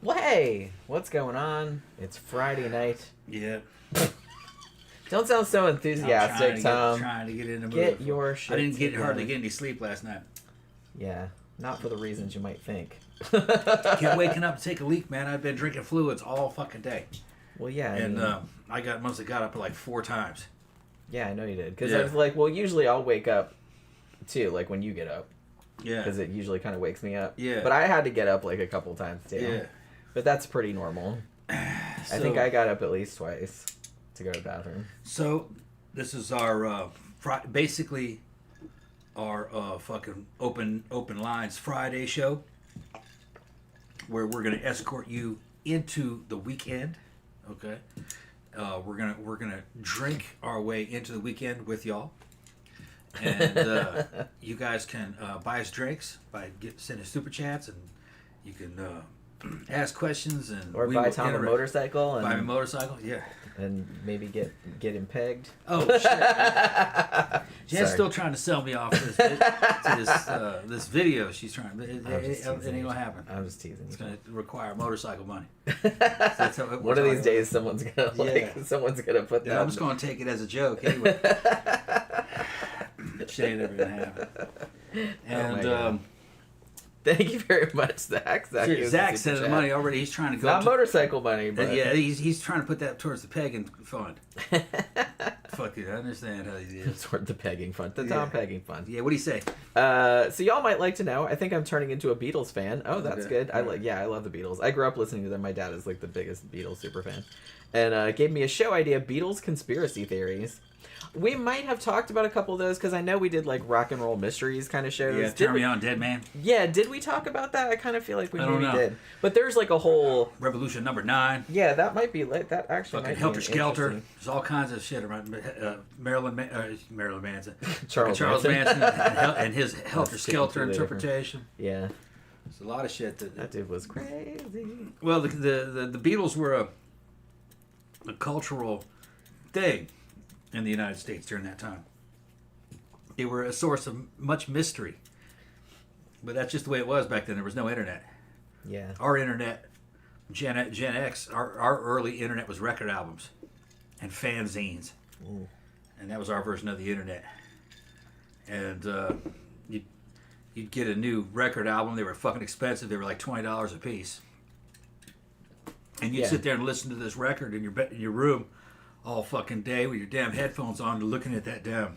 Well, hey, what's going on? It's Friday night. Yeah. Don't sound so enthusiastic, Tom. Trying to get in the mood. Get your shit I didn't together. hardly get any sleep last night. Yeah, not for the reasons you might think. Kept waking up to take a leak, man. I've been drinking fluids all fucking day. Well, yeah. I mostly got up like 4 times. Yeah, I know you did. Because I was like, well, usually I'll wake up, too, like when you get up. Yeah. Because it usually kind of wakes me up. Yeah. But I had to get up like a couple times, too. Yeah. But that's pretty normal. I think I got up at least twice to go to the bathroom. So, this is our, basically, our fucking open lines Friday show, where we're going to escort you into the weekend, okay? We're gonna drink our way into the weekend with y'all. And you guys can buy us drinks by sending super chats, and you can ask questions, and or buy Tom a motorcycle. Buy a motorcycle, yeah. And maybe get him pegged. Oh shit! Jen's still trying to sell me off this video. She's trying. It ain't gonna happen. I'm just teasing. It's gonna require motorcycle money. One of these days, someone's gonna put that. I'm just gonna take it as a joke anyway. Shit ain't never gonna happen. And thank you very much, Zach. Zach sent the money already. He's trying to go. Not motorcycle money, but yeah, he's trying to put that towards the pegging fund. Fuck it, I understand how he is. Toward the pegging fund, the Tom pegging fund. Yeah, what do you say? So y'all might like to know. I think I'm turning into a Beatles fan. Oh, that's good. I love the Beatles. I grew up listening to them. My dad is like the biggest Beatles super fan, and gave me a show idea: Beatles conspiracy theories. We might have talked about a couple of those because I know we did like rock and roll mysteries kind of shows. Yeah, Turn Me On, Dead Man. Yeah, did we talk about that? I kind of feel like we maybe know. did. But there's like a whole Revolution Number 9. Yeah, that might be like that. Actually, fucking Helter Skelter. There's all kinds of shit around Marilyn Manson, Charles Manson, and his Helter Skelter interpretation. Yeah, there's a lot of shit that dude was crazy. Well, the Beatles were a cultural thing in the United States during that time. They were a source of much mystery. But that's just the way it was back then. There was no internet. Yeah. Our internet, Gen X, our early internet was record albums and fanzines. Ooh. And that was our version of the internet. And you'd get a new record album. They were fucking expensive. They were like $20 a piece. And you'd sit there and listen to this record in your room all fucking day with your damn headphones on, looking at that damn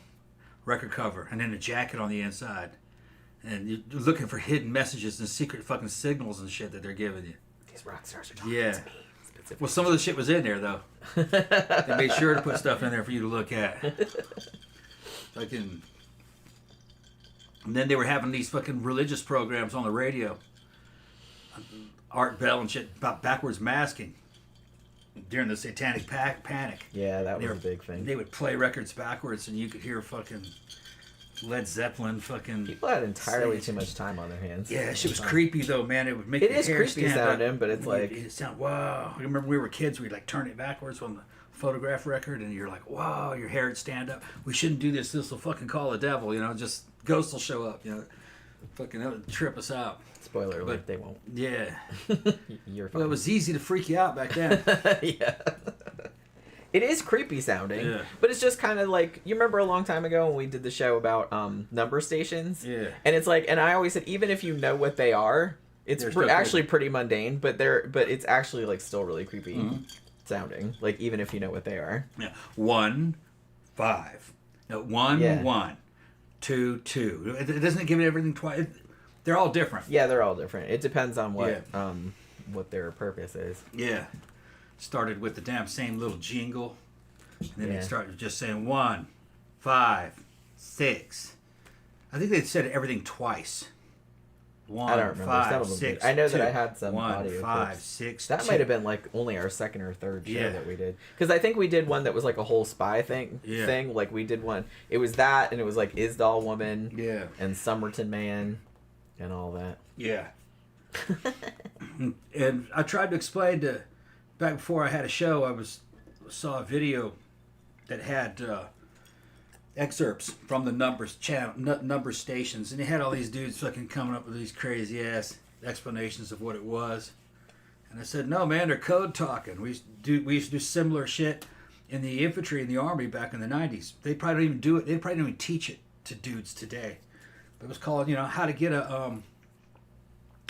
record cover, and then a jacket on the inside, and you're looking for hidden messages and secret fucking signals and shit that they're giving you. These rock stars are talking to me. Well, some of the shit was in there though. They made sure to put stuff in there for you to look at. Fucking. And then they were having these fucking religious programs on the radio. Art Bell and shit about backwards masking. During the Satanic Panic. Yeah, that was a big thing. They would play records backwards, and you could hear fucking Led Zeppelin fucking... People had entirely too much time on their hands. Yeah, that shit was creepy, though, man. It would make your hair stand up. It is creepy sounding, but it's like... It sound, wow. I remember we were kids, we'd like turn it backwards on the photograph record, and you're like, wow, your hair would stand up. We shouldn't do this. This will fucking call the devil, just ghosts will show up, Fucking that would trip us out. Spoiler alert, they won't. Yeah. You're fine. Well, it was easy to freak you out back then. Yeah. It is creepy sounding, but it's just kind of like, you remember a long time ago when we did the show about number stations? Yeah. And it's like, and I always said, even if you know what they are, it's actually pretty mundane, but it's actually like still really creepy sounding, like even if you know what they are. Yeah. 1, 5. No, 1, 1. 2, 2. It doesn't give it everything twice. They're all different. Yeah, they're all different. It depends on what their purpose is. Yeah. Started with the damn same little jingle. And then they started just saying 1, 5, 6. I think they said everything twice. 1, I don't remember. 5, 6. I know 2, that I had some 1, audio 5, clips. 6. That 2. might have been like only our second or third show that we did. Because I think we did one that was like a whole spy thing. Like we did one. It was that, and it was like Isdal Woman. Yeah. And Somerton Man, and all that. Yeah. And I tried to explain back before I had a show, I was saw a video that had excerpts from the number stations, and they had all these dudes fucking coming up with these crazy ass explanations of what it was. And I said, no, man, they're code talking. We used to do similar shit in the infantry in the army back in the 90s. They probably don't even do it. They probably don't even teach it to dudes today. But it was called, how to get a,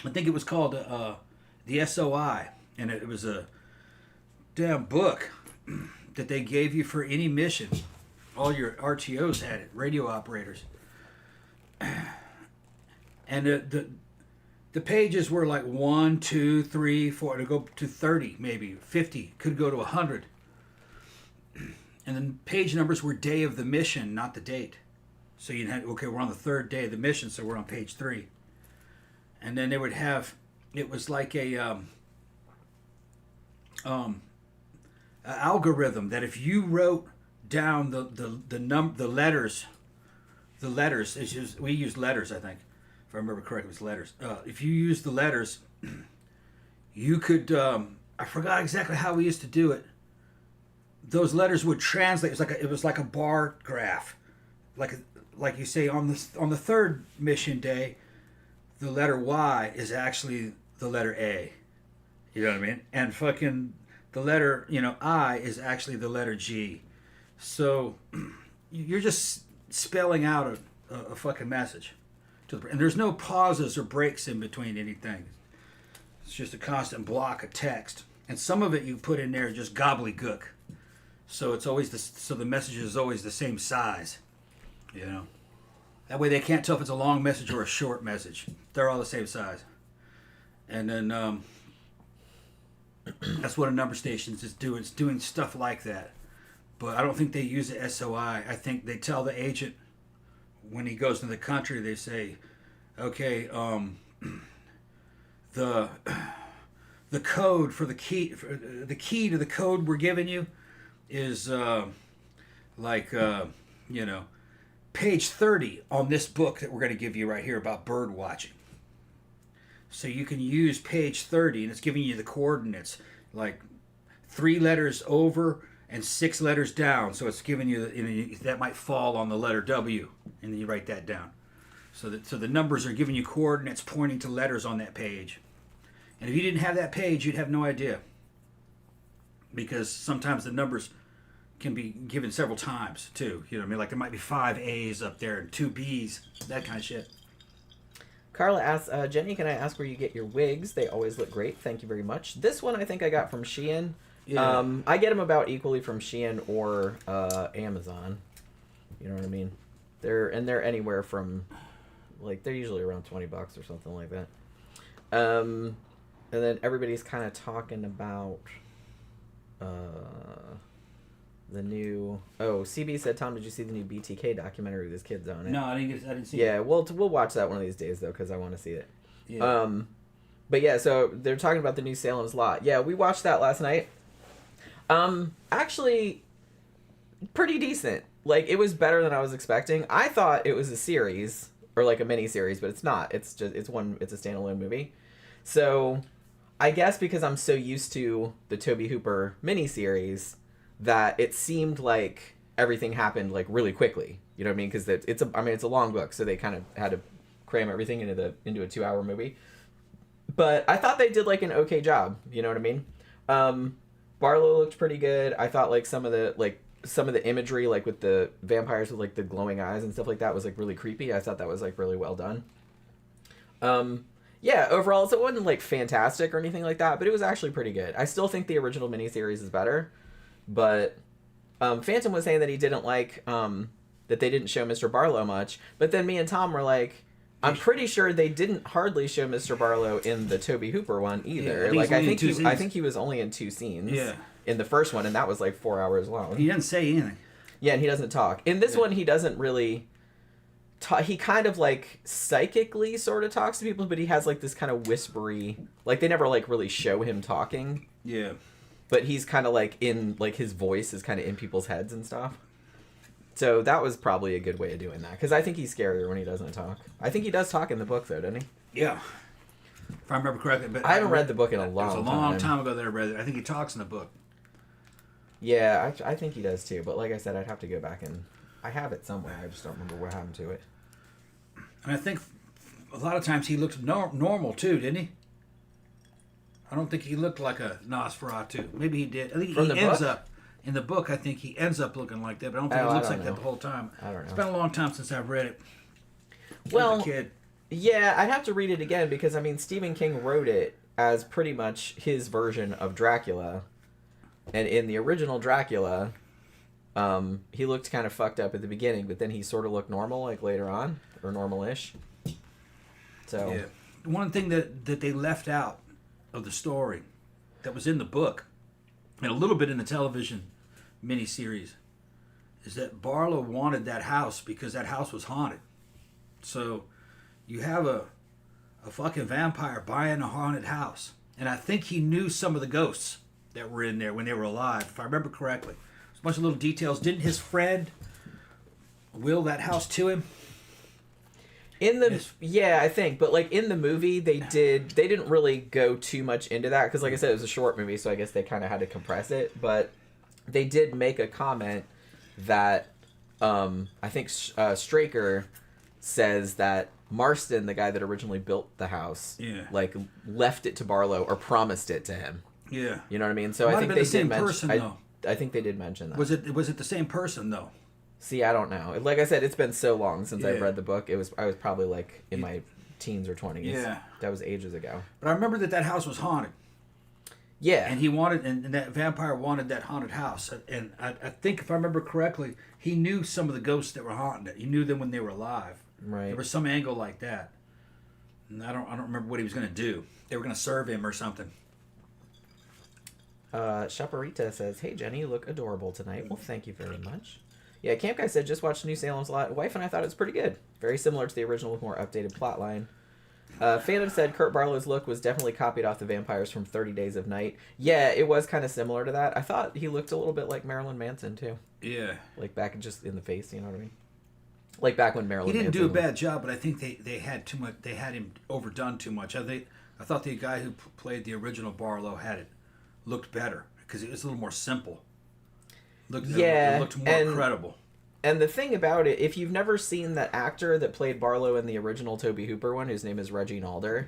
I think it was called the SOI. And it was a damn book that they gave you for any mission. All your RTOs had it, radio operators. And the pages were like 1, 2, 3, 4, to go to 30, maybe 50, could go to 100. And then page numbers were day of the mission, not the date. So you had, okay, we're on the third day of the mission, so we're on page 3. And then they would have, it was like a algorithm that if you wrote down the letters, it's just, we used letters, I think. If I remember correctly, it was letters. If you use the letters, you could, I forgot exactly how we used to do it. Those letters would translate. It was like a bar graph. Like you say, on the third mission day, the letter Y is actually the letter A. You know what I mean? And fucking the letter, I is actually the letter G. So you're just spelling out a fucking message. And there's no pauses or breaks in between anything. It's just a constant block of text. And some of it you put in there just gobbledygook. So it's always so the message is always the same size. That way they can't tell if it's a long message or a short message. They're all the same size. And then that's what a number station is doing. It's doing stuff like that. But I don't think they use the SOI. I think they tell the agent when he goes to the country, they say, okay, the code for the key to the code we're giving you is page 30 on this book that we're going to give you right here about bird watching. So you can use page 30, and it's giving you the coordinates, like 3 letters over and 6 letters down. So it's giving you, that might fall on the letter W, and then you write that down. So the numbers are giving you coordinates pointing to letters on that page. And if you didn't have that page, you'd have no idea. Because sometimes the numbers can be given several times, too. You know what I mean? Like there might be 5 A's up there and 2 B's, that kind of shit. Carla asks, Jenny, can I ask where you get your wigs? They always look great. Thank you very much. This one I think I got from Shein. Yeah. I get them about equally from Shein or Amazon. You know what I mean? They're anywhere from, they're usually around $20 or something like that. And then everybody's kind of talking about the new. Oh, CB said, Tom, did you see the new BTK documentary with his kids on it? No, I didn't see it. Yeah, we'll watch that one of these days though, because I want to see it. Yeah. But yeah, so they're talking about the new Salem's Lot. Yeah, we watched that last night. Actually, pretty decent. It was better than I was expecting. I thought it was a series or a mini series, but it's not. It's a standalone movie. So, I guess because I'm so used to the Tobe Hooper mini series that it seemed like everything happened really quickly. You know what I mean? Because it's a long book, so they kind of had to cram everything into a 2-hour movie. But I thought they did an okay job. You know what I mean? Barlow looked pretty good. I thought some of the imagery, with the vampires with the glowing eyes and stuff like that, was really creepy. I thought that was really well done. Yeah, overall, so it wasn't fantastic or anything like that, but it was actually pretty good. I still think the original miniseries is better, but Phantom was saying that he didn't like that they didn't show Mr. Barlow much, but then me and Tom were like, I'm pretty sure they didn't hardly show Mr. Barlow in the Tobe Hooper one either. Yeah, I think he was only in 2 scenes. Yeah. In the first one, and that was 4 hours long. He doesn't say anything. Yeah, and he doesn't talk. In this one, he doesn't really he kind of psychically sort of talks to people, but he has this kind of whispery, they never really show him talking. Yeah. But he's kind of in his voice is kind of in people's heads and stuff. So that was probably a good way of doing that, because I think he's scarier when he doesn't talk. I think he does talk in the book though, doesn't he? Yeah. If I remember correctly, but I haven't read the book in a long time. It was a long time ago that I read it. I think he talks in the book. Yeah, I think he does too. But like I said, I'd have to go back and I have it somewhere. I just don't remember what happened to it. And I think a lot of times he looked normal too, didn't he? I don't think he looked like a Nosferatu. Maybe he did. I think he ends up in the book. I think he ends up looking like that, but I don't think he looks like that the whole time. I don't know. It's been a long time since I've read it. Well, as a kid. Yeah, I'd have to read it again because I mean Stephen King wrote it as pretty much his version of Dracula, and in the original Dracula, he looked kind of fucked up at the beginning, but then he sort of looked normal like later on, or normal-ish. So yeah, one thing that they left out of the story that was in the book and a little bit in the television miniseries is that Barlow wanted that house because that house was haunted. So you have a fucking vampire buying a haunted house, and I think he knew some of the ghosts that were in there when they were alive, if I remember correctly. There's a bunch of little details. Didn't his friend will that house to him? Yeah, I think, but like in the movie, they didn't really go too much into that because, like I said, it was a short movie, so I guess they kind of had to compress it. But they did make a comment that I think Straker says that Marston, the guy that originally built the house, like left it to Barlow or promised it to him. Yeah, you know what I mean. So I think they did mention. I think they did mention that. Was it the same person though? See, I don't know. Like I said, it's been so long since I've read the book. I was probably like in my teens or 20s. Yeah. That was ages ago. But I remember that house was haunted. Yeah. And he wanted, and that vampire wanted that haunted house. And I think if I remember correctly, he knew some of the ghosts that were haunting it. He knew them when they were alive. Right. There was some angle like that. And I don't remember what he was going to do. They were going to serve him or something. Chaparita says, "Hey Jenny, you look adorable tonight." Well, thank you very much. Yeah, Camp Guy said, just watched New Salem's Lot. Wife and I thought it was pretty good. Very similar to the original with more updated plotline. Phantom said Kurt Barlow's look was definitely copied off the vampires from 30 Days of Night. Yeah, it was kind of similar to that. I thought he looked a little bit like Marilyn Manson, too. Yeah. Like back just in the face, you know what I mean? Like back when Marilyn Manson... He didn't do a bad job, but I think they had too much. They had him overdone too much. I thought the guy who played the original Barlow looked better because it was a little more simple. It looked more credible. And the thing about it, if you've never seen that actor that played Barlow in the original Tobe Hooper one, whose name is Reggie Nalder,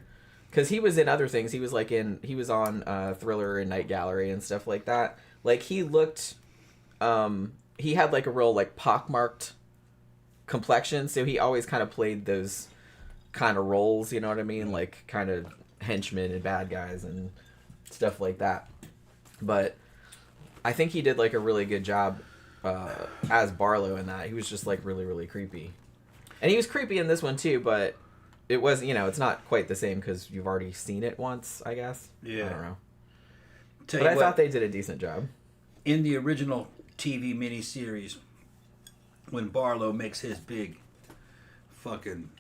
because he was in other things. He was on Thriller and Night Gallery and stuff like that. Like he looked, he had like a real like pockmarked complexion, so he always kind of played those kind of roles. You know what I mean? Like kind of henchmen and bad guys and stuff like that. But I think he did like a really good job as Barlow in that. He was just like really, really creepy. And he was creepy in this one too, but it was, it's not quite the same because you've already seen it once, I guess. Yeah. I don't know. But I thought they did a decent job. In the original TV miniseries, when Barlow makes his big fucking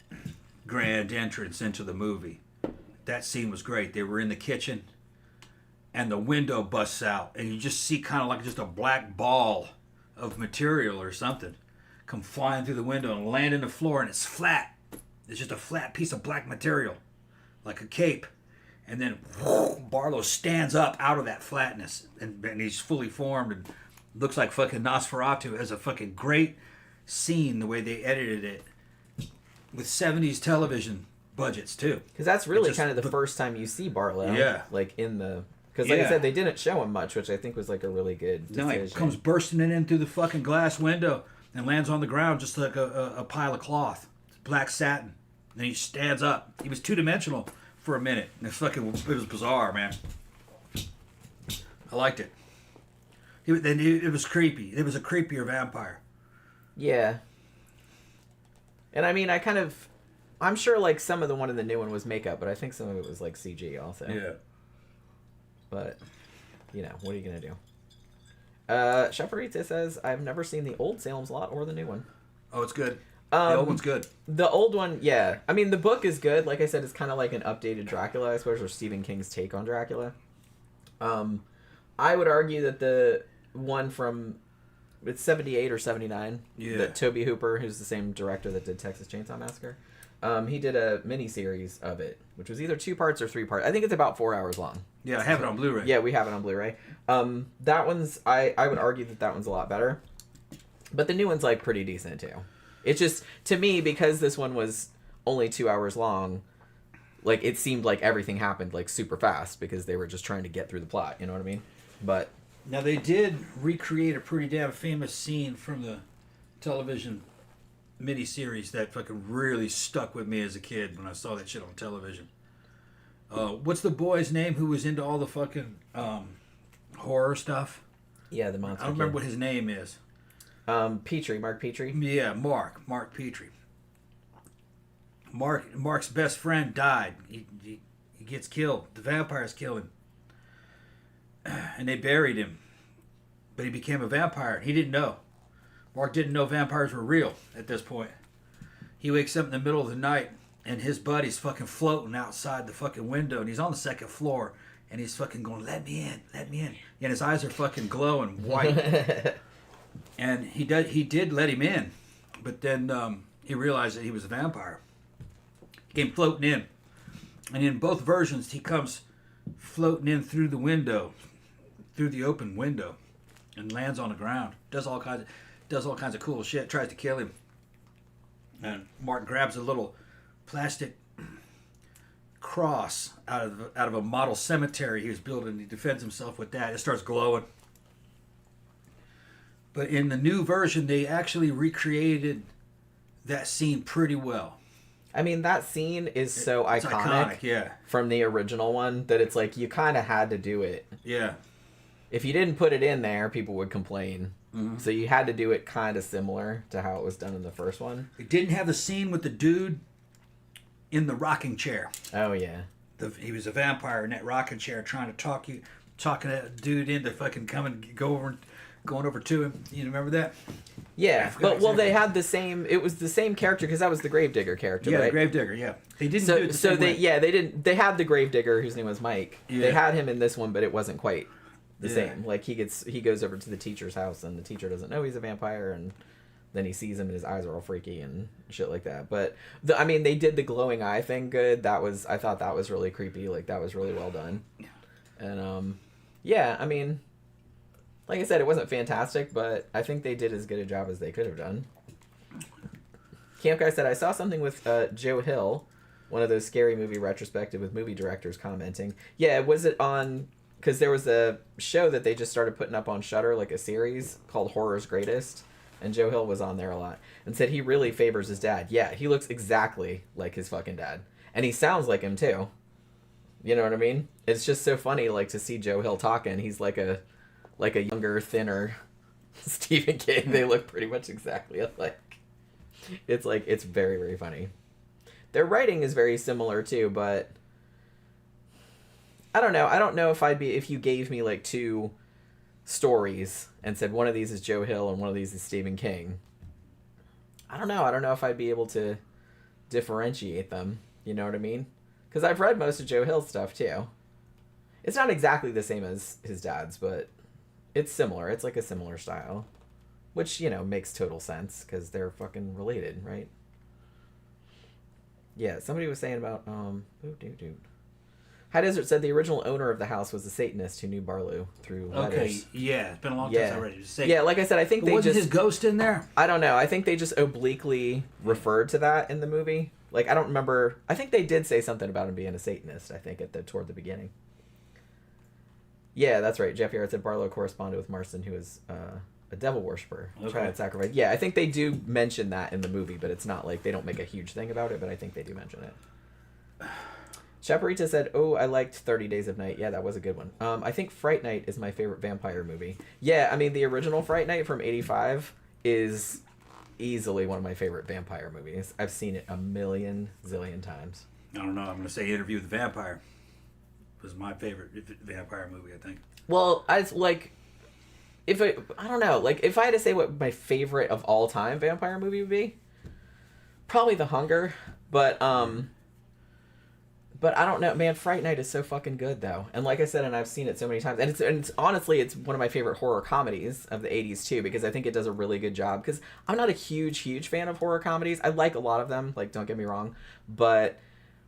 grand entrance into the movie, that scene was great. They were in the kitchen and the window busts out and you just see kind of like just a black ball of material or something come flying through the window and land in the floor, and it's flat. It's just a flat piece of black material, like a cape. And then Barlow stands up out of that flatness, and he's fully formed and looks like fucking Nosferatu. As a fucking great scene, the way they edited it with 70s television budgets too. Because that's really kind of the first time you see Barlow. Yeah. Like in the... Because, like I said, they didn't show him much, which I think was, like, a really good decision. No, he comes bursting in through the fucking glass window and lands on the ground just like a pile of cloth. Black satin. And he stands up. He was two-dimensional for a minute. And it was bizarre, man. I liked it. It was creepy. It was a creepier vampire. Yeah. And, I mean, I'm sure, like, some of the one in the new one was makeup, but I think some of it was, like, CG also. Yeah. But, what are you going to do? Chaparita says, I've never seen the old Salem's Lot or the new one. Oh, it's good. The old one's good. The old one, yeah. I mean, the book is good. Like I said, it's kind of like an updated Dracula, I suppose, or Stephen King's take on Dracula. I would argue that the one from, it's 78 or 79, that Tobe Hooper, who's the same director that did Texas Chainsaw Massacre, he did a mini-series of it, which was either 2 parts or 3 parts. I think it's about 4 hours long. Yeah, I have it on Blu-ray. Yeah, we have it on Blu-ray. That one's I would argue that one's a lot better, but the new one's like pretty decent too. It's just to me because this one was only 2 hours long. Like, it seemed like everything happened, like, super fast because they were just trying to get through the plot, you know what I mean? But... Now, they did recreate a pretty damn famous scene from the television miniseries that fucking really stuck with me as a kid when I saw that shit on television. What's the boy's name who was into all the fucking horror stuff? Yeah, the monster I don't remember what his name is. Petrie, Mark Petrie? Yeah, Mark Petrie. Mark's best friend died. He gets killed. The vampires kill him. And they buried him. But he became a vampire. He didn't know. Mark didn't know vampires were real at this point. He wakes up in the middle of the night and his buddy's fucking floating outside the fucking window and he's on the second floor and he's fucking going, let me in. And his eyes are fucking glowing white. And he did let him in. But then he realized that he was a vampire. Came floating in, and in both versions he comes floating in through the window, through the open window, and lands on the ground. Does all kinds of cool shit. Tries to kill him, and Mark grabs a little plastic cross out of a model cemetery he was building. He defends himself with that. It starts glowing. But in the new version, they actually recreated that scene pretty well. I mean, that scene is so iconic yeah. From the original one that it's like you kind of had to do it. Yeah. If you didn't put it in there, people would complain. Mm-hmm. So you had to do it kind of similar to how it was done in the first one. It didn't have the scene with the dude in the rocking chair. Oh, yeah. He was a vampire in that rocking chair trying to talking that dude into fucking going over to him. You remember that? Yeah, but they had the same. It was the same character because that was the Gravedigger character, yeah, right? the Gravedigger. Yeah, they didn't do it the so same they way. they didn't. They had the Gravedigger whose name was Mike. Yeah. They had him in this one, but it wasn't quite the Yeah. same. Like he goes over to the teacher's house and the teacher doesn't know he's a vampire, and then he sees him and his eyes are all freaky and shit like that. But they did the glowing eye thing good. I thought that was really creepy. Like that was really well done. And yeah, I mean. Like I said, it wasn't fantastic, but I think they did as good a job as they could have done. Camp Guy said, I saw something with Joe Hill, one of those scary movie retrospective with movie directors commenting. Yeah, was it on... Because there was a show that they just started putting up on Shudder, like a series called Horror's Greatest, and Joe Hill was on there a lot, and said he really favors his dad. Yeah, he looks exactly like his fucking dad. And he sounds like him, too. You know what I mean? It's just so funny, like, to see Joe Hill talking. He's like a younger, thinner Stephen King. They look pretty much exactly alike. It's very, very funny. Their writing is very similar too, but I don't know. I don't know if you gave me like two stories and said one of these is Joe Hill and one of these is Stephen King. I don't know. I don't know if I'd be able to differentiate them. You know what I mean? Because I've read most of Joe Hill's stuff too. It's not exactly the same as his dad's, but it's similar. It's like a similar style. Which, makes total sense, because they're fucking related, right? Yeah, somebody was saying about, High Desert said the original owner of the house was a Satanist who knew Barlow through letters. Okay, yeah, it's been a long time since I read it. Yeah, like I said, I think wasn't his ghost in there? I don't know. I think they just obliquely referred to that in the movie. Like, I don't remember. I think they did say something about him being a Satanist, I think, toward the beginning. Yeah, that's right. Jeff Yarrett said Barlow corresponded with Marston, who is a devil worshiper. Okay. Child sacrifice. Yeah, I think they do mention that in the movie, but it's not like they don't make a huge thing about it, but I think they do mention it. Chaparita said, I liked 30 Days of Night. Yeah, that was a good one. I think Fright Night is my favorite vampire movie. Yeah, I mean, the original Fright Night from 85 is easily one of my favorite vampire movies. I've seen it a million zillion times. I don't know. I'm going to say Interview with the Vampire was my favorite vampire movie, I think. Well, I don't know. Like, if I had to say what my favorite of all time vampire movie would be, probably The Hunger. But I don't know, man. Fright Night is so fucking good, though. And like I said, and I've seen it so many times. And it's honestly, it's one of my favorite horror comedies of the 80s, too, because I think it does a really good job. Because I'm not a huge fan of horror comedies. I like a lot of them, like, don't get me wrong. But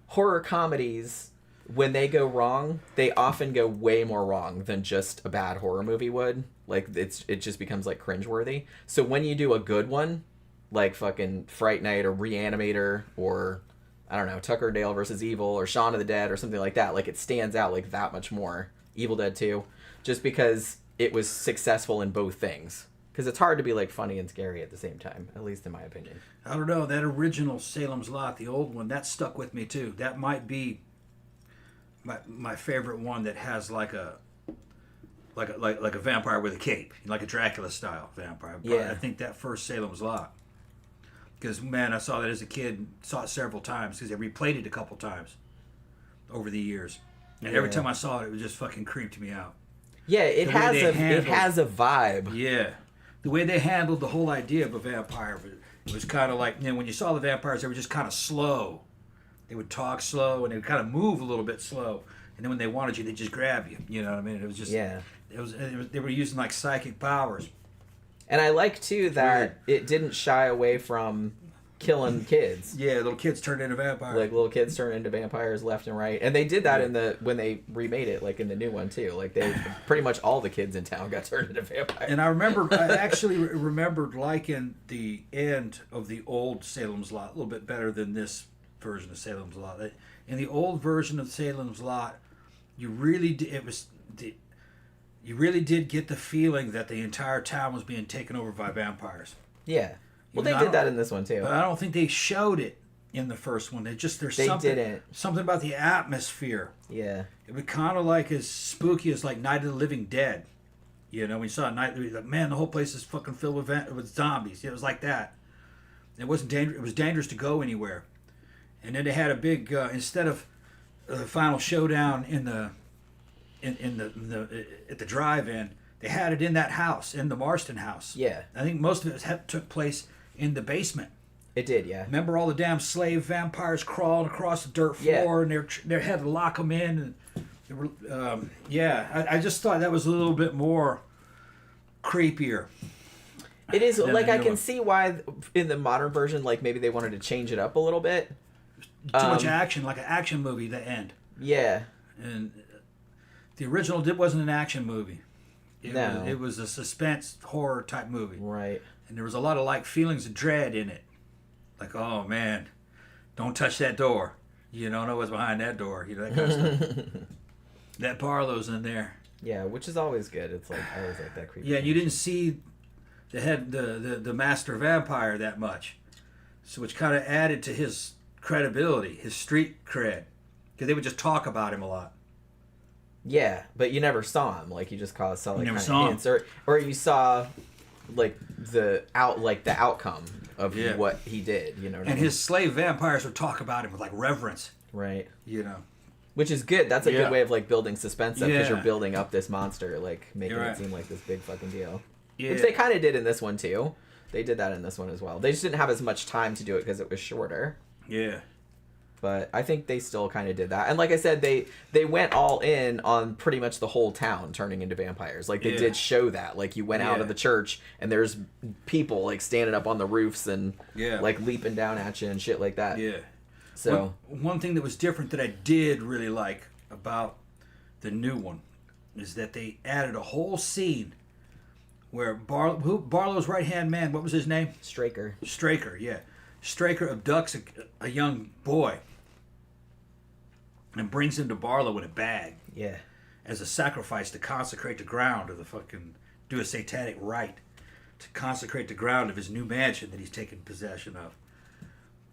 horror comedies, when they go wrong, they often go way more wrong than just a bad horror movie would. Like, it just becomes, like, cringeworthy. So when you do a good one, like fucking Fright Night or Reanimator or, I don't know, Tucker and Dale versus Evil or Shaun of the Dead or something like that, like, it stands out, like, that much more. Evil Dead 2. Just because it was successful in both things. Because it's hard to be, like, funny and scary at the same time, at least in my opinion. I don't know. That original Salem's Lot, the old one, that stuck with me, too. That might be my favorite one that has, like a vampire with a cape, like a Dracula style vampire. But yeah. I think that first Salem's Lot, because man, I saw that as a kid, saw it several times because they replayed it a couple times over the years, and every time I saw it, it just fucking creeped me out. Yeah, it has a vibe. Yeah, the way they handled the whole idea of a vampire, it was kind of like, you know, when you saw the vampires, they were just kind of slow. They would talk slow and they would kind of move a little bit slow, and then when they wanted you, they just grab you. You know what I mean? It was just they were using like psychic powers. And I like too that it didn't shy away from killing kids. Yeah, little kids turned into vampires. Like little kids turned into vampires left and right, and they did that when they remade it, like in the new one too. Like they pretty much all the kids in town got turned into vampires. And I actually remembered liking the end of the old Salem's Lot a little bit better than this version of Salem's Lot. In the old version of Salem's Lot, you really did get the feeling that the entire town was being taken over by vampires. Yeah. Well, they did that in this one too. But I don't think they showed it in the first one. There's something about the atmosphere. Yeah. It was kind of like as spooky as like Night of the Living Dead. You know, when you saw Night, like, man, the whole place is fucking filled with zombies. It was like that. It wasn't dangerous. It was dangerous to go anywhere. And then they had a big instead of the final showdown at the drive-in, they had it in that house, in the Marston house. Yeah. I think most of it took place in the basement. It did, yeah. Remember all the damn slave vampires crawling across the dirt floor, and they had to lock them in. And they were, I just thought that was a little bit more creepier. It is, like, I can see why in the modern version, like, maybe they wanted to change it up a little bit. Too much action, like an action movie, the end. Yeah. And the original wasn't an action movie. It was a suspense horror type movie. Right. And there was a lot of like feelings of dread in it. Like, oh man, don't touch that door. You don't know what's behind that door. You know, that kind of stuff. That Barlow's in there. Yeah, which is always good. It's like I always like that creepy. Yeah, and you didn't see the master vampire that much. So which kind of added to his credibility, his street cred. Because they would just talk about him a lot. Yeah, but you never saw him. Like you just saw like kind of hints, or you saw like the outcome of what he did. You know, what I mean? His slave vampires would talk about him with like reverence. Right. You know, which is good. That's a good way of like building suspense up because you're building up this monster, like making it seem like this big fucking deal. Yeah. Which they kind of did in this one too. They did that in this one as well. They just didn't have as much time to do it because it was shorter. Yeah. But I think they still kind of did that. And like I said, they went all in on pretty much the whole town turning into vampires. Like, they did show that. Like, you went out of the church, and there's people, like, standing up on the roofs and, like, leaping down at you and shit like that. Yeah. So one thing that was different that I did really like about the new one is that they added a whole scene where Barlow's right-hand man, what was his name? Straker, yeah. Straker abducts a young boy and brings him to Barlow in a bag. Yeah. As a sacrifice to consecrate the ground of do a satanic rite to consecrate the ground of his new mansion that he's taken possession of.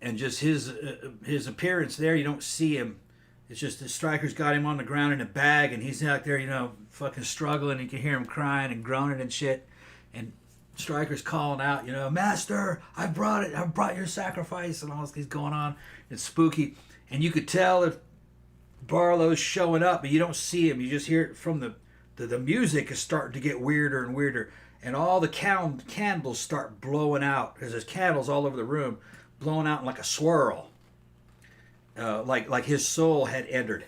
And just his appearance there, you don't see him. It's just the Striker's got him on the ground in a bag and he's out there, you know, fucking struggling. You can hear him crying and groaning and shit. And Striker's calling out, you know, Master, I brought your sacrifice, and all this is going on. It's spooky. And you could tell if Barlow's showing up, but you don't see him. You just hear it from the music is starting to get weirder and weirder. And all the candles start blowing out, because there's candles all over the room, blowing out in like a swirl. Like his soul had entered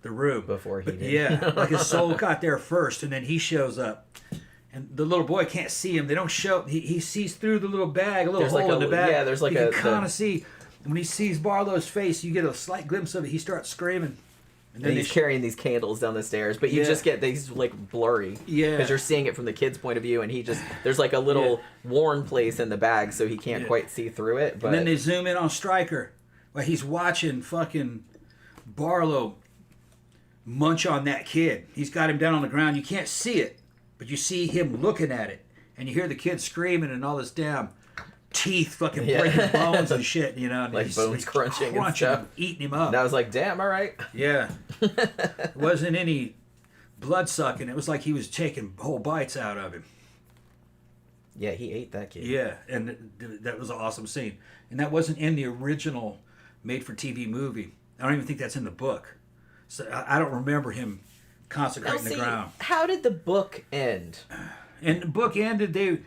the room. Before he did. Yeah, like his soul got there first, and then he shows up. And the little boy can't see him. They don't show. He sees through the little bag, a little hole in the bag. Yeah, there's like you can kind of see. When he sees Barlow's face, you get a slight glimpse of it. He starts screaming, And then he's carrying these candles down the stairs, but you just get these like blurry. Yeah. Because you're seeing it from the kid's point of view, and there's like a little worn place in the bag, so he can't quite see through it. But and then they zoom in on Stryker, while he's watching fucking Barlow munch on that kid. He's got him down on the ground. You can't see it, but you see him looking at it, and you hear the kid screaming and all this damn teeth fucking breaking bones and shit, you know, and like bones crunching and stuff, eating him up. And I was like, damn, all right. Yeah. It wasn't any blood sucking. It was like he was taking whole bites out of him. Yeah, he ate that kid. Yeah, and that was an awesome scene. And that wasn't in the original made-for-TV movie. I don't even think that's in the book. So I don't remember him consecrating the ground. How did the book end? And the book ended, they...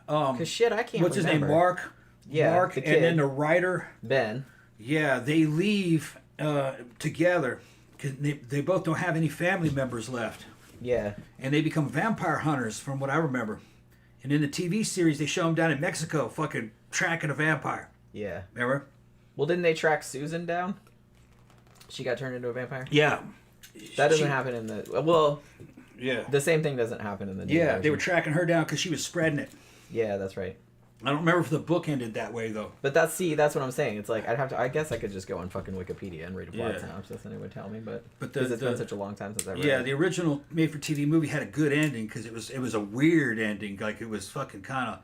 Because shit, I can't what's remember. His name? Mark? Yeah, Mark, the kid. and then the writer... Ben. Yeah, they leave together because they both don't have any family members left. Yeah. And they become vampire hunters, from what I remember. And in the TV series, they show them down in Mexico fucking tracking a vampire. Yeah. Remember? Well, didn't they track Susan down? She got turned into a vampire? Yeah. That doesn't happen in the... Well, yeah. The same thing doesn't happen in the new Yeah, version. they were tracking her down because she was spreading it. Yeah, that's right. I don't remember if the book ended that way, though. But that's what I'm saying. It's like, I guess I could just go on fucking Wikipedia and read a plot Yeah. synopsis and it would tell me, but because it's been such a long time since I read Yeah, it. the original made-for-TV movie had a good ending because it was a weird ending. Like, it was fucking kind of...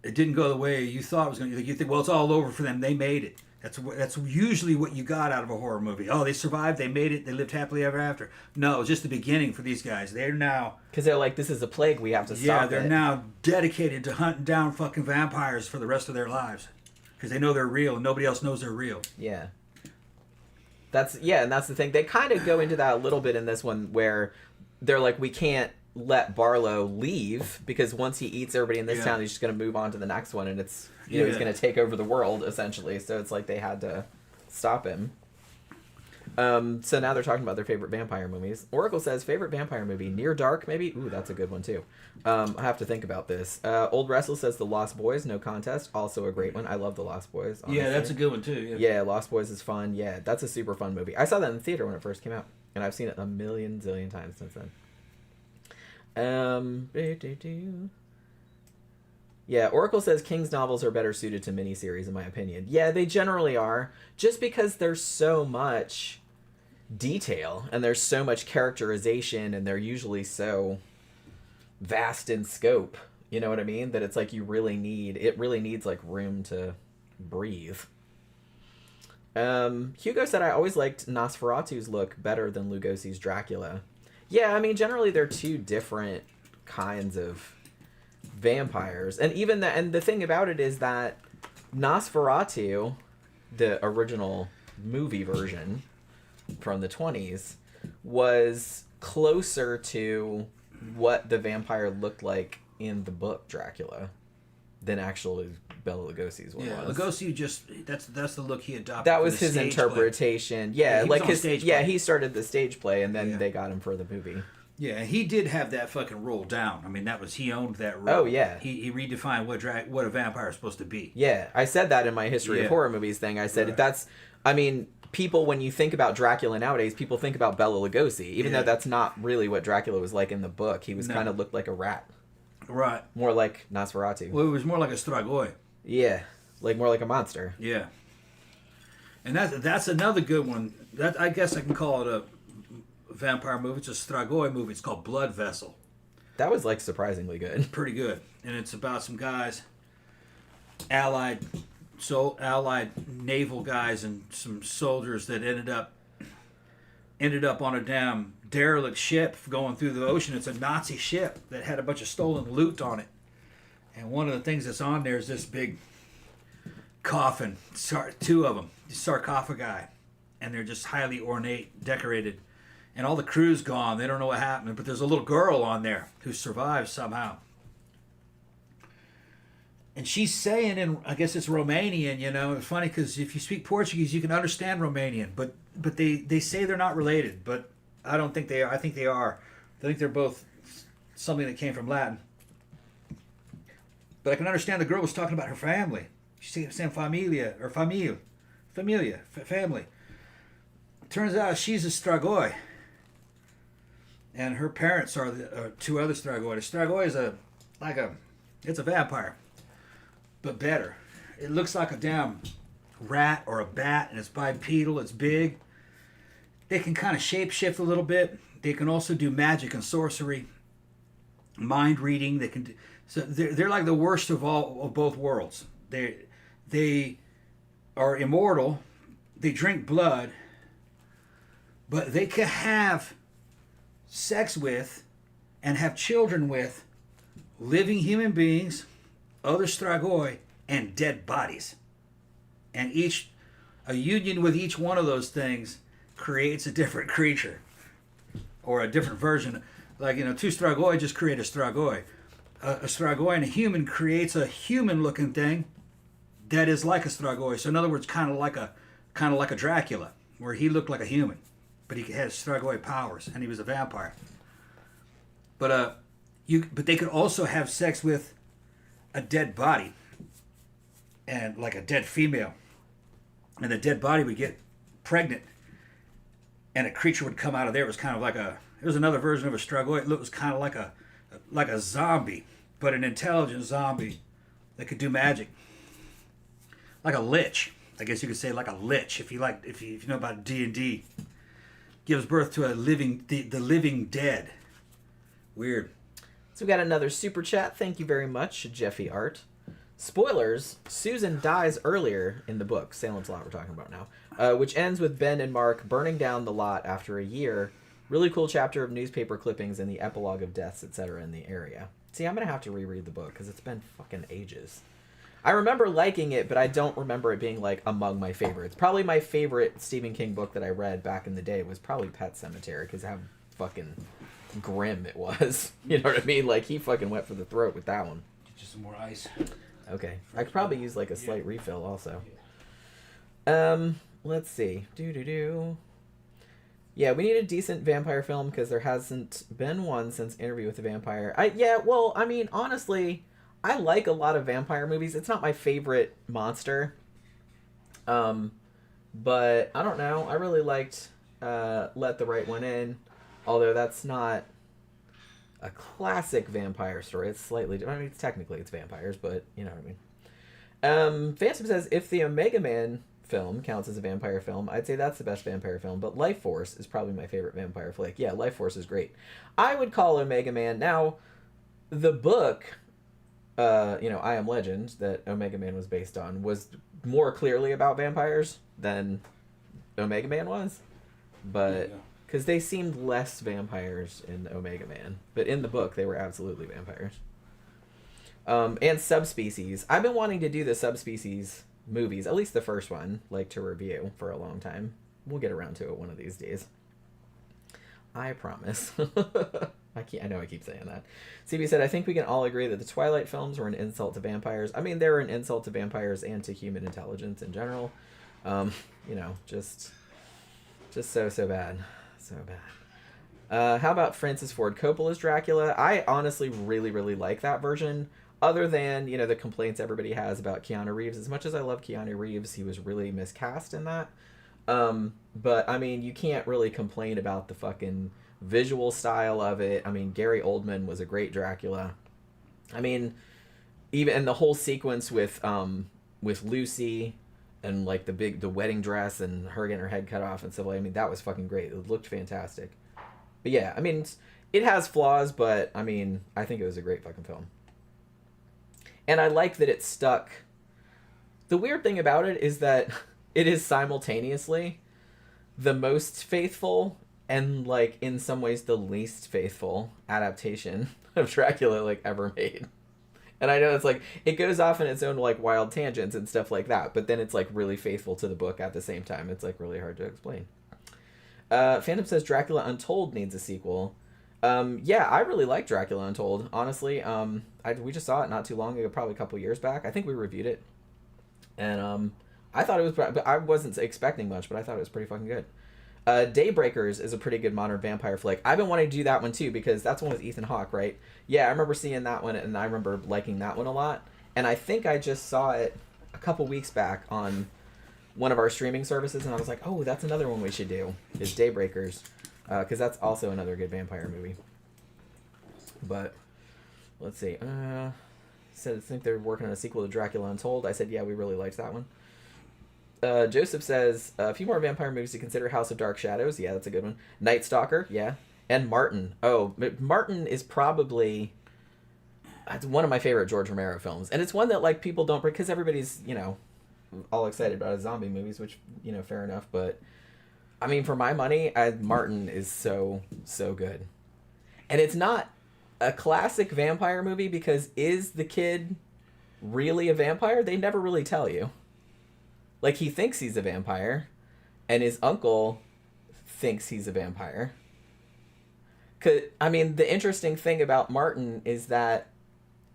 It didn't go the way you thought it was going to. Like, you think, well, it's all over for them. They made it. That's usually what you got out of a horror movie. Oh, they survived. They made it. They lived happily ever after. No, it's just the beginning for these guys. They're now... Because they're like, this is a plague. We have to stop it. Yeah, they're now dedicated to hunting down fucking vampires for the rest of their lives. Because they know they're real and nobody else knows they're real. Yeah. And that's the thing. They kind of go into that a little bit in this one where they're like, we can't let Barlow leave because once he eats everybody in this town, he's just going to move on to the next one and it's... You know, he's going to take over the world, essentially. So it's like they had to stop him. So now they're talking about their favorite vampire movies. Oracle says, favorite vampire movie? Near Dark, maybe? Ooh, that's a good one, too. I have to think about this. Old Wrestle says The Lost Boys, no contest. Also a great one. I love The Lost Boys, honestly. Yeah, that's a good one, too. Yeah, Lost Boys is fun. Yeah, that's a super fun movie. I saw that in the theater when it first came out. And I've seen it a million zillion times since then. Yeah, Oracle says King's novels are better suited to miniseries, in my opinion. Yeah, they generally are. Just because there's so much detail, and there's so much characterization, and they're usually so vast in scope, you know what I mean? That it's like it really needs like room to breathe. Hugo said, I always liked Nosferatu's look better than Lugosi's Dracula. Yeah, I mean, generally they're two different kinds of vampires, and even the thing about it is that Nosferatu, the original movie version from the 20s, was closer to what the vampire looked like in the book Dracula than actually Bela Lugosi's one was. Lugosi that's the look he adopted. That was his interpretation. Play. Yeah, he like he started the stage play, and then they got him for the movie. Yeah, he did have that fucking role down. I mean, he owned that role. Oh, yeah. He redefined what a vampire is supposed to be. Yeah, I said that in my history of horror movies thing. I said people, when you think about Dracula nowadays, people think about Bela Lugosi, even though that's not really what Dracula was like in the book. He was kind of looked like a rat. Right. More like Nosferatu. Well, it was more like a Stragoi. Yeah, like more like a monster. Yeah. And that's another good one. That I guess I can call it a vampire movie. It's a Stragoi movie. It's called Blood Vessel. That was like surprisingly good. Pretty good. And it's about some guys, allied naval guys and some soldiers that ended up on a damn derelict ship going through the ocean. It's a Nazi ship that had a bunch of stolen loot on it. And one of the things that's on there is this big coffin, two of them, sarcophagi, and they're just highly ornate, decorated. And all the crew's gone. They don't know what happened. But there's a little girl on there who survives somehow. And she's saying, in I guess it's Romanian, you know. It's funny because if you speak Portuguese, you can understand Romanian. But they say they're not related. But I don't think they are. I think they are. I think they're both something that came from Latin. But I can understand the girl was talking about her family. She's saying familia, or familia, family. turns out she's a Strigoi. And her parents are the two other Strigoi. The Strigoi is it's a vampire, but better. It looks like a damn rat or a bat, and it's bipedal. It's big. They can kind of shapeshift a little bit. They can also do magic and sorcery, mind reading. They can. So they're like the worst of both worlds. They are immortal. They drink blood, but they can have sex with and have children with living human beings, other Strigoi, and dead bodies. And a union with each one of those things creates a different creature or a different version. Like, two Strigoi just create a Strigoi. A Strigoi and a human creates a human-looking thing that is like a Strigoi. So in other words, kind of like a Dracula, where he looked like a human, but he had Strigoi powers, and he was a vampire. But they could also have sex with a dead body, and like a dead female, and the dead body would get pregnant, and a creature would come out of there. It was kind of like it was another version of a Strigoi. It was kind of like a zombie, but an intelligent zombie that could do magic, like a lich. I guess you could say like a lich if you know about D&D. Gives birth to the living dead. Weird. So we got another super chat. Thank you very much, Jeffy Art. Spoilers: Susan dies earlier in the book, Salem's Lot we're talking about now, which ends with Ben and Mark burning down the lot after a year. Really cool chapter of newspaper clippings and the epilogue of deaths, etc. in the area. See, I'm going to have to reread the book because it's been fucking ages. I remember liking it, but I don't remember it being, like, among my favorites. Probably my favorite Stephen King book that I read back in the day was probably Pet Sematary, because how fucking grim it was. You know what I mean? Like, he fucking went for the throat with that one. Get you some more ice. Okay. I could probably use, like, a slight refill also. Let's see. Yeah, we need a decent vampire film, because there hasn't been one since Interview with the Vampire. Honestly, I like a lot of vampire movies. It's not my favorite monster. But I don't know. I really liked Let the Right One In. Although that's not a classic vampire story. It's slightly different. I mean, technically it's vampires, but you know what I mean. Phantom says, if the Omega Man film counts as a vampire film, I'd say that's the best vampire film. But Life Force is probably my favorite vampire flick. Yeah, Life Force is great. I would call Omega Man. Now, the book... I Am Legend, that Omega Man was based on, was more clearly about vampires than Omega Man was. But, because they seemed less vampires in Omega Man. But in the book, they were absolutely vampires. And subspecies. I've been wanting to do the subspecies movies, at least the first one, like to review for a long time. We'll get around to it one of these days. I promise. I know I keep saying that. CB said, I think we can all agree that the Twilight films were an insult to vampires. I mean, they're an insult to vampires and to human intelligence in general. Just so bad. So bad. How about Francis Ford Coppola's Dracula? I honestly really, really like that version. Other than, the complaints everybody has about Keanu Reeves. As much as I love Keanu Reeves, he was really miscast in that. But, I mean, you can't really complain about the fucking visual style of it. I mean, Gary Oldman was a great Dracula. I mean, even the whole sequence with Lucy and, like, the wedding dress and her getting her head cut off and stuff. I mean, that was fucking great. It looked fantastic. But, yeah, I mean, it has flaws, but, I mean, I think it was a great fucking film. And I like that it stuck. The weird thing about it is that it is simultaneously the most faithful and, like, in some ways the least faithful adaptation of Dracula, like, ever made. And I know it's, like, it goes off in its own, like, wild tangents and stuff like that, but then it's, like, really faithful to the book at the same time. It's, like, really hard to explain. Phantom says Dracula Untold needs a sequel. Yeah, I really like Dracula Untold, honestly. We just saw it not too long ago, probably a couple years back. I think we reviewed it. And, I thought it was... But I wasn't expecting much, but I thought it was pretty fucking good. Daybreakers is a pretty good modern vampire flick. I've been wanting to do that one, too, because that's one with Ethan Hawke, right? Yeah, I remember seeing that one, and I remember liking that one a lot. And I think I just saw it a couple weeks back on one of our streaming services, and I was like, oh, that's another one we should do, is Daybreakers, because that's also another good vampire movie. But let's see. Said I think they're working on a sequel to Dracula Untold. I said, yeah, we really liked that one. Joseph says, a few more vampire movies to consider. House of Dark Shadows. Yeah, that's a good one. Night Stalker. Yeah. And Martin. Oh, Martin is probably one of my favorite George Romero films. And it's one that, like, people don't... Because everybody's, you know, all excited about his zombie movies, which, you know, fair enough. But, I mean, for my money, Martin is so, so good. And it's not a classic vampire movie because is the kid really a vampire? They never really tell you. Like, he thinks he's a vampire, and his uncle thinks he's a vampire. I mean, the interesting thing about Martin is that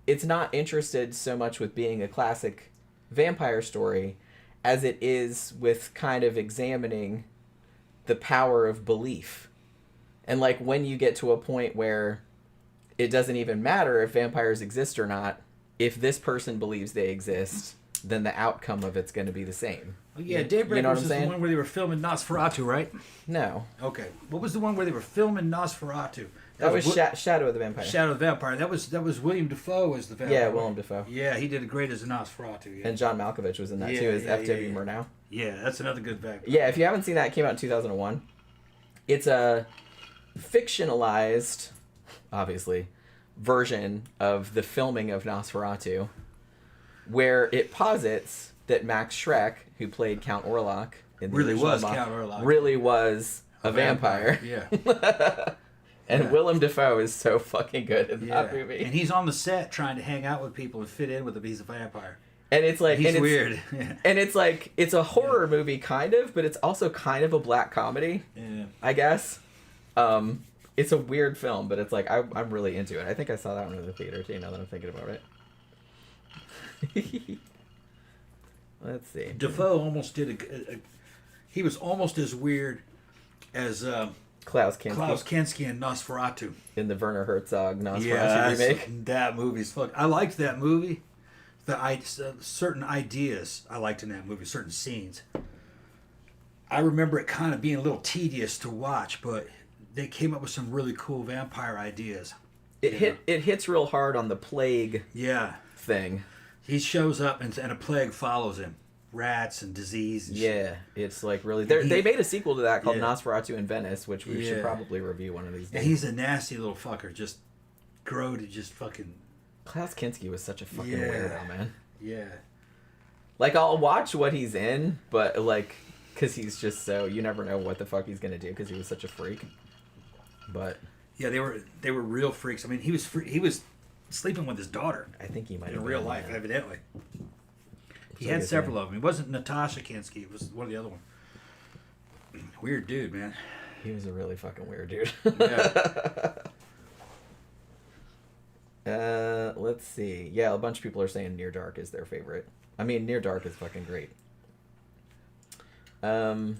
it's not interested so much with being a classic vampire story as it is with kind of examining the power of belief. And, like, when you get to a point where it doesn't even matter if vampires exist or not, if this person believes they exist, then the outcome of it's going to be the same. Oh, yeah, Daybreakers you know is the one where they were filming Nosferatu, right? No. Okay. What was the one where they were filming Nosferatu? That was Shadow of the Vampire. Shadow of the Vampire. That was William Dafoe as the vampire. Yeah, Willem Dafoe. Yeah, he did great as a Nosferatu. Yeah. And John Malkovich was in that too, as F.W. Murnau. Yeah, that's another good vampire. Yeah, if you haven't seen that, it came out in 2001. It's a fictionalized, obviously, version of the filming of Nosferatu, where it posits that Max Schreck, who played Count Orlok in the original Count Orlok, really was a vampire. Yeah. And Willem Dafoe is so fucking good in that movie. And he's on the set trying to hang out with people and fit in with them. He's a vampire. And it's like... He's weird. And it's like, it's a horror movie, kind of, but it's also kind of a black comedy, I guess. It's a weird film, but it's like, I'm really into it. I think I saw that one in the theater, too, now that I'm thinking about it. Let's see. Dafoe almost did he was almost as weird as Klaus Kinski in Nosferatu. In the Werner Herzog Nosferatu remake. That movie's fuck. I liked that movie. Certain ideas I liked in that movie, certain scenes. I remember it kind of being a little tedious to watch, but they came up with some really cool vampire ideas. It hits real hard on the plague thing. He shows up and a plague follows him. Rats and disease and shit. It's like really... They made a sequel to that called Nosferatu in Venice, which we should probably review one of these days. And he's a nasty little fucker. Just grow to just fucking... Klaus Kinski was such a fucking weirdo, man. Yeah. Like, I'll watch what he's in, but like... Because he's just so... You never know what the fuck he's going to do because he was such a freak. But... Yeah, they were real freaks. I mean, he was sleeping with his daughter. I think he might have in real life, evidently. He had several of them. It wasn't Natasha Kinski. It was one of the other ones. Weird dude, man. He was a really fucking weird dude. Let's see. Yeah, a bunch of people are saying Near Dark is their favorite. I mean, Near Dark is fucking great. Willem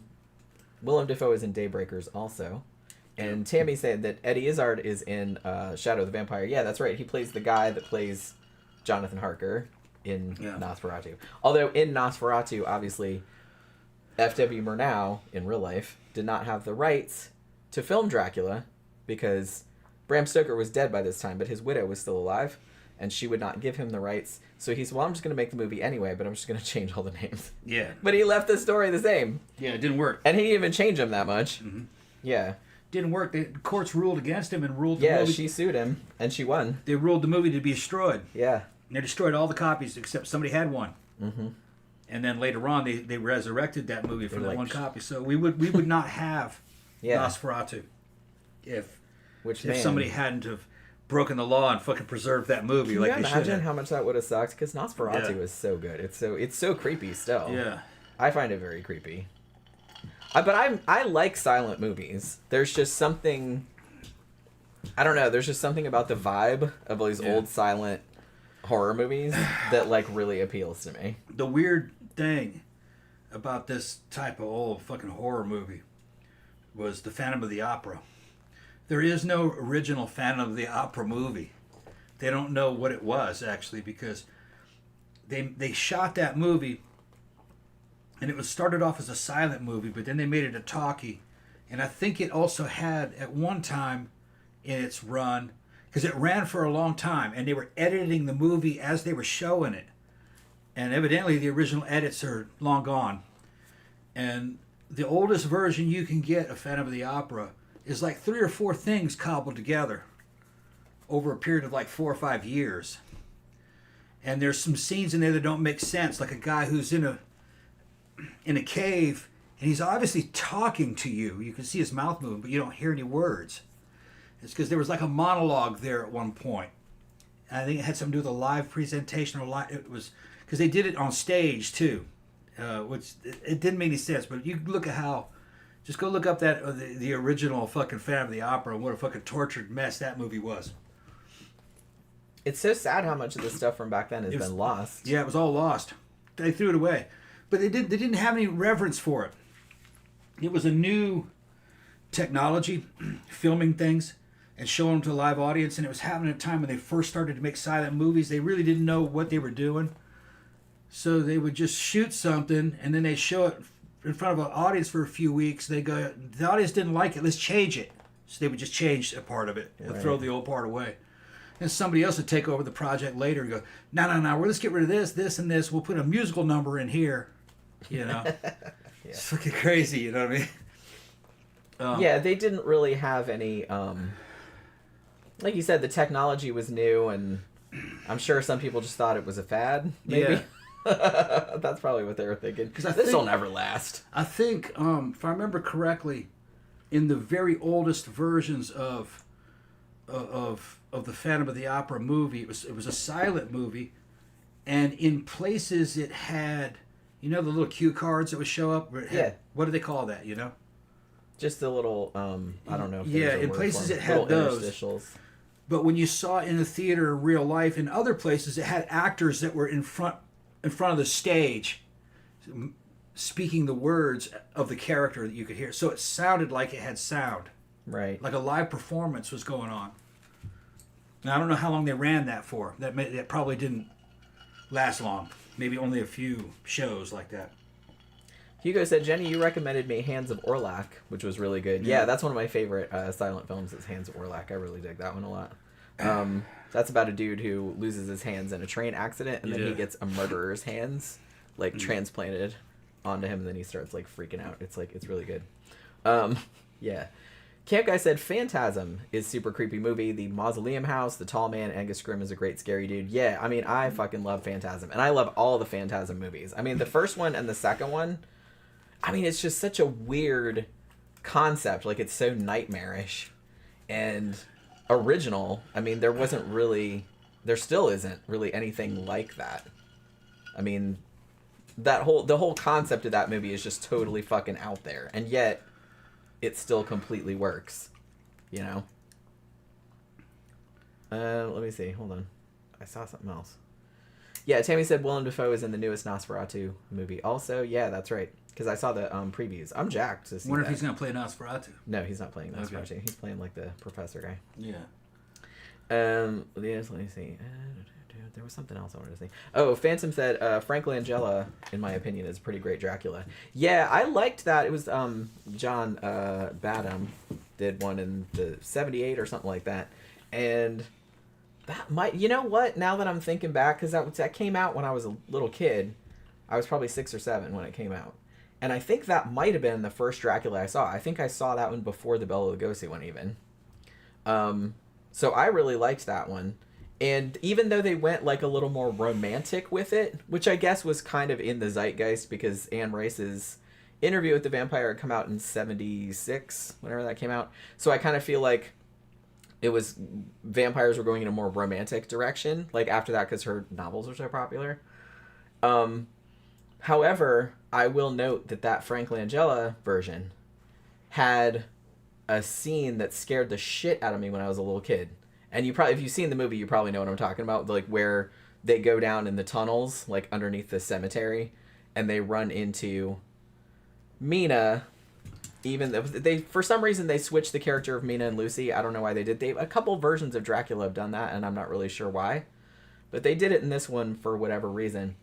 Dafoe is in Daybreakers also. And Tammy said that Eddie Izzard is in Shadow of the Vampire. Yeah, that's right. He plays the guy that plays Jonathan Harker in Nosferatu. Although in Nosferatu, obviously, F.W. Murnau, in real life, did not have the rights to film Dracula because Bram Stoker was dead by this time, but his widow was still alive, and she would not give him the rights. So he said, well, I'm just going to make the movie anyway, but I'm just going to change all the names. Yeah. But he left the story the same. Yeah, it didn't work. And he didn't even change them that much. Mm-hmm. Yeah. Didn't work. The courts ruled against him and ruled the movie. Yeah, she sued him, and she won. They ruled the movie to be destroyed. Yeah. And they destroyed all the copies except somebody had one. Mm-hmm. And then later on, they resurrected that movie for that one copy. So we would not have Nosferatu if somebody hadn't have broken the law and fucking preserved that movie. Can you imagine how much that would have sucked? Because Nosferatu is so good. It's so creepy still. Yeah. I find it very creepy. But I like silent movies. There's just something... I don't know. There's just something about the vibe of all these old silent horror movies that like really appeals to me. The weird thing about this type of old fucking horror movie was the Phantom of the Opera. There is no original Phantom of the Opera movie. They don't know what it was actually because they shot that movie and it was started off as a silent movie, but then they made it a talkie. And I think it also had, at one time in its run, because it ran for a long time, and they were editing the movie as they were showing it. And evidently the original edits are long gone. And the oldest version you can get of Phantom of the Opera is like 3 or 4 things cobbled together over a period of like 4 or 5 years. And there's some scenes in there that don't make sense, like a guy who's in a cave, and he's obviously talking to you. You can see his mouth moving, but you don't hear any words. It's because there was like a monologue there at one point. And I think it had something to do with a live presentation, or it was because they did it on stage too, which it didn't make any sense. But you look at how, just go look up that the original fucking Phantom of the Opera, and what a fucking tortured mess that movie was. It's so sad how much of the stuff from back then has been lost. Yeah, it was all lost. They threw it away, but they didn't have any reverence for it. It was a new technology, filming things and showing them to a live audience, and it was happening at a time when they first started to make silent movies. They really didn't know what they were doing, so they would just shoot something and then they show it in front of an audience for a few weeks. They go, the audience didn't like it, let's change it. So they would just change a part of it and throw the old part away. And somebody else would take over the project later and go, no, well, let's get rid of this, and this. We'll put a musical number in here, you know. It's fucking crazy, you know what I mean? Yeah, they didn't really have any, like you said, the technology was new, and I'm sure some people just thought it was a fad, maybe. Yeah. That's probably what they were thinking. Because this will never last. I think, if I remember correctly, in the very oldest versions of the Phantom of the Opera movie, it was a silent movie, and in places it had, you know, the little cue cards that would show up. What do they call that? You know, just the little I don't know. If in places it had those. But when you saw it in the theater in real life, in other places it had actors that were in front of the stage, speaking the words of the character that you could hear. So it sounded like it had sound. Right. Like a live performance was going on. Now, I don't know how long they ran that for. That probably didn't last long. Maybe only a few shows like that. Hugo said, Jenny, you recommended me Hands of Orlac, which was really good. Yeah, that's one of my favorite silent films is Hands of Orlac. I really dig that one a lot. That's about a dude who loses his hands in a train accident, and then he gets a murderer's hands, like, transplanted onto him, and then he starts, like, freaking out. It's really good. Yeah. Camp Guy said, Phantasm is super creepy movie. The Mausoleum House, The Tall Man, Angus Scrimm is a great scary dude. Yeah, I mean, I fucking love Phantasm. And I love all the Phantasm movies. I mean, the first one and the second one, I mean, it's just such a weird concept. Like, it's so nightmarish and original. I mean, there still isn't really anything like that. I mean, the whole concept of that movie is just totally fucking out there. And yet it still completely works, you know? Let me see. Hold on. I saw something else. Yeah, Tammy said Willem Dafoe is in the newest Nosferatu movie. Also, yeah, that's right. Because I saw the previews. I'm jacked to see wonder if he's going to play Nosferatu. No, he's not playing Nosferatu. Okay. He's playing, like, the professor guy. Yeah. Yes, let me see. There was something else I wanted to say. Oh, Phantom said Frank Langella, in my opinion, is a pretty great Dracula. Yeah, I liked that. It was John Badham did one in the 78 or something like that. And that might... You know what? Now that I'm thinking back, because that came out when I was a little kid. I was probably 6 or 7 when it came out. And I think that might have been the first Dracula I saw. I think I saw that one before the Bela Lugosi one even. So I really liked that one. And even though they went like a little more romantic with it, which I guess was kind of in the zeitgeist because Anne Rice's Interview with the Vampire had come out in 76, whenever that came out. So I kind of feel like it was vampires were going in a more romantic direction, like after that because her novels were so popular. However, I will note that Frank Langella version had a scene that scared the shit out of me when I was a little kid. And if you've seen the movie, you probably know what I'm talking about. Like where they go down in the tunnels, like underneath the cemetery, and they run into Mina. Even though for some reason they switched the character of Mina and Lucy. I don't know why they did. A couple versions of Dracula have done that, and I'm not really sure why. But they did it in this one for whatever reason.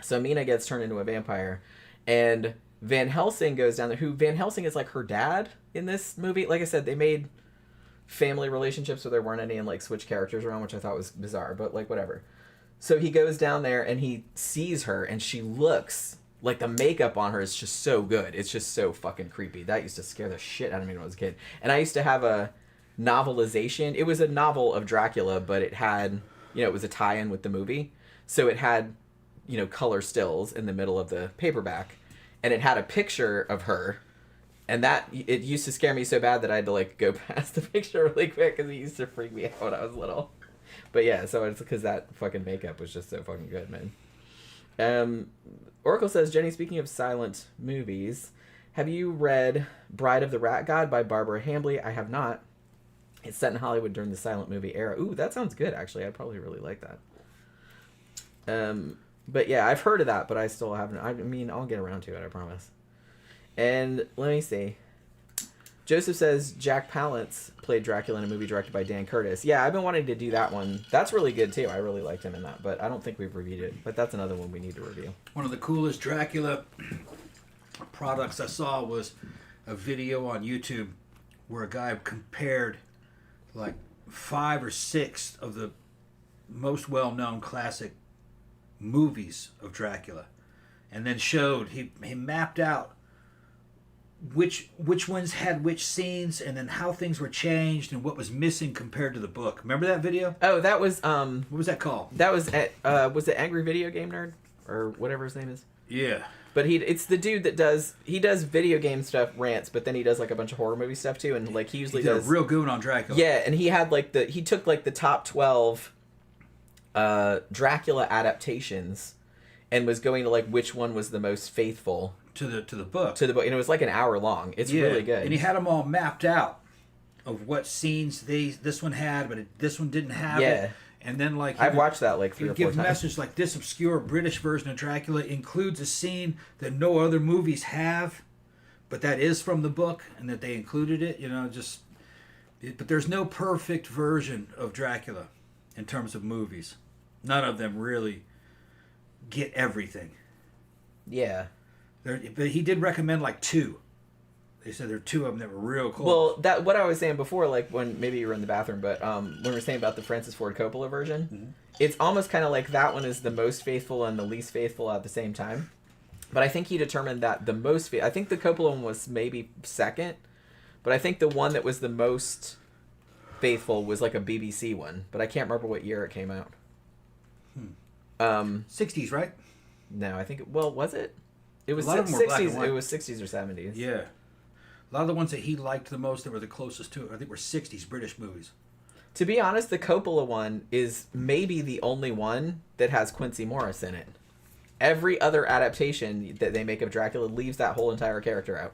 So Mina gets turned into a vampire, And Van Helsing goes down there, who Van Helsing is like her dad in this movie. Like I said, they made family relationships where there weren't any and like switch characters around, which I thought was bizarre, but like whatever. So he goes down there and he sees her and she looks like the makeup on her is just so good. It's just so fucking creepy. That used to scare the shit out of me when I was a kid. And I used to have a novelization. It was a novel of Dracula, but it had, it was a tie-in with the movie. So it had, color stills in the middle of the paperback. And it had a picture of her. And it used to scare me so bad that I had to, like, go past the picture really quick because it used to freak me out when I was little. But yeah, so it's because that fucking makeup was just so fucking good, man. Oracle says, Jenny, speaking of silent movies, have you read Bride of the Rat God by Barbara Hambly? I have not. It's set in Hollywood during the silent movie era. Ooh, that sounds good, actually. I'd probably really like that. But yeah, I've heard of that, but I still haven't. I mean, I'll get around to it, I promise. And let me see. Joseph says Jack Palance played Dracula in a movie directed by Dan Curtis. Yeah, I've been wanting to do that one. That's really good, too. I really liked him in that, but I don't think we've reviewed it. But that's another one we need to review. One of the coolest Dracula products I saw was a video on YouTube where a guy compared like 5 or 6 of the most well-known classic movies of Dracula, and then showed he mapped out which ones had which scenes, and then how things were changed and what was missing compared to the book. Remember that video? Oh, that was what was that called? That was it Angry Video Game Nerd or whatever his name is? Yeah. But it's the dude that does video game stuff, rants, but then he does like a bunch of horror movie stuff too, and like he usually does a real good one on Dracula. Yeah, and he had like he took like the top 12 Dracula adaptations and was going to like which one was the most faithful to the book. And it was like an hour long. It's really good. And he had them all mapped out of what scenes this one had, but this one didn't have it. And then like I've watched that like 3 or 4 times. Give message like this obscure British version of Dracula includes a scene that no other movies have, but that is from the book and that they included it. But there's no perfect version of Dracula in terms of movies. None of them really get everything. Yeah. But he did recommend like 2. They said there are 2 of them that were real cool. Well, that what I was saying before, like when maybe you were in the bathroom, but when we were saying about the Francis Ford Coppola version, it's almost kind of like that one is the most faithful and the least faithful at the same time. But I think he determined that the most I think the Coppola one was maybe second, but I think the one that was the most faithful was like a BBC one, but I can't remember what year it came out. 60s, right? No, I think was it? It was a lot of them were black and 60s. white. It was 60s or 70s. Yeah. A lot of the ones that he liked the most that were the closest to it, I think, were 60s British movies. To be honest, the Coppola one is maybe the only one that has Quincy Morris in it. Every other adaptation that they make of Dracula leaves that whole entire character out.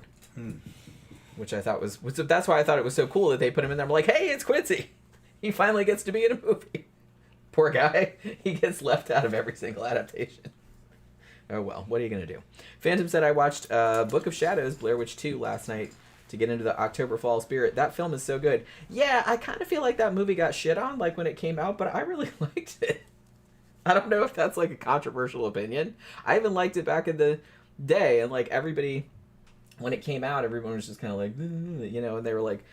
Which I thought was that's why I thought it was so cool that they put him in there. I'm like, hey, it's Quincy. He finally gets to be in a movie. Poor guy. He gets left out of every single adaptation. Oh well, what are you going to do? Phantom said, I watched Book of Shadows, Blair Witch 2 last night to get into the October fall spirit. That film is so good. Yeah, I kind of feel like that movie got shit on like when it came out, but I really liked it. I don't know if that's like a controversial opinion. I even liked it back in the day, and like everybody, when it came out, everyone was just kind of like, and they were like,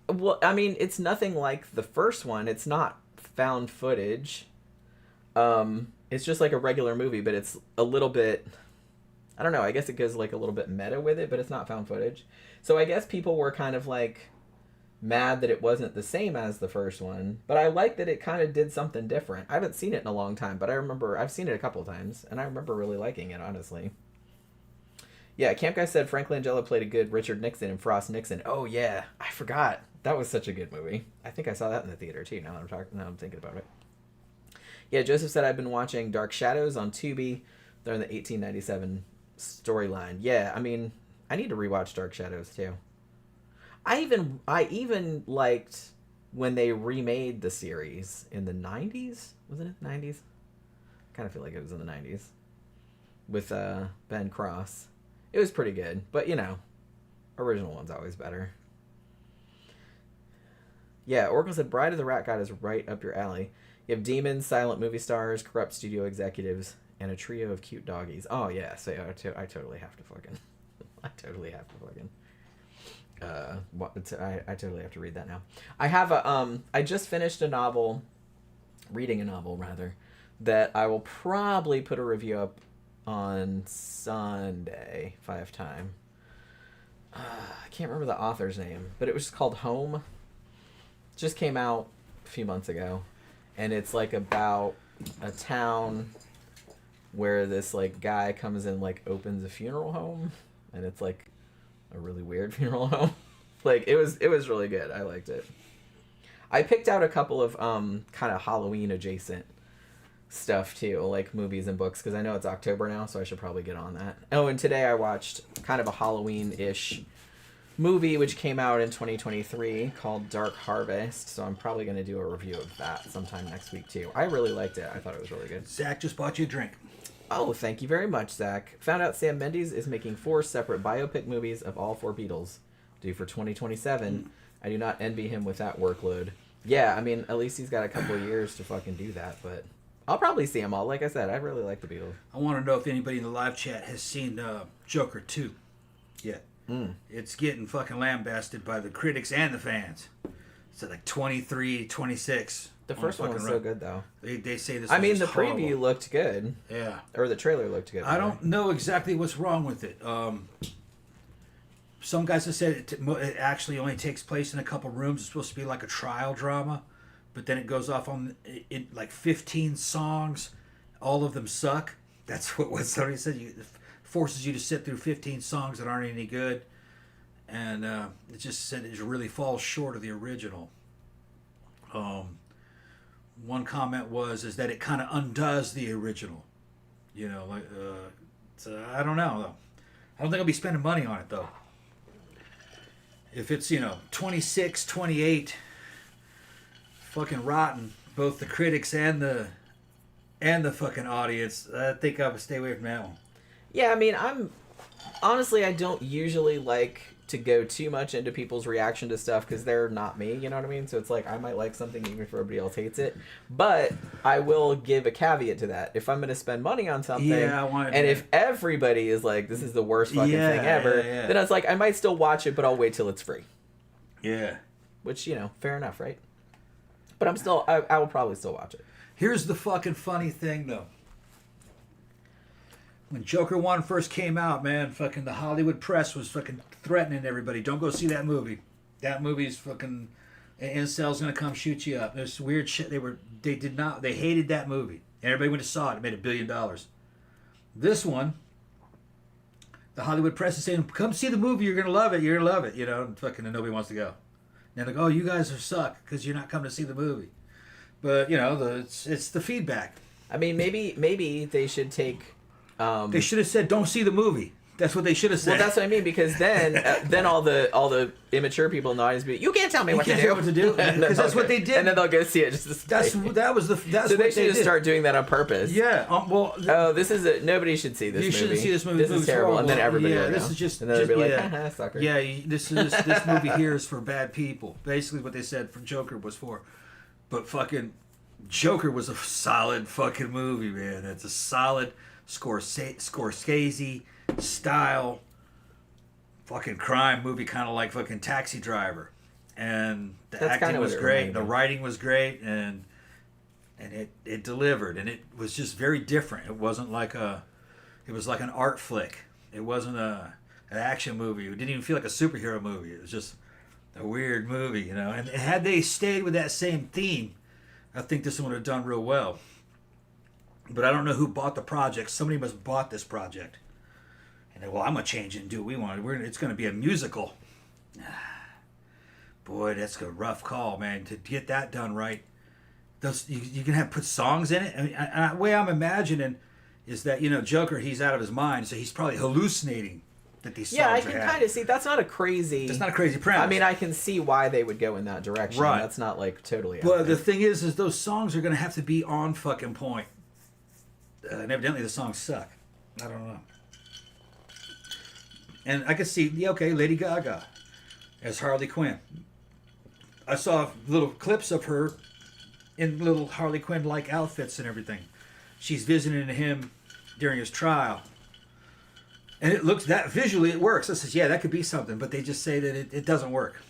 well, I mean, it's nothing like the first one. It's not found footage. It's just like a regular movie, but it's a little bit, I don't know, I guess it goes like a little bit meta with it, but it's not found footage. So I guess people were kind of like mad that it wasn't the same as the first one, but I like that it kind of did something different. I haven't seen it in a long time, but I remember, I've seen it a couple times, and I remember really liking it, honestly. Yeah, Camp Guy said Frank Langella played a good Richard Nixon in Frost Nixon. Oh yeah, I forgot. That was such a good movie. I think I saw that in the theater too, now I'm thinking about it. Yeah, Joseph said I've been watching Dark Shadows on Tubi. They're in the 1897 storyline. Yeah, I mean, I need to rewatch Dark Shadows too. I even liked when they remade the series in the 90s. Wasn't it the 90s? I kind of feel like it was in the 90s. With Ben Cross. It was pretty good, but original one's always better. Yeah, Oracle said Bride of the Rat God is right up your alley. You have demons, silent movie stars, corrupt studio executives, and a trio of cute doggies. Oh yeah, so I totally have to fucking, I totally have to fucking. I totally have to read that now. I have I just finished reading a novel rather, that I will probably put a review up on Sunday if I have time. I can't remember the author's name, but it was just called Home. It just came out a few months ago, and it's like about a town where this like guy comes in, like opens a funeral home, and it's like a really weird funeral home. Like it was really good. I liked it. I picked out a couple of kind of Halloween adjacent stuff too, like movies and books, because I know it's October now, so I should probably get on that. Oh, and today I watched kind of a Halloween-ish movie which came out in 2023 called Dark Harvest, so I'm probably going to do a review of that sometime next week too. I really liked it. I thought it was really good. Zach just bought you a drink. Oh, thank you very much, Zach. Found out Sam Mendes is making 4 separate biopic movies of all 4 Beatles, due for 2027. I do not envy him with that workload. Yeah, I mean, at least he's got a couple of years to fucking do that, but I'll probably see them all. Like I said, I really like the Beatles. I want to know if anybody in the live chat has seen Joker 2 yet. It's getting fucking lambasted by the critics and the fans. It's at like 23, 26. The first one was so good, though. They say this. I mean, the horrible. preview looked good. Yeah. Or the trailer looked good. I don't know exactly what's wrong with it. Some guys have said it actually only takes place in a couple rooms. It's supposed to be like a trial drama, but then it goes off on like 15 songs. All of them suck. That's what somebody said. It forces you to sit through 15 songs that aren't any good, and it just said it really falls short of the original. One comment is that it kind of undoes the original. You know, like so I don't know though. I don't think I'll be spending money on it though. If it's 26, 28, fucking rotten, both the critics and the fucking audience, I think I would stay away from that one. Yeah, I mean, I don't usually like to go too much into people's reaction to stuff because they're not me, you know what I mean? So it's like I might like something even if everybody else hates it, but I will give a caveat to that. If I'm going to spend money on something, if everybody is like, this is the worst fucking thing ever, then it's like I might still watch it, but I'll wait till it's free. Yeah. Which, fair enough, right? But I will probably still watch it. Here's the fucking funny thing, though. When Joker 1 first came out, man, fucking the Hollywood press was fucking threatening everybody. Don't go see that movie. That movie's fucking... Incel's gonna come shoot you up. There's weird shit. They hated that movie. And everybody went to saw it. It made $1 billion. This one, the Hollywood press is saying, come see the movie. You're gonna love it. You're gonna love it. And fucking nobody wants to go. And they're like, oh, you guys are suck because you're not coming to see the movie. But, it's the feedback. I mean, maybe they should take... they should have said, "Don't see the movie." That's what they should have said. Well, that's what I mean, because then all the immature people in the audience be, you can't tell me what to do. Because that's what they did. And then they'll go see it. So they should just start doing that on purpose. Yeah. Nobody should see this movie. You shouldn't see this movie. This is terrible. And then everybody will this go. is just... And then they'll be like, sucker. Yeah, this movie here is for bad people. Basically what they said for Joker was for. But fucking Joker was a solid fucking movie, man. It's a solid... Scorsese style fucking crime movie, kind of like fucking Taxi Driver, and the acting was great, the writing was great, and it delivered, and it was just very different. It wasn't like it was like an art flick. It wasn't an action movie. It didn't even feel like a superhero movie. It was just a weird movie, And had they stayed with that same theme, I think this one would have done real well. But I don't know who bought the project. Somebody must have bought this project. And I'm going to change it and do what we want. It's going to be a musical. Boy, that's a rough call, man. To get that done right. You can put songs in it. I mean, the way I'm imagining is that, Joker, he's out of his mind. So he's probably hallucinating that these songs are I can kind of see. That's not a crazy premise. I mean, I can see why they would go in that direction. Right. That's not like totally... But the thing is those songs are going to have to be on fucking point. And evidently the songs suck. I don't know. And I could see, Lady Gaga as Harley Quinn. I saw little clips of her in little Harley Quinn-like outfits and everything. she's visiting him during his trial. And it looks that visually it works. I says, yeah, that could be something, but they just say that it doesn't work.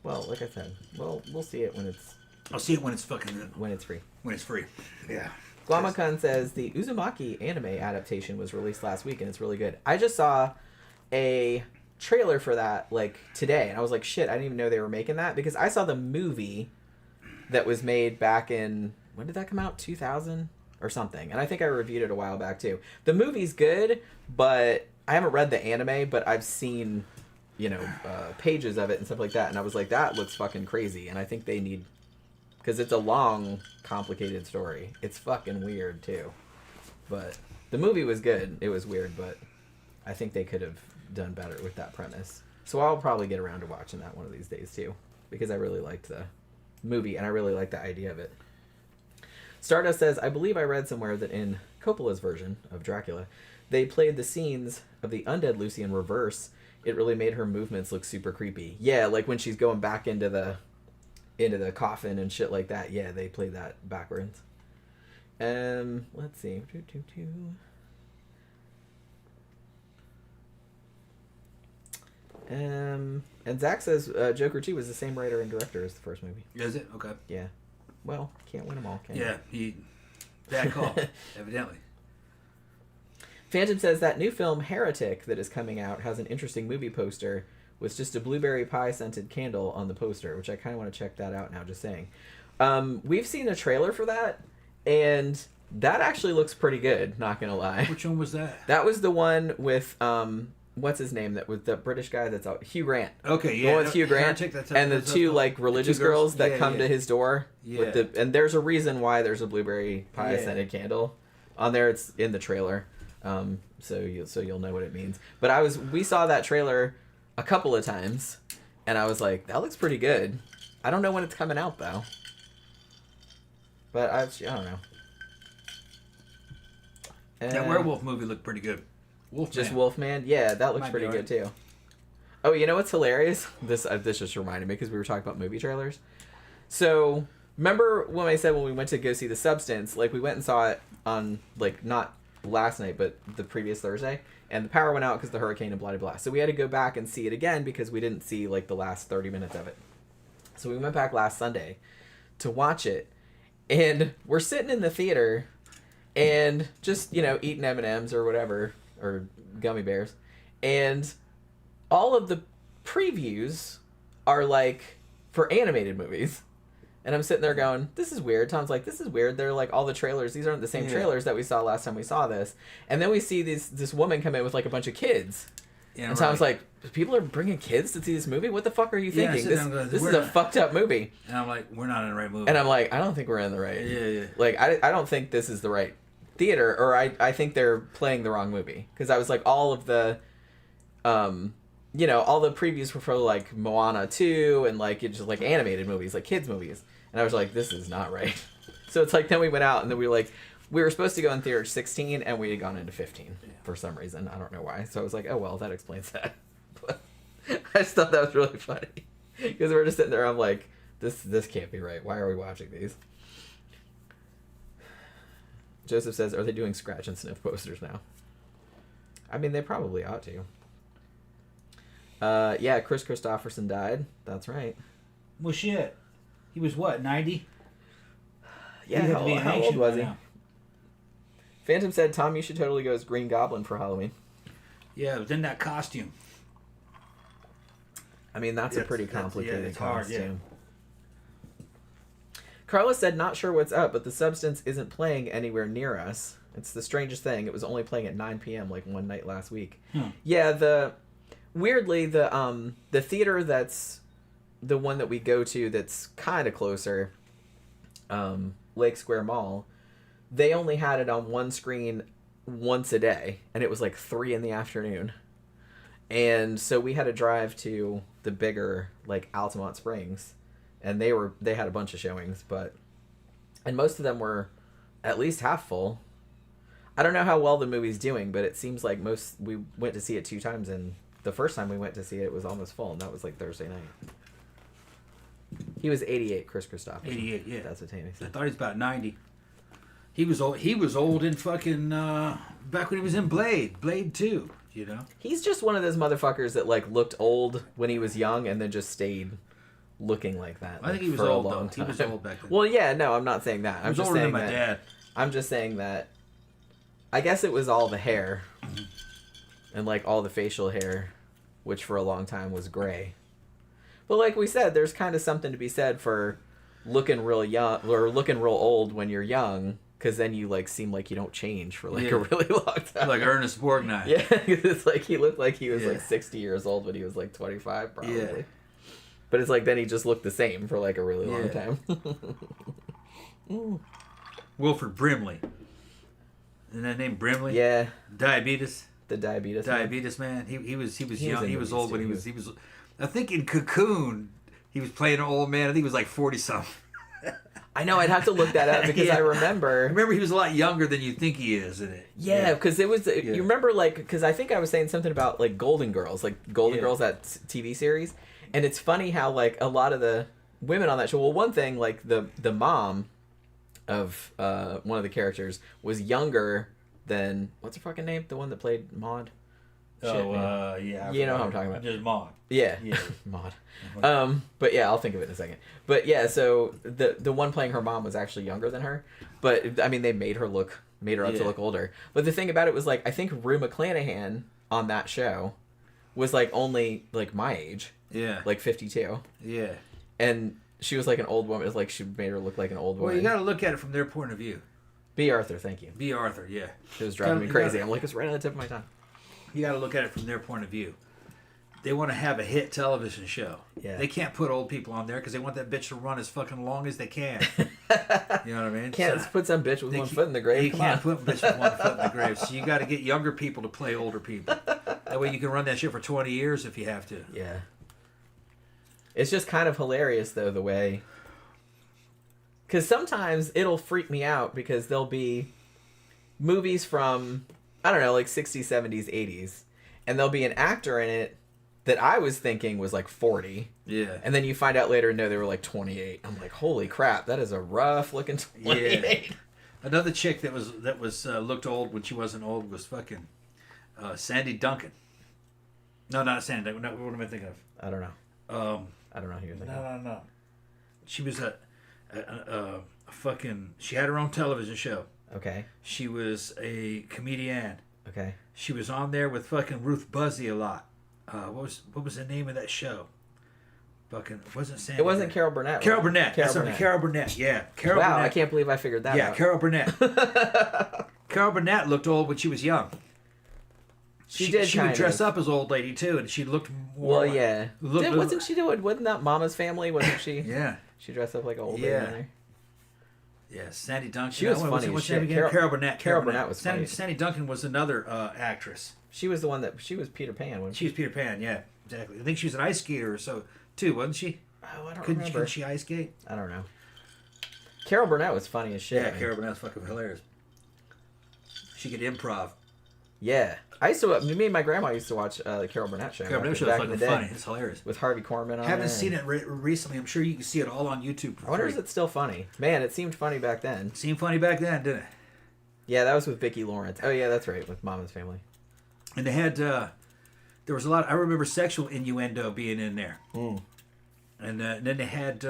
Well, like I said, we'll see it when it's... I'll see it when it's fucking... When it's free. When it's free. Yeah. Glamakan says, the Uzumaki anime adaptation was released last week, and it's really good. I just saw a trailer for that, like, today, and I was like, shit, I didn't even know they were making that, because I saw the movie that was made back in... When did that come out? 2000? Or something. And I think I reviewed it a while back too. The movie's good, but I haven't read the anime, but I've seen, pages of it and stuff like that. And I was like, that looks fucking crazy. And I think they need, because it's a long, complicated story. It's fucking weird too. But the movie was good. It was weird, but I think they could have done better with that premise. So I'll probably get around to watching that one of these days too, because I really liked the movie and I really liked the idea of it. Stardust says, I believe I read somewhere that in Coppola's version of Dracula, they played the scenes of the undead Lucy in reverse. It really made her movements look super creepy. Yeah, like when she's going back into the coffin and shit like that. Yeah, they played that backwards. Let's see. And Zach says Joker 2 was the same writer and director as the first movie. Is it? Okay. Yeah. Well, can't win them all, can you? Yeah, bad call, evidently. Phantom says that new film, Heretic, that is coming out has an interesting movie poster with just a blueberry pie scented candle on the poster, which I kind of want to check that out now, just saying. We've seen a trailer for that, and that actually looks pretty good, not going to lie. Which one was that? That was the one with... what's his name? That was the British guy that's out. Hugh Grant. Okay, yeah. The one with Hugh Grant and the two like religious girls that come to his door. Yeah. And there's a reason why there's a blueberry pie scented candle on there. It's in the trailer, so you'll know what it means. But we saw that trailer a couple of times, and I was like, that looks pretty good. I don't know when it's coming out though. But I don't know. That werewolf movie looked pretty good. Wolfman. Just Wolfman? Yeah, that looks pretty good too. Oh, you know what's hilarious? This just reminded me because we were talking about movie trailers. So, remember when I said when we went to go see The Substance, like we went and saw it on, like, not last night, but the previous Thursday, and the power went out because the hurricane and blah, blah, blah. So we had to go back and see it again because we didn't see, like, the last 30 minutes of it. So we went back last Sunday to watch it, and we're sitting in the theater and just, eating M&Ms or whatever, or gummy bears, and all of the previews are like for animated movies, and I'm sitting there going, this is weird. Tom's like, this is weird. They're like, all the trailers, these aren't the same trailers that we saw last time we saw this. And then we see this woman come in with like a bunch of kids, and Tom's like, people are bringing kids to see this movie? What the fuck are you thinking? This is a fucked up movie. And I'm like, we're not in the right movie. And I'm like, I don't think we're in the right. Yeah. Like, I don't think this is the right theater, or I think they're playing the wrong movie, because I was like, all of the all the previews were for like Moana 2 and like it's just like animated movies, like kids movies, and I was like, this is not right. So it's like, then we went out and then we were supposed to go in theater 16 and we had gone into 15 for some reason. I don't know why. So I was like, oh well, that explains that. But I just thought that was really funny because we're just sitting there, I'm like, this can't be right. Why are we watching these? Joseph says, are they doing scratch and sniff posters now? I mean, they probably ought to. Yeah, Chris Christopherson died. That's right. Well, shit. He was what, 90? Yeah, how old was he? Phantom said, Tom, you should totally go as Green Goblin for Halloween. Yeah, but then that costume. I mean, that's a pretty complicated costume. Hard, yeah. Carla said, not sure what's up, but The Substance isn't playing anywhere near us. It's the strangest thing. It was only playing at 9 p.m. like one night last week. Yeah, weirdly, the theater that's the one that we go to that's kind of closer, Lake Square Mall, they only had it on one screen once a day, and it was like 3 in the afternoon. And so we had to drive to the bigger, like, Altamont Springs. And they had a bunch of showings, and most of them were at least half full. I don't know how well the movie's doing, but it seems like we went to see it 2 times, and the first time we went to see it, it was almost full, and that was like Thursday night. He was 88, Chris Christopherson. 88, yeah. That's what Tammy said. I thought he was about 90. He was old. He was old in fucking back when he was in Blade 2. You know. He's just one of those motherfuckers that like looked old when he was young and then just stayed looking like that. I think he was old though. He was old back then. Well, yeah, no, I'm not saying that. I'm just older than my dad. I'm just saying that. I guess it was all the hair, and like all the facial hair, which for a long time was gray. But like we said, there's kind of something to be said for looking real young or looking real old when you're young. Because then you like seem like you don't change for like a really long time. Like Ernest Borgnine. Yeah, it's like he looked like he was like 60 years old when he was like 25 probably. Yeah. But it's like then he just looked the same for like a really long time. Wilford Brimley. Isn't that name Brimley? Yeah. Diabetes. The diabetes. Diabetes man. He was young. He was old when he was. I think in Cocoon he was playing an old man. I think he was like 40 something. I know, I'd have to look that up because I remember he was a lot younger than you think he is in it. Yeah, because it was, you remember, like, because I think I was saying something about, like, Golden Girls, that TV series. And it's funny how, like, a lot of the women on that show, well, one thing, like, the mom of one of the characters was younger than, what's her fucking name? The one that played Maud? Yeah. You know what I'm talking about. Just Maud. Yeah. Maud. But yeah, I'll think of it in a second. But yeah, so the one playing her mom was actually younger than her. But I mean, they made her up to look older. But the thing about it was like, I think Rue McClanahan on that show was like only like my age. Yeah. Like 52. Yeah. And she was like an old woman. It was like she made her look like an old woman. Well, you got to look at it from their point of view. B. Arthur, thank you. B. Arthur, yeah. It was driving me crazy. I'm like, it's right on the tip of my tongue. You got to look at it from their point of view. They want to have a hit television show. Yeah. They can't put old people on there because they want that bitch to run as fucking long as they can. You know what I mean? Can't put some bitch with one foot in the grave. You can't put a bitch with one foot in the grave. So you got to get younger people to play older people. That way you can run that shit for 20 years if you have to. Yeah. It's just kind of hilarious though the way. Because sometimes it'll freak me out because there'll be movies from, I don't know, like 60s, 70s, 80s. And there'll be an actor in it that I was thinking was like 40. Yeah. And then you find out later, no, they were like 28. I'm like, holy crap, that is a rough looking 28. Yeah. Another chick that was looked old when she wasn't old was fucking Sandy Duncan. No, not Sandy Duncan. What am I thinking of? I don't know. I don't know who you're thinking of. No. She was a fucking... She had her own television show. Okay. She was a comedian. Okay. She was on there with fucking Ruth Buzzy a lot. What was the name of that show? Fucking wasn't Sandy. It wasn't Carol Burnett. Carol Burnett. Carol Burnett. Yeah. Carol wow, Burnett. I can't believe I figured that out. Yeah, Carol Burnett. Carol Burnett looked old when she was young. She would dress up as old lady too, and she looked more. Well, yeah. Wasn't that Mama's Family? Wasn't she? Yeah. She dressed up like an old lady in there. Yeah, Sandy Duncan. She was funny. What's her name again? Carol Burnett. Carol Burnett was funny. Sandy Duncan was another actress. She was the one that she was Peter Pan. Wasn't she? She was Peter Pan. Yeah, exactly. I think she was an ice skater or so too, wasn't she? Oh, I don't remember. Couldn't she ice skate? I don't know. Carol Burnett was funny as shit. Yeah, Carol Burnett's fucking hilarious. She could improv. Yeah, me and my grandma used to watch the Carol Burnett show. Carol Burnett show is fucking funny. It's hilarious. With Harvey Korman on it. Haven't seen it recently. I'm sure you can see it all on YouTube. I wonder if it's still funny. Man, it seemed funny back then. Seemed funny back then, didn't it? Yeah, that was with Vicki Lawrence. Oh yeah, that's right, with Mama's Family. And they had there was a lot. I remember sexual innuendo being in there. Mm. And then they had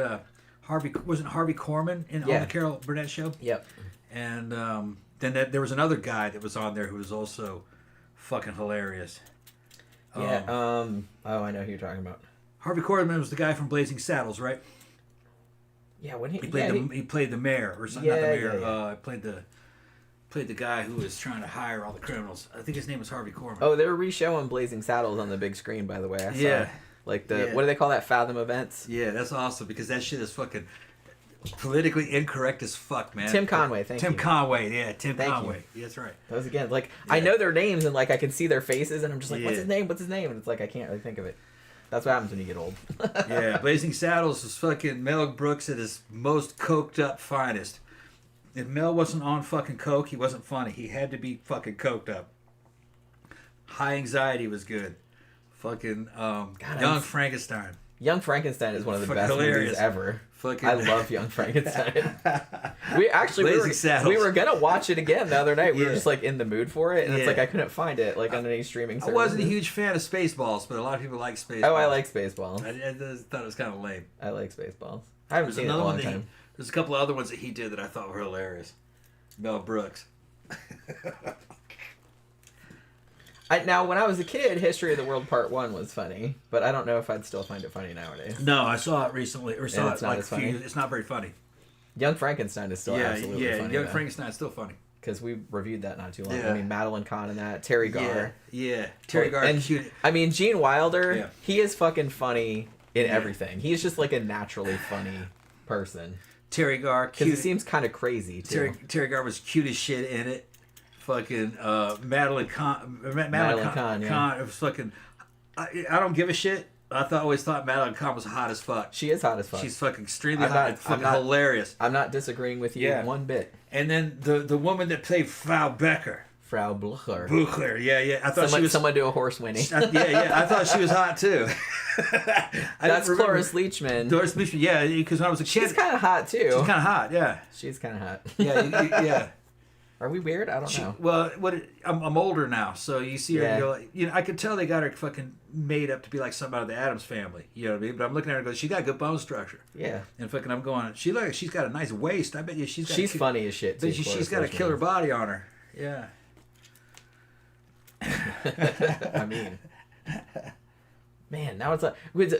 Harvey Korman on the Carol Burnett show. Yep. And then there was another guy that was on there who was also fucking hilarious. Yeah. Oh, I know who you're talking about. Harvey Korman was the guy from Blazing Saddles, right? Yeah. When he played the mayor or something. Not the mayor. Yeah. Played the guy who was trying to hire all the criminals. I think his name was Harvey Korman. Oh, they were re-showing Blazing Saddles on the big screen, by the way. I saw what do they call that? Fathom events? Yeah, that's awesome because that shit is fucking politically incorrect as fuck, man. Tim Conway, thank you. Tim Conway, yeah, Tim Conway. Yeah, that's right. That was again, like, I know their names and, like, I can see their faces and I'm just like, what's his name? What's his name? And it's like, I can't really think of it. That's what happens when you get old. Yeah, Blazing Saddles was fucking Mel Brooks at his most coked up finest. If Mel wasn't on fucking coke, he wasn't funny. He had to be fucking coked up. High Anxiety was good. Fucking Young Frankenstein. Young Frankenstein is one of the best movies ever. I love Young Frankenstein. we were gonna watch it again the other night. We were just like in the mood for it, and it's like I couldn't find it like on any streaming service. I wasn't a huge fan of Spaceballs, but a lot of people like Spaceballs. Oh, I like Spaceballs. I thought it was kind of lame. I like Spaceballs. I haven't seen it in a long time. There's a couple of other ones that he did that I thought were hilarious. Mel Brooks. Now, when I was a kid, History of the World Part 1 was funny, but I don't know if I'd still find it funny nowadays. No, I saw it recently, or saw it like it's not very funny. Young Frankenstein is still absolutely funny. Young Frankenstein is still funny. Because we reviewed that not too long ago. I mean, Madeline Kahn and that, Terry Garr. Yeah. Terry Garr. And I mean, Gene Wilder, he is fucking funny in everything. He's just like a naturally funny person. Terry Garr, because he seems kind of crazy too. Terry Garr was cute as shit in it. Fucking Madeline Kahn. It was fucking. I don't give a shit. Always thought Madeline Kahn was hot as fuck. She is hot as fuck. She's fucking extremely hot and fucking hilarious. I'm not disagreeing with you one bit. And then the woman that played Frau Becker. Frau Buchler. Yeah. I thought someone do a horse Winnie. I thought she was hot too. That's Cloris Leachman. Doris Leachman, yeah, because when I was a kid, she's kind of hot too. She's kind of hot, yeah. She's kind of hot. Yeah. Are we weird? I don't know. Well, I'm older now, so you see her. And you know, I could tell they got her fucking made up to be like somebody out of the Addams Family. You know what I mean? But I'm looking at her and go, she got good bone structure. Yeah. And fucking, I'm going, she's got a nice waist. I bet you she's funny as shit too. She's got a killer body on her. Yeah. I mean, man, now it's like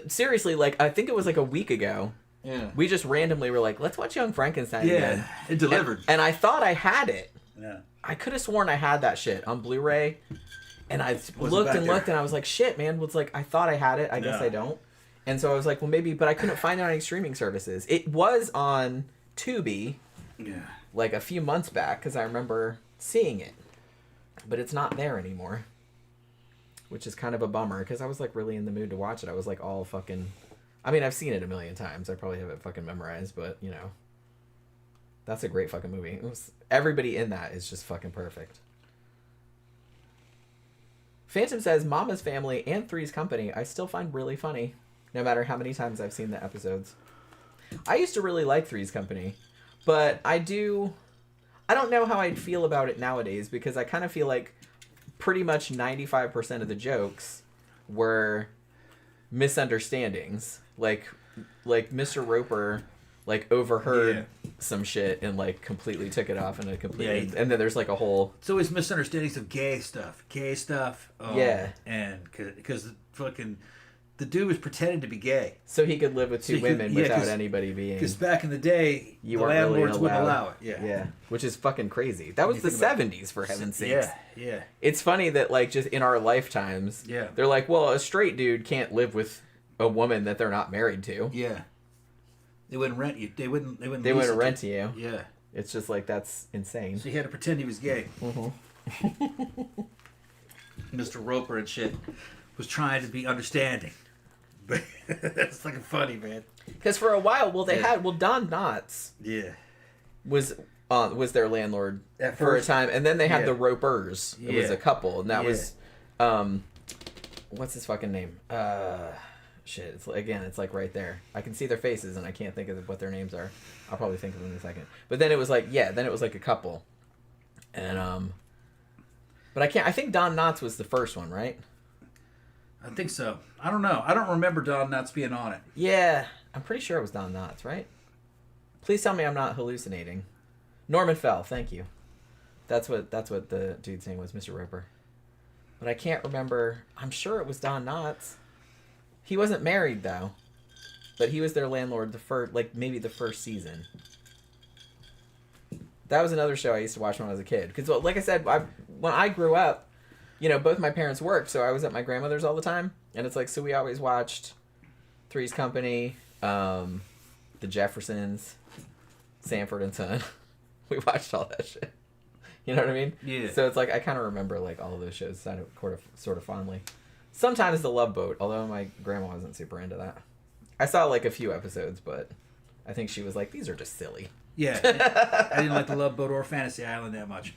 seriously, like I think it was like a week ago. Yeah. We just randomly were like, let's watch Young Frankenstein again. It delivered. And I thought I had it. Yeah. I could have sworn I had that shit on Blu-ray, and I looked and I was like, shit, man. It's like I thought I had it. I guess I don't. And so I was like, well, maybe, but I couldn't find it on any streaming services. It was on Tubi. Yeah. Like a few months back, because I remember seeing it. But it's not there anymore, which is kind of a bummer because I was like really in the mood to watch it. I was like all fucking, I mean, I've seen it a million times. I probably have it fucking memorized, but you know, that's a great fucking movie. Everybody in that is just fucking perfect. Phantom says, Mama's Family and Three's Company I still find really funny, no matter how many times I've seen the episodes. I used to really like Three's Company, but I don't know how I'd feel about it nowadays because I kind of feel like pretty much 95% of the jokes were misunderstandings. Like Mr. Roper like overheard some shit and like completely took it off in a completely and then there's like a whole it's always misunderstandings of gay stuff. And because fucking the dude was pretending to be gay. So he could live with two women without anybody being... Because back in the day, the landlords wouldn't allow it. Yeah. Which is fucking crazy. That was the 70s, for heaven's sakes. Yeah. It's funny that, like, just in our lifetimes, they're like, well, a straight dude can't live with a woman that they're not married to. Yeah. They wouldn't rent you. They wouldn't rent you. Yeah. It's just like, that's insane. So he had to pretend he was gay. Mm-hmm. Mr. Roper and shit was trying to be understanding. But it's fucking funny, man. Because for a while, Don Knotts was their landlord for a time, and then they had the Ropers. It was a couple, and that was, what's his fucking name? Shit. It's like right there. I can see their faces, and I can't think of what their names are. I'll probably think of them in a second. But then it was like, a couple, and but I can't. I think Don Knotts was the first one, right? I think so. I don't know. I don't remember Don Knotts being on it. Yeah, I'm pretty sure it was Don Knotts, right? Please tell me I'm not hallucinating. Norman Fell, thank you. That's what the dude's name was, Mr. Roper. But I can't remember. I'm sure it was Don Knotts. He wasn't married though, but he was their landlord maybe the first season. That was another show I used to watch when I was a kid. Because, like I said, when I grew up, you know, both my parents worked, so I was at my grandmother's all the time. And it's like, so we always watched Three's Company, The Jeffersons, Sanford and Son. We watched all that shit. You know what I mean? Yeah. So it's like, I kind of remember, like, all of those shows sort of fondly. Sometimes The Love Boat, although my grandma wasn't super into that. I saw, like, a few episodes, but I think she was like, these are just silly. Yeah. I didn't like The Love Boat or Fantasy Island that much.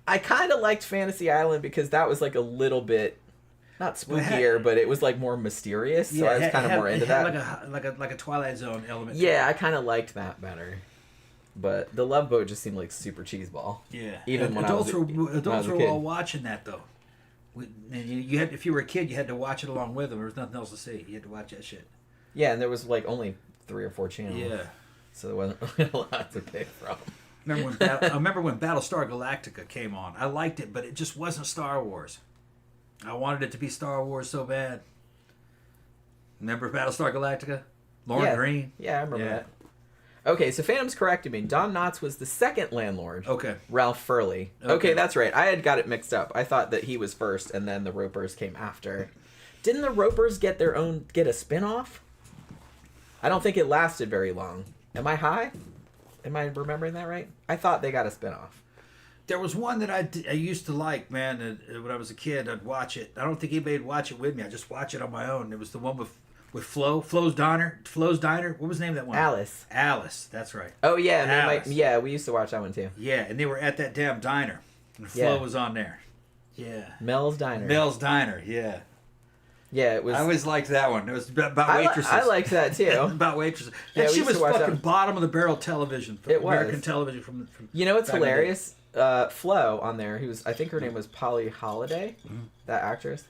I kind of liked Fantasy Island because that was like a little bit not spookier, but it was like more mysterious. So I was kind of more into that. Like a Twilight Zone element. Yeah, I kind of liked that better. But the Love Boat just seemed like super cheeseball. Yeah, even when adults were all kid. watching that though. And you had, if you were a kid, you had to watch it along with them. There was nothing else to see. You had to watch that shit. Yeah, and there was like only 3 or 4 channels. Yeah, so there wasn't really a lot to pick from. I remember when Battlestar Galactica came on. I liked it, but it just wasn't Star Wars. I wanted it to be Star Wars so bad. Remember Battlestar Galactica? Lauren Green? Yeah, I remember that. Okay, so Phantom's corrected me. Don Knotts was the second landlord. Okay. Ralph Furley. Okay, that's right. I had got it mixed up. I thought that he was first, and then the Ropers came after. Didn't the Ropers get a spin-off? I don't think it lasted very long. Am I high? Am I remembering that right? I thought they got a spin-off. There was one that I used to like, man. When I was a kid, I'd watch it. I don't think anybody would watch it with me. I just watch it on my own. It was the one with Flo's Diner. What was the name of that one? Alice. That's right. Oh yeah, we used to watch that one too. Yeah, and they were at that damn diner, and Flo was on there. Yeah. Mel's Diner. Yeah. Yeah, it was. I always liked that one. It was about waitresses. I liked that too. About waitresses. That shit was fucking bottom of the barrel television. It was American television from. You know what's hilarious? Flo on there, I think her name was Polly Holiday, that actress.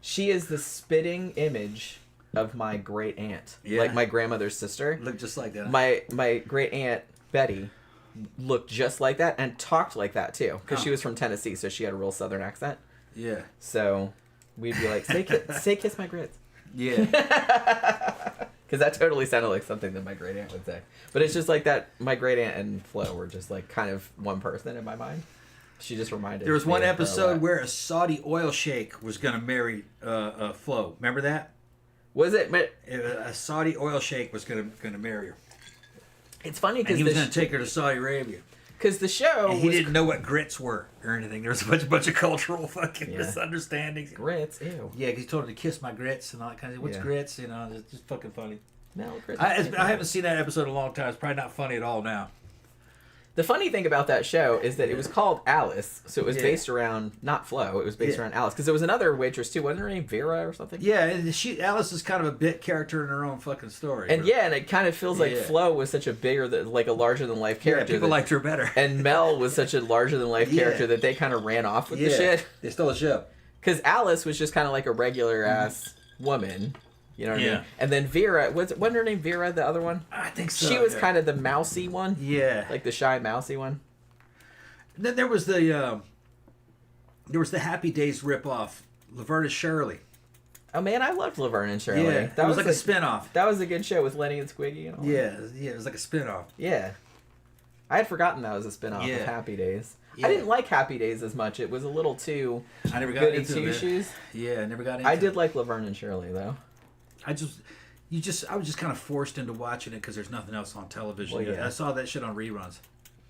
She is the spitting image of my great aunt, like my grandmother's sister. Looked just like that. My great aunt Betty looked just like that and talked like that too, because she was from Tennessee, so she had a real Southern accent. Yeah. So we'd be like, say kiss my grits. Yeah. Because that totally sounded like something that my great aunt would say. But it's just like that. My great aunt and Flo were just like kind of one person in my mind. She just reminded me. There was one episode where a Saudi oil sheikh was going to marry Flo. Remember that? Was it? A Saudi oil sheikh was going to marry her. It's funny because he was going to take her to Saudi Arabia. Because the show, and he didn't know what grits were or anything. There was a bunch of cultural fucking misunderstandings. Grits, ew. Yeah, because he told her to kiss my grits and all that kind of. What's grits? You know, it's just fucking funny. No, grits. I haven't seen that episode in a long time. It's probably not funny at all now. The funny thing about that show is that it was called Alice, so it was based around not Flo. It was based around Alice because there was another waitress too. Wasn't her name Vera or something? Yeah, and Alice is kind of a bit character in her own fucking story. And and it kind of feels like Flo was such a larger than life character. Yeah, people liked her better. And Mel was such a larger than life character that they kind of ran off with the shit. They stole the show. Because Alice was just kind of like a regular ass woman. You know what I mean? And then Vera, wasn't her name Vera, the other one? I think so. She was kind of the mousy one. Yeah. Like the shy mousy one. And then there was the Happy Days ripoff, Laverne and Shirley. Oh man, I loved Laverne and Shirley. Yeah, that was like a spinoff. That was a good show with Lenny and Squiggy and all that. Yeah, it was like a spinoff. Yeah. I had forgotten that was a spinoff of Happy Days. Yeah. I didn't like Happy Days as much. It was a little too goody two-shoes. Yeah, I never got into it. I did like Laverne and Shirley though. I was just kind of forced into watching it because there's nothing else on television. Well, yeah. I saw that shit on reruns.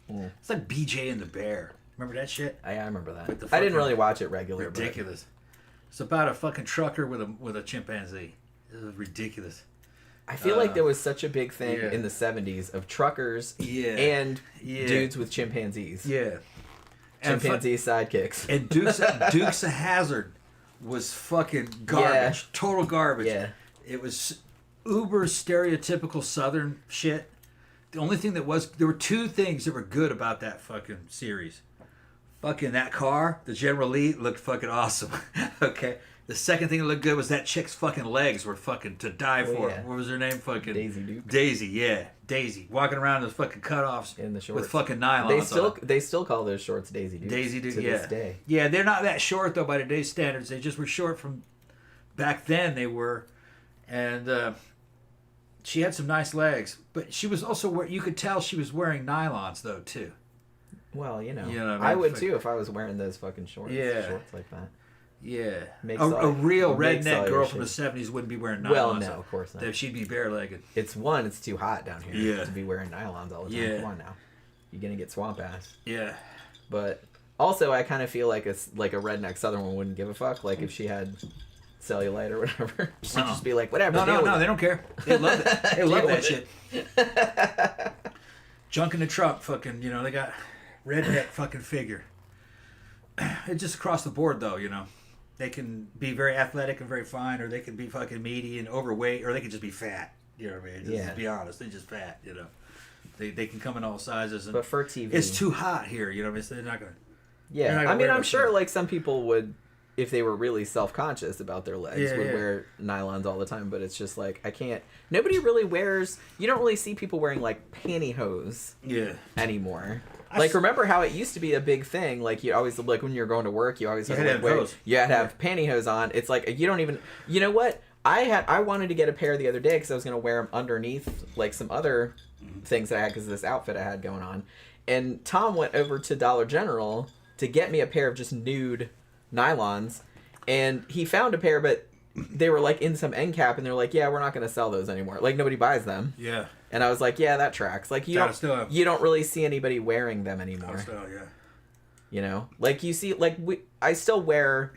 Yeah. It's like BJ and the Bear. Remember that shit? I remember that. I didn't really watch it regularly. Ridiculous. But... It's about a fucking trucker with a chimpanzee. It was ridiculous. I feel like there was such a big thing in the 70s of truckers and dudes with chimpanzees. Yeah. Chimpanzee sidekicks. And Dukes of Hazzard was fucking garbage. Yeah. Total garbage. Yeah. It was uber stereotypical Southern shit. The only thing there were two things that were good about that fucking series. Fucking that car, the General Lee, looked fucking awesome. Okay. The second thing that looked good was that chick's fucking legs were fucking to die for. Yeah. What was her name? Fucking Daisy Duke. Daisy, yeah. Daisy. Walking around in those fucking cutoffs in the shorts with fucking nylons. They still call those shorts Daisy Duke. Daisy Duke, to this day. Yeah, they're not that short though by today's standards. They just were short from back then they were. And she had some nice legs, but she was also you could tell she was wearing nylons though too. Well, you know what I mean? I would too if I was wearing those fucking shorts. Yeah. Shorts like that. Yeah. A real redneck girl from the 70s wouldn't be wearing nylons. Well, no, of course not. She'd be bare-legged. It's too hot down here to be wearing nylons all the time. Yeah. Come on now. You're going to get swamp ass. Yeah. But also I kind of feel like a redneck Southern one wouldn't give a fuck. Like if she had cellulite or whatever. She'd just be like, whatever. No, they don't care. They love it. They love that shit. Junk in the trunk, fucking, they got redneck fucking figure. It's just across the board, though, They can be very athletic and very fine, or they can be fucking meaty and overweight, or they can just be fat. You know what I mean? Just be honest, they're just fat. You know, they can come in all sizes. And but for TV, it's too hot here. You know what I mean? So they're not gonna. Yeah, I mean, I'm sure like some people would, if they were really self-conscious about their legs, would wear nylons all the time. But it's just like I can't. Nobody really wears. You don't really see people wearing like pantyhose. Anymore. Like, remember how it used to be a big thing? Like, you always, like, when you're going to work, you always had to have pantyhose on. It's like, you don't even, you know what? I wanted to get a pair the other day because I was going to wear them underneath, like, some other things that I had because of this outfit I had going on. And Tom went over to Dollar General to get me a pair of just nude nylons. And he found a pair, but they were, like, in some end cap, and they're like, yeah, we're not going to sell those anymore. Like, nobody buys them. Yeah. And I was like, yeah, that tracks. Like, you don't really see anybody wearing them anymore. You know? Like, you see, like, I still wear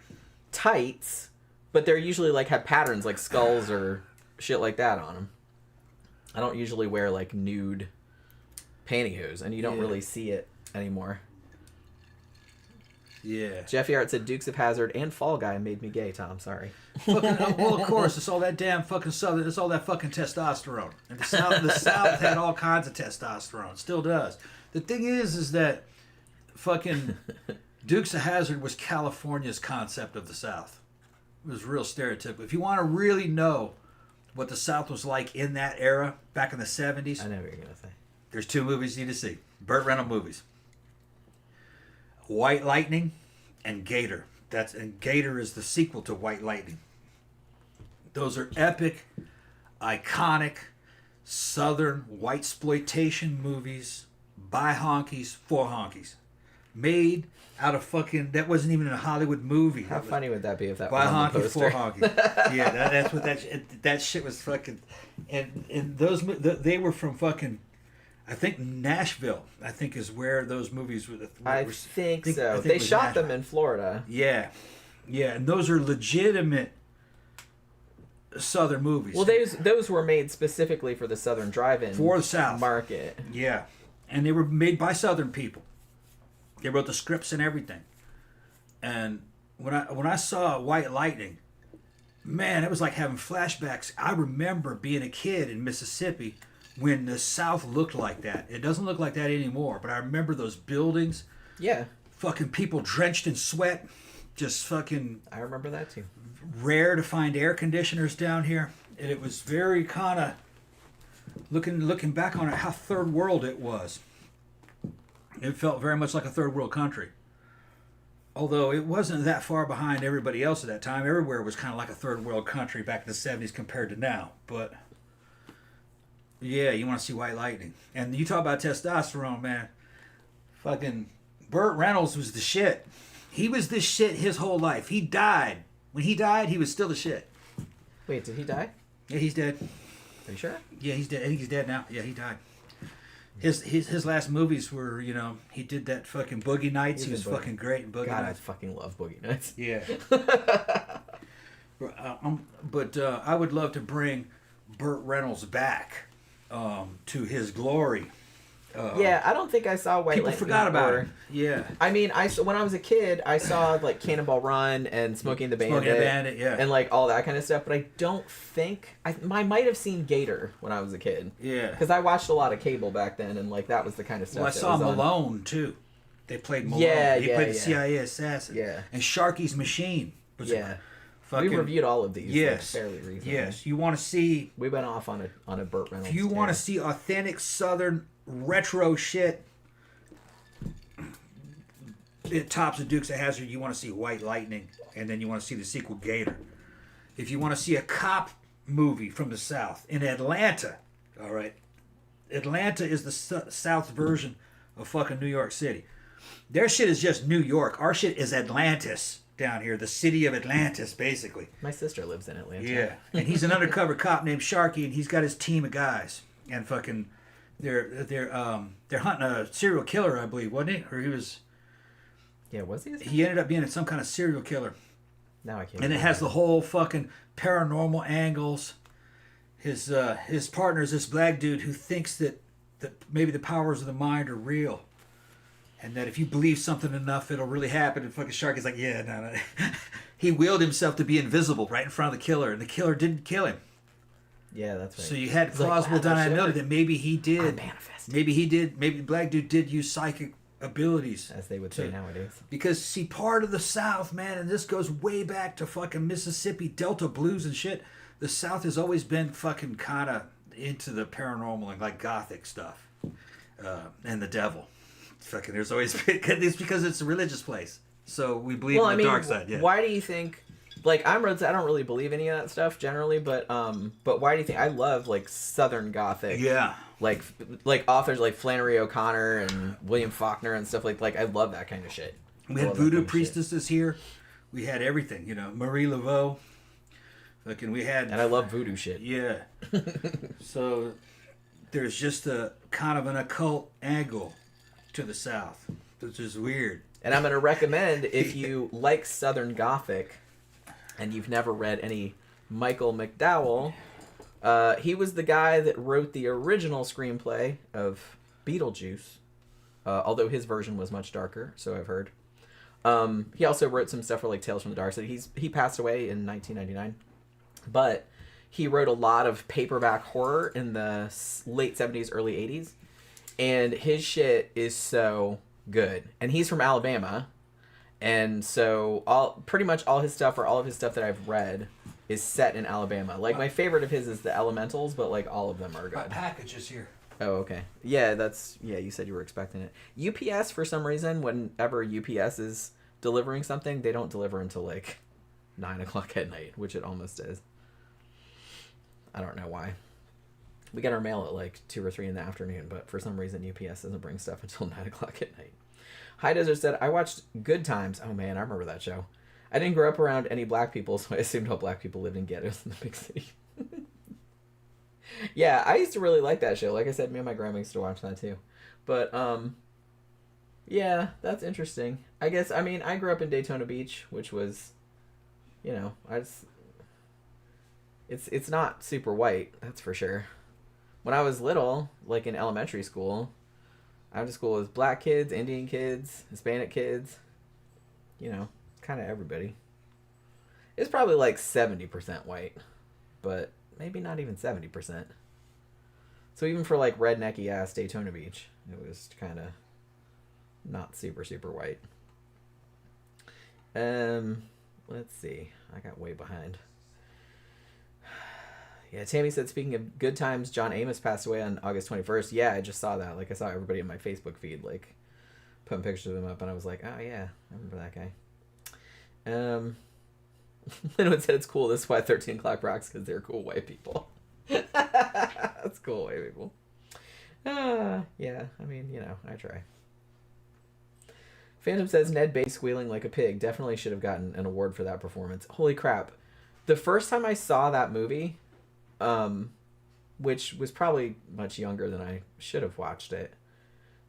tights, but they're usually, like, have patterns, like skulls or shit like that on them. I don't usually wear, like, nude pantyhose, and you don't really see it anymore. Yeah. Jeffy Art said Dukes of Hazzard and Fall Guy made me gay, Tom. Sorry. Well, of course, it's all that damn fucking Southern. It's all that fucking testosterone. And the South had all kinds of testosterone. Still does. The thing is that fucking Dukes of Hazzard was California's concept of the South. It was real stereotypical. If you want to really know what the South was like in that era, back in the 70s. I know what you're going to say. There's 2 movies you need to see. Burt Reynolds movies. White Lightning and Gator. And Gator is the sequel to White Lightning. Those are epic, iconic, Southern whitesploitation movies by honkies for honkies. Made out of fucking... That wasn't even a Hollywood movie. How funny would that be if that was on the By poster? honkies for honkies. Yeah, that's what that shit was fucking... And those... They were from fucking... I think Nashville, is where those movies were. I think so. They shot them in Florida. Yeah. Yeah, and those are legitimate Southern movies. Well, those were made specifically for the Southern drive-in for the South market. Yeah, and they were made by Southern people. They wrote the scripts and everything. And when I saw White Lightning, man, it was like having flashbacks. I remember being a kid in Mississippi when the South looked like that. It doesn't look like that anymore, but I remember those buildings. Yeah. Fucking people drenched in sweat. Just fucking... I remember that too. Rare to find air conditioners down here. And it was very kind of... Looking back on it, how third world it was. It felt very much like a third world country. Although it wasn't that far behind everybody else at that time. Everywhere was kind of like a third world country back in the 70s compared to now. But... yeah, you want to see White Lightning. And you talk about testosterone, man. Fucking Burt Reynolds was the shit. He was the shit his whole life. He died. When he died, he was still the shit. Wait, did he die? Yeah, he's dead. Are you sure? Yeah, he's dead. I think he's dead now. Yeah, he died. His last movies were, he did that fucking Boogie Nights. He was fucking great in Boogie Nights. I fucking love Boogie Nights. Yeah. But I would love to bring Burt Reynolds back. To his glory. Yeah, I don't think I saw White Lightning. People forgot about it. Yeah. I mean, when I was a kid, I saw like Cannonball Run and Smoking the Bandit. Yeah. And like all that kind of stuff, but I don't think... I might have seen Gator when I was a kid. Yeah. Because I watched a lot of cable back then, and like that was the kind of stuff. Well, I saw Malone, too. They played Malone. Yeah, he played the CIA assassin. Yeah. And Sharky's Machine. We reviewed all of these. Yes. Fairly recently. Yes. You want to see... We went off on a Burt Reynolds. If you want to see authentic Southern retro shit, it tops the Dukes of Hazzard. You want to see White Lightning, and then you want to see the sequel Gator. If you want to see a cop movie from the South in Atlanta, all right, Atlanta is the South version of fucking New York City. Their shit is just New York. Our shit is Atlantis. Down here, the city of Atlantis, basically. My sister lives in Atlanta. Yeah, and he's an undercover cop named Sharky, and he's got his team of guys, and fucking, they're hunting a serial killer, I believe, wasn't he? Or he was. Yeah, was he? He ended up being some kind of serial killer. Now I can't. And it has the whole fucking paranormal angles. His partner is this black dude who thinks that maybe the powers of the mind are real. And that if you believe something enough, it'll really happen. And fucking Sharky's like, yeah, no. he willed himself to be invisible right in front of the killer, and the killer didn't kill him. Yeah, that's right. So you had plausible deniability that maybe he did. Manifest. Maybe Black Dude did use psychic abilities. As they would say nowadays. Because, see, part of the South, man, and this goes way back to fucking Mississippi, Delta blues and shit, the South has always been fucking kind of into the paranormal and, like, gothic stuff. And the devil. Fucking, there's always been... It's because it's a religious place. So we believe in the dark side, yeah. Why do you think... Like, I don't really believe any of that stuff, generally, but why do you think... I love, like, Southern Gothic. Yeah. Like authors like Flannery O'Connor and William Faulkner and stuff like I love that kind of shit. We had voodoo priestesses here. We had everything, you know. Marie Laveau. Fucking, we had... And I love voodoo shit. Yeah. So, there's just a kind of an occult angle to the South, which is weird. And I'm going to recommend, if you like Southern Gothic and you've never read any Michael McDowell... he was the guy that wrote the original screenplay of Beetlejuice, although his version was much darker, so I've heard. He also wrote some stuff for like Tales from the Dark Side. He passed away in 1999, but he wrote a lot of paperback horror in the late 70s, early 80s, and his shit is so good. And he's from Alabama, and so pretty much all of his stuff that I've read is set in Alabama. Like, my favorite of his is the Elementals, but, like, all of them are good. My package is here. Oh, okay. Yeah, you said you were expecting it. UPS, for some reason, whenever UPS is delivering something, they don't deliver until, like, 9 o'clock at night, which it almost is. I don't know why. We get our mail at, like, 2 or 3 in the afternoon, but for some reason, UPS doesn't bring stuff until 9 o'clock at night. High Desert said, I watched Good Times. Oh, man, I remember that show. I didn't grow up around any black people, so I assumed all black people lived in ghettos in the big city. Yeah, I used to really like that show. Like I said, me and my grandma used to watch that too. But, yeah, that's interesting. I guess, I mean, I grew up in Daytona Beach, which was, you know, it's not super white, that's for sure. When I was little, like in elementary school, I went to school with black kids, Indian kids, Hispanic kids, you know. Kind of everybody. It's probably like 70% white, but maybe not even 70%. So even for like rednecky ass Daytona Beach, it was kind of not super white. Let's see. I got way behind. Yeah, Tammy said, speaking of Good Times, John Amos passed away on August 21st. Yeah, I just saw that. Like, I saw everybody in my Facebook feed like putting pictures of him up, and I was like, oh yeah, I remember that guy. Linwood said it's cool. This is why 13 O'Clock rocks, because they're cool white people. That's cool white people. Yeah, I mean, you know, I try. Phantom says Ned Bay squealing like a pig. Definitely should have gotten an award for that performance. Holy crap. The first time I saw that movie, which was probably much younger than I should have watched it,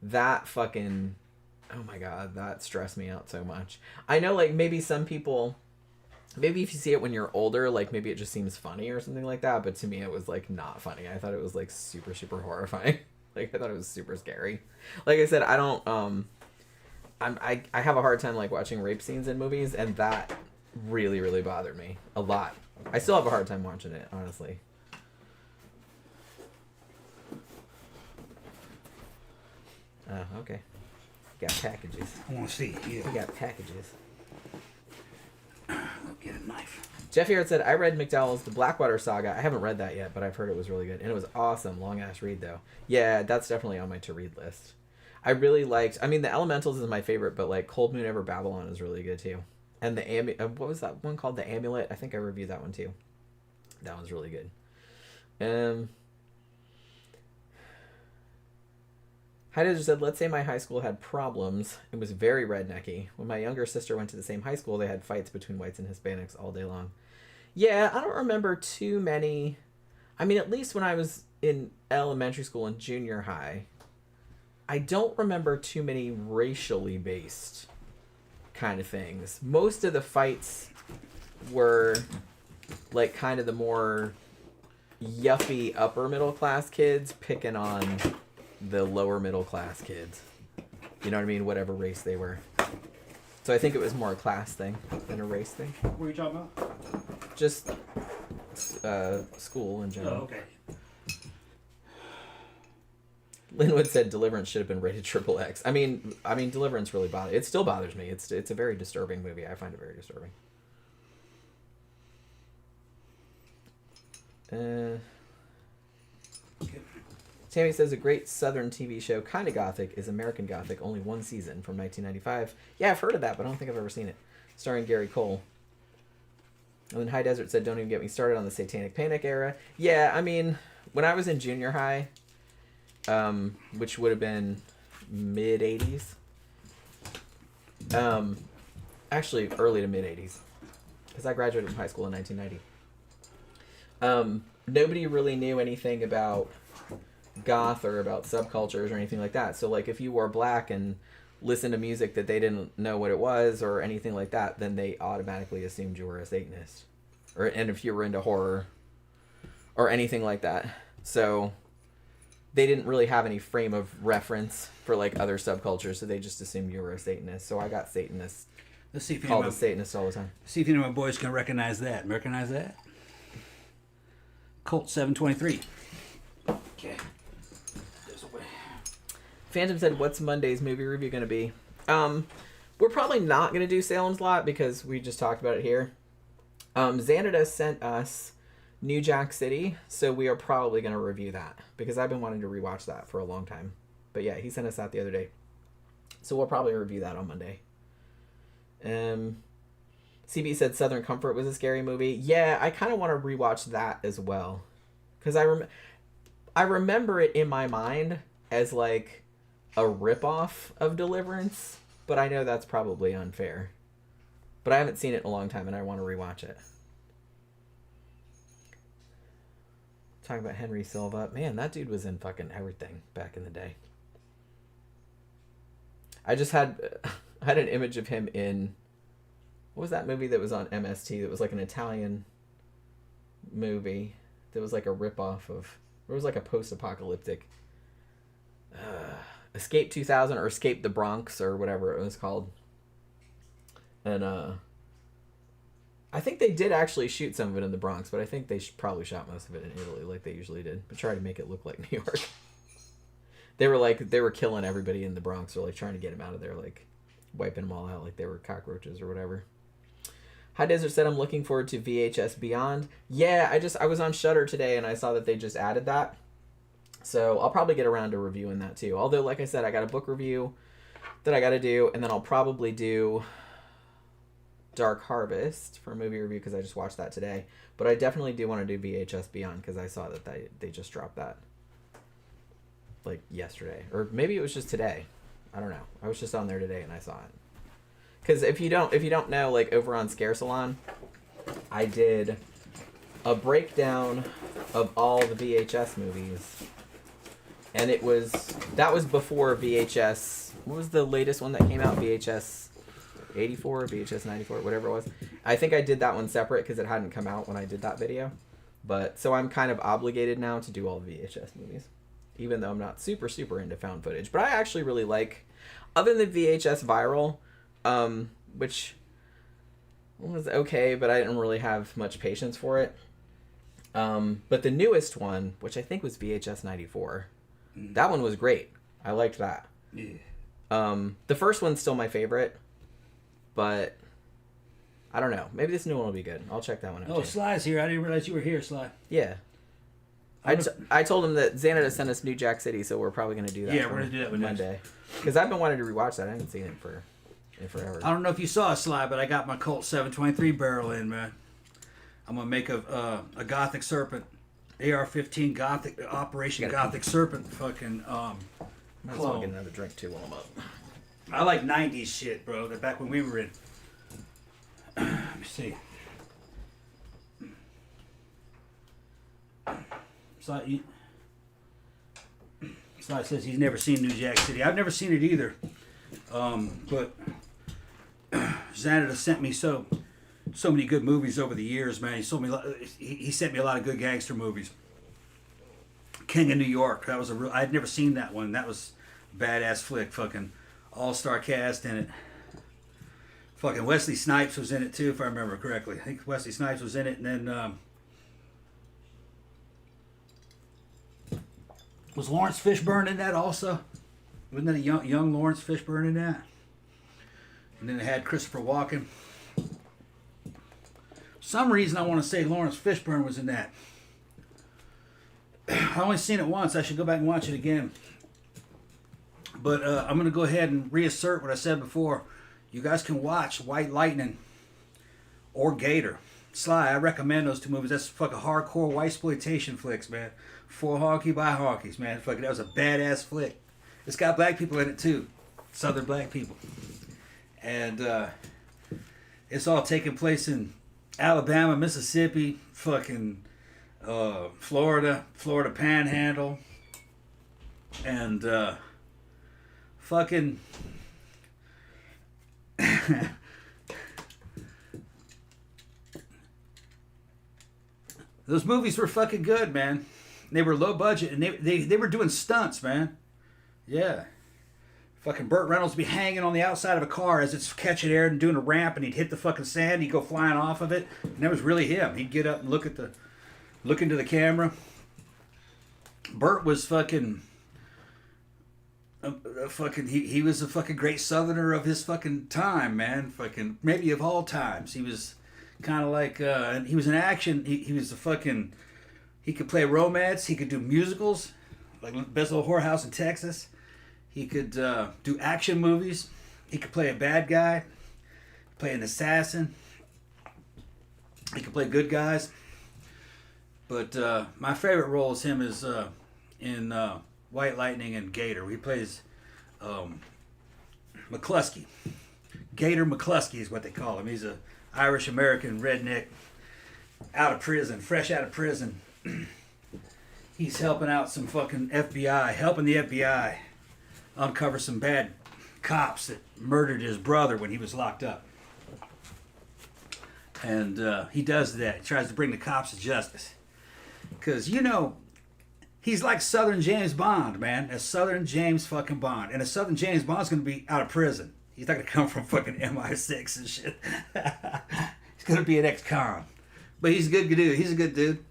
that fucking... Oh my god, that stressed me out so much. I know, like, maybe some people... Maybe if you see it when you're older, like, maybe it just seems funny or something like that, but to me it was, like, not funny. I thought it was, like, super horrifying. Like, I thought it was super scary. Like I said, I don't, I have a hard time, like, watching rape scenes in movies, and that really bothered me. A lot. I still have a hard time watching it, honestly. Oh, okay. Got packages. I want to see. Yeah. We got packages. I'll get a knife. Jeff here said, I read McDowell's The Blackwater Saga. I haven't read that yet, but I've heard it was really good. And it was awesome. Long-ass read, though. Yeah, that's definitely on my to-read list. I really liked... I mean, The Elementals is my favorite, but, like, Cold Moon Over Babylon is really good, too. And the... what was that one called? The Amulet? I think I reviewed that one, too. That one's really good. Heidezer said, let's say my high school had problems. It was very rednecky. When my younger sister went to the same high school, they had fights between whites and Hispanics all day long. Yeah, I don't remember too many. I mean, at least when I was in elementary school and junior high, I don't remember too many racially based kind of things. Most of the fights were like kind of the more yuppie upper middle class kids picking on the lower middle class kids. You know what I mean? Whatever race they were. So I think it was more a class thing than a race thing. What are you talking about? Just school in general. Oh, okay. Linwood said Deliverance should have been rated XXX. I mean, Deliverance really bothers. It still bothers me. It's a very disturbing movie. I find it very disturbing. Tammy says a great Southern TV show, kind of gothic, is American Gothic. Only one season from 1995. Yeah, I've heard of that, but I don't think I've ever seen it. Starring Gary Cole. And then High Desert said, don't even get me started on the Satanic Panic era. Yeah, I mean, when I was in junior high, which would have been mid-80s. Actually, early to mid-80s. Because I graduated from high school in 1990. Nobody really knew anything about goth or about subcultures or anything like that. So, like, if you wore black and listened to music that they didn't know what it was or anything like that, then they automatically assumed you were a Satanist. And if you were into horror or anything like that. So they didn't really have any frame of reference for, like, other subcultures, so they just assumed you were a Satanist. So I got Satanist. Let's see if called a Satanist all the time. See if any of my boys can recognize that. Recognize that? Colt 723. Okay. There's a way. Phantom said, what's Monday's movie review going to be? We're probably not going to do Salem's Lot because we just talked about it here. Xanada sent us New Jack City, so we are probably going to review that because I've been wanting to rewatch that for a long time. But yeah, he sent us that the other day. So we'll probably review that on Monday. CB said Southern Comfort was a scary movie. Yeah, I kind of want to rewatch that as well. Because I remember it in my mind as like a ripoff of Deliverance, but I know that's probably unfair. But I haven't seen it in a long time and I want to rewatch it. Talking about Henry Silva. Man, that dude was in fucking everything back in the day. I just had an image of him in... What was that movie that was on MST that was like an Italian movie that was like a ripoff of... It was like a post-apocalyptic... Escape 2000 or Escape the Bronx or whatever it was called. And I think they did actually shoot some of it in the Bronx, but I think they probably shot most of it in Italy like they usually did. But try to make it look like New York. They were killing everybody in the Bronx or like trying to get them out of there, like wiping them all out like they were cockroaches or whatever. High Desert said, I'm looking forward to VHS Beyond. Yeah, I was on Shudder today and I saw that they just added that. So I'll probably get around to reviewing that too. Although, like I said, I got a book review that I got to do, and then I'll probably do Dark Harvest for a movie review because I just watched that today. But I definitely do want to do VHS Beyond because I saw that they just dropped that like yesterday. Or maybe it was just today. I don't know. I was just on there today and I saw it. Because if you don't know, like over on Scare Salon, I did a breakdown of all the VHS movies. And that was before VHS. What was the latest one that came out? VHS 84, VHS 94, whatever it was. I think I did that one separate because it hadn't come out when I did that video. But so I'm kind of obligated now to do all the VHS movies, even though I'm not super into found footage. But I actually really like, other than VHS Viral, which was okay, but I didn't really have much patience for it. But the newest one, which I think was VHS 94, that one was great. I liked that. Yeah. The first one's still my favorite, but I don't know. Maybe this new one will be good. I'll check that one out. Oh, Sly's here. I didn't realize you were here, Sly. Yeah. I told him that Xanada sent us New Jack City, so we're probably going to do that. Yeah, we're going to do that one Monday. Because I've been wanting to rewatch that. I haven't seen it in forever. I don't know if you saw Sly, but I got my Colt 723 barrel in, man. I'm going to make a Gothic Serpent, AR-15 Gothic, Operation Gothic Serpent fucking Might as well get another drink too while I'm up. I like 90s shit, bro. They're back when we were in. Let me see. Sly says he's never seen New Jack City. I've never seen it either. But Xanada sent me so many good movies over the years, man. He sent me a lot of good gangster movies. King of New York. That was I'd never seen that one. That was a badass flick. Fucking all-star cast in it. Fucking Wesley Snipes was in it too, if I remember correctly. I think Wesley Snipes was in it, and then was Lawrence Fishburne in that also? Wasn't that a young Lawrence Fishburne in that? And then it had Christopher Walken. For some reason I want to say Lawrence Fishburne was in that. I only seen it once. I should go back and watch it again. But I'm going to go ahead and reassert what I said before. You guys can watch White Lightning or Gator. Sly, I recommend those two movies. That's fucking hardcore white exploitation flicks, man. For honky by honkies, man. Fucking, that was a badass flick. It's got black people in it too. Southern black people. And it's all taking place in Alabama, Mississippi, fucking Florida Panhandle. And fucking... Those movies were fucking good, man. They were low budget, and they were doing stunts, man. Yeah. Fucking Burt Reynolds would be hanging on the outside of a car as it's catching air and doing a ramp, and he'd hit the fucking sand, he'd go flying off of it, and that was really him. He'd get up and look into the camera. Burt was fucking... he was a fucking great Southerner of his fucking time, man. Fucking maybe of all times. He was kind of like he was an action. He was a fucking. He could play romance. He could do musicals, like Best Little Whorehouse in Texas. He could do action movies. He could play a bad guy, play an assassin. He could play good guys. But my favorite role is him in White Lightning and Gator. He plays McCluskey. Gator McCluskey is what they call him. He's a Irish American redneck out of prison, fresh out of prison. He's helping out some fucking FBI, helping the FBI uncover some bad cops that murdered his brother when he was locked up. And he does that. He tries to bring the cops to justice. Because, you know, he's like Southern James Bond, man. A Southern James fucking Bond. And a Southern James Bond's going to be out of prison. He's not going to come from fucking MI6 and shit. He's going to be an ex-con. But he's a good dude. He's a good dude.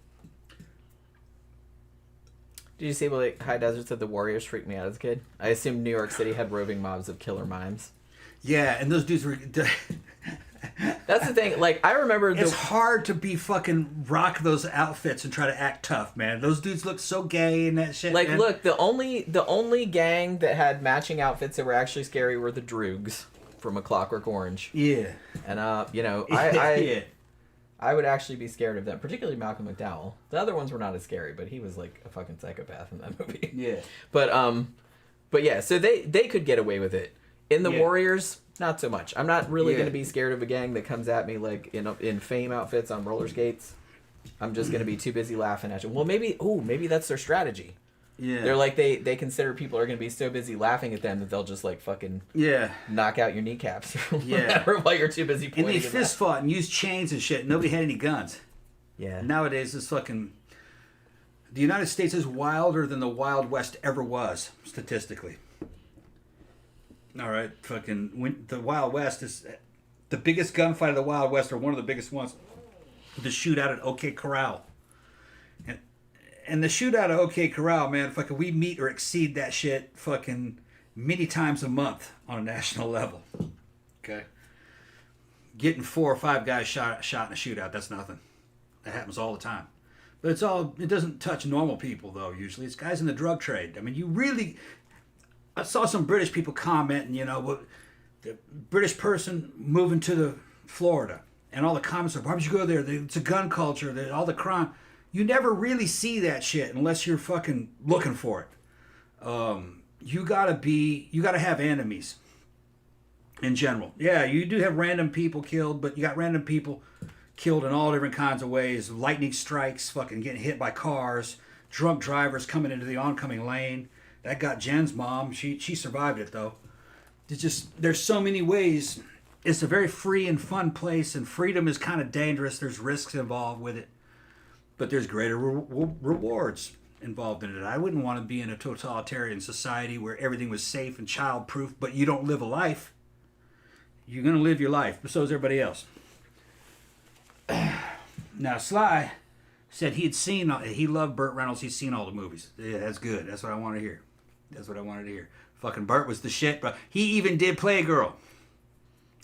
Did you see like High Deserts of the Warriors freaked me out as a kid? I assumed New York City had roving mobs of killer mimes. Yeah, and those dudes were... That's the thing. Like, I remember... It's hard to be fucking rock those outfits and try to act tough, man. Those dudes look so gay and that shit, like, man. Look, the only gang that had matching outfits that were actually scary were the Droogs from A Clockwork Orange. Yeah. And, you know, Yeah. I would actually be scared of them, particularly Malcolm McDowell. The other ones were not as scary, but he was like a fucking psychopath in that movie. Yeah. But yeah, so they could get away with it. In the Yeah. Warriors, not so much. I'm not really Yeah. going to be scared of a gang that comes at me like in Fame outfits on roller skates. I'm just going to be too busy laughing at you. Well, maybe that's their strategy. Yeah. They're like, they consider people are going to be so busy laughing at them that they'll just like fucking knock out your kneecaps while you're too busy And pointing. they fist fought and used chains and shit. Nobody had any guns. Yeah. Nowadays, it's fucking... The United States is wilder than the Wild West ever was, statistically. All right, fucking... the Wild West is... The biggest gunfight of the Wild West, or one of the biggest ones, the shootout at OK Corral. And the shootout at OK Corral, man, fucking we meet or exceed that shit fucking many times a month on a national level. Okay? Getting 4 or 5 guys shot in a shootout, that's nothing. That happens all the time. But it doesn't touch normal people, though, usually. It's guys in the drug trade. I mean, I saw some British people commenting, you know, the British person moving to the Florida. And all the comments are, why would you go there? It's a gun culture, all the crime. You never really see that shit unless you're fucking looking for it. You gotta have enemies in general. Yeah, you do have random people killed, but you got random people killed in all different kinds of ways. Lightning strikes, fucking getting hit by cars, drunk drivers coming into the oncoming lane. That got Jen's mom. She survived it though. There's so many ways. It's a very free and fun place, and freedom is kind of dangerous. There's risks involved with it. But there's greater rewards involved in it. I wouldn't want to be in a totalitarian society where everything was safe and child-proof, but you don't live a life. You're gonna live your life, but so is everybody else. Now Sly said he loved Burt Reynolds. He's seen all the movies. Yeah, that's good. That's what I want to hear. Fucking Burt was the shit, bro. He even did Playgirl.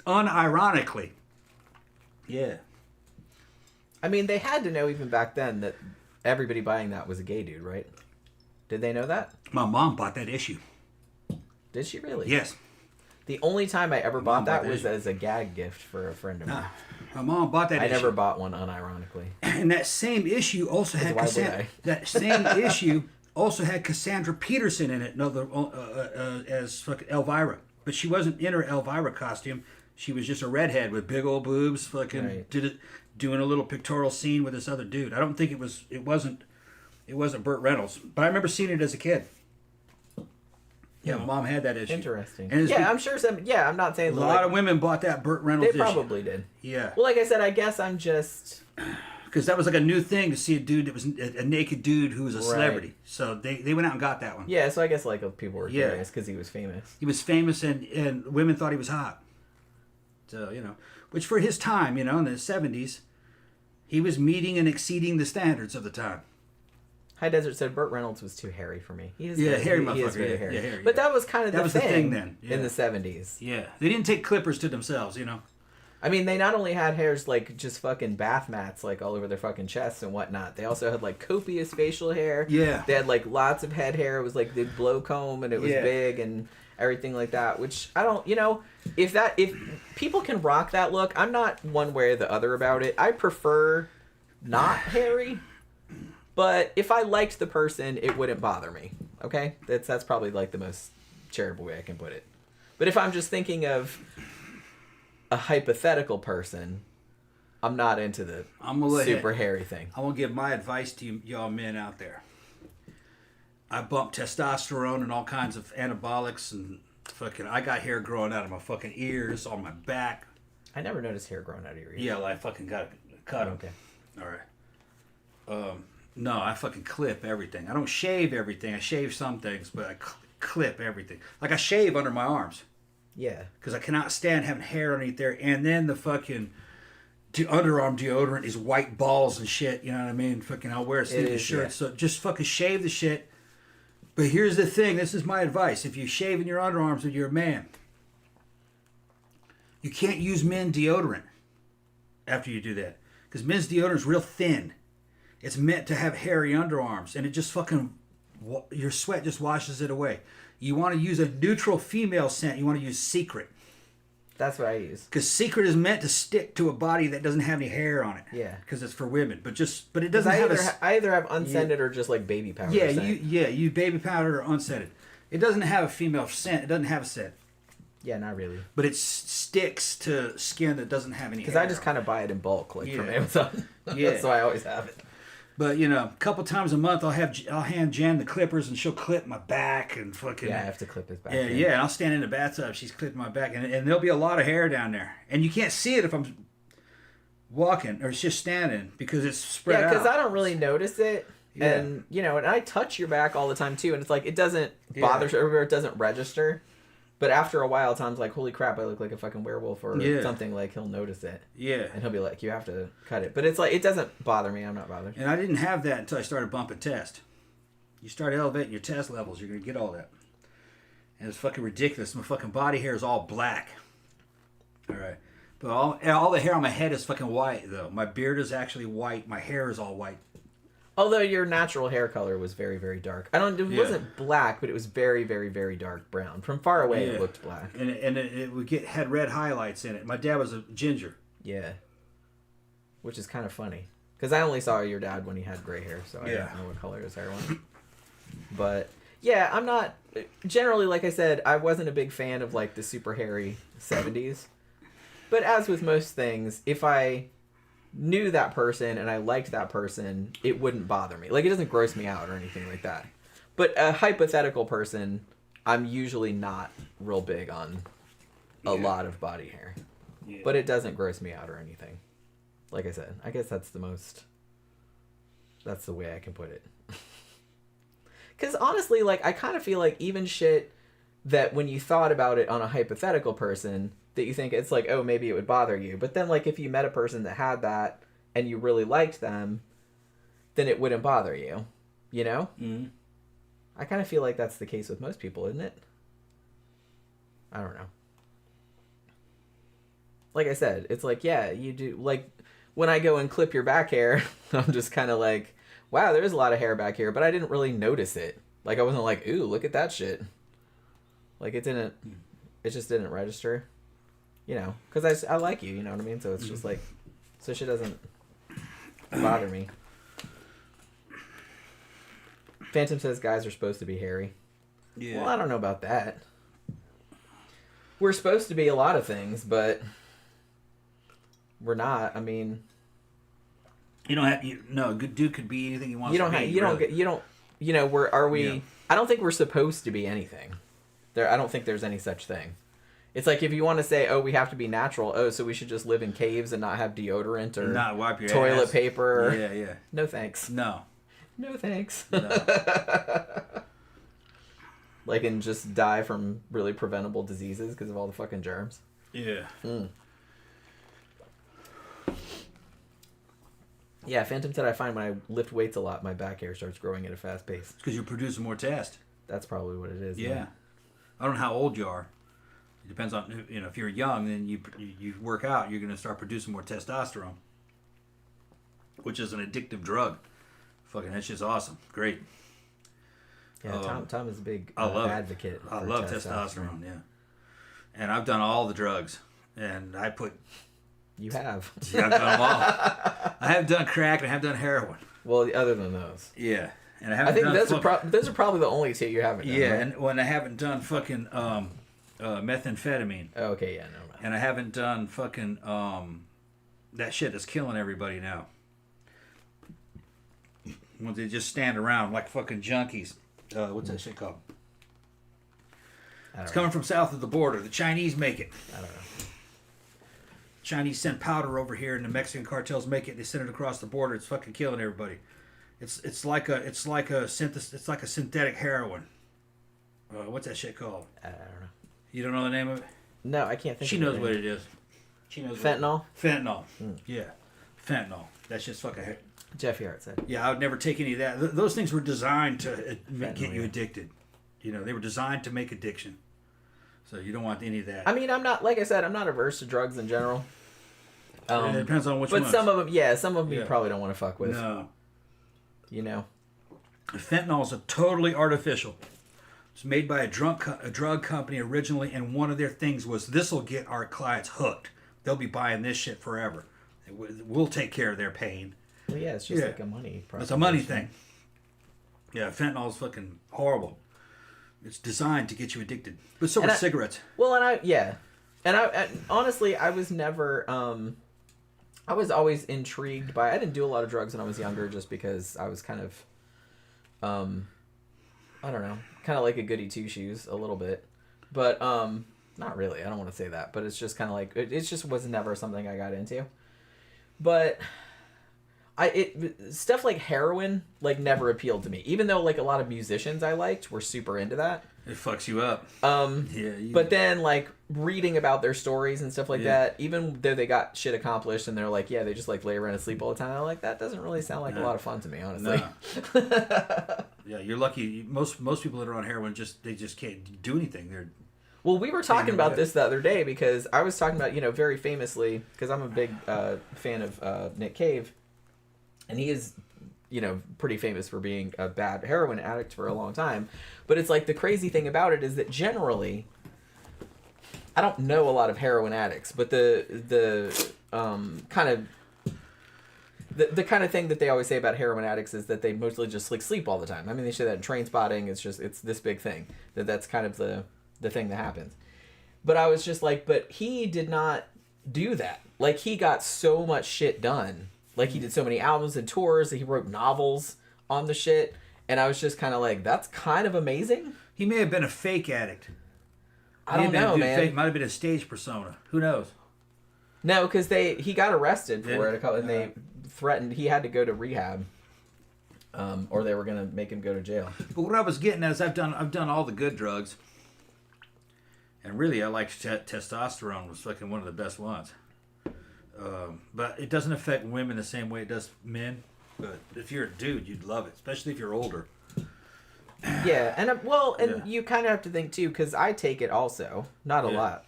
Unironically. Yeah. I mean, they had to know even back then that everybody buying that was a gay dude, right? Did they know that? My mom bought that issue. Did she really? Yes. The only time I ever bought that was as a gag gift for a friend of mine. My mom bought that issue. I never bought one unironically. And that same issue also had that same issue also had Cassandra Peterson in it, as fucking Elvira. But she wasn't in her Elvira costume. She was just a redhead with big old boobs, fucking doing a little pictorial scene with this other dude. I don't think it wasn't Burt Reynolds, but I remember seeing it as a kid. Yeah, my mom had that issue. Interesting. And I'm sure some. Yeah, I'm not saying a lot of women bought that Burt Reynolds issue. They probably did. Yeah. Well, like I said, I guess I'm just because that was like a new thing to see a dude that was a naked dude who was a celebrity. So they went out and got that one. Yeah, so I guess like people were curious because he was famous. He was famous, and women thought he was hot. So which for his time, in the 70s, he was meeting and exceeding the standards of the time. High Desert said Burt Reynolds was too hairy for me. Hairy motherfucker. He is very hairy. Hairy, but that was kind of the thing then. Yeah. In the 70s. Yeah. They didn't take clippers to themselves, I mean, they not only had hairs like just fucking bath mats like all over their fucking chests and whatnot. They also had like copious facial hair. Yeah. They had like lots of head hair. It was like they'd blow comb and it was big and everything like that. Which I don't, if people can rock that look, I'm not one way or the other about it. I prefer not hairy. But if I liked the person, it wouldn't bother me. Okay? That's probably like the most charitable way I can put it. But if I'm just thinking of a hypothetical person, I'm not into the super hairy thing. I'm going to give my advice to y'all men out there. I bumped testosterone and all kinds of anabolics and fucking... I got hair growing out of my fucking ears, on my back. I never noticed hair growing out of your ears. Yeah, well, I fucking got cut them. Okay. All right. No, I fucking clip everything. I don't shave everything. I shave some things, but I clip everything. Like I shave under my arms. Yeah. Because I cannot stand having hair underneath there. And then the fucking underarm deodorant is white balls and shit. You know what I mean? Fucking I'll wear a sneaker shirt. Yeah. So just fucking shave the shit. But here's the thing. This is my advice. If you shave in your underarms and you're a man, you can't use men deodorant after you do that. Because men's deodorant is real thin. It's meant to have hairy underarms, and it just fucking, your sweat just washes it away. You want to use a neutral female scent, you want to use Secret. That's what I use. Because Secret is meant to stick to a body that doesn't have any hair on it. Yeah. Because it's for women, but it doesn't have I either have unscented or just like baby powder. Yeah, you baby powder or unscented. It doesn't have a female scent. It doesn't have a scent. Yeah, not really. But it sticks to skin that doesn't have any hair. Because I just kind of buy it in bulk, like from Amazon. Yeah. So I always have it. But a couple times a month I'll hand Jen the clippers and she'll clip my back and fucking. Yeah, I have to clip his back. Yeah, and I'll stand in the bathtub. She's clipping my back, and there'll be a lot of hair down there, and you can't see it if I'm walking or it's just standing because it's spread out. Yeah, because I don't really notice it, and and I touch your back all the time too, and it's like it doesn't bother or it doesn't register. But after a while, Tom's like, holy crap, I look like a fucking werewolf or something. Like, he'll notice it. Yeah. And he'll be like, you have to cut it. But it's like, it doesn't bother me. I'm not bothered. And I didn't have that until I started bumping test. You start elevating your test levels, you're going to get all that. And it's fucking ridiculous. My fucking body hair is all black. All right. But all the hair on my head is fucking white, though. My beard is actually white. My hair is all white. Although your natural hair color was very, very dark. It wasn't black, but it was very, very, very dark brown. From far away, it looked black. And it had red highlights in it. My dad was a ginger. Yeah. Which is kind of funny. Because I only saw your dad when he had gray hair, so I don't know what color his hair was. But, yeah, I'm not... Generally, like I said, I wasn't a big fan of, like, the super hairy 70s. But as with most things, if I knew that person and I liked that person, it wouldn't bother me. Like, it doesn't gross me out or anything like that. But a hypothetical person, I'm usually not real big on a lot of body hair. Yeah. But it doesn't gross me out or anything. Like I said, I guess that's the way I can put it. Because honestly, like, I kind of feel like even shit that when you thought about it on a hypothetical person, that you think it's like, oh, maybe it would bother you. But then, like, if you met a person that had that and you really liked them, then it wouldn't bother you, you know? Mm-hmm. I kind of feel like that's the case with most people, isn't it? I don't know. Like I said, it's like, yeah, you do, like, when I go and clip your back hair, I'm just kind of like, wow, there's a lot of hair back here, but I didn't really notice it. Like, I wasn't like, ooh, look at that shit. Like, it just didn't register, you know, because I like you, you know what I mean? So it's just like, so shit doesn't bother me. Phantom says guys are supposed to be hairy. Yeah. Well, I don't know about that. We're supposed to be a lot of things, but we're not. I mean, you don't have no good dude could be anything you want. You know, are we? Yeah. I don't think we're supposed to be anything. I don't think there's any such thing. It's like if you want to say, oh, we have to be natural. Oh, so we should just live in caves and not have deodorant or not wipe your toilet ass. paper. Yeah. No thanks. No. No thanks. No. Like, and just die from really preventable diseases because of all the fucking germs. Yeah. Yeah, Phantom said I find when I lift weights a lot, my back hair starts growing at a fast pace. It's because you're producing more test. That's probably what it is. Yeah. Man. I don't know how old you are. It depends on, you know, if you're young, then you work out, you're going to start producing more testosterone, which is an addictive drug. Fucking, that shit's awesome. Great. Yeah, Tom is a big advocate. I love testosterone, yeah. And I've done all the drugs. And I put... You have. Yeah, I've done them all. I have done crack and I have done heroin. Well, other than those. Yeah. And I haven't I think done those are probably the only two you haven't done. Yeah, right? and when I haven't done fucking methamphetamine. Oh, okay, yeah, no mind. And I haven't done fucking that shit that's killing everybody now. When they just stand around like fucking junkies. What's that shit called? It's coming from south of the border. The Chinese make it. I don't know. Chinese send powder over here, and the Mexican cartels make it. They send it across the border. It's fucking killing everybody. It's like a synthetic heroin. What's that shit called? I don't know. You don't know the name of it? No, I can't think. She of knows what it is. She knows. Fentanyl. Fentanyl. Yeah, fentanyl. That's just fucking. Jeff Yart said. Yeah, I would never take any of that. Those things were designed to get you yeah. addicted. You know, they were designed to make addiction. So you don't want any of that. I mean, I'm not, like I said, I'm not averse to drugs in general. It depends on which ones. But some of them, you probably don't want to fuck with. No. You know? Fentanyl is totally artificial. It's made by a drug company originally, and one of their things was, this will get our clients hooked. They'll be buying this shit forever. We'll take care of their pain. Well, yeah, it's just like a money proposition. It's a money thing. Yeah, fentanyl is fucking horrible. It's designed to get you addicted. But so are cigarettes. Well, and I honestly, I was never, I was always intrigued by, I didn't do a lot of drugs when I was younger just because I was kind of, I don't know, kind of like a goody two-shoes a little bit. But, not really, I don't want to say that, but it's just kind of like, it just was never something I got into. But stuff like heroin like never appealed to me, even though like a lot of musicians I liked were super into that. It fucks you up. But then like reading about their stories and stuff like that, even though they got shit accomplished and they're like, yeah, they just like lay around and sleep all the time, I'm like, that doesn't really sound like a lot of fun to me, honestly. No. Yeah, you're lucky. Most people that are on heroin they just can't do anything. Well, we were talking about this the other day because I was talking about, very famously, because I'm a big fan of Nick Cave, and he is, pretty famous for being a bad heroin addict for a long time. But it's like the crazy thing about it is that generally, I don't know a lot of heroin addicts, but the kind of thing that they always say about heroin addicts is that they mostly just like sleep all the time. I mean, they say that in Train Spotting. It's this big thing that's kind of the thing that happens. But I was just like, but he did not do that. Like, he got so much shit done. Like, he did so many albums and tours, he wrote novels on the shit, and I was just kind of like, that's kind of amazing. He may have been a fake addict. I don't know, man. Might have been a stage persona. Who knows? No, because he got arrested for it, and they threatened he had to go to rehab, or they were gonna make him go to jail. But what I was getting at is I've done all the good drugs, And really, I liked testosterone was fucking one of the best ones. But it doesn't affect women the same way it does men. But if you're a dude, you'd love it, especially if you're older. Yeah, and you kind of have to think too, because I take it also. Not a lot.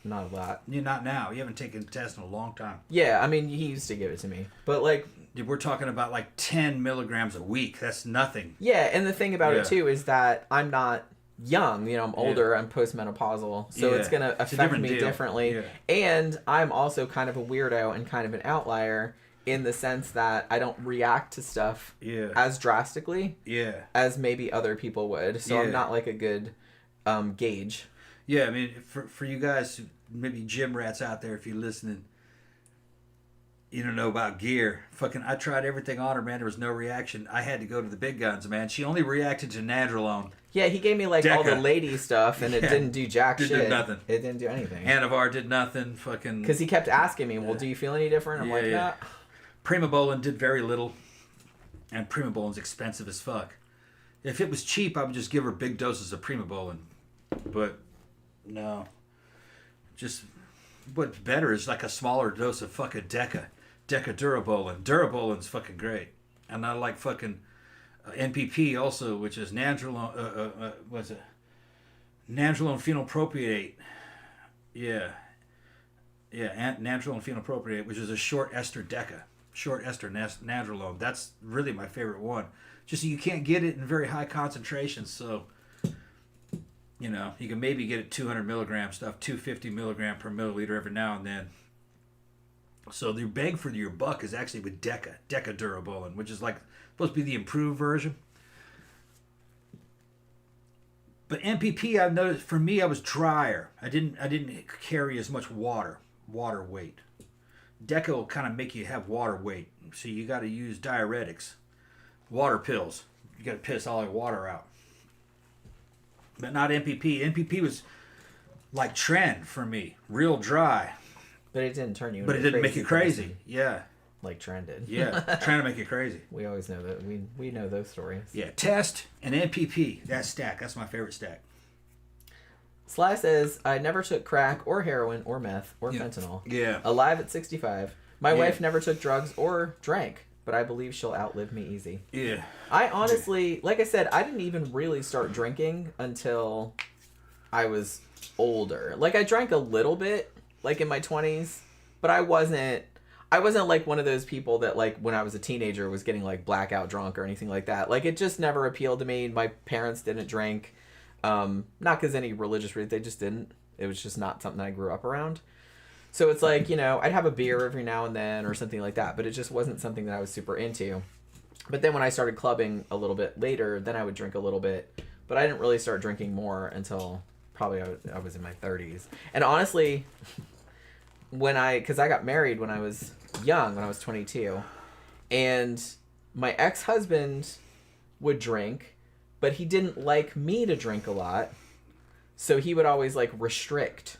You're not now. You haven't taken test in a long time. Yeah, I mean, he used to give it to me, but like. We're talking about like 10 milligrams a week. That's nothing. Yeah, and the thing about it too is that I'm not young. I'm older. I'm postmenopausal, so it's gonna affect me differently. Yeah. And I'm also kind of a weirdo and kind of an outlier in the sense that I don't react to stuff as drastically as maybe other people would. So I'm not like a good gauge. Yeah, I mean, for you guys, maybe gym rats out there, if you're listening. You don't know about Geare. Fucking, I tried everything on her, man. There was no reaction. I had to go to the big guns, man. She only reacted to Nandrolone. Yeah, he gave me like all the lady stuff, and it didn't do jack shit. It did nothing. It didn't do anything. Anavar did nothing. Fucking. Because he kept asking me, "Well, do you feel any different?" I'm like, "Nah." Primobolan did very little, and Primobolan's expensive as fuck. If it was cheap, I would just give her big doses of Primobolan, but no. Just what's better is like a smaller dose of fucking Deca Durabolin. Durabolin's fucking great. And I like fucking NPP also, which is Nandrolone, what's it? Nandrolone phenylpropionate. Yeah. Yeah, Nandrolone phenylpropionate, which is a short ester Deca. Short ester Nandrolone. That's really my favorite one. Just you can't get it in very high concentrations, so you know, you can maybe get it 200 milligram stuff, 250 milligram per milliliter every now and then. So the bang for your buck is actually with Deca Durabolin, which is like supposed to be the improved version. But MPP, I've noticed for me, I was drier. I didn't carry as much water weight. Deca will kind of make you have water weight, so you got to use diuretics, water pills. You got to piss all your water out. But not MPP. MPP was like trend for me, real dry. But it didn't turn you. But it didn't make you crazy. Yeah. Like Trend did. Yeah, trying to make you crazy. We always know that. We know those stories. Yeah, test and MPP. That stack. That's my favorite stack. Sly says, I never took crack or heroin or meth or fentanyl. Yeah. Alive at 65. My wife never took drugs or drank, but I believe she'll outlive me easy. Yeah. I honestly, like I said, I didn't even really start drinking until I was older. Like, I drank a little bit, like in my 20s, but I wasn't like one of those people that, like, when I was a teenager was getting like blackout drunk or anything like that. Like, it just never appealed to me. My parents didn't drink. Not because any religious reason, they just didn't. It was just not something I grew up around. So it's like, you know, I'd have a beer every now and then or something like that, but it just wasn't something that I was super into. But then when I started clubbing a little bit later, then I would drink a little bit. But I didn't really start drinking more until probably I was in my 30s. And honestly, because I got married when I was young, when I was 22, and my ex-husband would drink, but he didn't like me to drink a lot, so he would always like restrict.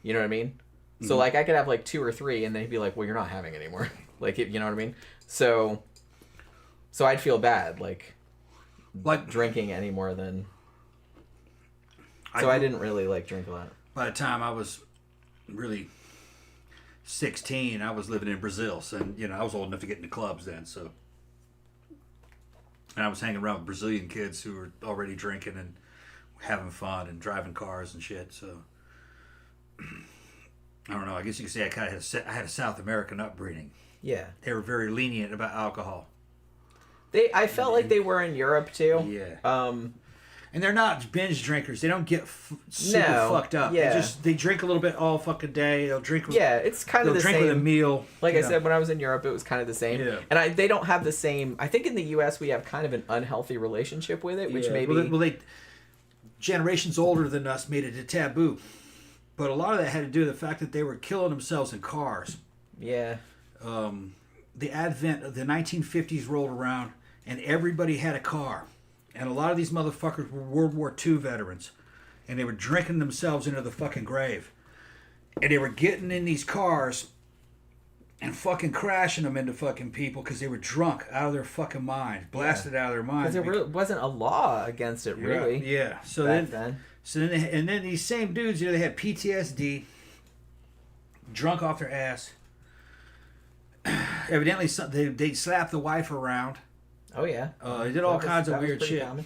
You know what I mean? Mm-hmm. So like I could have like 2 or 3, and then he'd be like, "Well, you're not having anymore." Like, you know what I mean? So I'd feel bad like drinking any more than. So I didn't really like drink a lot. By the time I was really 16, I was living in Brazil, so you know I was old enough to get into clubs then. So, and I was hanging around with Brazilian kids who were already drinking and having fun and driving cars and shit. So, I don't know. I guess you could say I had a South American upbringing. Yeah, they were very lenient about alcohol. I felt like they were in Europe too. Yeah. And they're not binge drinkers. They don't get super fucked up. Yeah. They drink a little bit all fucking day. They'll drink. It's kind of the same. They'll drink with a meal. Like I said, when I was in Europe, it was kind of the same. Yeah. And they don't have the same. I think in the U.S. we have kind of an unhealthy relationship with it, which maybe. Well, generations older than us made it a taboo, but a lot of that had to do with the fact that they were killing themselves in cars. Yeah. The advent of the 1950s rolled around, and everybody had a car. And a lot of these motherfuckers were World War II veterans. And they were drinking themselves into the fucking grave. And they were getting in these cars and fucking crashing them into fucking people because they were drunk out of their fucking minds. Blasted out of their minds. Because there really wasn't a law against it, really. Yeah. So So then these same dudes, they had PTSD, drunk off their ass. Evidently, they slapped the wife around. Oh yeah. They did all kinds of weird shit. Common.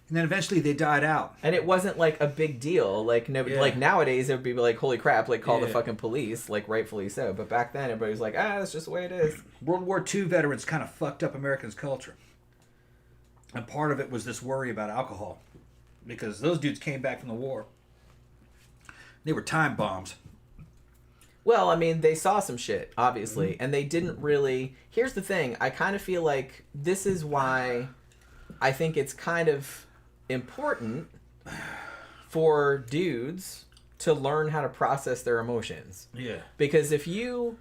And then eventually they died out. And it wasn't like a big deal. Like nobody, like nowadays it would be like, holy crap, like call the fucking police, like rightfully so. But back then everybody was like, that's just the way it is. World War II veterans kind of fucked up Americans' culture. And part of it was this worry about alcohol. Because those dudes came back from the war. They were time bombs. Well, I mean, they saw some shit, obviously. And they didn't really... Here's the thing. I kind of feel like this is why I think it's kind of important for dudes to learn how to process their emotions. Yeah. Because if you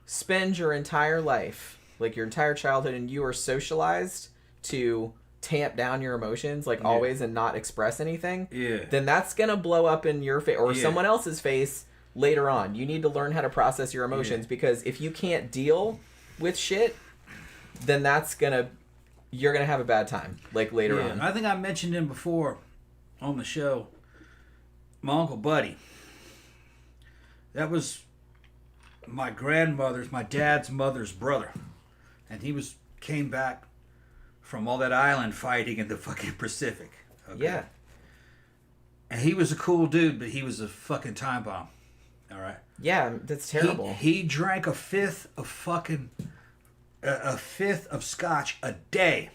spend your entire life, like your entire childhood, and you are socialized to tamp down your emotions, like always, and not express anything, then that's going to blow up in your face or someone else's face later on. You need to learn how to process your emotions because if you can't deal with shit, then you're going to have a bad time, like later on. I think I mentioned him before on the show. My Uncle Buddy. That was my dad's mother's brother. And he came back from all that island fighting in the fucking Pacific. Okay? Yeah. And he was a cool dude, but he was a fucking time bomb. All right. Yeah, that's terrible. He drank a fifth of scotch a day.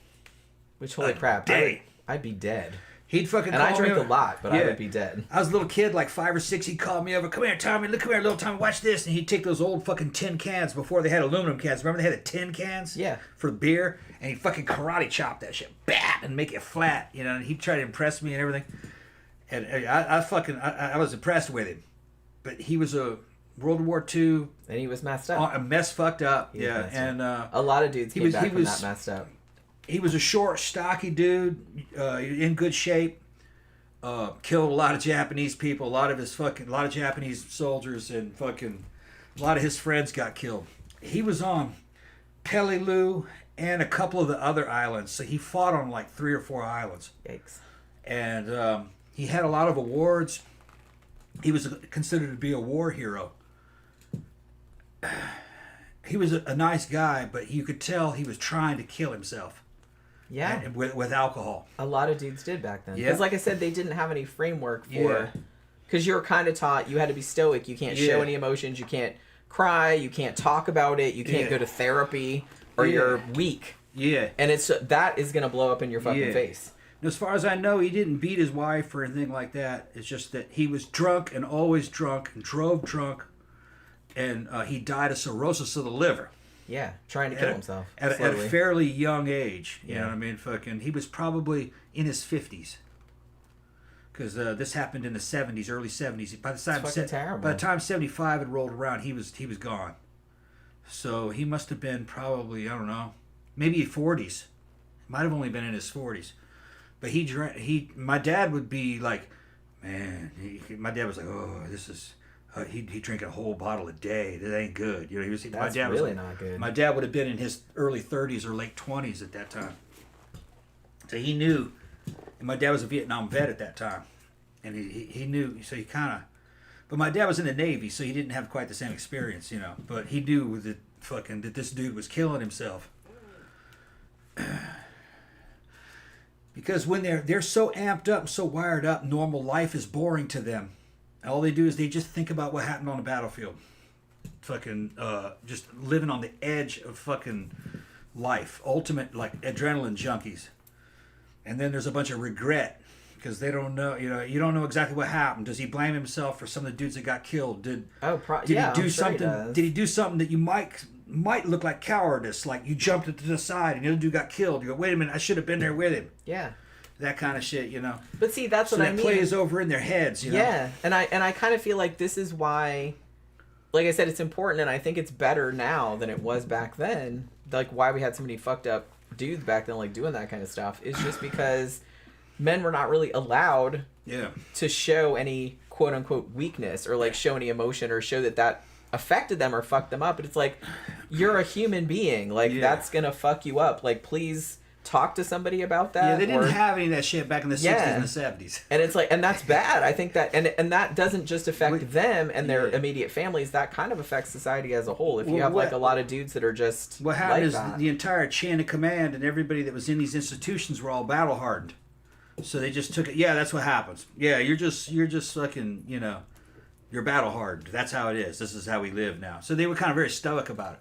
Which, holy crap, I'd be dead. He'd fucking and call I drink me a lot, but I would be dead. I was a little kid, like 5 or 6. He'd call me over. Come here, Tommy. Look, come here, little Tommy. Watch this. And he'd take those old fucking tin cans before they had aluminum cans. Remember they had the tin cans? Yeah. For the beer? And he'd fucking karate chop that shit. Bap! And make it flat. And he'd try to impress me and everything. And I was impressed with him. But he was a World War II. And he was messed up. Fucked up. Yeah. And a lot of dudes came back from that messed up. He was a short, stocky dude, in good shape. Killed a lot of Japanese people. A lot of Japanese soldiers, and fucking a lot of his friends got killed. He was on Peleliu and a couple of the other islands. So he fought on like 3 or 4 islands. Yikes. And he had a lot of awards. He was considered to be a war hero. He was a nice guy, but you could tell he was trying to kill himself. Yeah. With alcohol. A lot of dudes did back then. Yeah. Because like I said, they didn't have any framework for... Because you were kind of taught you had to be stoic. You can't show any emotions. You can't cry. You can't talk about it. You can't go to therapy. Or you're weak. Yeah. And that is going to blow up in your fucking face. As far as I know, he didn't beat his wife or anything like that. It's just that he was drunk and always drunk and drove drunk. And he died of cirrhosis of the liver. Yeah, trying to kill himself. At a fairly young age. You know what I mean? He was probably in his 50s. Because this happened in the 70s, early 70s. By the time 75 had rolled around, he was gone. So he must have been probably, I don't know, maybe 40s. Might have only been in his 40s. But my dad would be like, man, my dad was like, oh, this is... he drank a whole bottle a day. That ain't good. That's really not good. My dad would have been in his early 30s or late 20s at that time. So he knew. And my dad was a Vietnam vet at that time. And he knew. So he kind of... But my dad was in the Navy, so he didn't have quite the same experience, But he knew that this dude was killing himself. Because when they're so amped up, so wired up, normal life is boring to them. All they do is they just think about what happened on the battlefield. Fucking, just living on the edge of fucking life. Ultimate, like, adrenaline junkies. And then there's a bunch of regret. Because they don't know, you don't know exactly what happened. Does he blame himself for some of the dudes that got killed? Did he do something? Did he do something that you might look like cowardice? Like you jumped to the side and the other dude got killed. You go, wait a minute, I should have been there with him. Yeah. That kind of shit, But see, that's what I mean. So that plays over in their heads, Yeah, and I kind of feel like this is why, like I said, it's important, and I think it's better now than it was back then. Like why we had so many fucked up dudes back then, like doing that kind of stuff, is just because men were not really allowed to show any quote unquote weakness or like show any emotion or show that affected them or fucked them up. But it's like, you're a human being, like that's gonna fuck you up. Like please talk to somebody about that. Yeah, they didn't have any of that shit back in the 60s and the 70s. And it's like, and that's bad. I think that, and that doesn't just affect them and their immediate families. That kind of affects society as a whole. If you have like a lot of dudes that are just what happened like is the entire chain of command and everybody that was in these institutions were all battle hardened. So they just took it. Yeah, that's what happens. Yeah, you're just fucking, you know, you're battle hardened. That's how it is. This is how we live now. So they were kind of very stoic about it.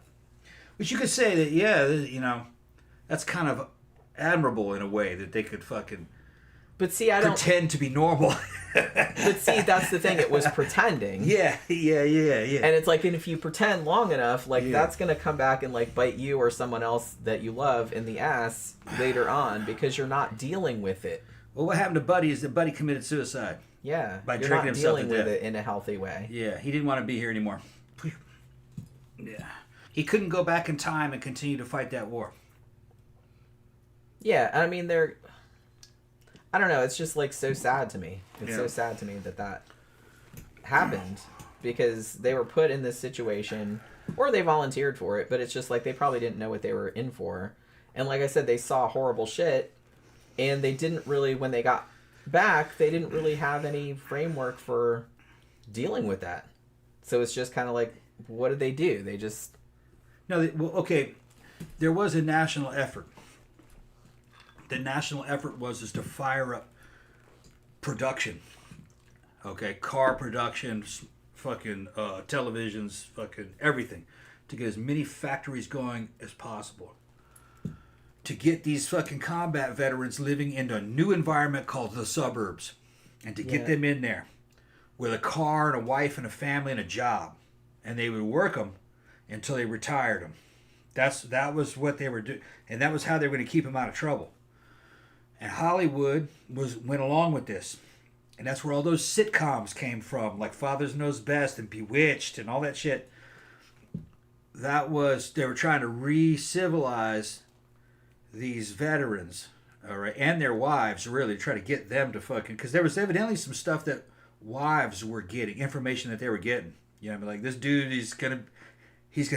Which you could say that, yeah, you know, that's kind of admirable in a way that they could fucking pretend to be normal. But see, that's the thing. It was pretending. Yeah. And it's like, and if you pretend long enough, like that's gonna come back and like bite you or someone else that you love in the ass later on because you're not dealing with it. Well, what happened to Buddy is that Buddy committed suicide. Yeah, by you're drinking not himself dealing to death. with it in a healthy way. Yeah, he didn't want to be here anymore. Yeah, he couldn't go back in time and continue to fight that war. Yeah, I mean, I don't know, it's just like so sad to me. It's so sad to me that happened because they were put in this situation, or they volunteered for it, but it's just like they probably didn't know what they were in for. And like I said, they saw horrible shit, and they didn't really, when they got back, they didn't really have any framework for dealing with that. So it's just kind of like, what did they do? They just... No, well, okay, there was a national effort. The national effort was to fire up production. Okay, car productions, fucking televisions, fucking everything, to get as many factories going as possible. To get these fucking combat veterans living in a new environment called the suburbs, and to get them in there with a car and a wife and a family and a job, and they would work them until they retired them. That was what they were doing, and that was how they were going to keep them out of trouble. And Hollywood went along with this. And that's where all those sitcoms came from, like Father Knows Best and Bewitched and all that shit. They were trying to re-civilize these veterans, all right, and their wives, really, try to get them to fucking... Because there was evidently some stuff that wives were getting, information that they were getting. You know what I mean? Like, this dude, he's gonna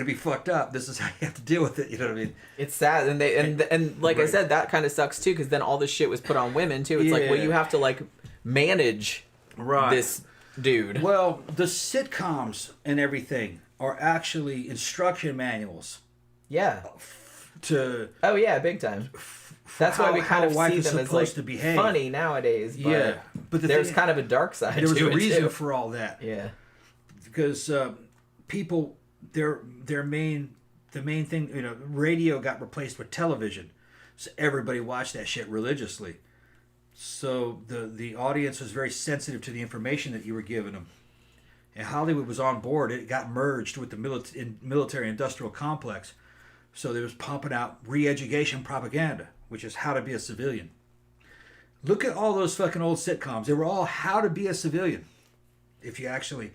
be fucked up. This is how you have to deal with it. You know what I mean? It's sad, and like I said, that kind of sucks too, because then all this shit was put on women too. It's like, well, you have to like manage this dude. Well, the sitcoms and everything are actually instruction manuals. Yeah. Oh yeah, big time. That's why we kind of see them as like funny nowadays. But but there's kind of a dark side. There was to a reason too. for all that. Yeah. Because people, the main thing, you know, radio got replaced with television, so everybody watched that shit religiously. So the audience was very sensitive to the information that you were giving them, and Hollywood was on board. It got merged with the military industrial complex, so they was pumping out re-education propaganda, which is how to be a civilian. Look at all those fucking old sitcoms. They were all how to be a civilian. If you actually...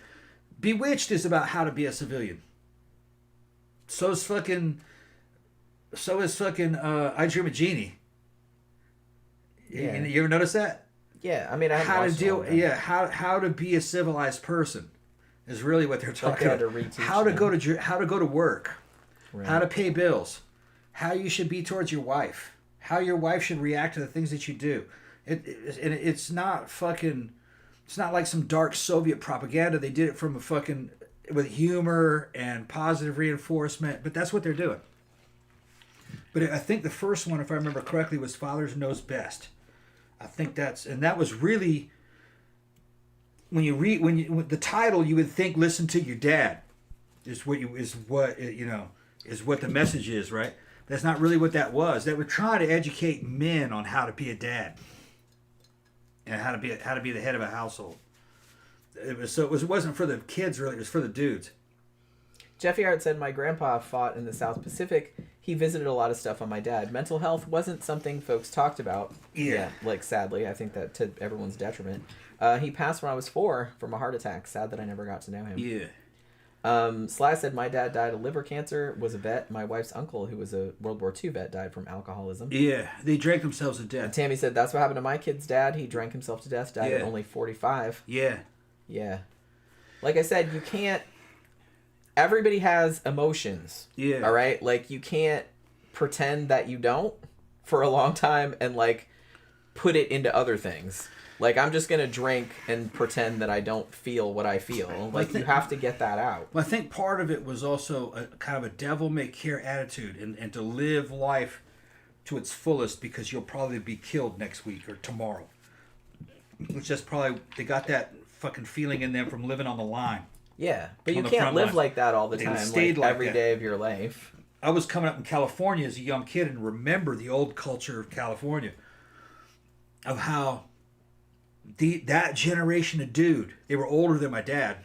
Bewitched is about how to be a civilian. So is fucking I Dream of Jeannie. Yeah. You ever notice that? Yeah, I mean, how to be a civilized person is really what they're talking about. How to go to work, right. How to pay bills, how you should be towards your wife, how your wife should react to the things that you do. It's not fucking. It's not like some dark Soviet propaganda. They did it from with humor and positive reinforcement, but that's what they're doing. But I think the first one, if I remember correctly, was Father Knows Best. I think that was really, when the title, you would think Listen to Your Dad is what the message is, right? That's not really what that was. They were trying to educate men on how to be a dad. And how to be the head of a household. It wasn't for the kids really. It was for the dudes. Jeffy Hart said, "My grandpa fought in the South Pacific. He visited a lot of stuff on my dad. Mental health wasn't something folks talked about. Yeah, like sadly, I think that to everyone's detriment. He passed when I was 4 from a heart attack. Sad that I never got to know him. Yeah." Sly said, "My dad died of liver cancer, was a vet. My wife's uncle, who was a World War II vet, died from alcoholism." Yeah, they drank themselves to death. And Tammy said, "That's what happened to my kid's dad. He drank himself to death, died at only 45. Yeah. Yeah. Like I said, you can't... Everybody has emotions. Yeah. All right? Like, you can't pretend that you don't for a long time and like put it into other things. Like, I'm just going to drink and pretend that I don't feel what I feel. Like, you have to get that out. Well, I think part of it was also a kind of a devil-may-care attitude and to live life to its fullest because you'll probably be killed next week or tomorrow. Which is probably, they got that fucking feeling in them from living on the line. Yeah, but you can't live like that all the They time, stayed like like every that. day of your life. I was coming up in California as a young kid and remember the old culture of California. Of how that generation of dude, they were older than my dad.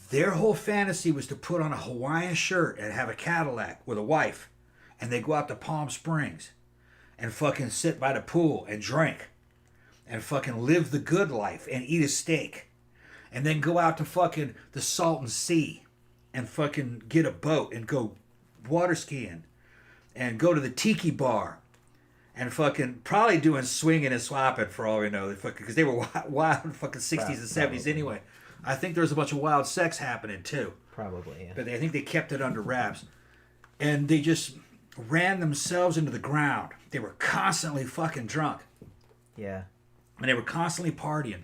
Their whole fantasy was to put on a Hawaiian shirt and have a Cadillac with a wife. And they go out to Palm Springs and fucking sit by the pool and drink. And fucking live the good life and eat a steak. And then go out to fucking the Salton Sea and fucking get a boat and go water skiing. And go to the tiki bar. And fucking probably doing swinging and swapping for all we know. Because they were wild fucking 60s and 70s anyway. I think there was a bunch of wild sex happening too. Probably, yeah. But I think they kept it under wraps. And they just ran themselves into the ground. They were constantly fucking drunk. Yeah. And they were constantly partying.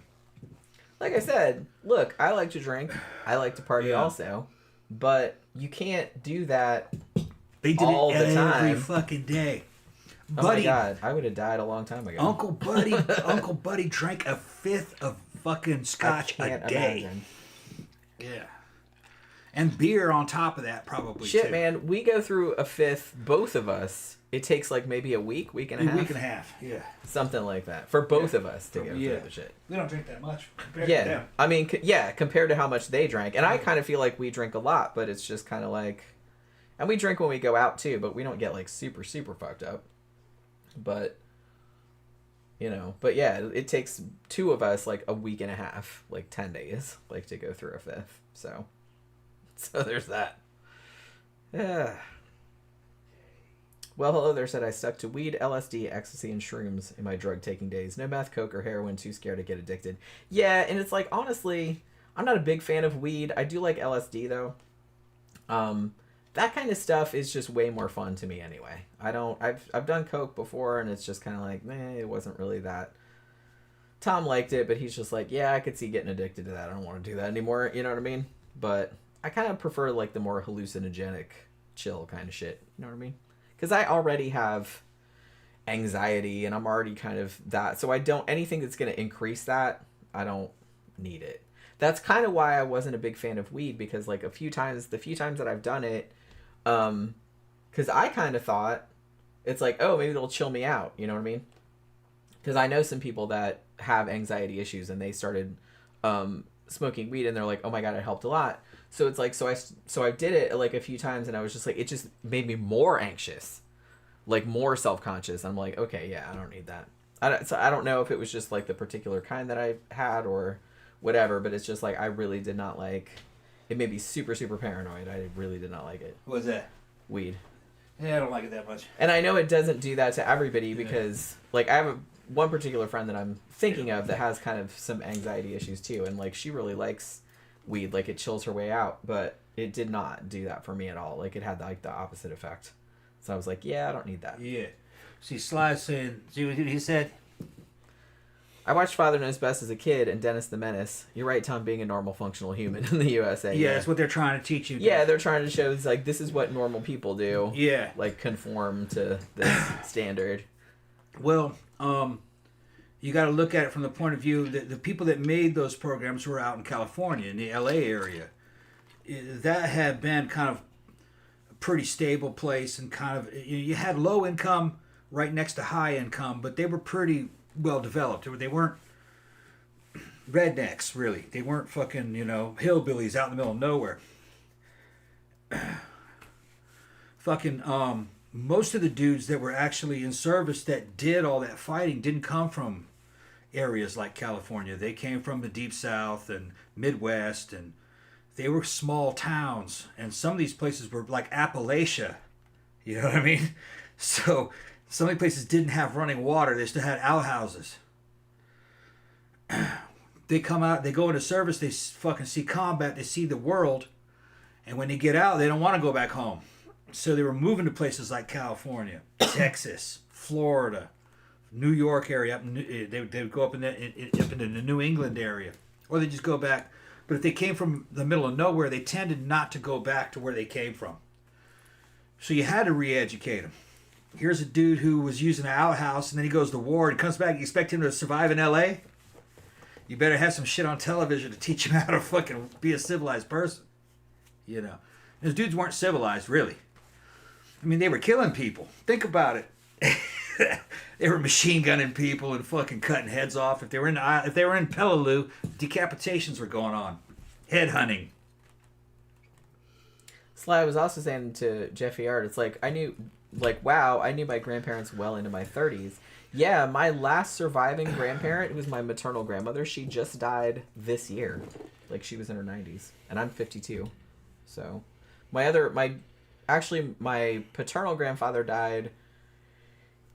Like I said, look, I like to drink. I like to party also. But you can't do that They did all it the every time. fucking day. Oh Buddy, my God, I would have died a long time ago. Uncle Buddy drank a fifth of fucking scotch I a can't day. imagine. Yeah. And beer on top of that probably Shit, too. man, we go through a fifth, both of us. It takes like maybe a week and a half. Week and a half, yeah. Something like that. For both of us to go through the shit. We don't drink that much compared Yeah. to them. I mean, compared to how much they drank. And I kind of feel like we drink a lot, but it's just kind of like... And we drink when we go out too, but we don't get like super, super fucked up. But, you know, but yeah, it takes two of us like a week and a half, like 10 days, like to go through a fifth. So there's that. Yeah. Well, hello there, said I stuck to weed, LSD, ecstasy, and shrooms in my drug-taking days. No meth, coke, or heroin, too scared to get addicted. Yeah, and it's like, honestly, I'm not a big fan of weed. I do like LSD, though. That kind of stuff is just way more fun to me anyway. I've done coke before, and it's just kind of like, it wasn't really that. Tom liked it, but he's just like, yeah, I could see getting addicted to that. I don't want to do that anymore, you know what I mean? But I kind of prefer, like, the more hallucinogenic, chill kind of shit, you know what I mean? Because I already have anxiety, and I'm already kind of that. So anything that's going to increase that, I don't need it. That's kind of why I wasn't a big fan of weed, because, like, the few times that I've done it, because I kind of thought, it's like, oh, maybe it'll chill me out, you know what I mean? Because I know some people that have anxiety issues, and they started smoking weed, and they're like, oh my God, it helped a lot. So it's like, so I did it like a few times, and I was just like, it just made me more anxious, like more self-conscious. I'm like, okay, yeah, I don't need that. I don't know if it was just like the particular kind that I had or whatever, but it's just like, I really did not like, it made me super, super paranoid. I really did not like it. What was that? Weed. Yeah, I don't like it that much. And I know it doesn't do that to everybody because, like, I have one particular friend that I'm thinking of that has kind of some anxiety issues too, and like she really likes weed, like it chills her way out, but it did not do that for me at all. Like it had like the opposite effect. So I was like, yeah, I don't need that. Yeah. See, Sly's saying, see what he said? I watched Father Knows Best as a kid and Dennis the Menace. You're right, Tom, being a normal functional human in the USA. Yeah, that's what they're trying to teach you. Yeah, they're trying to show it's like this is what normal people do. Yeah. Like conform to this standard. Well, you got to look at it from the point of view that the people that made those programs were out in California, in the LA area. That had been kind of a pretty stable place, and kind of, you had low income right next to high income, but they were pretty well developed. They weren't rednecks, really. They weren't fucking, hillbillies out in the middle of nowhere. Fucking, most of the dudes that were actually in service that did all that fighting didn't come from areas like California. They came from the Deep South and Midwest, and they were small towns. And some of these places were like Appalachia. You know what I mean? So some of the places didn't have running water. They still had outhouses. They come out, they go into service, they fucking see combat, they see the world. And when they get out, they don't want to go back home. So they were moving to places like California, Texas, Florida, New York area. They would go up up into the New England area, or they just go back. But if they came from the middle of nowhere, they tended not to go back to where they came from. So you had to re-educate them. Here's a dude who was using an outhouse, and then he goes to war and comes back. You expect him to survive in L.A.? You better have some shit on television to teach him how to fucking be a civilized person. You know, those dudes weren't civilized, really. I mean, they were killing people. Think about it. They were machine gunning people and fucking cutting heads off. If they were in Peleliu, decapitations were going on, head hunting. Sly was also saying to Jeffy Art, it's like I knew my grandparents well into my 30s. Yeah, my last surviving grandparent was my maternal grandmother. She just died this year, like she was in her 90s, and I'm 52. So, my paternal grandfather died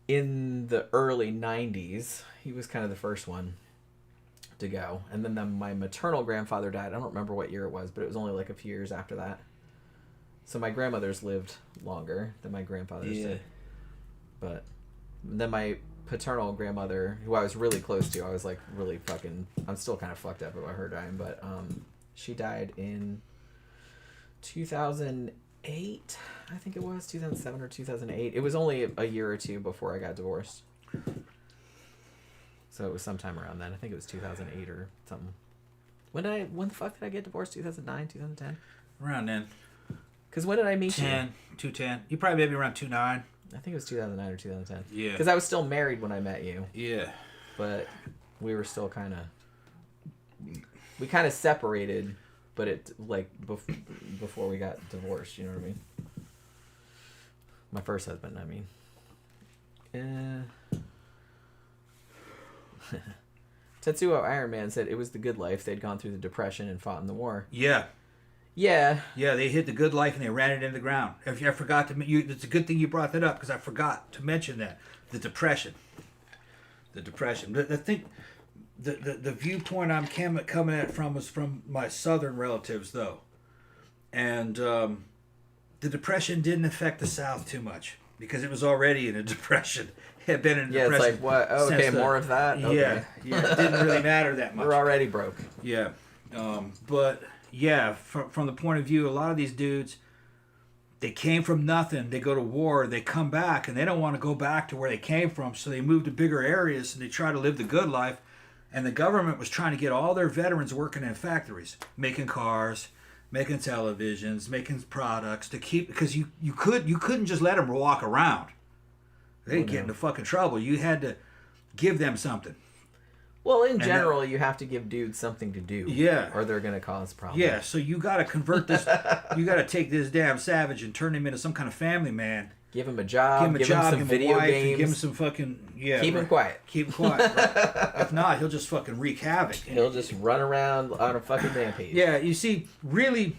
in the early 90s. He was kind of the first one to go. And then my maternal grandfather died. I don't remember what year it was, but it was only like a few years after that. So my grandmother's lived longer than my grandfather's did. But then my paternal grandmother, who I was really close to, I was like really fucking... I'm still kind of fucked up about her dying, but she died in 2008, I think it was 2007 or 2008. It was only a year or two before I got divorced, so it was sometime around then. I think it was 2008 or something. When the fuck did I get divorced? 2009, 2010? Around then. Because when did I meet you? 210. You probably maybe around 29. I think it was 2009 or 2010. Yeah. Because I was still married when I met you. Yeah. But we were still kind of... We kind of separated, but it, like, before we got divorced, you know what I mean? My first husband, I mean. Tetsuo Iron Man said it was the good life. They'd gone through the Depression and fought in the war. Yeah. Yeah. Yeah, they hit the good life and they ran it into the ground. I forgot to... It's a good thing you brought that up because I forgot to mention that. The Depression. The thing... The viewpoint I'm coming at from was from my southern relatives, though. And the Depression didn't affect the South too much because it was already in a depression. It had been in a depression. Yeah, it's like, what? Oh, okay, more of that? Okay. Yeah, it didn't really matter that much. We're already broke. Yeah. But, yeah, from the point of view, a lot of these dudes, they came from nothing. They go to war. They come back, and they don't want to go back to where they came from, so they move to bigger areas, and they try to live the good life. And the government was trying to get all their veterans working in factories, making cars, making televisions, making products to keep, because you couldn't just let them walk around. They'd get into fucking trouble. You had to give them something. Well, in general, you have to give dudes something to do. Yeah. Or they're going to cause problems. Yeah, so you got to convert this, you got to take this damn savage and turn him into some kind of family man. Give him a job, give him some video games. Give him some fucking... Yeah, keep him quiet. Keep him quiet. Right? If not, he'll just fucking wreak havoc. He'll just run around on a fucking rampage. Yeah, you see, really,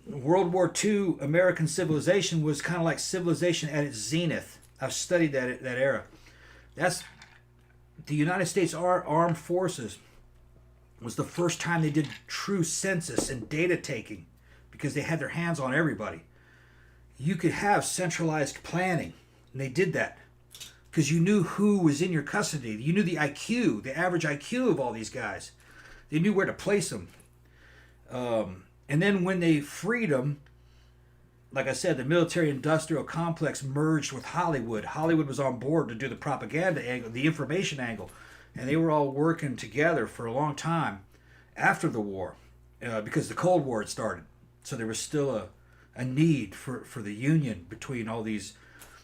World War II American civilization was kind of like civilization at its zenith. I've studied that era. That's... The United States Armed Forces was the first time they did true census and data taking because they had their hands on everybody. You could have centralized planning, and they did that because you knew who was in your custody. You knew the IQ, the average IQ of all these guys. They knew where to place them. And then when they freed them, like I said, the military-industrial complex merged with Hollywood. Hollywood was on board to do the propaganda angle, the information angle, and they were all working together for a long time after the war because the Cold War had started. So there was still a need for the union between all these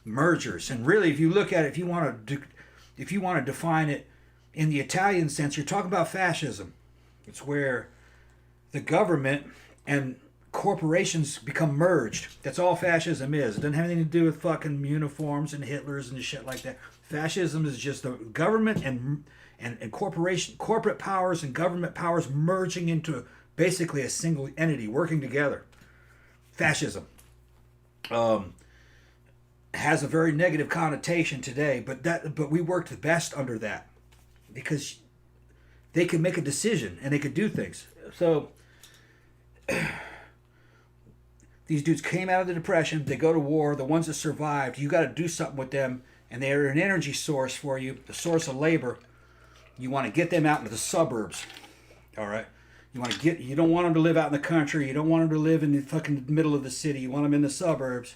mergers. And really, if you look at it, if you want to define it in the Italian sense, you're talking about fascism. It's where the government and corporations become merged. That's all fascism is. It doesn't have anything to do with fucking uniforms and Hitlers and shit like that. Fascism is just the government and corporate powers and government powers merging into basically a single entity working together. Fascism has a very negative connotation today, but we worked best under that because they could make a decision and they could do things. So the These dudes came out of the Depression. They go to war. The ones that survived, you got to do something with them. And they're an energy source for you, the source of labor. You want to get them out into the suburbs. All right? You don't want them to live out in the country. You don't want them to live in the fucking middle of the city. You want them in the suburbs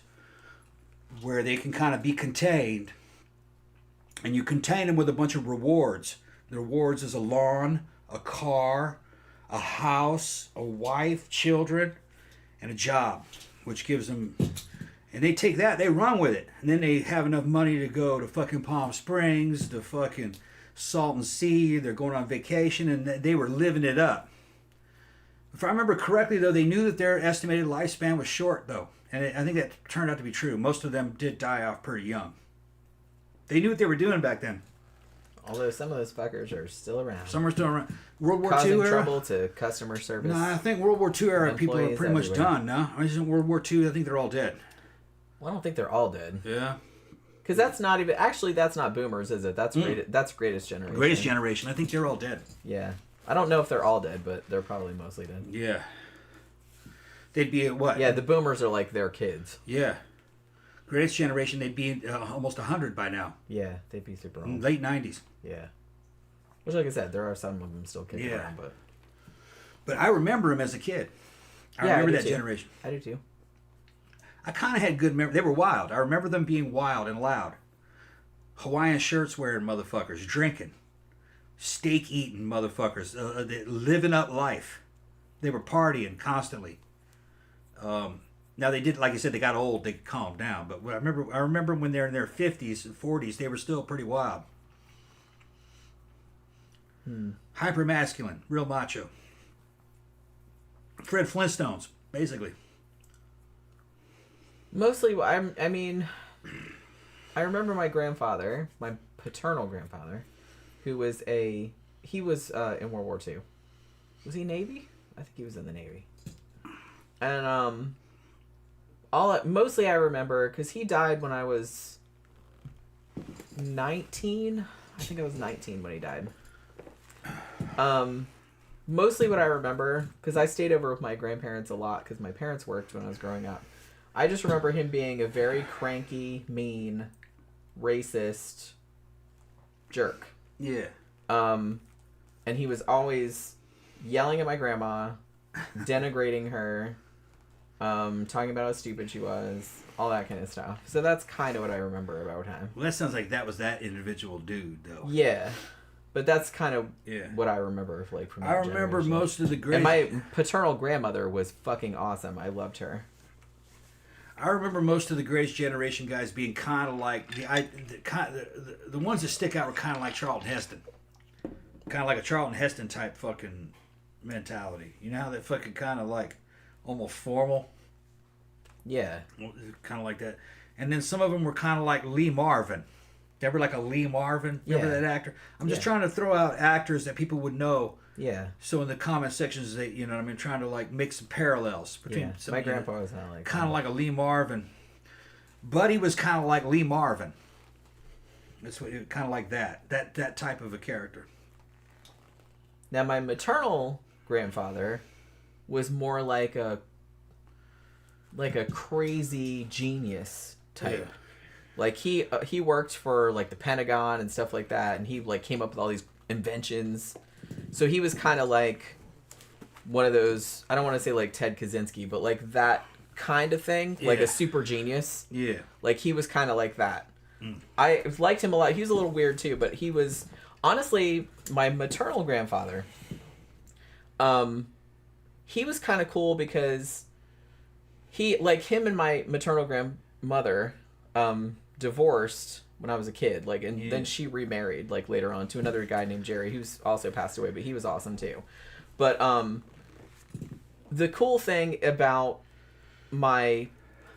where they can kind of be contained. And you contain them with a bunch of rewards. The rewards is a lawn, a car, a house, a wife, children, and a job, which gives them... And they take that, they run with it. And then they have enough money to go to fucking Palm Springs, to fucking Salton Sea. They're going on vacation, and they were living it up. If I remember correctly, though, they knew that their estimated lifespan was short, though. And I think that turned out to be true. Most of them did die off pretty young. They knew what they were doing back then. Although some of those fuckers are still around. Some are still around. World War Causing II era? trouble to customer service. No, I think World War II era people are pretty much done, no? I mean, World War II, I think they're all dead. Well, I don't think they're all dead. Yeah. Because that's not even... Actually, that's not boomers, is it? That's that's Greatest Generation. Greatest Generation. I think they're all dead. Yeah. I don't know if they're all dead, but they're probably mostly dead. Yeah. They'd be at what? Yeah, the boomers are like their kids. Yeah. Greatest Generation, they'd be almost 100 by now. Yeah, they'd be super old. Late 90s. Yeah. Which, like I said, there are some of them still kicking around, but... But I remember them as a kid. I remember that generation. I do too. I kind of had good memory. They were wild. I remember them being wild and loud. Hawaiian shirts wearing motherfuckers, drinking, steak eating motherfuckers, living up life. They were partying constantly. Now they did, like I said, they got old. They calmed down. But I remember when they're in their 50s and 40s, they were still pretty wild. Hyper masculine, real macho. Fred Flintstones, basically. Mostly, I mean, I remember my grandfather, my paternal grandfather, who was in World War II. Was he Navy? I think he was in the Navy. And mostly I remember because he died when I was 19. I think I was 19 when he died. Mostly what I remember, because I stayed over with my grandparents a lot because my parents worked when I was growing up. I just remember him being a very cranky, mean, racist jerk. Yeah. And he was always yelling at my grandma, denigrating her, talking about how stupid she was, all that kind of stuff. So that's kind of what I remember about him. Well, that sounds like that was that individual dude, though. Yeah. But that's kind of what I remember, like, from that I remember generation. most of the great... And my paternal grandmother was fucking awesome. I loved her. I remember most of the Greatest Generation guys being kind of like... The ones that stick out were kind of like Charlton Heston. Kind of like a Charlton Heston type fucking mentality. You know how that fucking kind of like almost formal? Yeah. Kind of like that. And then some of them were kind of like Lee Marvin. Ever like a Lee Marvin? Remember that actor? I'm just trying to throw out actors that people would know. Yeah. So in the comment sections, they, you know what I mean, trying to like make some parallels between. Yeah. My grandpa was kind of like a Lee Marvin. Buddy was kind of like Lee Marvin. That's what, kind of like that type of a character. Now my maternal grandfather was more like a crazy genius type. Yeah. Like he worked for like the Pentagon and stuff like that, and he like came up with all these inventions. So he was kind of like one of those, I don't want to say like Ted Kaczynski, but like that kind of thing, like a super genius. Yeah. Like he was kind of like that. I liked him a lot. He was a little weird too, but he was honestly my maternal grandfather. He was kind of cool because him and my maternal grandmother divorced when I was a kid, then she remarried like later on to another guy named Geare, who's also passed away, but he was awesome too. But the cool thing about my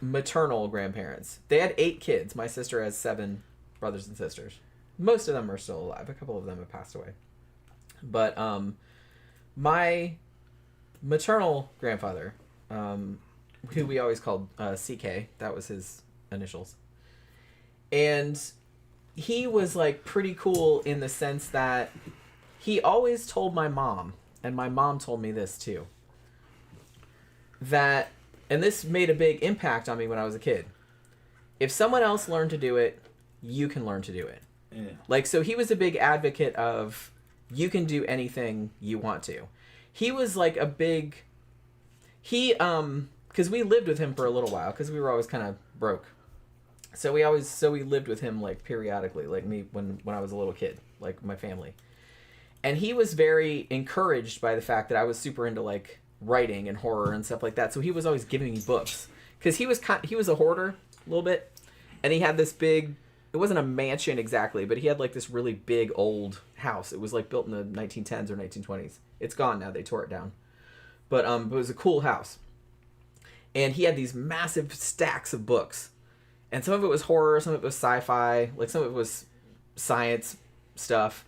maternal grandparents, they had 8 kids. My sister has 7 brothers and sisters. Most of them are still alive. A couple of them have passed away. But my maternal grandfather, who we always called CK, that was his initials. And he was like pretty cool in the sense that he always told my mom, and my mom told me this too, that and this made a big impact on me when I was a kid. If someone else learned to do it, you can learn to do it. Yeah. Like, so he was a big advocate of you can do anything you want to. He was like a big... because we lived with him for a little while, because we were always kind of broke. So we lived with him, like, periodically, like me when I was a little kid, like my family. And he was very encouraged by the fact that I was super into, like, writing and horror and stuff like that. So he was always giving me books. Because he was a hoarder, a little bit. And he had this big... It wasn't a mansion exactly, but he had, like, this really big old house. It was, like, built in the 1910s or 1920s. It's gone now. They tore it down. But it was a cool house. And he had these massive stacks of books. And some of it was horror, some of it was sci-fi, like some of it was science stuff.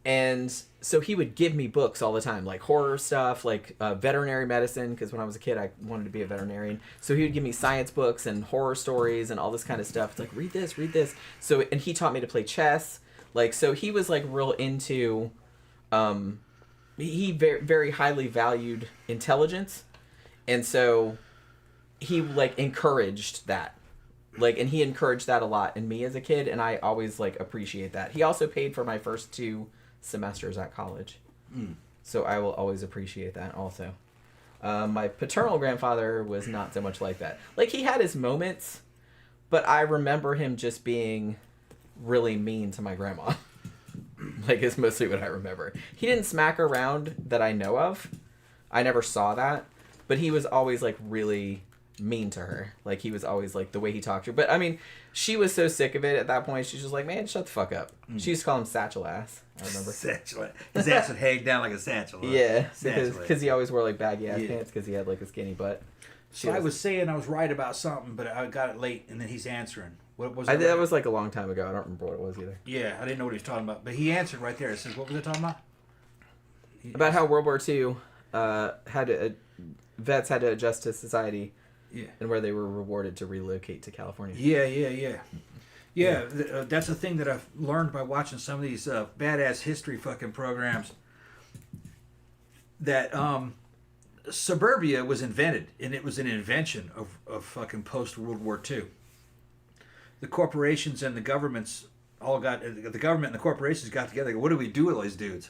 And so he would give me books all the time, like horror stuff, like veterinary medicine, because when I was a kid I wanted to be a veterinarian. So he would give me science books and horror stories and all this kind of stuff. It's like, read this, read this. So, and he taught me to play chess. Like, so he was like real into, he very, very highly valued intelligence. And so he like encouraged that. Like, and he encouraged that a lot in me as a kid, and I always, like, appreciate that. He also paid for my first 2 semesters at college. So I will always appreciate that also. My paternal grandfather was not so much like that. Like, he had his moments, but I remember him just being really mean to my grandma. Like, is mostly what I remember. He didn't smack her around that I know of. I never saw that. But he was always, like, really... mean to her. Like, he was always like the way he talked to her. But I mean, she was so sick of it at that point, she's just like, man, shut the fuck up. She used to call him satchel ass, I remember. Satchel ass. His ass would hang down like a satchel. Huh? Yeah, because he always wore like baggy ass pants because he had like a skinny butt. So I was saying I was right about something, but I got it late, and then he's answering. What was that was like a long time ago. I don't remember what it was either. Yeah, I didn't know what he was talking about, but he answered right there. It says, what was I talking about? About how World War II vets had to adjust to society. Yeah. And where they were rewarded to relocate to California. Yeah, that's a thing that I've learned by watching some of these badass history fucking programs. That suburbia was invented, and it was an invention of fucking post-World War II. The corporations and the governments all got... The government and the corporations got together. What do we do with all these dudes?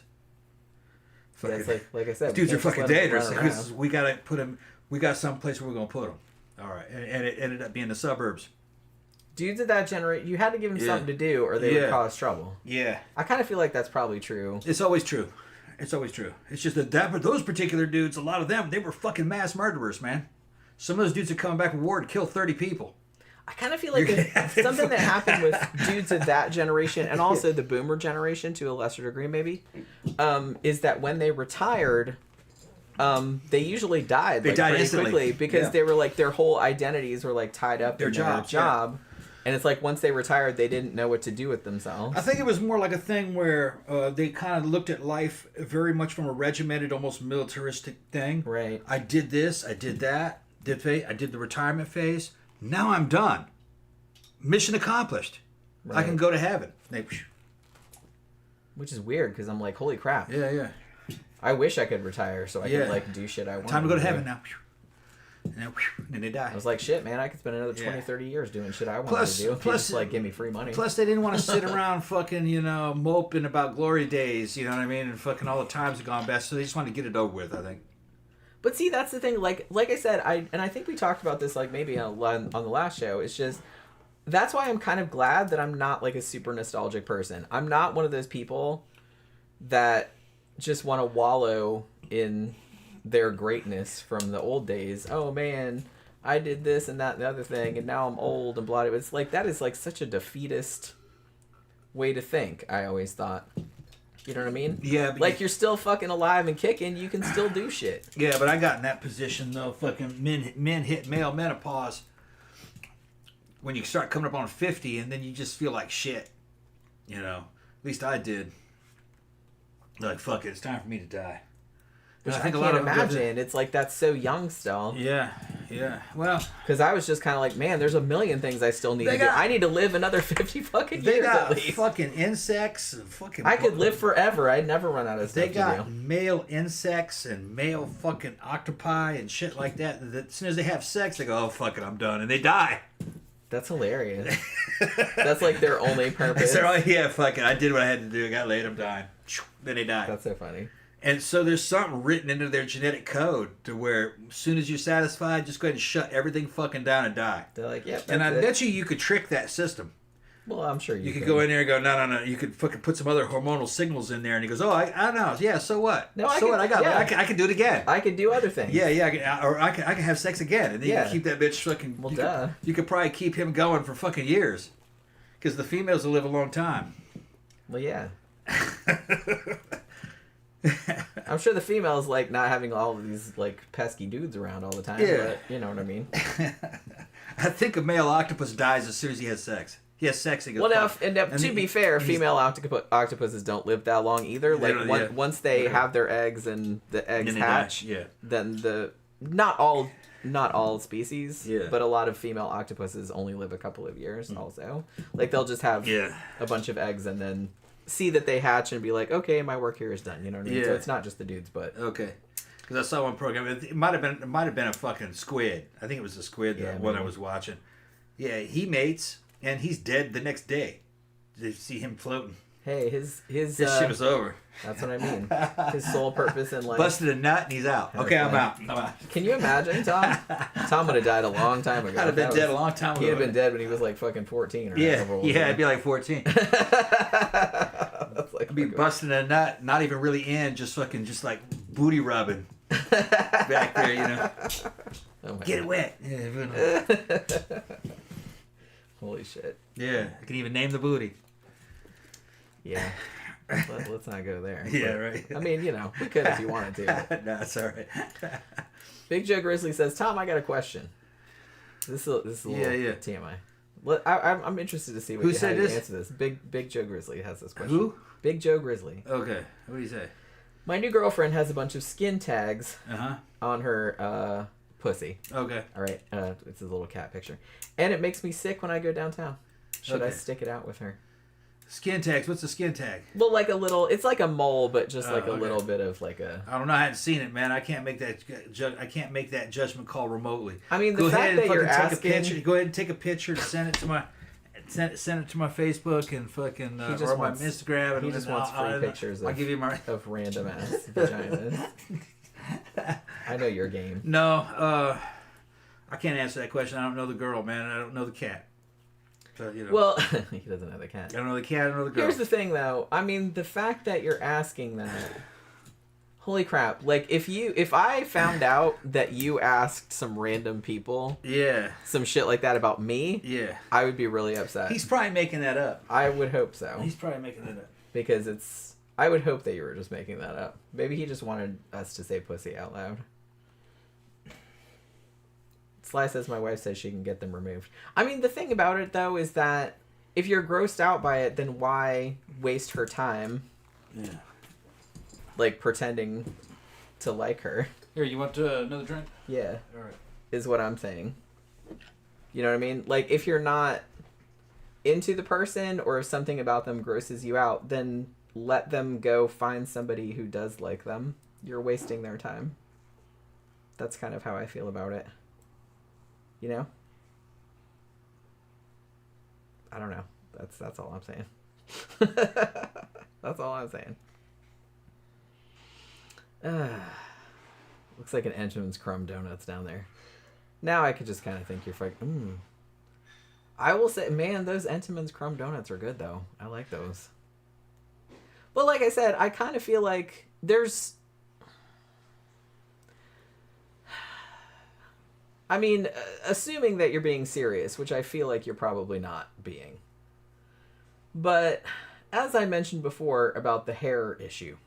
Yeah, it's like I said, these dudes are fucking dangerous. We got to put them... We got some place where we're going to put them. All right, and it ended up being the suburbs. Dudes of that generation, you had to give them something to do, or they would cause trouble. Yeah, I kind of feel like that's probably true. It's always true. It's just that those particular dudes, a lot of them, they were fucking mass murderers, man. Some of those dudes are coming back from war to kill 30 people. I kind of feel like something that happened with dudes of that generation, and also the boomer generation to a lesser degree, maybe, is that when they retired. They usually died. They died pretty instantly quickly because they were like their whole identities were like tied up in their job, and it's like once they retired, they didn't know what to do with themselves. I think it was more like a thing where they kind of looked at life very much from a regimented, almost militaristic thing. Right. I did this. I did that. I did the retirement phase. Now I'm done. Mission accomplished. Right. I can go to heaven. Which is weird because I'm like, holy crap. Yeah. I wish I could retire so I could like do shit I want. Time to go to heaven now. And then they die. I was like, shit, man, I could spend another 20, 30 years doing shit I wanted to do. Plus, just like give me free money. Plus, they didn't want to sit around fucking, moping about glory days, you know what I mean? And fucking all the times have gone best, so they just wanted to get it over with, I think. But see, that's the thing. Like I said, I think we talked about this like maybe on the last show. It's just that's why I'm kind of glad that I'm not like a super nostalgic person. I'm not one of those people that just want to wallow in their greatness from the old days. Oh man, I did this and that and the other thing, and now I'm old and blah. It's like that is like such a defeatist way to think. I always thought, you know what I mean? Yeah. But like you're still fucking alive and kicking. You can still do shit. Yeah, but I got in that position though. Fucking men hit male menopause when you start coming up on 50, and then you just feel like shit. At least I did. Like, fuck it, it's time for me to die. Which I I think a can't lot of them do imagine. It's like that's so young still. Yeah. Well, Because I was just kind of like, man, there's a million things I still need to do. I need to live another 50 fucking they years got at least. fucking insects and fucking. I could live forever. I'd never run out of stuff They to got do. male insects and male fucking octopi and shit like that. As soon as they have sex, they go, "Oh fuck it, I'm done," and they die. That's hilarious. That's like their only purpose. They're like, "Yeah, fuck it, I did what I had to do. I got laid. I'm dying." Then they die. That's so funny. And so there's something written into their genetic code to where as soon as you're satisfied, just go ahead and shut everything fucking down and die. They're like, yep. And I that's it. bet you could trick that system. Well, I'm sure You could go in there and go, no. You could fucking put some other hormonal signals in there, and he goes, oh, I don't know. Yeah, so what? No, so what? I can do it again. I could do other things. I can have sex again, and then you can keep that bitch fucking. Well, you could probably keep him going for fucking years, because the females will live a long time. Well, yeah. I'm sure the females like not having all of these like pesky dudes around all the time. Yeah. But you know what I mean. I think a male octopus dies as soon as he has sex. He has sex and goes. Well, to be fair, female octopuses don't live that long either. Like once they have their eggs and the eggs hatch, then not all species, but a lot of female octopuses only live a couple of years. Also, like they'll just have a bunch of eggs and then see that they hatch and be like, okay, my work here is done. You know what I mean? So it's not just the dudes, but okay. Because I saw one program. It might have been a fucking squid. I think it was a squid. The one I was watching. Yeah, he mates and he's dead the next day. You see him floating. Hey, his shit was over. That's what I mean. His sole purpose in life. Busted a nut and he's out. Okay, I'm out. Can you imagine, Tom? Tom would have died a long time ago. I'd have been dead a long time ago. He'd have been dead when he was like fucking 14 or whatever. Yeah, I'd be like 14. I'd be busting a nut, not even really in, just like booty rubbing back there, you know. Oh Get it wet. Holy shit. Yeah, I can even name the booty. Yeah. Let's not go there. Yeah, right. I mean, you know, we could if you wanted to. No, it's all right. Big Joe Grizzly says, Tom, I got a question. This is a little TMI. I'm interested to see what you answer this. Big Joe Grizzly has this question. Who? Big Joe Grizzly. Okay. What do you say? My new girlfriend has a bunch of skin tags on her pussy. Okay. All right. It's a little cat picture. And it makes me sick when I go downtown. Should I stick it out with her? Skin tags. What's a skin tag? Well, like a little. It's like a mole, but just like a little bit of like a. I don't know. I haven't seen it, man. I can't make that. I can't make that judgment call remotely. I mean, the fact that you're asking. Go ahead and take a picture and send it to my. Send it to my Facebook and fucking or my Instagram. He just wants free pictures. I'll give you my of random ass vaginas. I know your game. No, I can't answer that question. I don't know the girl, man. I don't know the cat. So, you know. Well, he doesn't know the cat. I don't know the cat. I don't know the girl. Here's the thing, though. I mean, the fact that you're asking that. Holy crap. Like, if I found out that you asked some random people some shit like that about me, I would be really upset. He's probably making that up. I would hope so. He's probably making that up. Because I would hope that you were just making that up. Maybe he just wanted us to say pussy out loud. Sly says my wife says she can get them removed. I mean, the thing about it, though, is that if you're grossed out by it, then why waste her time? Yeah. Like, pretending to like her. Here, you want another drink? Yeah. All right. Is what I'm saying. You know what I mean? Like, if you're not into the person or if something about them grosses you out, then let them go find somebody who does like them. You're wasting their time. That's kind of how I feel about it. You know? I don't know. That's all I'm saying. That's all I'm saying. Looks like an Entenmann's Crumb Donuts down there. Now I could just kind of think you're fucking... I will say, man, those Entenmann's Crumb Donuts are good, though. I like those. But like I said, I kind of feel like there's... I mean, assuming that you're being serious, which I feel like you're probably not being. But as I mentioned before about the hair issue,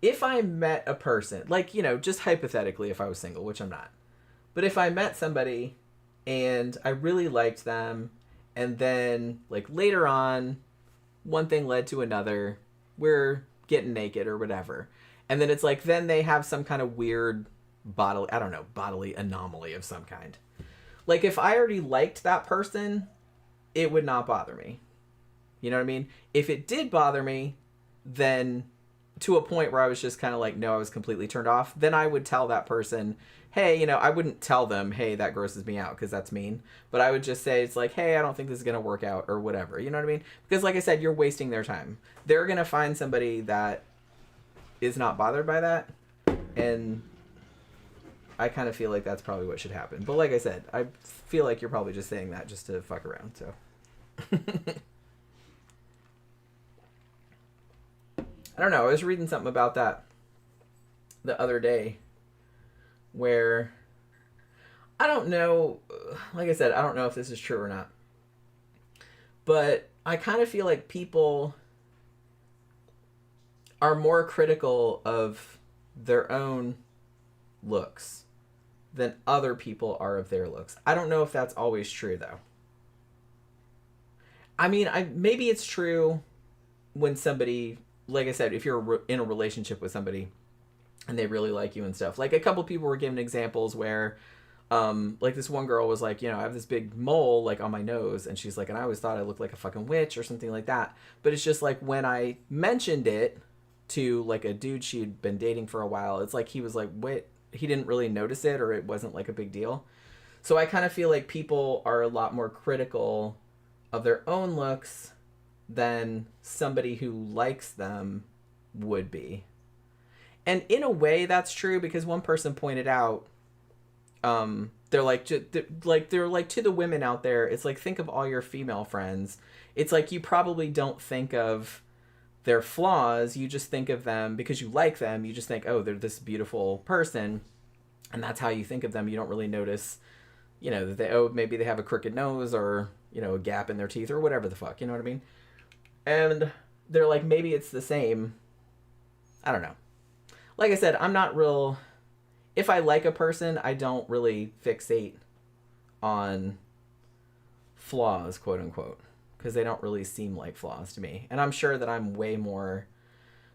if I met a person, like, you know, just hypothetically if I was single, which I'm not, but if I met somebody and I really liked them, and then, like, later on, one thing led to another, we're getting naked or whatever, And then it's like, then they have some kind of weird bodily anomaly of some kind. Like, if I already liked that person, it would not bother me. You know what I mean? If it did bother me, then to a point where I was just kind of like, no, I was completely turned off, then I would tell that person, hey, you know, I wouldn't tell them, hey, that grosses me out, because that's mean. But I would just say, it's like, hey, I don't think this is going to work out, or whatever. You know what I mean? Because like I said, you're wasting their time. They're going to find somebody that is not bothered by that. And I kind of feel like that's probably what should happen. But like I said, I feel like you're probably just saying that just to fuck around, so. I don't know. I was reading something about that the other day where I don't know, like I said, I don't know if this is true or not, but I kind of feel like people are more critical of their own looks than other people are of their looks. I don't know if that's always true, though. I mean, maybe it's true when somebody, like I said, if you're in a relationship with somebody and they really like you and stuff. Like, a couple people were giving examples where, like, this one girl was like, you know, I have this big mole, like, on my nose. And she's like, and I always thought I looked like a fucking witch or something like that. But it's just like, when I mentioned it to, like, a dude she'd been dating for a while, it's like he was like, what? He didn't really notice it, or it wasn't, like, a big deal. So I kind of feel like people are a lot more critical of their own looks than somebody who likes them would be. And in a way that's true, because one person pointed out, they're like to the women out there, it's like, think of all your female friends. It's like, you probably don't think of their flaws, you just think of them because you like them. You just think, oh, they're this beautiful person, and that's how you think of them. You don't really notice, you know, that maybe they have a crooked nose, or, you know, a gap in their teeth, or whatever the fuck, you know what I mean? And they're like, maybe it's the same. I don't know. Like I said, I'm not real... If I like a person, I don't really fixate on flaws, quote unquote, because they don't really seem like flaws to me. And I'm sure that I'm way more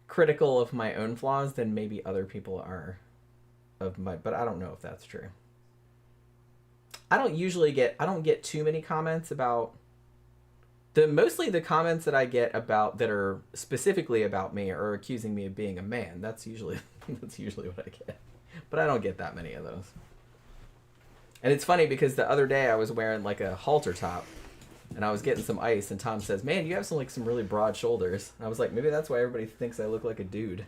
critical of my own flaws than maybe other people are of my... But I don't know if that's true. I don't get too many comments about... Mostly the comments that I get about that are specifically about me are accusing me of being a man. That's usually what I get. But I don't get that many of those. And it's funny because the other day I was wearing like a halter top and I was getting some ice, and Tom says, "Man, you have some really broad shoulders." And I was like, maybe that's why everybody thinks I look like a dude.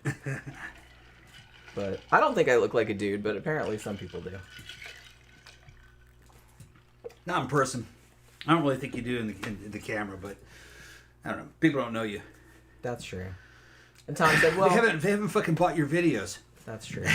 But I don't think I look like a dude, but apparently some people do. Not in person. I don't really think you do in the camera, but I don't know. People don't know you. That's true. And Tom said, well... They haven't fucking bought your videos. That's true.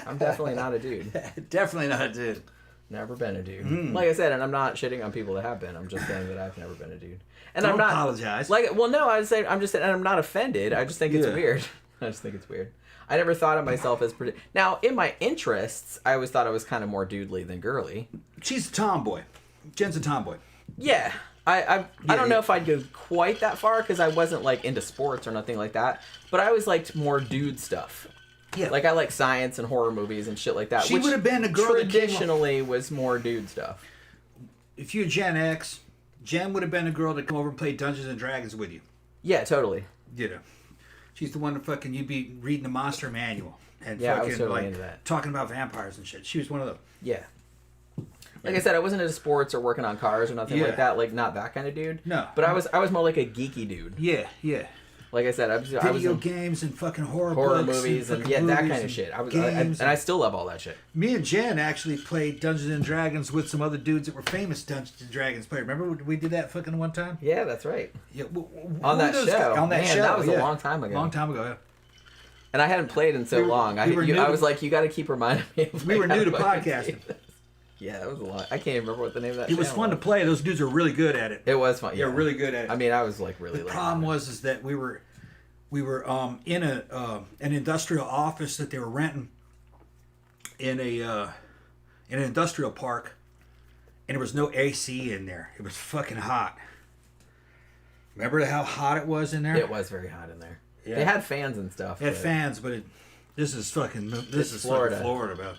I'm definitely not a dude. Definitely not a dude. Never been a dude. Like I said, and I'm not shitting on people that have been. I'm just saying that I've never been a dude. And Don't I'm not... apologize. I'm just saying, and I'm not offended. I just think it's weird. I just think it's weird. I never thought of myself as... Now, in my interests, I always thought I was kind of more dudely than girly. She's a tomboy. Jen's a tomboy. Yeah. I don't know if I'd go quite that far, because I wasn't like into sports or nothing like that, but I always liked more dude stuff. Yeah. Like, I like science and horror movies and shit like that. She would have been a girl that traditionally was more dude stuff. If you're Gen X, Jen would have been a girl to come over and play Dungeons and Dragons with you. Yeah, totally. You know. She's the one that fucking you'd be reading the monster manual and yeah, fucking I was totally like into that. Talking about vampires and shit. She was one of them. Yeah. Like I said, I wasn't into sports or working on cars or nothing like that. Like, not that kind of dude. No. But I was more like a geeky dude. Yeah, yeah. Like I said, I was Video in games and fucking horror movies and that kind of shit. And I still love all that shit. Me and Jen actually played Dungeons and Dragons with some other dudes that were famous Dungeons and Dragons players. Remember we did that fucking one time? Yeah, that's right. Yeah, on that show. On that show. That was a long time ago. Long time ago, yeah. And I hadn't played in so long. I was like, you got to keep reminding me. We were new to podcasting. Yeah, that was a lot. I can't even remember what the name of that It was fun to play. Those dudes are really good at it. It was fun. Yeah, they're really good at it. I mean, I was like really. The problem was that we were in an industrial office that they were renting in an industrial park, and there was no AC in there. It was fucking hot. Remember how hot it was in there? It was very hot in there. Yeah. They had fans and stuff. They had but fans, but this is fucking Florida. fucking Florida, bro.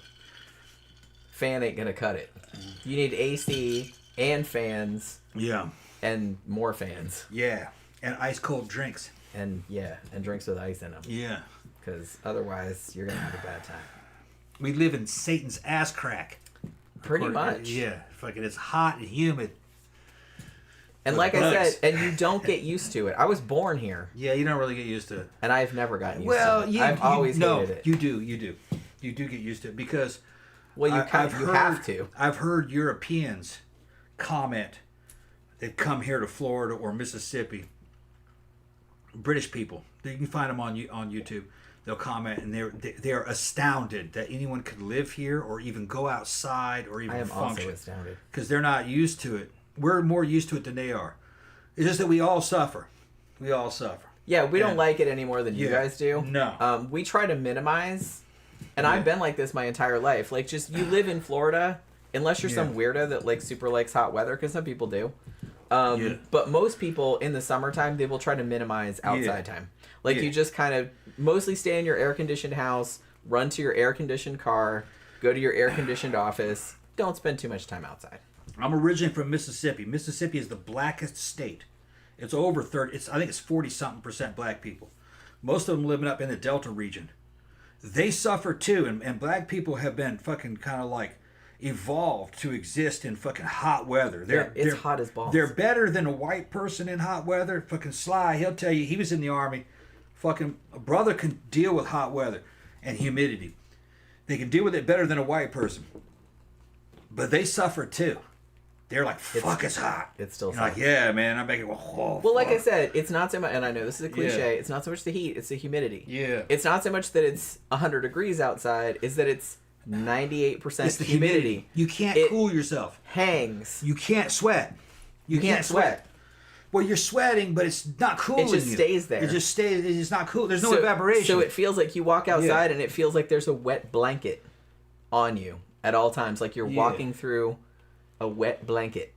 Fan ain't gonna cut it. You need AC and fans. Yeah. And more fans. Yeah. And ice cold drinks. And drinks with ice in them. Yeah. Because otherwise, you're gonna have a bad time. We live in Satan's ass crack. Pretty much. Yeah. Fucking, it's hot and humid. And like I said, and you don't get used to it. I was born here. Yeah, you don't really get used to it. And I've never gotten used to it. I've always hated it. You do. You do get used to it because... Well, you have to. I've heard Europeans comment that come here to Florida or Mississippi. British people, you can find them on YouTube. They'll comment and they're astounded that anyone could live here or even go outside or even function. I am also astounded because they're not used to it. We're more used to it than they are. It's just that we all suffer. We all suffer. Yeah, we don't like it any more than you guys do. No. We try to minimize. And I've been like this my entire life. Like, just, you live in Florida, unless you're some weirdo that, like, super likes hot weather, because some people do. But most people, in the summertime, they will try to minimize outside time. Like, you just kind of mostly stay in your air-conditioned house, run to your air-conditioned car, go to your air-conditioned office. Don't spend too much time outside. I'm originally from Mississippi. Mississippi is the blackest state. It's over 30, I think it's 40-something% black people. Most of them living up in the Delta region. They suffer too, and black people have been fucking kind of like evolved to exist in fucking hot weather. It's hot as balls. They're better than a white person in hot weather. Fucking Sly, he'll tell you, he was in the army. Fucking a brother can deal with hot weather and humidity. They can deal with it better than a white person. But they suffer too. They're like, fuck, it's hot. It's still like, yeah, man, I'm making well, like I said, it's not so much, and I know this is a cliche, it's not so much the heat, it's the humidity. Yeah. It's not so much that it's 100 degrees outside, it's that it's 98% it's the humidity. You can't cool yourself. Hangs. You can't sweat. You can't sweat. Well, you're sweating, but it's not cooling you. It just stays there. It just stays. It's not cool. There's no evaporation. So it feels like you walk outside and it feels like there's a wet blanket on you at all times. Like you're walking through a wet blanket.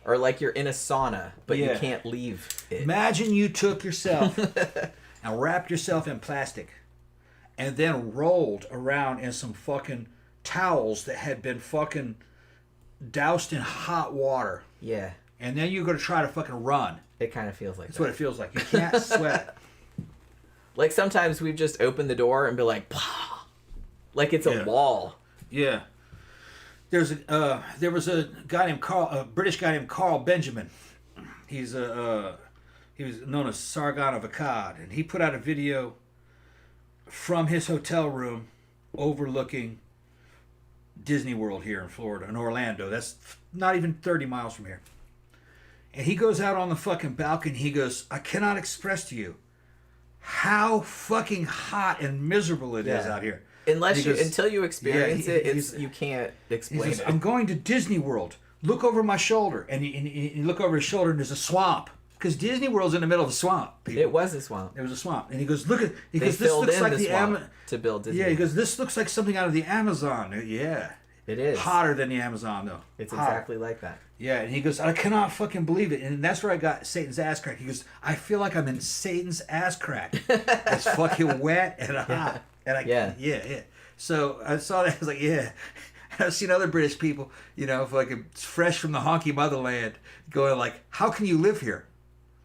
Or like you're in a sauna, but you can't leave it. Imagine you took yourself and wrapped yourself in plastic and then rolled around in some fucking towels that had been fucking doused in hot water. Yeah. And then you're going to try to fucking run. It kind of feels like That's what it feels like. You can't sweat. Like sometimes we've just opened the door and be like, pah! Like it's a wall. Yeah. There was a guy named Carl, a British guy named Carl Benjamin. He was known as Sargon of Akkad, and he put out a video from his hotel room overlooking Disney World here in Florida, in Orlando. That's not even 30 miles from here. And he goes out on the fucking balcony. He goes, I cannot express to you how fucking hot and miserable it is out here. Until you experience it, you can't explain it. I'm going to Disney World. Look over my shoulder, and you look over his shoulder, and there's a swamp. Because Disney World's in the middle of a swamp. People. It was a swamp. It was a swamp, and he goes, "Look at." He they goes, "This filled looks in like the swamp to build Disney." Yeah, he goes, "This looks like something out of the Amazon." Yeah, it is hotter than the Amazon, though. It's exactly like that. Yeah, and he goes, "I cannot fucking believe it," and that's where I got Satan's ass crack. He goes, "I feel like I'm in Satan's ass crack. It's fucking wet and hot." And yeah. So I saw that. I was like, yeah. I've seen other British people, fucking fresh from the honky motherland, going like, "How can you live here?"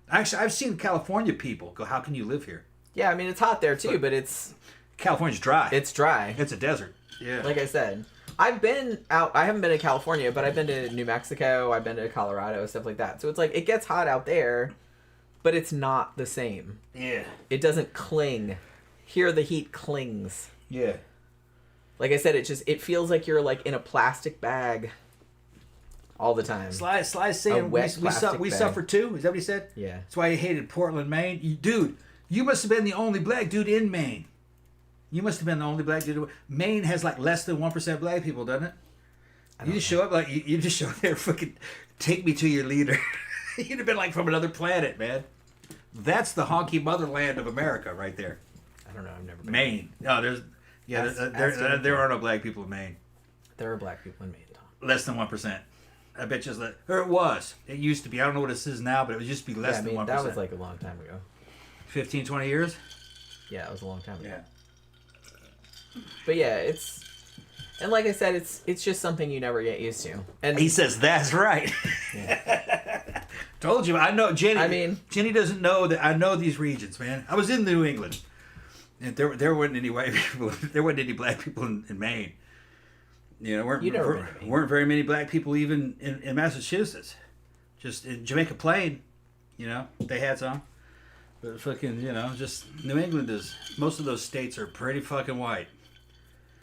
Actually, I've seen California people go, "How can you live here?" Yeah, I mean it's hot there too, but it's California's dry. It's dry. It's a desert. Yeah. Like I said, I've been out. I haven't been to California, but I've been to New Mexico. I've been to Colorado, stuff like that. So it's like it gets hot out there, but it's not the same. Yeah. It doesn't cling. Here the heat clings. Yeah. Like I said, it feels like you're like in a plastic bag all the time. Sly's saying we suffer too. Is that what he said? Yeah. That's why he hated Portland, Maine. Dude, you must have been the only black dude in Maine. You must have been the only black dude. Maine has like less than 1% black people, doesn't it? You just show up like you just show up there, fucking take me to your leader. You'd have been like from another planet, man. That's the honky motherland of America, right there. I don't know. I've never been. Maine. No, there are no black people in Maine. There are black people in Maine, Tom. Less than 1%. I bet you or it was. It used to be. I don't know what it is now, but it used to be less than 1%. That was like a long time ago. 15, 20 years? Yeah, it was a long time ago. Yeah. But yeah, and like I said, it's just something you never get used to. And He says, that's right. yeah. Told you, I know Jenny. I mean, Jenny doesn't know that I know these regions, man. I was in New England, and there weren't any white people. There weren't any black people in Maine. You know, weren't very many black people even in Massachusetts. Just in Jamaica Plain, you know, they had some. But fucking, you know, just New England is. Most of those states are pretty fucking white.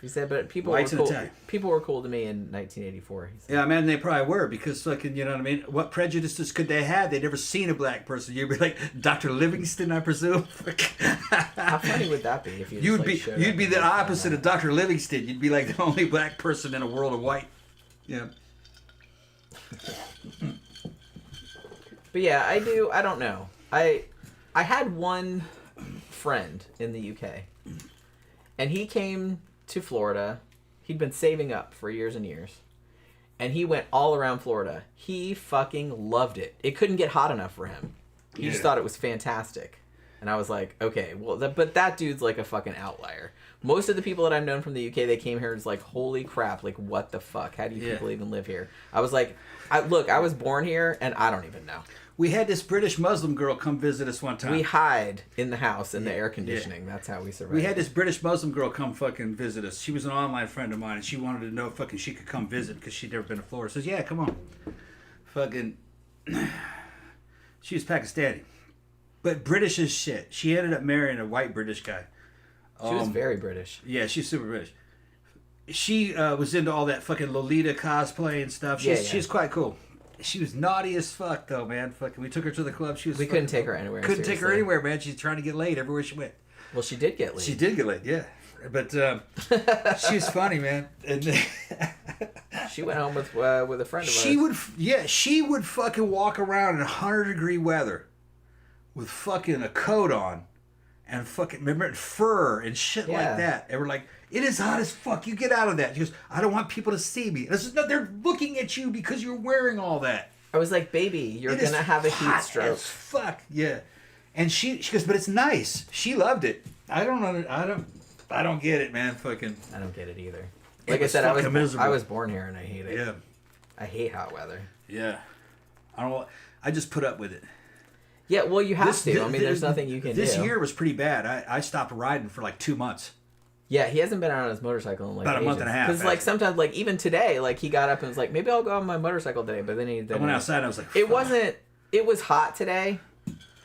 He said, but people Whites were cool. Italian. People were cool to me in 1984. He said. Yeah, man, they probably were because fucking, you know what I mean? What prejudices could they have? They'd never seen a black person. You'd be like Dr. Livingston, I presume. How funny would that be if you'd be the opposite of Dr. Livingston. You'd be like the only black person in a world of white. Yeah. But yeah, I don't know. I had one friend in the UK, and he came to Florida. He'd been saving up for years and years, and he went all around Florida. He fucking loved it. It couldn't get hot enough for him. He just thought it was fantastic. And I was like, okay, well, but that dude's like a fucking outlier. Most of the people that I've known from the UK, they came here and it's like, holy crap, like, what the fuck? How do you people even live here? I was like, I was born here, and I don't even know. We had this British Muslim girl come visit us one time. We hide in the house in the air conditioning. That's how we survive. We had this British Muslim girl come fucking visit us. She was an online friend of mine, and she wanted to know if fucking she could come visit because she'd never been to Florida. Says, yeah, come on. Fucking, she was Pakistani, but British as shit. She ended up marrying a white British guy. She was very British. Yeah, she's super British. She was into all that fucking Lolita cosplay and stuff. She's quite cool. She was naughty as fuck, though, man. Fucking, we took her to the club. We couldn't take her anywhere. Couldn't take her anywhere, man. She's trying to get laid everywhere she went. Well, she did get laid. She did get laid, yeah. But she was funny, man. And she went home with a friend of ours. She would fucking walk around in 100-degree weather with fucking a coat on and fucking remember fur and shit like that. And we're like, it is hot as fuck. You get out of that. She goes, I don't want people to see me. And I said, no, they're looking at you because you're wearing all that. I was like, baby, you're going to have a heat stroke. As fuck, yeah. And she goes, but it's nice. She loved it. I don't get it, man. Fucking. I don't get it either. Like I said, I was born here and I hate it. Yeah. I hate hot weather. Yeah. I just put up with it. Yeah, well, you have to. I mean, there's nothing you can do. This year was pretty bad. I stopped riding for like 2 months. Yeah, he hasn't been out on his motorcycle in like about a month and a half. Because like sometimes, like even today, like he got up and was like, maybe I'll go on my motorcycle today. But then I went outside and I was like, it wasn't. It was hot today,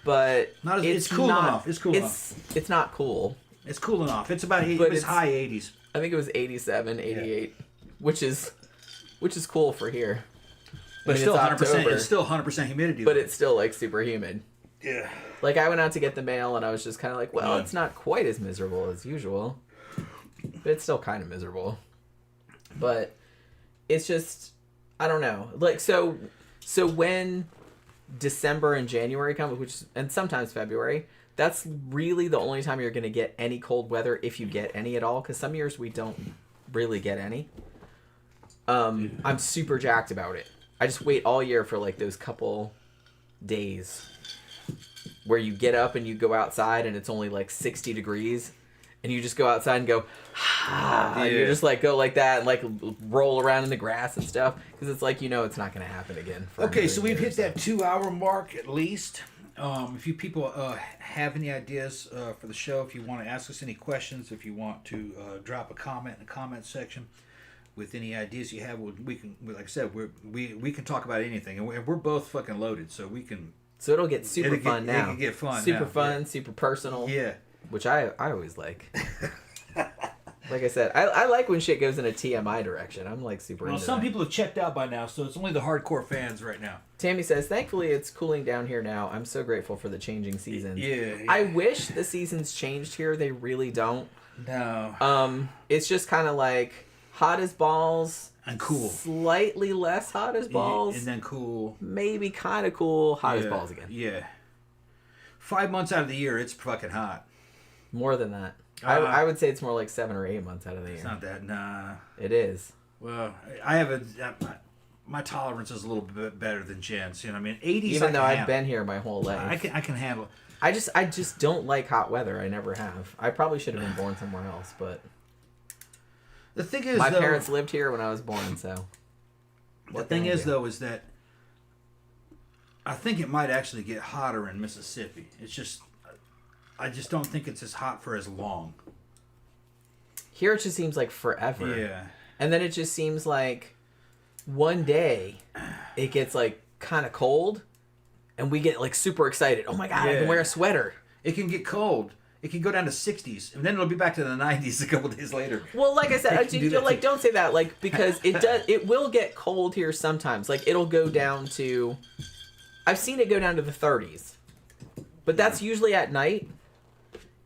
but it's cool enough. It's cool enough. It's not cool. It's cooling off. It's about 80. It was high 80s. I think it was 87, 88, which is cool for here. But it's still 100%. It's still 100% humidity. But it's still like super humid. Yeah. Like I went out to get the mail and I was just kind of like, well, it's not quite as miserable as usual, but it's still kind of miserable. But it's just, I don't know. Like so when December and January come, and sometimes February, that's really the only time you're going to get any cold weather, if you get any at all, because some years we don't really get any. I'm super jacked about it. I just wait all year for like those couple days where you get up and you go outside and it's only like 60 degrees and you just go outside and go, you just like go like that and like roll around in the grass and stuff because it's like, it's not going to happen again. Okay, so we've hit that 2-hour mark at least. If you people have any ideas for the show, if you want to ask us any questions, if you want to drop a comment in the comment section with any ideas you have, we can, like I said, we can talk about anything, and we're both fucking loaded, so we can. So it'll get super fun now. It can get fun. Super fun, super personal. Yeah. Which I always like. Like I said, I like when shit goes in a TMI direction. I'm like super into some that. people have checked out by now, so it's only the hardcore fans right now. Tammy says, thankfully it's cooling down here now. I'm so grateful for the changing seasons. Yeah. I wish the seasons changed here. They really don't. No. It's just kind of like hot as balls. And cool. Slightly less hot as balls. And then cool. Maybe kind of cool. Hot as balls again. Yeah. 5 months out of the year, it's fucking hot. More than that. I would say it's more like 7 or 8 months out of the year. It's not that, nah. It is. Well, I have my tolerance is a little bit better than Jen's. You know what I mean? 80s. Even though I've been here my whole life. I can handle it. I just don't like hot weather. I never have. I probably should have been born somewhere else, but the thing is, my parents lived here when I was born, so. The thing is, though, is that I think it might actually get hotter in Mississippi. It's just, I just don't think it's as hot for as long. Here it just seems like forever. Yeah. And then it just seems like one day it gets like kind of cold and we get like super excited. Oh my God, I can wear a sweater. It can get cold. It can go down to 60s, and then it'll be back to the 90s a couple days later. Well, like I said, don't say that, like, because it will get cold here sometimes. Like, it'll go down to, I've seen it go down to the 30s, but that's usually at night,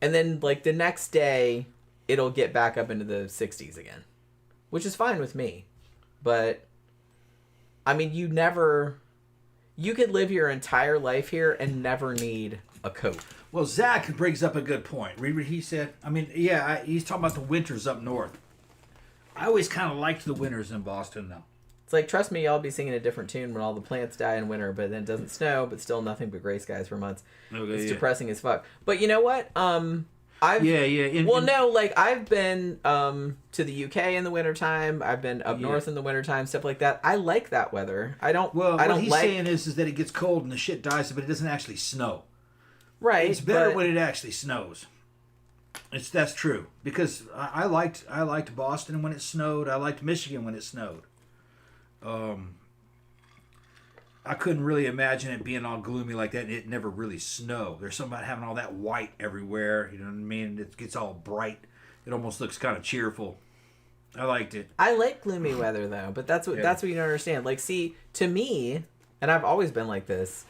and then, like, the next day, it'll get back up into the 60s again, which is fine with me. But, I mean, you could live your entire life here and never need a coat. Well, Zach brings up a good point. Read what he said. I mean, he's talking about the winters up north. I always kind of liked the winters in Boston, though. It's like, trust me, I'll be singing a different tune when all the plants die in winter, but then it doesn't snow, but still nothing but gray skies for months. Okay, it's depressing as fuck. But you know what? I've been to the UK in the wintertime. I've been up north in the wintertime, stuff like that. I like that weather. What he's saying is that it gets cold and the shit dies, but it doesn't actually snow. Right. It's better when it actually snows. That's true. Because I liked Boston when it snowed. I liked Michigan when it snowed. I couldn't really imagine it being all gloomy like that and it never really snowed. There's something about having all that white everywhere. You know what I mean? It gets all bright. It almost looks kind of cheerful. I liked it. I like gloomy weather though, but that's what you don't understand. Like, see, to me, and I've always been like this,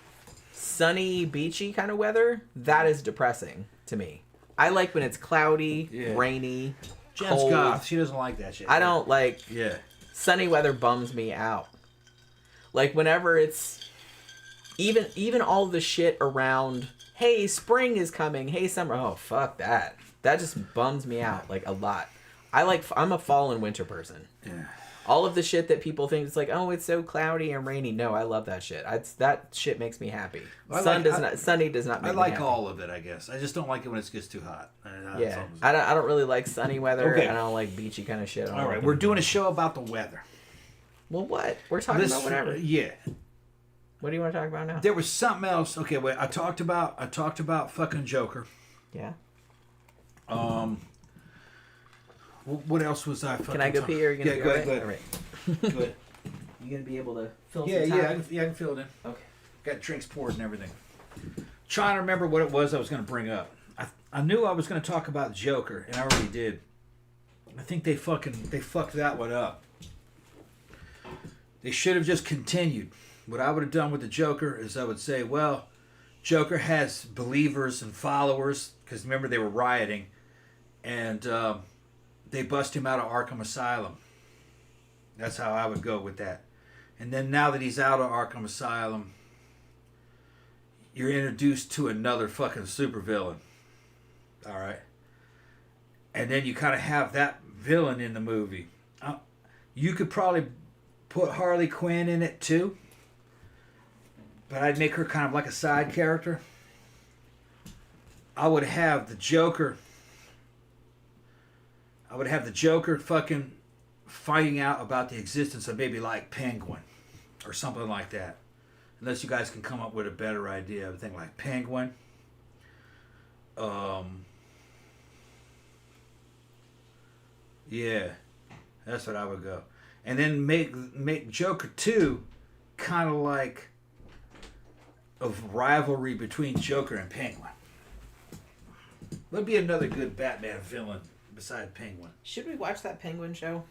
sunny, beachy kind of weather, that is depressing to me. I like when it's cloudy, rainy, cold. Goth. She doesn't like that shit. I don't like... Sunny weather bums me out. Like, whenever it's... Even all the shit around, hey, spring is coming, hey, summer... Oh, fuck that. That just bums me out, like, a lot. I'm a fall and winter person. Yeah. All of the shit that people think it's like, oh, it's so cloudy and rainy. No, I love that shit. That shit makes me happy. Sunny does not make me happy. I like all of it, I guess. I just don't like it when it gets too hot. I don't really like sunny weather. Okay. I don't like beachy kind of shit. All right, we're doing a show about the weather. Well, what? We're talking about whatever. Yeah. What do you want to talk about now? There was something else. Okay, wait. I talked about fucking Joker. Yeah. What else was I fucking... Can I go pee or are you going to go ahead. All right. Go ahead. You going to be able to fill some time? I can fill it in. Okay. Got drinks poured and everything. Trying to remember what it was I was going to bring up. I knew I was going to talk about Joker, and I already did. I think they fucked that one up. They should have just continued. What I would have done with the Joker is I would say, well, Joker has believers and followers, because remember they were rioting, and they bust him out of Arkham Asylum. That's how I would go with that. And then now that he's out of Arkham Asylum, you're introduced to another fucking supervillain. All right? And then you kind of have that villain in the movie. You could probably put Harley Quinn in it too, but I'd make her kind of like a side character. I would have the Joker fucking finding out about the existence of maybe like Penguin or something like that. Unless you guys can come up with a better idea of a thing like Penguin. Yeah, that's what I would go. And then make Joker 2 kind of like a rivalry between Joker and Penguin. That'd be another good Batman villain beside Penguin. Should we watch that Penguin show?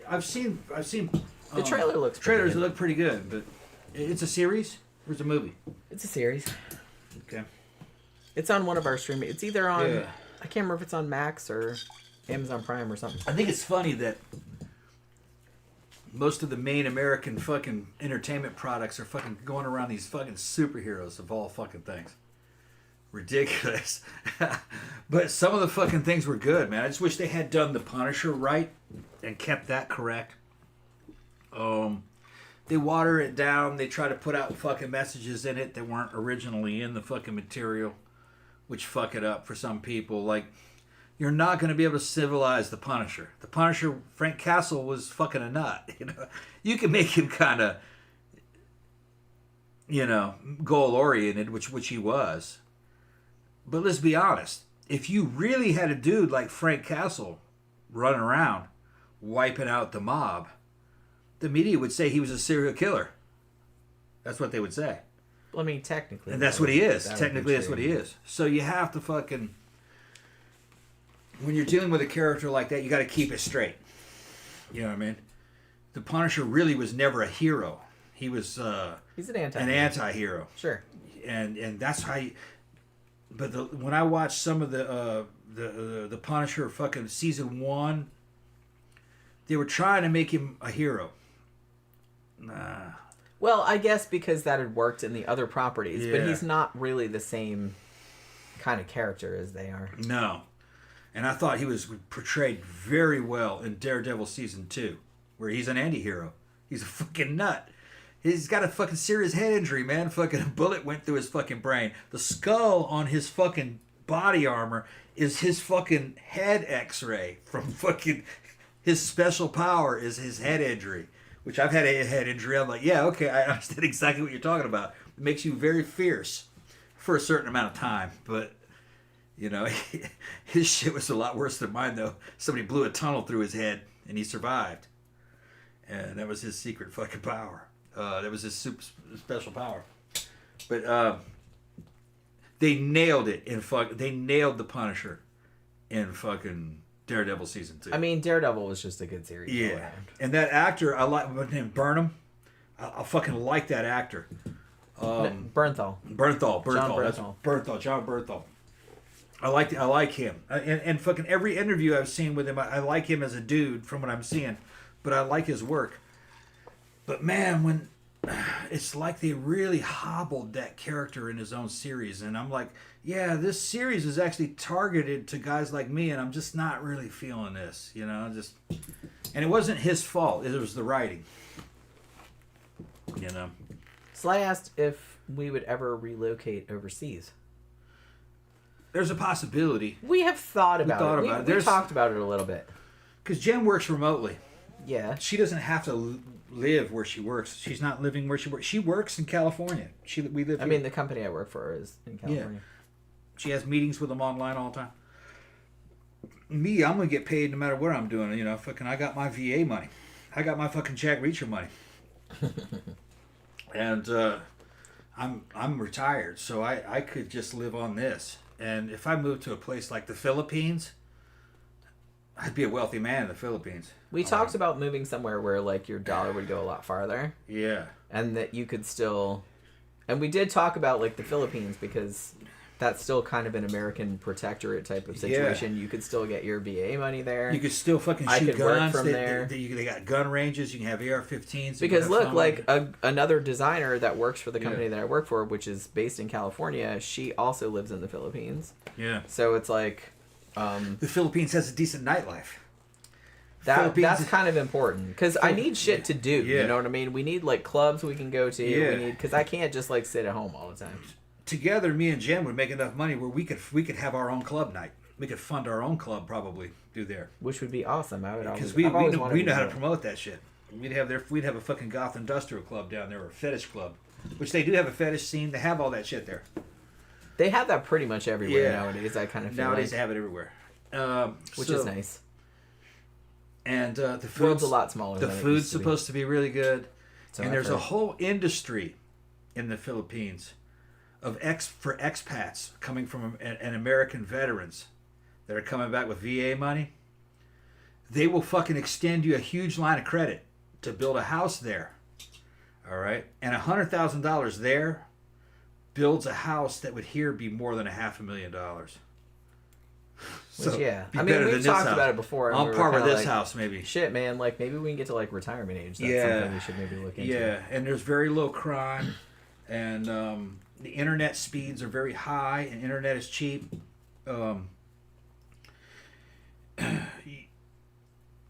I've seen. The trailer looks. Trailers look pretty good, but it's a series or it's a movie. It's a series. Okay. It's on one of our streaming. It's either on. Yeah. I can't remember if it's on Max or Amazon Prime or something. I think it's funny that most of the main American fucking entertainment products are fucking going around these fucking superheroes of all fucking things. Ridiculous. But some of the fucking things were good, man. I just wish they had done The Punisher right and kept that correct. they water it down. They try to put out fucking messages in it that weren't originally in the fucking material, which fuck it up for some people. Like, you're not going to be able to civilize the Punisher. The Punisher, Frank Castle, was fucking a nut. You know, you can make him kind of, you know, goal oriented, which he was. But let's be honest. If you really had a dude like Frank Castle running around wiping out the mob, the media would say he was a serial killer. That's what they would say. Well, I mean, technically. And that's what he is. Technically, that's what he is. So you have to fucking... When you're dealing with a character like that, you got to keep it straight. You know what I mean? The Punisher really was never a hero. He was he's an anti-hero. An anti-hero. Sure. And that's how you... But when I watched some of the Punisher fucking season 1, they were trying to make him a hero. Nah. Well, I guess because that had worked in the other properties, Yeah. but he's not really the same kind of character as they are. No. And I thought he was portrayed very well in Daredevil season 2, where he's an anti-hero. He's a fucking nut. He's got a fucking serious head injury, man. Fucking a bullet went through his fucking brain. The skull on his fucking body armor is his fucking head x-ray from fucking... His special power is his head injury, which I've had a head injury. I'm like, yeah, okay, I understand exactly what you're talking about. It makes you very fierce for a certain amount of time. But, you know, his shit was a lot worse than mine, though. Somebody blew a tunnel through his head, and he survived. And that was his secret fucking power. That was his super special power. But they nailed it in They nailed the Punisher in fucking Daredevil season 2. I mean, Daredevil was just a good series. Yeah, and that actor, I like him, Burnham. I fucking like that actor. Bernthal. John Bernthal. I like him. And fucking every interview I've seen with him, I like him as a dude from what I'm seeing, but I like his work. But man, when it's like they really hobbled that character in his own series, and I'm like, yeah, this series is actually targeted to guys like me, and I'm just not really feeling this, you know. And it wasn't his fault; it was the writing, you know. Sly asked if we would ever relocate overseas. There's a possibility. We have thought about it. We talked about it a little bit. Because Jen works remotely. Yeah. She doesn't have to live where she works. She's not living where she works. She works in California. We live. I mean, the company I work for is in California. Yeah. She has meetings with them online all the time. Me, I'm gonna get paid no matter what I'm doing. You know, fucking, I got my VA money. I got my fucking Jack Reacher money. And I'm retired, so I could just live on this. And if I moved to a place like the Philippines, I'd be a wealthy man in the Philippines. We talked about moving somewhere where like your dollar would go a lot farther. Yeah. And that you could still... And we did talk about like the Philippines because that's still kind of an American protectorate type of situation. Yeah. You could still get your VA money there. You could still fucking shoot guns. Work from there. They got gun ranges. You can have AR-15s. Because look, like another designer that works for the company that I work for, which is based in California, she also lives in the Philippines. Yeah. So it's like... the Philippines has a decent nightlife. That's kind of important because I need shit to do. Yeah. You know what I mean? We need like clubs we can go to. Yeah. Because I can't just like sit at home all the time. Together, me and Jen would make enough money where we could have our own club night. We could fund our own club probably through there, which would be awesome. I would because we know how to promote that shit. We'd have a fucking goth industrial club down there, or a fetish club, which they do have a fetish scene. They have all that shit there. They have that pretty much everywhere nowadays. I kind of feel nowadays they have it everywhere, which is nice. And the world's a lot smaller. The food's supposed to be really good, and there's a whole industry in the Philippines of expats coming from and American veterans that are coming back with VA money. They will fucking extend you a huge line of credit to build a house there. All right, and $100,000 there builds a house that would here be more than $500,000. So, I mean, we've talked about it before. On par with this house, maybe. Shit, man, like maybe we can get to like retirement age. That's something we should maybe look into. Yeah, and there's very low crime, and the internet speeds are very high, and internet is cheap.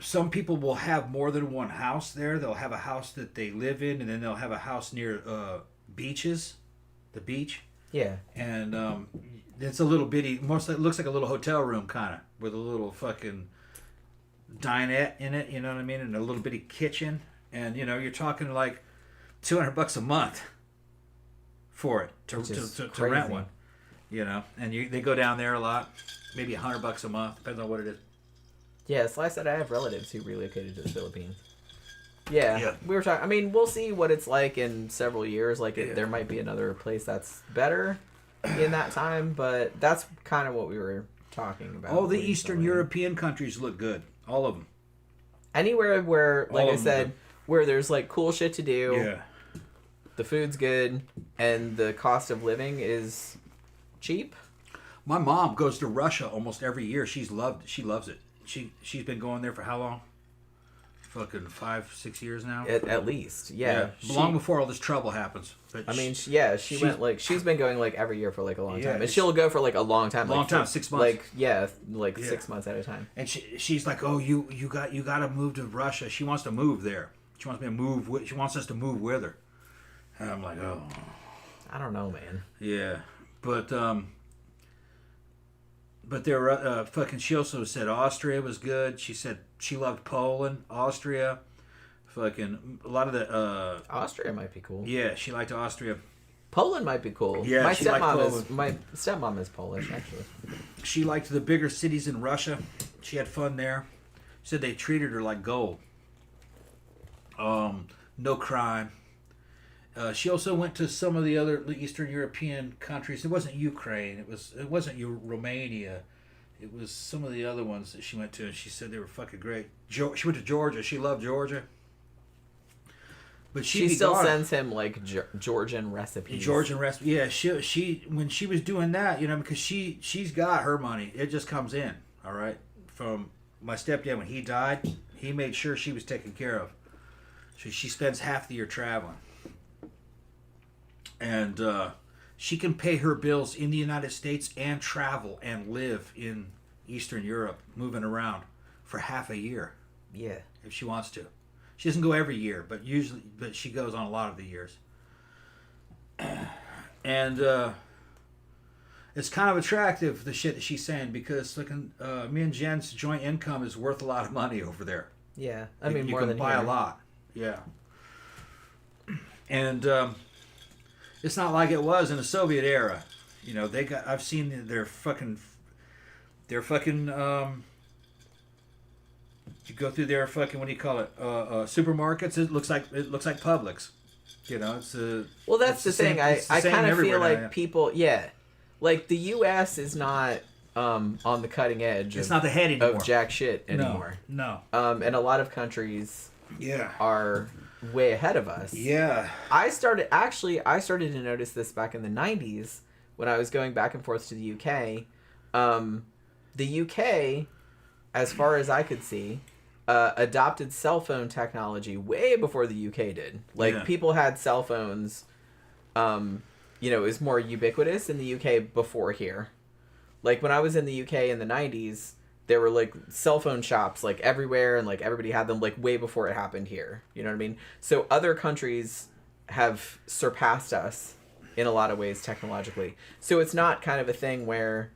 some people will have more than one house there. They'll have a house that they live in, and then they'll have a house near beaches, the beach. Yeah. And it's a little bitty, mostly it looks like a little hotel room kind of, with a little fucking dinette in it, you know what I mean? And a little bitty kitchen. And, you know, you're talking like $200 a month for it to rent one, you know? And they go down there a lot, maybe $100 a month, depends on what it is. Yeah, so I said I have relatives who relocated to the Philippines. Yeah, we were talking. I mean, we'll see what it's like in several years. Like, there might be another place that's better in that time, but that's kind of what we were talking about. All the Eastern European countries look good. All of them. Anywhere where, like I said, where there's, like, cool shit to do. Yeah. The food's good, and the cost of living is cheap. My mom goes to Russia almost every year. She loves it. She's been going there for how long? Fucking 5-6 years now. At least, yeah. Long before all this trouble happens. But I mean, she went like she's been going like every year for like a long time, and she'll go for like a long time. 6 months. 6 months at a time. And she's like, oh, you got to move to Russia. She wants to move there. She wants me to move. She wants us to move with her. And I'm like, oh, I don't know, man. Yeah, but there fucking. She also said Austria was good. She said she loved Poland, Austria, fucking a lot of the. Austria might be cool. Yeah, she liked Austria. Poland might be cool. Yeah, my stepmom is Polish actually. She liked the bigger cities in Russia. She had fun there. She said they treated her like gold. No crime. She also went to some of the other Eastern European countries. It wasn't Ukraine. It wasn't Romania. It was some of the other ones that she went to, and she said they were fucking great. She went to Georgia. She loved Georgia. But she still sends him like Georgian recipes. Georgian recipes. Yeah, she when she was doing that, you know, because she's got her money. It just comes in, all right. From my stepdad when he died, he made sure she was taken care of. So she spends half the year traveling. And she can pay her bills in the United States and travel and live in Eastern Europe, moving around for half a year. Yeah. If she wants to. She doesn't go every year, but she goes on a lot of the years. And it's kind of attractive, the shit that she's saying, because me and Jen's joint income is worth a lot of money over there. Yeah. I mean, more than you can buy a lot. Yeah. And it's not like it was in the Soviet era. You know, I've seen their fucking you go through their fucking, what do you call it? Supermarkets. It looks like Publix. You know, it's well, that's the thing. I kind of feel like people, like the U.S. is not on the cutting edge. It's not the head anymore. Of jack shit anymore. No. And a lot of countries are way ahead of us. Yeah. I started to notice this back in the 90s when I was going back and forth to the UK. The UK, as far as I could see, adopted cell phone technology way before the UK did. Like, people had cell phones, it was more ubiquitous in the UK before here. Like, when I was in the UK in the 90s, there were, like, cell phone shops, like, everywhere, and, like, everybody had them, like, way before it happened here. You know what I mean? So other countries have surpassed us in a lot of ways technologically. So it's not kind of a thing where,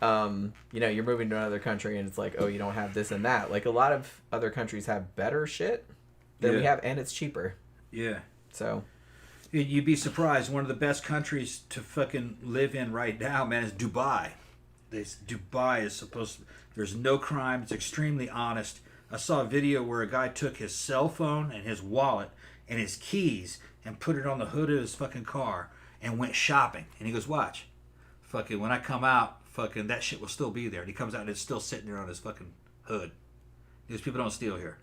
you're moving to another country and it's like, oh, you don't have this and that. Like, a lot of other countries have better shit than we have, and it's cheaper. Yeah. So you'd be surprised. One of the best countries to fucking live in right now, man, is Dubai. Dubai is supposed to... There's no crime. It's extremely honest. I saw a video where a guy took his cell phone and his wallet and his keys and put it on the hood of his fucking car and went shopping. And he goes, watch. Fucking, when I come out, fucking, that shit will still be there. And he comes out and it's still sitting there on his fucking hood. These people don't steal here.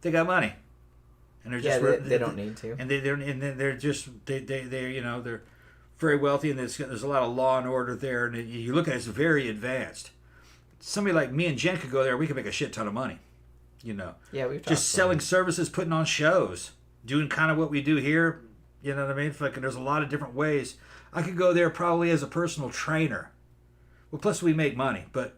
They got money. And they're just... they don't need to. And they're just... They're very wealthy, and there's a lot of law and order there. And you look at it, it's very advanced. Somebody like me and Jen could go there. We could make a shit ton of money. You know. Yeah, we've just selling services, putting on shows, doing kind of what we do here. You know what I mean? Fucking, there's a lot of different ways. I could go there probably as a personal trainer. Well, plus we make money, but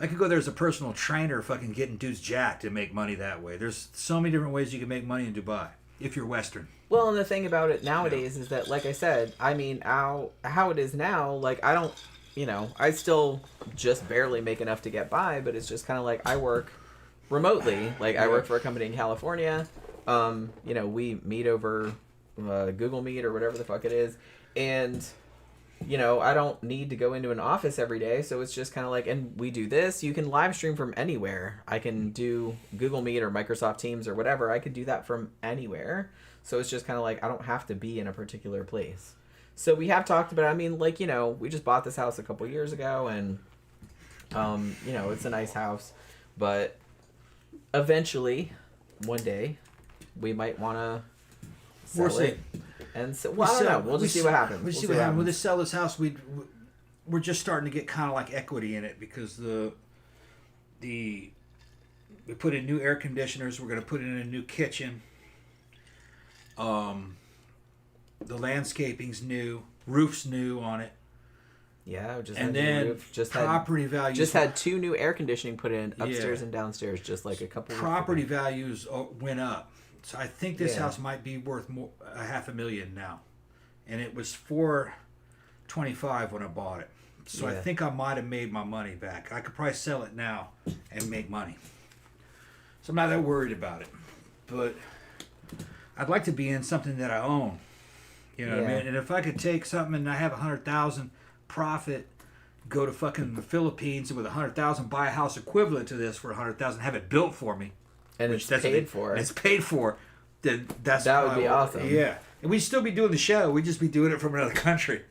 I could go there as a personal trainer, fucking getting dudes jacked and make money that way. There's so many different ways you can make money in Dubai if you're Western. Well, and the thing about it nowadays is that, like I said, I mean, how it is now, like, I don't, I still just barely make enough to get by, but it's just kind of like I work remotely. Like, I work for a company in California. We meet over Google Meet or whatever the fuck it is. And, I don't need to go into an office every day. So it's just kind of like, and we do this. You can live stream from anywhere. I can do Google Meet or Microsoft Teams or whatever. I could do that from anywhere. So it's just kind of like I don't have to be in a particular place. So we have talked about, I mean, like, we just bought this house a couple years ago, and, it's a nice house. But eventually, one day, we might want to sell it. And so, I don't know. We'll just see what happens. We'll see what happens. When they sell this house, we're just starting to get kind of like equity in it because we put in new air conditioners. We're going to put in a new kitchen. The landscaping's new, roof's new on it. Yeah, just and had then roof. property values. Just had 2 new air conditioning put in upstairs and downstairs, just like a couple. Property values went up, so I think this house might be worth more $500,000 now, and it was $425 when I bought it. So I think I might have made my money back. I could probably sell it now and make money. So I'm not that worried about it, but I'd like to be in something that I own. You know what I mean? And if I could take something and I have 100,000 profit, go to fucking the Philippines and with 100,000 buy a house equivalent to this for 100,000, have it built for me, and it's paid for. It's paid for. Then that would be awesome. Yeah, and we'd still be doing the show. We'd just be doing it from another country.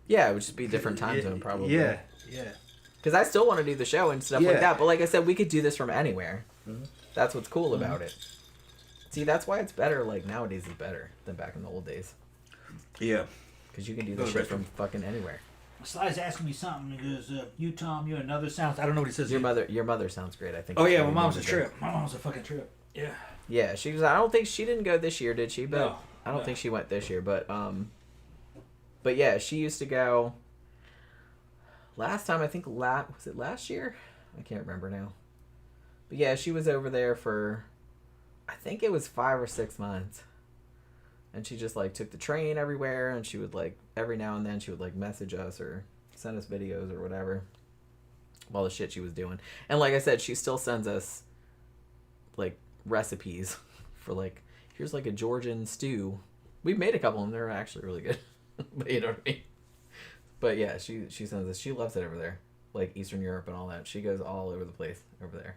Yeah, it would just be different time zone probably. Yeah. Because I still want to do the show and stuff like that. But like I said, we could do this from anywhere. Mm-hmm. That's what's cool about it. See, that's why it's better. Like nowadays, is better than back in the old days. Yeah. Because you can do this shit from fucking anywhere. Sly's asking me something. He goes, you, Tom, you, another sounds. I don't know what he says. Your mother sounds great, I think. Oh, yeah, my mom's a trip. My mom's a fucking trip. Yeah. Yeah, she was. I don't think she didn't go this year, did she? But no. I don't think she went this year. But yeah, she used to go. Last time, I think, was it last year? I can't remember now. But yeah, she was over there for, I think it was 5 or 6 months. And she just, like, took the train everywhere, and she would, like, every now and then she would, like, message us or send us videos or whatever. All the shit she was doing. And like I said, she still sends us, like, recipes for, like, here's, like, a Georgian stew. We've made a couple of them. They're actually really good. But you know what I mean? But yeah, she sends us. She loves it over there. Like, Eastern Europe and all that. She goes all over the place over there.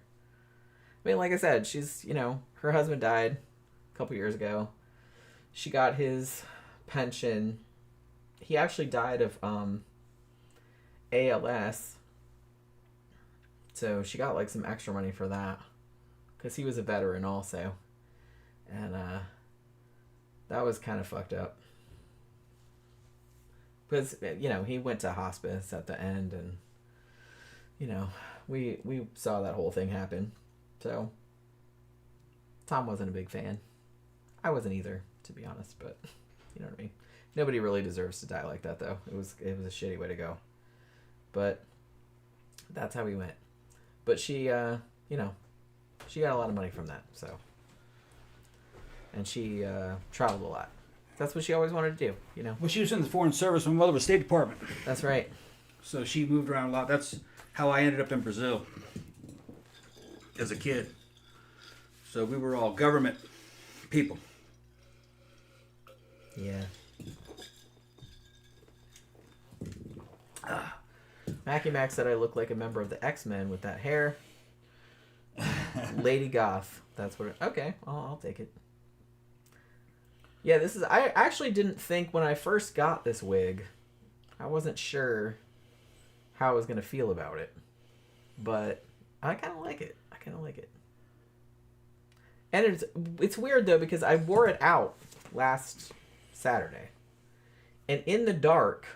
I mean, like I said, she's, her husband died a couple years ago. She got his pension. He actually died of ALS. So she got, like, some extra money for that. Because he was a veteran also. And that was kind of fucked up. Because, he went to hospice at the end. And, we saw that whole thing happen. So Tom wasn't a big fan. I wasn't either, to be honest, but you know what I mean. Nobody really deserves to die like that, though. It was a shitty way to go. But that's how we went. But she, she got a lot of money from that. So, and she traveled a lot. That's what she always wanted to do, Well, she was in the Foreign Service. My mother was State Department. That's right. So she moved around a lot. That's how I ended up in Brazil as a kid. So we were all government people. Yeah. Mackie Mac said I look like a member of the X-Men with that hair. Lady Goth. That's what okay, I'll take it. Yeah, I actually didn't think when I first got this wig, I wasn't sure how I was going to feel about it. But I kind of like it. And it's weird, though, because I wore it out last Saturday. And in the dark,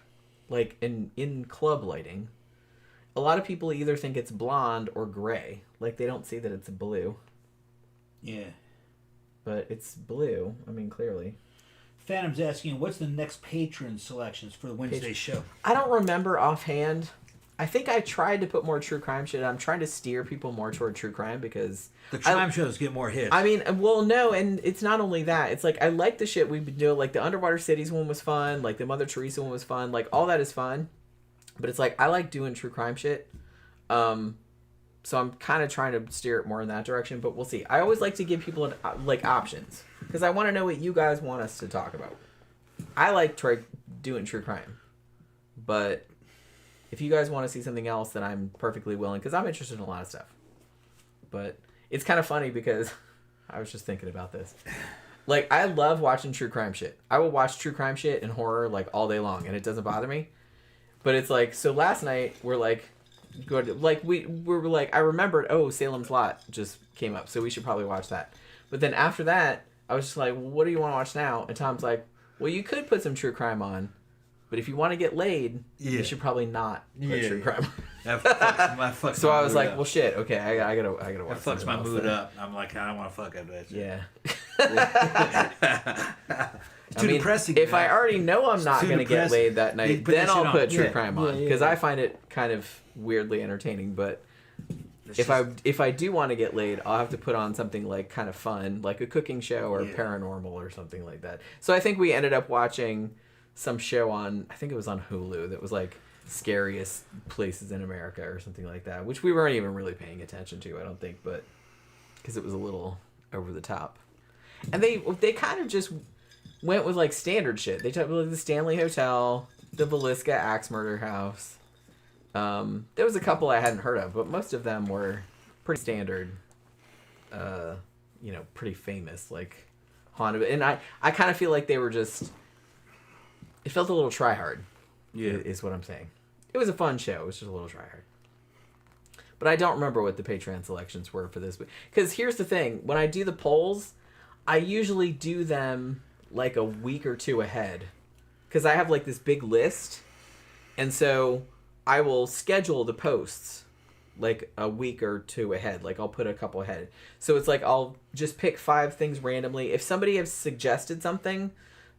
like in club lighting, a lot of people either think it's blonde or gray. Like, they don't see that it's blue. Yeah. But it's blue. I mean, clearly. Phantom's asking, what's the next patron selections for the Wednesday show? I don't remember offhand. I think I tried to put more true crime shit. I'm trying to steer people more toward true crime because the crime shows get more hits. I mean, well, no, and it's not only that. It's like I like the shit we've been doing. Like the Underwater Cities one was fun. Like the Mother Teresa one was fun. Like all that is fun. But it's like I like doing true crime shit. So I'm kind of trying to steer it more in that direction. But we'll see. I always like to give people like options because I want to know what you guys want us to talk about. I like doing true crime, but if you guys want to see something else, then I'm perfectly willing because I'm interested in a lot of stuff. But it's kind of funny because I was just thinking about this. Like, I love watching true crime shit. I will watch true crime shit and horror like all day long, and it doesn't bother me. But it's like, so last night we're like, good. Like we were like, I remembered, oh, Salem's Lot just came up, so we should probably watch that. But then after that, I was just like, well, what do you want to watch now? And Tom's like, well, you could put some true crime on. But if you want to get laid, you should probably not put true crime. That fucks so I was like, up. well, shit. Okay, I gotta watch. That fucks my mood up. I'm like, I don't want to fuck that bitch. Yeah. It's too depressing. If I already know I'm not gonna get laid that night, then I'll put true crime on because I find it kind of weirdly entertaining. But if I do want to get laid, I'll have to put on something like kind of fun, like a cooking show or paranormal or something like that. So I think we ended up watching some show on, I think it was on Hulu, that was like scariest places in America or something like that, which we weren't even really paying attention to, I don't think, but because it was a little over the top. And they kind of just went with like standard shit. They took like the Stanley Hotel, the Villisca Axe Murder House. There was a couple I hadn't heard of, but most of them were pretty standard, pretty famous, like haunted. And I kind of feel like they were just, it felt a little try-hard, is what I'm saying. It was a fun show. It was just a little try-hard. But I don't remember what the Patreon selections were for this week. Because here's the thing. When I do the polls, I usually do them like a week or two ahead. Because I have like this big list. And so I will schedule the posts like a week or two ahead. Like I'll put a couple ahead. So it's like I'll just pick 5 things randomly. If somebody has suggested something,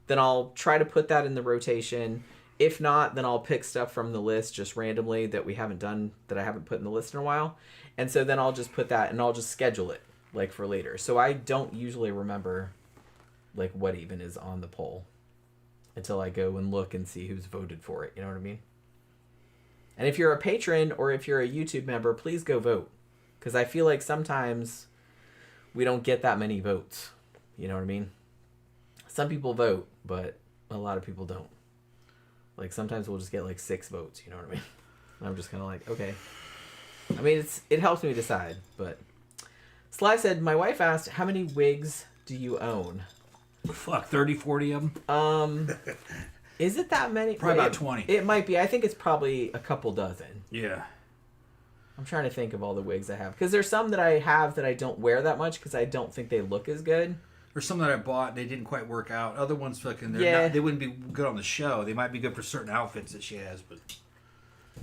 then I'll try to put that in the rotation. If not, then I'll pick stuff from the list just randomly that we haven't done, that I haven't put in the list in a while. And so then I'll just put that and I'll just schedule it like for later. So I don't usually remember like what even is on the poll until I go and look and see who's voted for it. You know what I mean? And if you're a patron or if you're a YouTube member, please go vote. Because I feel like sometimes we don't get that many votes. You know what I mean? Some people vote, but a lot of people don't. Like, sometimes we'll just get, like, 6 votes, you know what I mean? And I'm just kind of like, okay. I mean, it helps me decide, but... Sly said, my wife asked, how many wigs do you own? Fuck, 30, 40 of them? Is it that many? Probably about 20. It might be. I think it's probably a couple dozen. Yeah. I'm trying to think of all the wigs I have. Because there's some that I have that I don't wear that much because I don't think they look as good. There's some that I bought, they didn't quite work out. Other ones, fucking, they wouldn't be good on the show. They might be good for certain outfits that she has, but...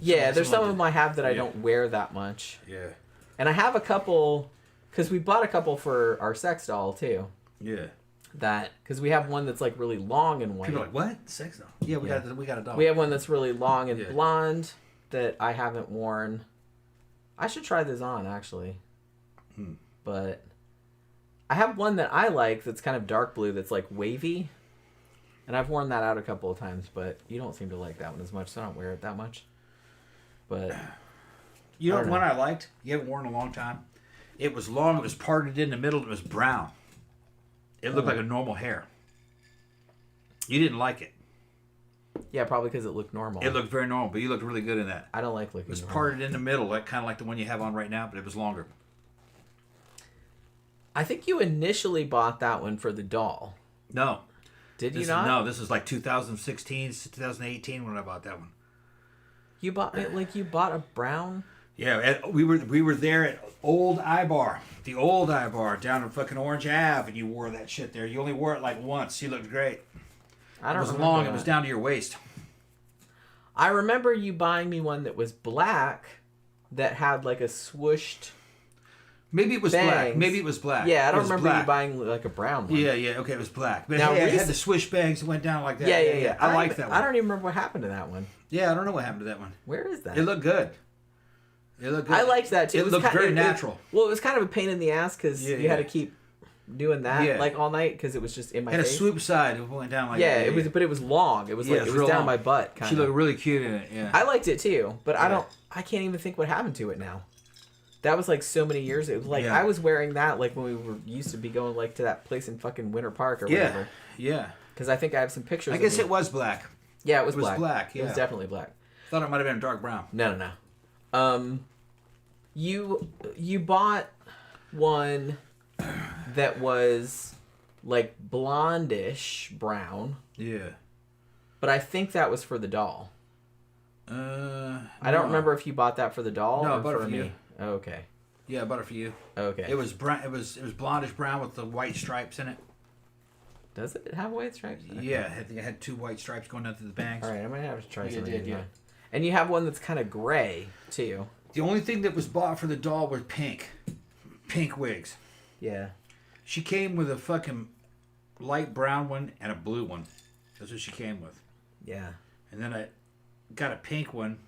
Yeah, there's some of them I have that I don't wear that much. Yeah. And I have a couple... Because we bought a couple for our sex doll, too. Yeah. Because we have one that's, like, really long and white. People are like, what? Sex doll? Yeah, we got a doll. We have one that's really long and blonde that I haven't worn. I should try this on, actually. But... I have one that I like that's kind of dark blue that's like wavy. And I've worn that out a couple of times, but you don't seem to like that one as much, so I don't wear it that much. But you know one I liked? You haven't worn in a long time? It was long, it was parted in the middle, it was brown. It looked like a normal hair. You didn't like it. Yeah, probably because it looked normal. It looked very normal, but you looked really good in that. I don't like looking It was normal. parted in the middle, like kind of like the one you have on right now, but it was longer. I think you initially bought that one for the doll. No. Did you not? No, this is like 2016, 2018 when I bought that one. You bought it like you bought a brown? Yeah, we were there at Old Ibar, the Old Ibar down in fucking Orange Ave, and you wore that shit there. You only wore it like once. You looked great. I don't remember. It was long. That. It was down to your waist. I remember you buying me one that was black that had like a swooshed Maybe it was black. Maybe it was black. Yeah, I don't It was remember black. you buying like a brown one. Yeah, okay, it was black. But Now, it had the swish bangs that went down like that. Yeah. I like that one. I don't even remember what happened to that one. Yeah, I don't know what happened to that one. Where is that? It looked good. I liked that too. It looked very natural. It was kind of a pain in the ass because you had to keep doing that like all night because it was just in my face. Had a swoop side. It went down like yeah, that. it was, but it was long. It was like it was down my butt. Kind She looked really cute in it. Yeah, I liked it too, but I can't even think what happened to it now. That was like so many years. It was like I was wearing that like when we were used to be going like to that place in fucking Winter Park or whatever. Yeah. Because I think I have some pictures. I guess it was black. Yeah, it was black. Yeah. It was definitely black. Thought it might have been dark brown. No. You bought one that was like blondish brown. Yeah. But I think that was for the doll. I don't remember if you bought that for the doll or I bought it for me. you. Oh, okay. Yeah, I bought it for you. Okay. It was brown. It was blondish brown with the white stripes in it. Does it have white stripes? Okay. Yeah, I think it had 2 white stripes going down through the bangs. All right, I might have to try You something. did, yeah. And you have one that's kind of gray too. The only thing that was bought for the doll was pink wigs. Yeah. She came with a fucking light brown one and a blue one. That's what she came with. Yeah. And then I got a pink one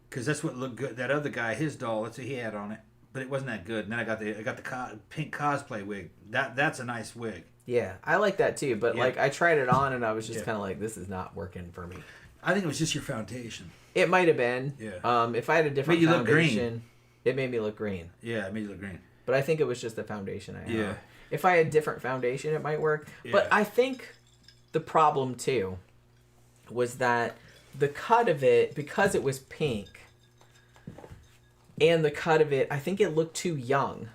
because that's what looked good. That other guy, his doll, that's what he had on it, but it wasn't that good. And then I got the pink cosplay wig. That's a nice wig. Yeah, I like that too. But like, I tried it on and I was just kind of like, this is not working for me. I think it was just your foundation. It might have been. Yeah. If I had a different made you foundation, look green. It made me look green. Yeah, it made you look green. But I think it was just the foundation I had. Yeah. If I had different foundation, it might work. Yeah. But I think the problem too was that the cut of it, because it was pink, and the cut of it, I think it looked too young.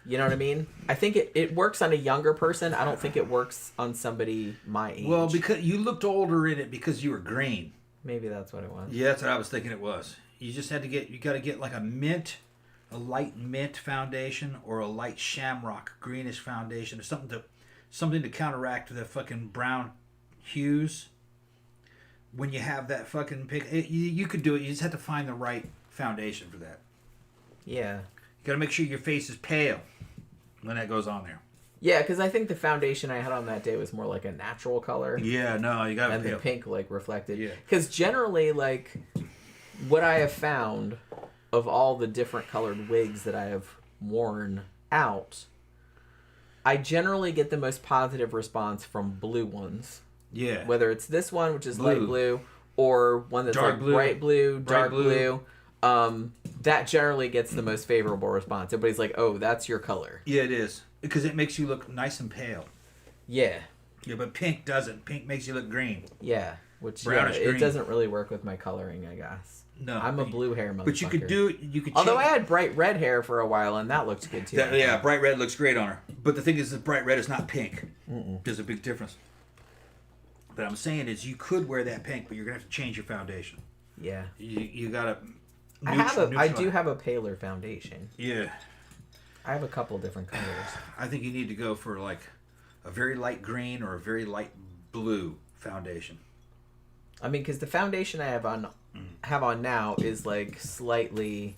You know what I mean? I think it works on a younger person. I don't think it works on somebody my age. Well, because you looked older in it because you were green. Maybe that's what it was. Yeah, that's what I was thinking it was. You just had to you got to get like a light mint foundation or a light shamrock greenish foundation or something to counteract the fucking brown hues. When you have that fucking pick, you could do it. You just have to find the right foundation for that. Yeah. You got to make sure your face is pale when that goes on there. Yeah, because I think the foundation I had on that day was more like a natural color. Yeah, no, you got to and pale. the pink like reflected. Yeah. Because generally, like, what I have found of all the different colored wigs that I have worn out, I generally get the most positive response from blue ones. Yeah. Whether it's this one, which is light blue, or one that's Dark like blue. bright blue, dark Bright blue. That generally gets the most favorable response. Everybody's like, "Oh, that's your color." Yeah, it is. Because it makes you look nice and pale. Yeah. Yeah, but pink doesn't. Pink makes you look green. Yeah. Which Brownish it green. doesn't really work with my coloring, I guess. No. I'm a blue hair motherfucker. But you could change. Although I had bright red hair for a while, and that looked good too. Yeah, bright red looks great on her. But the thing is that bright red is not pink. There's a big difference. But I'm saying is you could wear that pink, but you're going to have to change your foundation. Yeah. You got to I do have a paler foundation. Yeah. I have a couple different colors. I think you need to go for like a very light green or a very light blue foundation. I mean, because the foundation I have on now is like slightly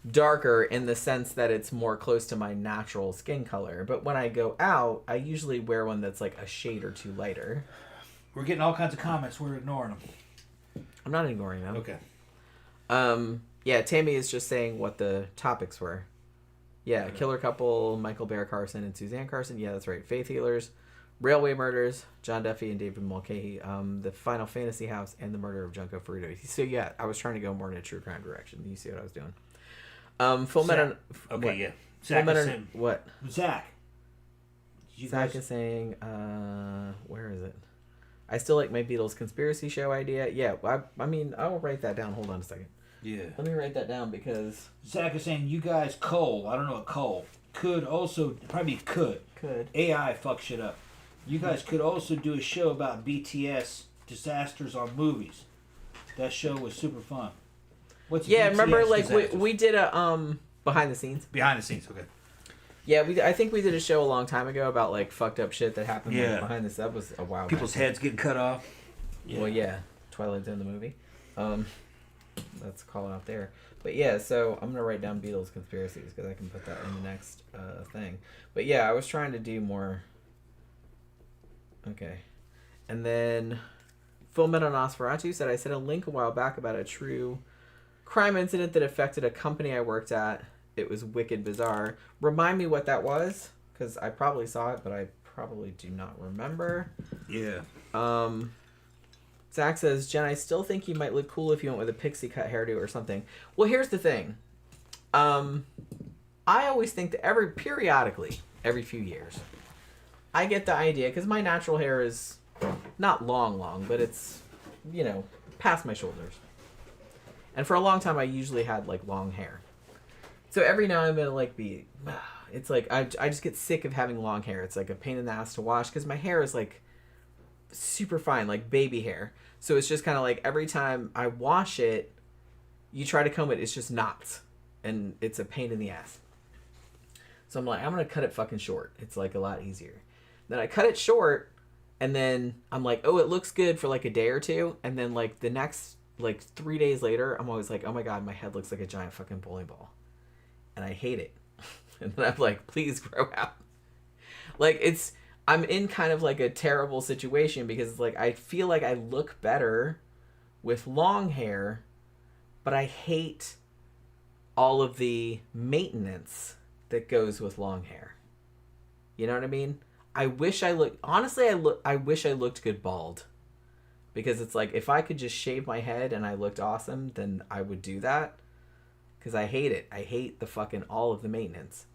darker in the sense that it's more close to my natural skin color. But when I go out, I usually wear one that's like a shade or two lighter. We're getting all kinds of comments. We're ignoring them. I'm not ignoring them. Okay. Yeah, Tammy is just saying what the topics were. Yeah, killer couple, Michael Bear Carson and Suzanne Carson. Yeah, that's right. Faith healers, railway murders, John Duffy and David Mulcahy, the Final Fantasy house, and the murder of Junko Furuta. So yeah, I was trying to go more in a true crime direction. You see what I was doing? Full Metal. Okay, what? yeah. Full Metal. saying, What? Zach. Zach is saying, where is it? I still like my Beatles conspiracy show idea. Yeah, I mean, I will write that down. Hold on a second. Yeah. Let me write that down because... Zach is saying, you guys, Cole, I don't know what Cole, could also, probably could. AI fuck shit up. You guys could also do a show about BTS disasters on movies. That show was super fun. What's Yeah, BTS remember, like, disasters? we did a, behind the scenes. Behind the scenes, okay. Yeah, I think we did a show a long time ago about, like, fucked up shit that happened like, Yeah. behind this. That was a while People's back. heads getting cut off. Well, yeah. Twilight Zone, the movie. That's calling out there. But yeah, so I'm gonna write down Beatles conspiracies because I can put that in the next thing. But yeah, I was trying to do more. Okay, and then Fullmetal Nosferatu said I sent a link a while back about a true crime incident that affected a company I worked at. It was wicked bizarre. Remind me what that was, because I probably saw it, but I probably do not remember. Yeah. Zach says, Jen, I still think you might look cool if you went with a pixie cut hairdo or something. Well, here's the thing. I always think that periodically, every few years, I get the idea, because my natural hair is not long, but it's, past my shoulders. And for a long time, I usually had, long hair. So every now and then, it's like, I just get sick of having long hair. It's like a pain in the ass to wash, because my hair is, super fine, like baby hair. So it's just kind of every time I wash it, you try to comb it, it's just knots. And it's a pain in the ass. So I'm like, I'm going to cut it fucking short. It's a lot easier. Then I cut it short, and then I'm like, oh, it looks good for a day or two. And then the next 3 days later, I'm always like, oh my God, my head looks like a giant fucking bowling ball. And I hate it. And then I'm like, please grow out. I'm in kind of a terrible situation because I feel like I look better with long hair, but I hate all of the maintenance that goes with long hair. You know what I mean? I wish I looked, honestly, I wish I looked good bald, because it's if I could just shave my head and I looked awesome, then I would do that, because I hate it. I hate the fucking all of the maintenance.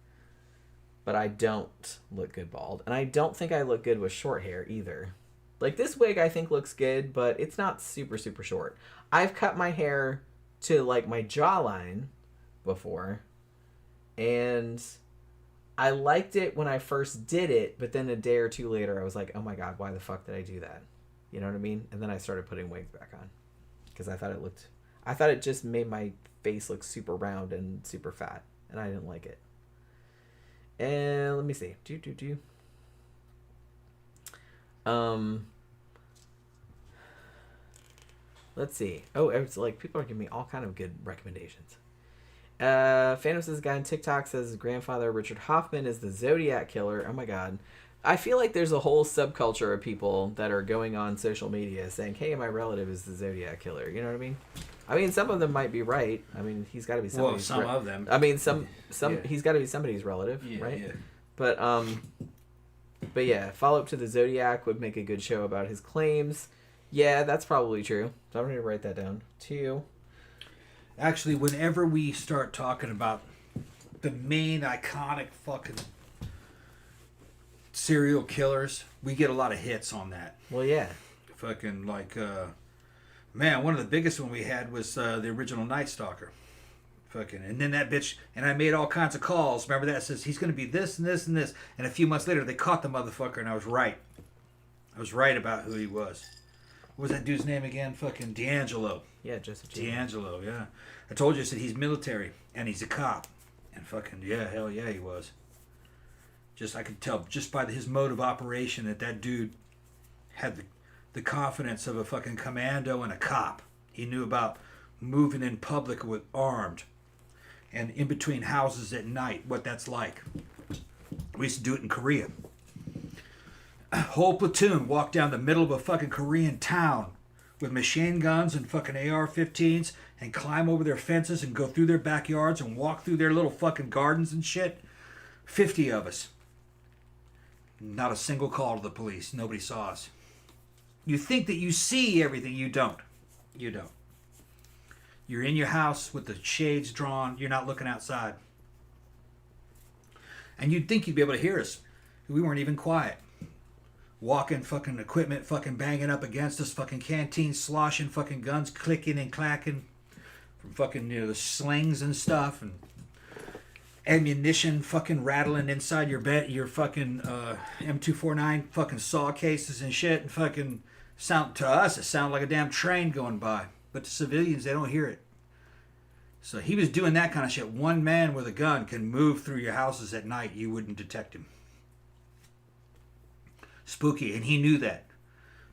But I don't look good bald. And I don't think I look good with short hair either. This wig I think looks good, but it's not super, super short. I've cut my hair to my jawline before. And I liked it when I first did it, but then a day or two later I was like, oh my God, why the fuck did I do that? You know what I mean? And then I started putting wigs back on. Because I thought it just made my face look super round and super fat. And I didn't like it. And let me see. Let's see. Oh, it's people are giving me all kind of good recommendations. Phantom says, guy on TikTok says his grandfather Richard Hoffman is the Zodiac killer. Oh my God. I feel like there's a whole subculture of people that are going on social media saying, hey, my relative is the Zodiac killer. You know what I mean? I mean, some of them might be right. I mean, he's got to be somebody's... Well, some of them. I mean, some Yeah. He's got to be somebody's relative, right? Yeah. But yeah, follow-up to the Zodiac would make a good show about his claims. Yeah, that's probably true. So I'm going to write that down. 2. Actually, whenever we start talking about the main iconic fucking serial killers, we get a lot of hits on that. Well, yeah. Fucking man, one of the biggest one we had was the original Night Stalker. Fucking, and then that bitch, and I made all kinds of calls. Remember that? It says he's going to be this and this and this. And a few months later, they caught the motherfucker, and I was right. I was right about who he was. What was that dude's name again? Fucking D'Angelo. Yeah, Joseph D'Angelo, yeah. I told you, I said he's military, and he's a cop. And fucking, yeah, hell yeah, he was. I could tell just by his mode of operation that dude had the confidence of a fucking commando and a cop. He knew about moving in public with armed and in between houses at night, what that's like. We used to do it in Korea. A whole platoon walked down the middle of a fucking Korean town with machine guns and fucking AR-15s and climb over their fences and go through their backyards and walk through their little fucking gardens and shit. 50 of us. Not a single call to the police. Nobody saw us. You think that you see everything. You don't. You don't. You're in your house with the shades drawn. You're not looking outside. And you'd think you'd be able to hear us. We weren't even quiet. Walking fucking equipment fucking banging up against us. Fucking canteens sloshing. Fucking guns clicking and clacking. From fucking, the slings and stuff. And ammunition fucking rattling inside your bed. Your fucking M249 fucking saw cases and shit. And fucking sound, to us, it sounded like a damn train going by. But to civilians, they don't hear it. So he was doing that kind of shit. One man with a gun can move through your houses at night. You wouldn't detect him. Spooky. And he knew that.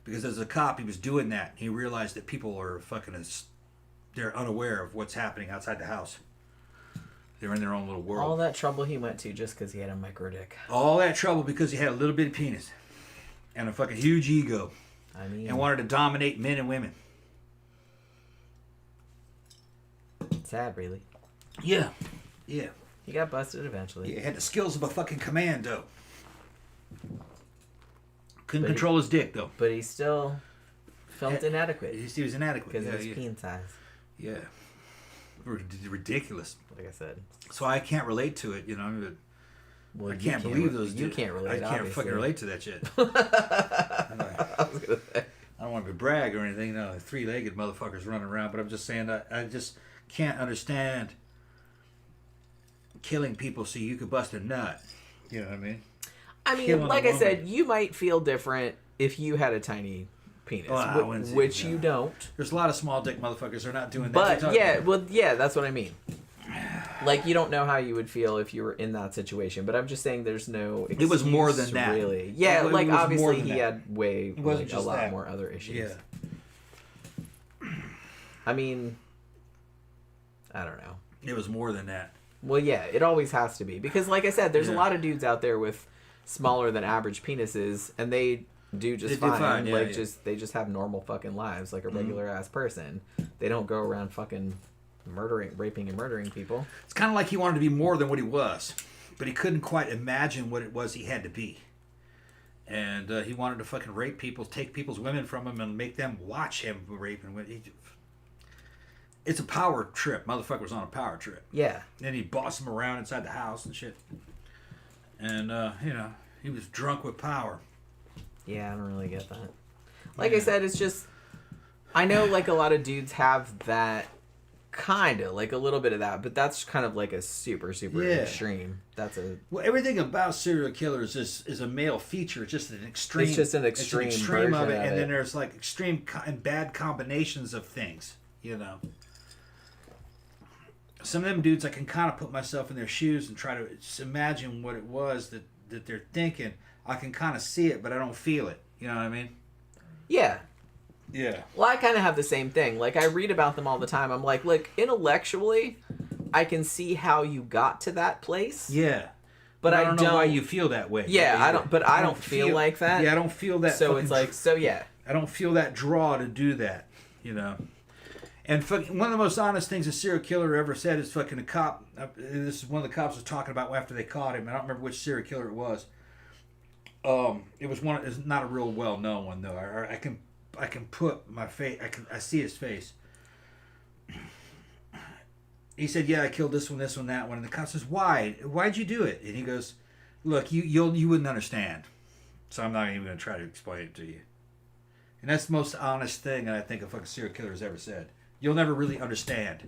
Because as a cop, he was doing that. He realized that people are fucking they're unaware of what's happening outside the house. They're in their own little world. All that trouble he went to just because he had a micro dick. All that trouble because he had a little bitty penis and a fucking huge ego. I mean, and wanted to dominate men and women. Sad, really. Yeah. Yeah. He got busted eventually. He had the skills of a fucking commando. Couldn't control his dick, though. But he still felt inadequate. He was inadequate. Because of his peen size. Yeah. Ridiculous. Like I said. So I can't relate to it, you know. Well, I can't believe those. You can't relate. I can't fucking relate to that shit. I was gonna say. I don't want to brag or anything. No, 3-legged motherfuckers running around. But I'm just saying that I just can't understand killing people so you could bust a nut. You know what I mean? I mean, like I said, you might feel different if you had a tiny penis, which you don't. There's a lot of small dick motherfuckers who are not doing that. But yeah, that's what I mean. Like, you don't know how you would feel if you were in that situation, but I'm just saying there's no excuse. It was more than that. Really. Yeah, like, obviously he had a lot more other issues. Yeah. I mean, I don't know. It was more than that. Well, yeah, it always has to be. Because, like I said, there's a lot of dudes out there with smaller than average penises, and they do just fine. They just have normal fucking lives, like a regular ass person. They don't go around fucking raping and murdering people. It's kind of like he wanted to be more than what he was, but he couldn't quite imagine what it was he had to be. And he wanted to fucking rape people, take people's women from him, and make them watch him rape. It's a power trip. Motherfucker was on a power trip. Yeah. Then he bossed him around inside the house and shit. And, he was drunk with power. Yeah, I don't really get that. Like I said, it's just... I know, like, a lot of dudes have that kind of, like, a little bit of that, but that's kind of like a super extreme. That's a... Well, everything about serial killers is a male feature. It's just an extreme... It's just an extreme version of it. And then there's, like, extreme and bad combinations of things, you know. Some of them dudes, I can kind of put myself in their shoes and try to imagine what it was that they're thinking. I can kind of see it, but I don't feel it. You know what I mean? Yeah. Yeah. Well, I kind of have the same thing. Like, I read about them all the time. I'm like, look, intellectually, I can see how you got to that place. Yeah. But I don't know why you feel that way. Yeah, I don't feel like that. Yeah, I don't feel that. So it's like, I don't feel that draw to do that, you know. And fucking, one of the most honest things a serial killer ever said is fucking a cop. This is one of the cops was talking about after they caught him. I don't remember which serial killer it was. It was one. It's not a real well known one though. I can put my face. I see his face. He said, "Yeah, I killed this one, that one." And the cop says, "Why? Why'd you do it?" And he goes, "Look, you wouldn't understand, so I'm not even going to try to explain it to you." And that's the most honest thing I think a fucking serial killer has ever said. You'll never really understand.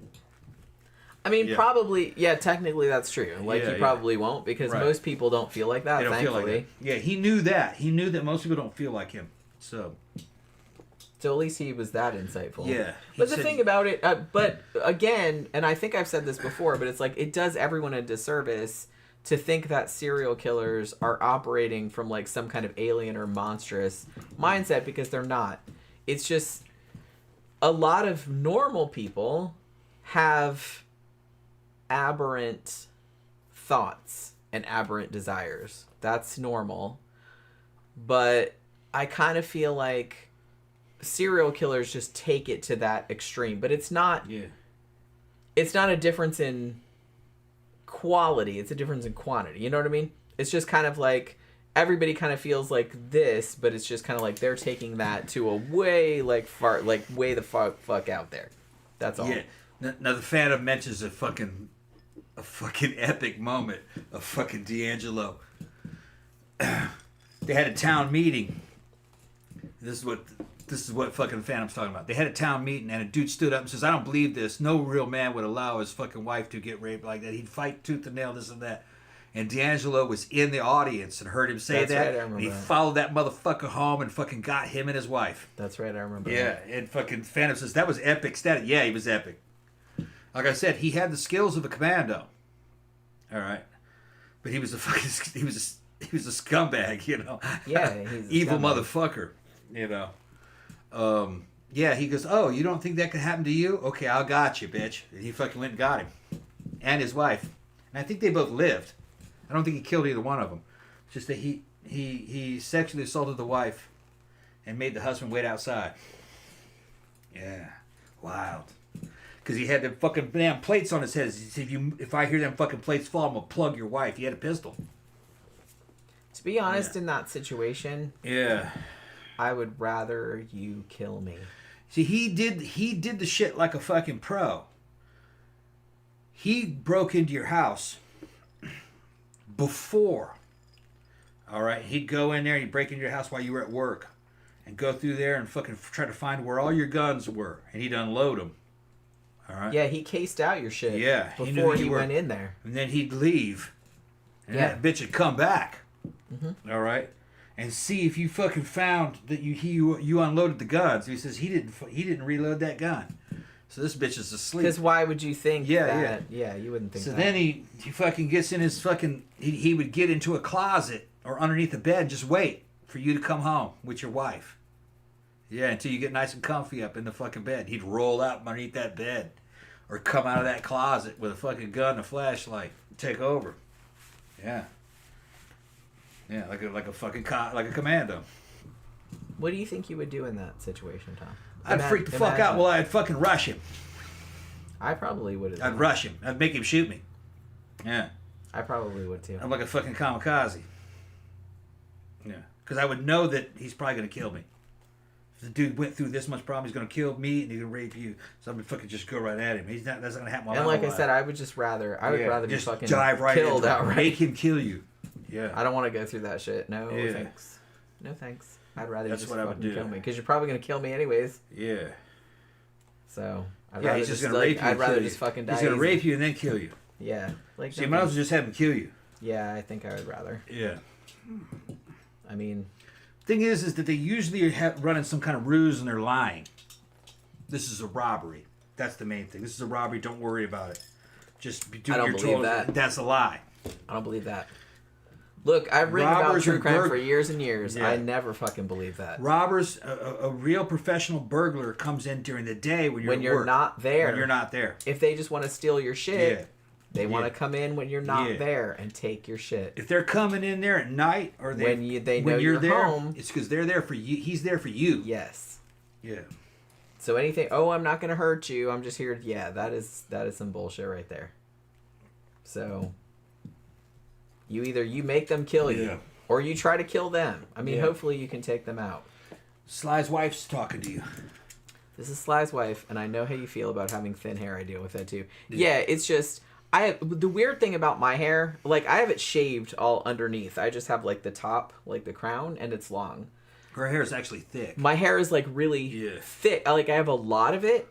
I mean, probably, technically that's true. Like, you probably won't, because most people don't feel like that, thankfully. Feel like that. Yeah, he knew that. He knew that most people don't feel like him. So at least he was that insightful. Yeah. But the thing about it, but again, and I think I've said this before, but it's like, it does everyone a disservice to think that serial killers are operating from, like, some kind of alien or monstrous mindset, because they're not. It's just... a lot of normal people have aberrant thoughts and aberrant desires. That's normal. But I kind of feel like serial killers just take it to that extreme. But it's not... Yeah. It's not a difference in quality. It's a difference in quantity. You know what I mean? It's just kind of like... everybody kind of feels like this, but it's just kind of like they're taking that to a way, like, far, like, way the fuck out there. That's all. Yeah. Now the Phantom mentions a fucking epic moment of fucking D'Angelo. They had a town meeting. This is what fucking Phantom's talking about. They had a town meeting, and a dude stood up and says, "I don't believe this. No real man would allow his fucking wife to get raped like that. He'd fight tooth and nail, this and that." And D'Angelo was in the audience and heard him say that. Right, I remember and he that. followed that motherfucker home and fucking got him and his wife. That's right, I remember Yeah, that. and fucking Phantom says, that was epic status. Yeah, he was epic. Like I said, he had the skills of a commando. All right. But he was a fucking, he was a scumbag, you know. Yeah, he's a evil scumbag. motherfucker, you know. Yeah, he goes, oh, you don't think that could happen to you? Okay, I'll got you, bitch. And he fucking went and got him. And his wife. And I think they both lived. I don't think he killed either one of them. It's just that he sexually assaulted the wife and made the husband wait outside. Yeah. Wild. Because he had the fucking damn plates on his head. He said, if I hear them fucking plates fall, I'm going to plug your wife. He had a pistol. To be honest, in that situation, Yeah. I would rather you kill me. See, he did the shit like a fucking pro. He broke into your house before. All right, he'd go in there and he'd break into your house while you were at work, and go through there and fucking try to find where all your guns were, and he'd unload them. All right. Yeah, he cased out your shit. Yeah, before he went in there, and then he'd leave, and that bitch would come back. Mm-hmm. All right. And see if you fucking found that you unloaded the guns. He says he didn't reload that gun. So this bitch is asleep. Because why would you think that? Yeah, you wouldn't think so that. So then he fucking gets in his fucking... He would get into a closet or underneath the bed and just wait for you to come home with your wife. Yeah, until you get nice and comfy up in the fucking bed. He'd roll out underneath that bed or come out of that closet with a fucking gun and a flashlight and take over. Yeah. Yeah, like a fucking like a commando. What do you think you would do in that situation, Tom? I'd freak the fuck out. Well, I'd fucking rush him. I probably would. I'd rush him. I'd make him shoot me. Yeah. I probably would too. I'm like a fucking kamikaze. Yeah. Because I would know that he's probably going to kill me. If the dude went through this much problem, he's going to kill me and he's going to rape you. So I'm going to fucking just go right at him. That's not going to happen while And I'm like alive. I said, I would rather just be fucking dive right killed outright. Make him kill you. Yeah. I don't want to go through that shit. No Yeah. thanks. No thanks. I'd rather That's just what I would fucking do. kill me. Because you're probably going to kill me anyways. Yeah. So, I'd Yeah, rather he's just going to rape you I'd and rather kill just you. fucking die. He's going to easy. rape you and then kill you. Yeah. Like, So you might as well just have him kill you. Yeah, I think I would rather. Yeah. I mean... Thing is that they usually are running some kind of ruse and they're lying. This is a robbery. That's the main thing. This is a robbery. Don't worry about it. Just do I don't your believe total. that. That's a lie. I don't believe that. Look, I've written about Robbers true and crime for years and years. Yeah. I never fucking believe that. Robbers, a real professional burglar comes in during the day when you're When at you're work. not there. When you're not there. If they just want to steal your shit, Yeah. they want to Yeah. come in when you're not Yeah. there and take your shit. If they're coming in there at night or When they know when you're there, home. it's because they're there for you. He's there for you. Yes. Yeah. So anything, oh, I'm not going to hurt you. I'm just here. Yeah, that is some bullshit right there. So you make them kill you. Yeah. Or you try to kill them. I mean, Yeah. hopefully you can take them out. Sly's wife's talking to you. This is Sly's wife, and I know how you feel about having thin hair. I deal with that too. Yeah, it's just the weird thing about my hair, like I have it shaved all underneath. I just have like the top, like the crown, and it's long. Her hair is actually thick. My hair is like really thick. Like I have a lot of it,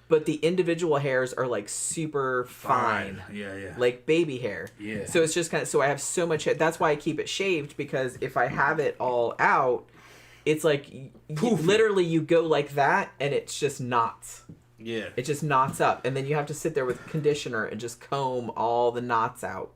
but the individual hairs are like super fine. Yeah, yeah. Like baby hair. Yeah. So it's just kind of, so I have so much hair. That's why I keep it shaved, because if I have it all out, it's like literally you go like that and it's just knots. Yeah. It just knots up, and then you have to sit there with conditioner and just comb all the knots out.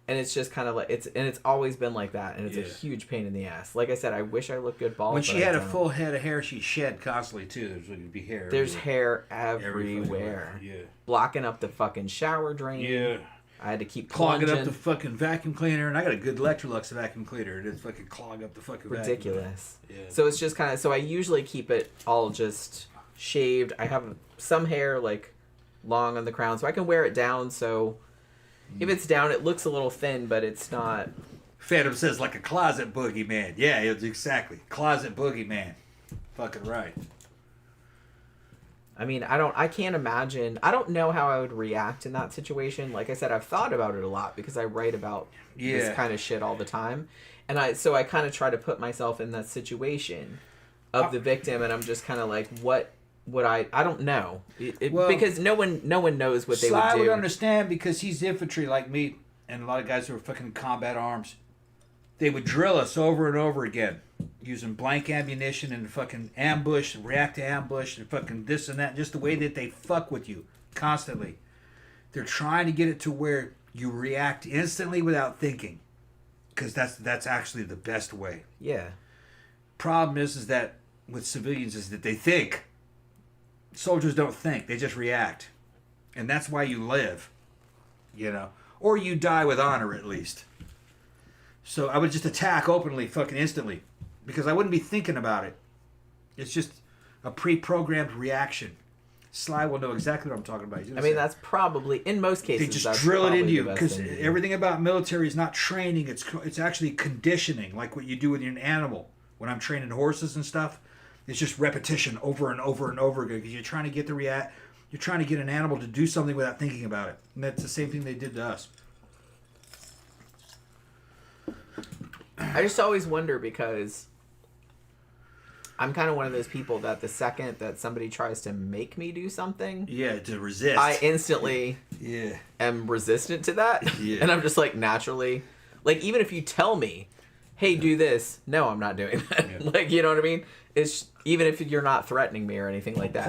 And it's just kind of like it's always been like that, and it's a huge pain in the ass. Like I said, I wish I looked good bald. When she had a full head of hair, she shed constantly too. There's going to be hair. There's everywhere. hair everywhere. Yeah. Blocking up the fucking shower drain. Yeah. I had to keep clogging plunging. up the fucking vacuum cleaner, and I got a good Electrolux vacuum cleaner. It fucking clog up the fucking ridiculous. Vacuum. Yeah. So it's just kind of, so I usually keep it all just shaved. I have some hair like long on the crown, so I can wear it down. So if it's down, it looks a little thin, but it's not. Phantom says like a closet boogeyman. Yeah, it's exactly closet boogeyman. Fucking right. I mean, I can't imagine. I don't know how I would react in that situation. Like I said, I've thought about it a lot because I write about this kind of shit all the time. And I kind of try to put myself in that situation of the victim, and I'm just kind of like, what would I don't know. Because no one knows what they would do. Sly would understand because he's infantry like me and a lot of guys who are fucking combat arms. They would drill us over and over again using blank ammunition and fucking ambush, react to ambush, and fucking this and that. Just the way that they fuck with you constantly. They're trying to get it to where you react instantly without thinking, because that's actually the best way. Yeah. Problem is that with civilians is that they think. Soldiers don't think; they just react, and that's why you live, or you die with honor at least. So I would just attack openly, fucking instantly, because I wouldn't be thinking about it. It's just a pre-programmed reaction. Sly will know exactly what I'm talking about. I mean, that's probably, in most cases, they just that's drill it probably into you, the best because thing to do. everything about military is not training. It's actually conditioning, like what you do with an animal. When I'm training horses and stuff, it's just repetition over and over and over again, because you're trying to get you're trying to get an animal to do something without thinking about it, and that's the same thing they did to us. I just always wonder, because I'm kind of one of those people that the second that somebody tries to make me do something, to resist, I instantly am resistant to that. Yeah. And I'm just like naturally, like, even if you tell me, hey, do this, no, I'm not doing that. Yeah. Like, you know what I mean? It's even if you're not threatening me or anything like that.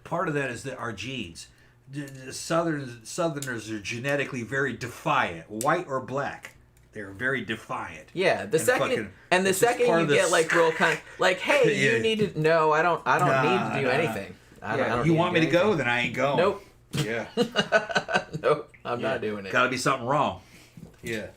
Part of that is that our genes. The Southerners are genetically very defiant, white or black. They're very defiant. Yeah, the second you get like real kind of like, hey, Yeah. you need to. No, I don't need to do anything. I don't you need want to me do to go? anything. Then I ain't going. Nope. Yeah. Nope. I'm not doing it. Got to be something wrong. Yeah.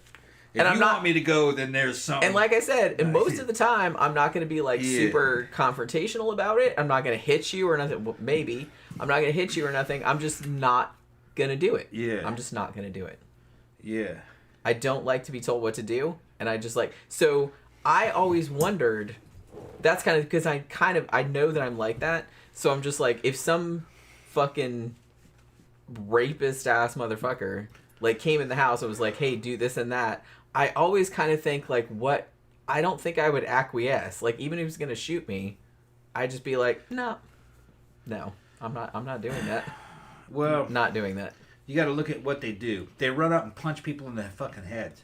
If And I'm you not- want me to go, then there's something. And like I said, and most of the time, I'm not going to be like super confrontational about it. I'm not going to hit you or nothing. Well, maybe I'm not going to hit you or nothing. I'm just not going to do it. Yeah. I'm just not going to do it. Yeah. I don't like to be told what to do, and I just like, so I always wondered, that's kind of because I know that I'm like that, so I'm just like, if some fucking rapist ass motherfucker like came in the house and was like, hey, do this and that, I always kind of think like, what, I don't think I would acquiesce. Like, even if he was gonna shoot me, I'd just be like, no, I'm not doing that. Well, Not doing that. you got to look at what they do. They run up and punch people in the fucking heads.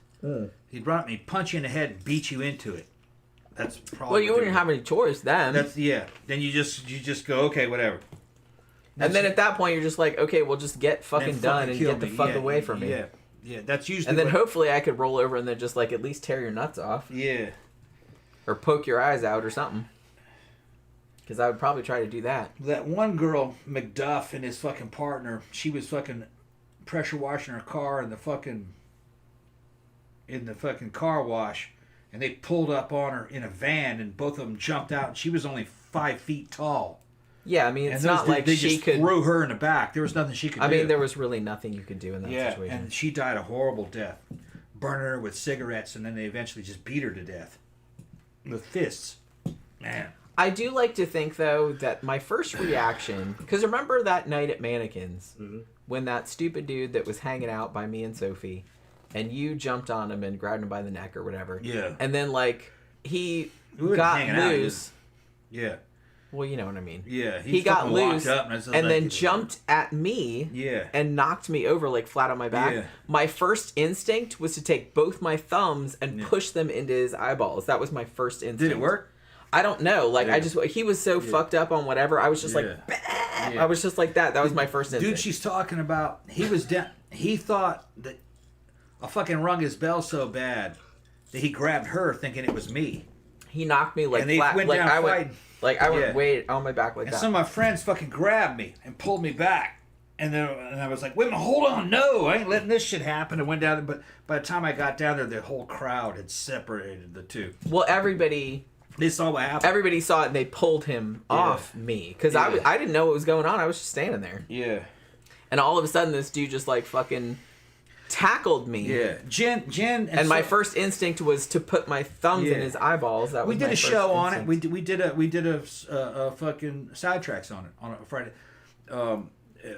He'd run up and he'd punch you in the head and beat you into it. That's probably. Well, you what wouldn't they have any choice then. Then you just go, okay, whatever. And then at that point, you're just like, okay, well, just get fucking done and kill get the me. fuck away from me. Yeah. That's usually. And then what- hopefully I could roll over and then just like at least tear your nuts off Yeah. or poke your eyes out or something. Because I would probably try to do that. That one girl, McDuff, and his fucking partner, she was fucking pressure washing her car in the fucking car wash, and they pulled up on her in a van, and both of them jumped out, and she was only 5 feet tall. Yeah, I mean, it's And not like they she just could. threw her in the back. There was nothing she could do. I mean, there was really nothing you could do in that yeah, situation. and she died a horrible death, burning her with cigarettes, and then they eventually just beat her to death with fists. Man. I do like to think, though, that my first reaction... Because remember that night at Mannequins, when that stupid dude that was hanging out by me and Sophie, and you jumped on him and grabbed him by the neck or whatever. Yeah. And then, like, he wasn't got hanging out, he loose. Yeah. Well, you know what I mean. Yeah. He got fucking walked loose up and then jumped at me Yeah. and knocked me over, like, flat on my back. Yeah. My first instinct was to take both my thumbs and push them into his eyeballs. That was my first instinct. Did it work? I don't know. Like, Yeah. he was so fucked up on whatever. I was just like, bah! Yeah. I was just like that. That was my first instinct. Dude, she's talking about, he was down, he thought that I fucking rung his bell so bad that he grabbed her thinking it was me. He knocked me like And they flat. went Like down I fighting. went, like I went Yeah. way on my back like And that. some of my friends fucking grabbed me and pulled me back. And I was like, wait a minute, hold on, no, I ain't letting this shit happen. And went down there, but by the time I got down there, the whole crowd had separated the two. Well, everybody They saw what happened. Everybody saw it and they pulled him off me because Yeah. I didn't know what was going on. I was just standing there, Yeah. and all of a sudden this dude just like fucking tackled me. Yeah. Jen, And my first instinct was to put my thumbs in Yeah. his eyeballs. That was we did my a first show on it. instinct. We did a fucking Sidetracks on it on a Friday.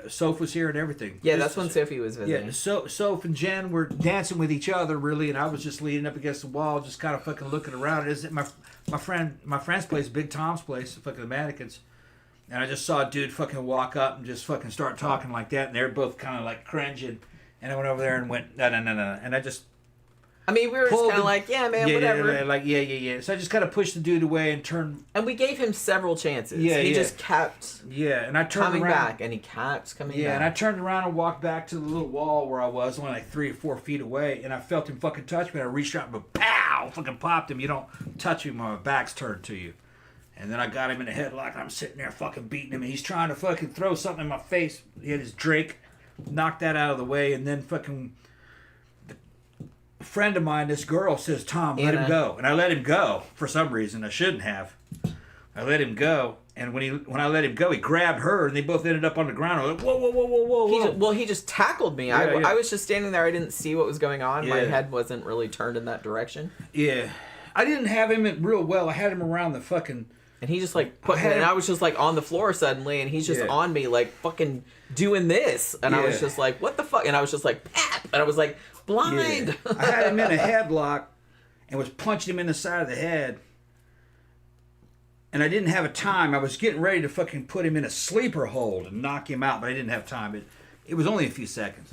Soph was here and everything. Yeah, that's when Sophie was visiting. Yeah, Soph and Jen were dancing with each other really, and I was just leaning up against the wall, just kind of fucking looking around. Is it my friend's place, Big Tom's place, fucking the mannequins, and I just saw a dude fucking walk up and just fucking start talking like that, and they're both kind of like cringing, and I went over there and went no, and I just. I mean, we were just pulled kind of him- like, yeah, man, yeah, whatever. Yeah. So I just kind of pushed the dude away and turned. And we gave him several chances. Yeah, he yeah. just kept Yeah, and I turned coming around. back, and he kept coming Yeah, back. and I turned around and walked back to the little wall where I was, only like 3 or 4 feet away, and I felt him fucking touch me. And I reached out and pow, fucking popped him. You don't touch me when my back's turned to you. And then I got him in a headlock. I'm sitting there fucking beating him. And he's trying to fucking throw something in my face. He had his drink. Knocked that out of the way. And then fucking... A friend of mine, this girl, says, Tom, let him go. And I let him go for some reason. I shouldn't have. I let him go. And when I let him go, he grabbed her. And they both ended up on the ground. I was like, whoa, whoa, whoa, whoa, whoa. He just tackled me. I was just standing there. I didn't see what was going on. Yeah. My head wasn't really turned in that direction. Yeah. I didn't have him real well. I had him around the fucking... And he just like put me, and I was just like on the floor suddenly, and he's just on me like fucking doing this, and I was just like, what the fuck? And I was just like, pap, and I was like, blind. Yeah. I had him in a headlock, and was punching him in the side of the head, and I didn't have a time. I was getting ready to fucking put him in a sleeper hold and knock him out, but I didn't have time. It was only a few seconds.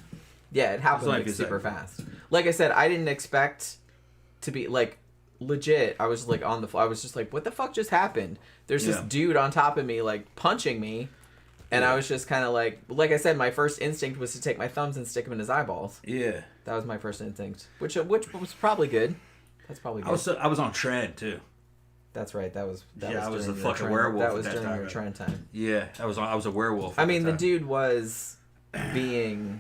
Yeah, it happened like super fast. Like I said, I didn't expect to be like. Legit, I was like on the floor. I was just like, what the fuck just happened? There's this dude on top of me like punching me, and I was just kind of like I said, my first instinct was to take my thumbs and stick him in his eyeballs. Yeah, that was my first instinct, which was probably good. That's probably good. I was on trend too. That's right. That was I was a fucking werewolf. That was during your trend time. Yeah, I was a werewolf. I mean, the dude was being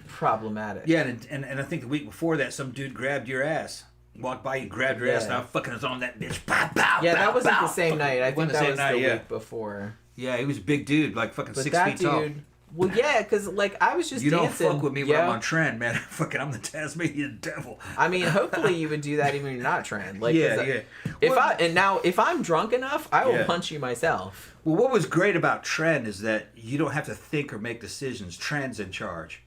problematic. Yeah, and I think the week before that, some dude grabbed your ass. Walked by you, grabbed your ass, and I fucking was on that bitch. Pow, pow, yeah, pow, that wasn't pow. the same night. I think that was the week before. Yeah, he was a big dude, like fucking 6 feet tall. Well, yeah, because like I was just dancing. You don't fuck with me when I'm on trend, man. Fucking, I'm the Tasmanian devil. I mean, hopefully you would do that even when you're not trend. Like, yeah. If I'm drunk enough, I will punch you myself. Well, what was great about trend is that you don't have to think or make decisions. Trend's in charge.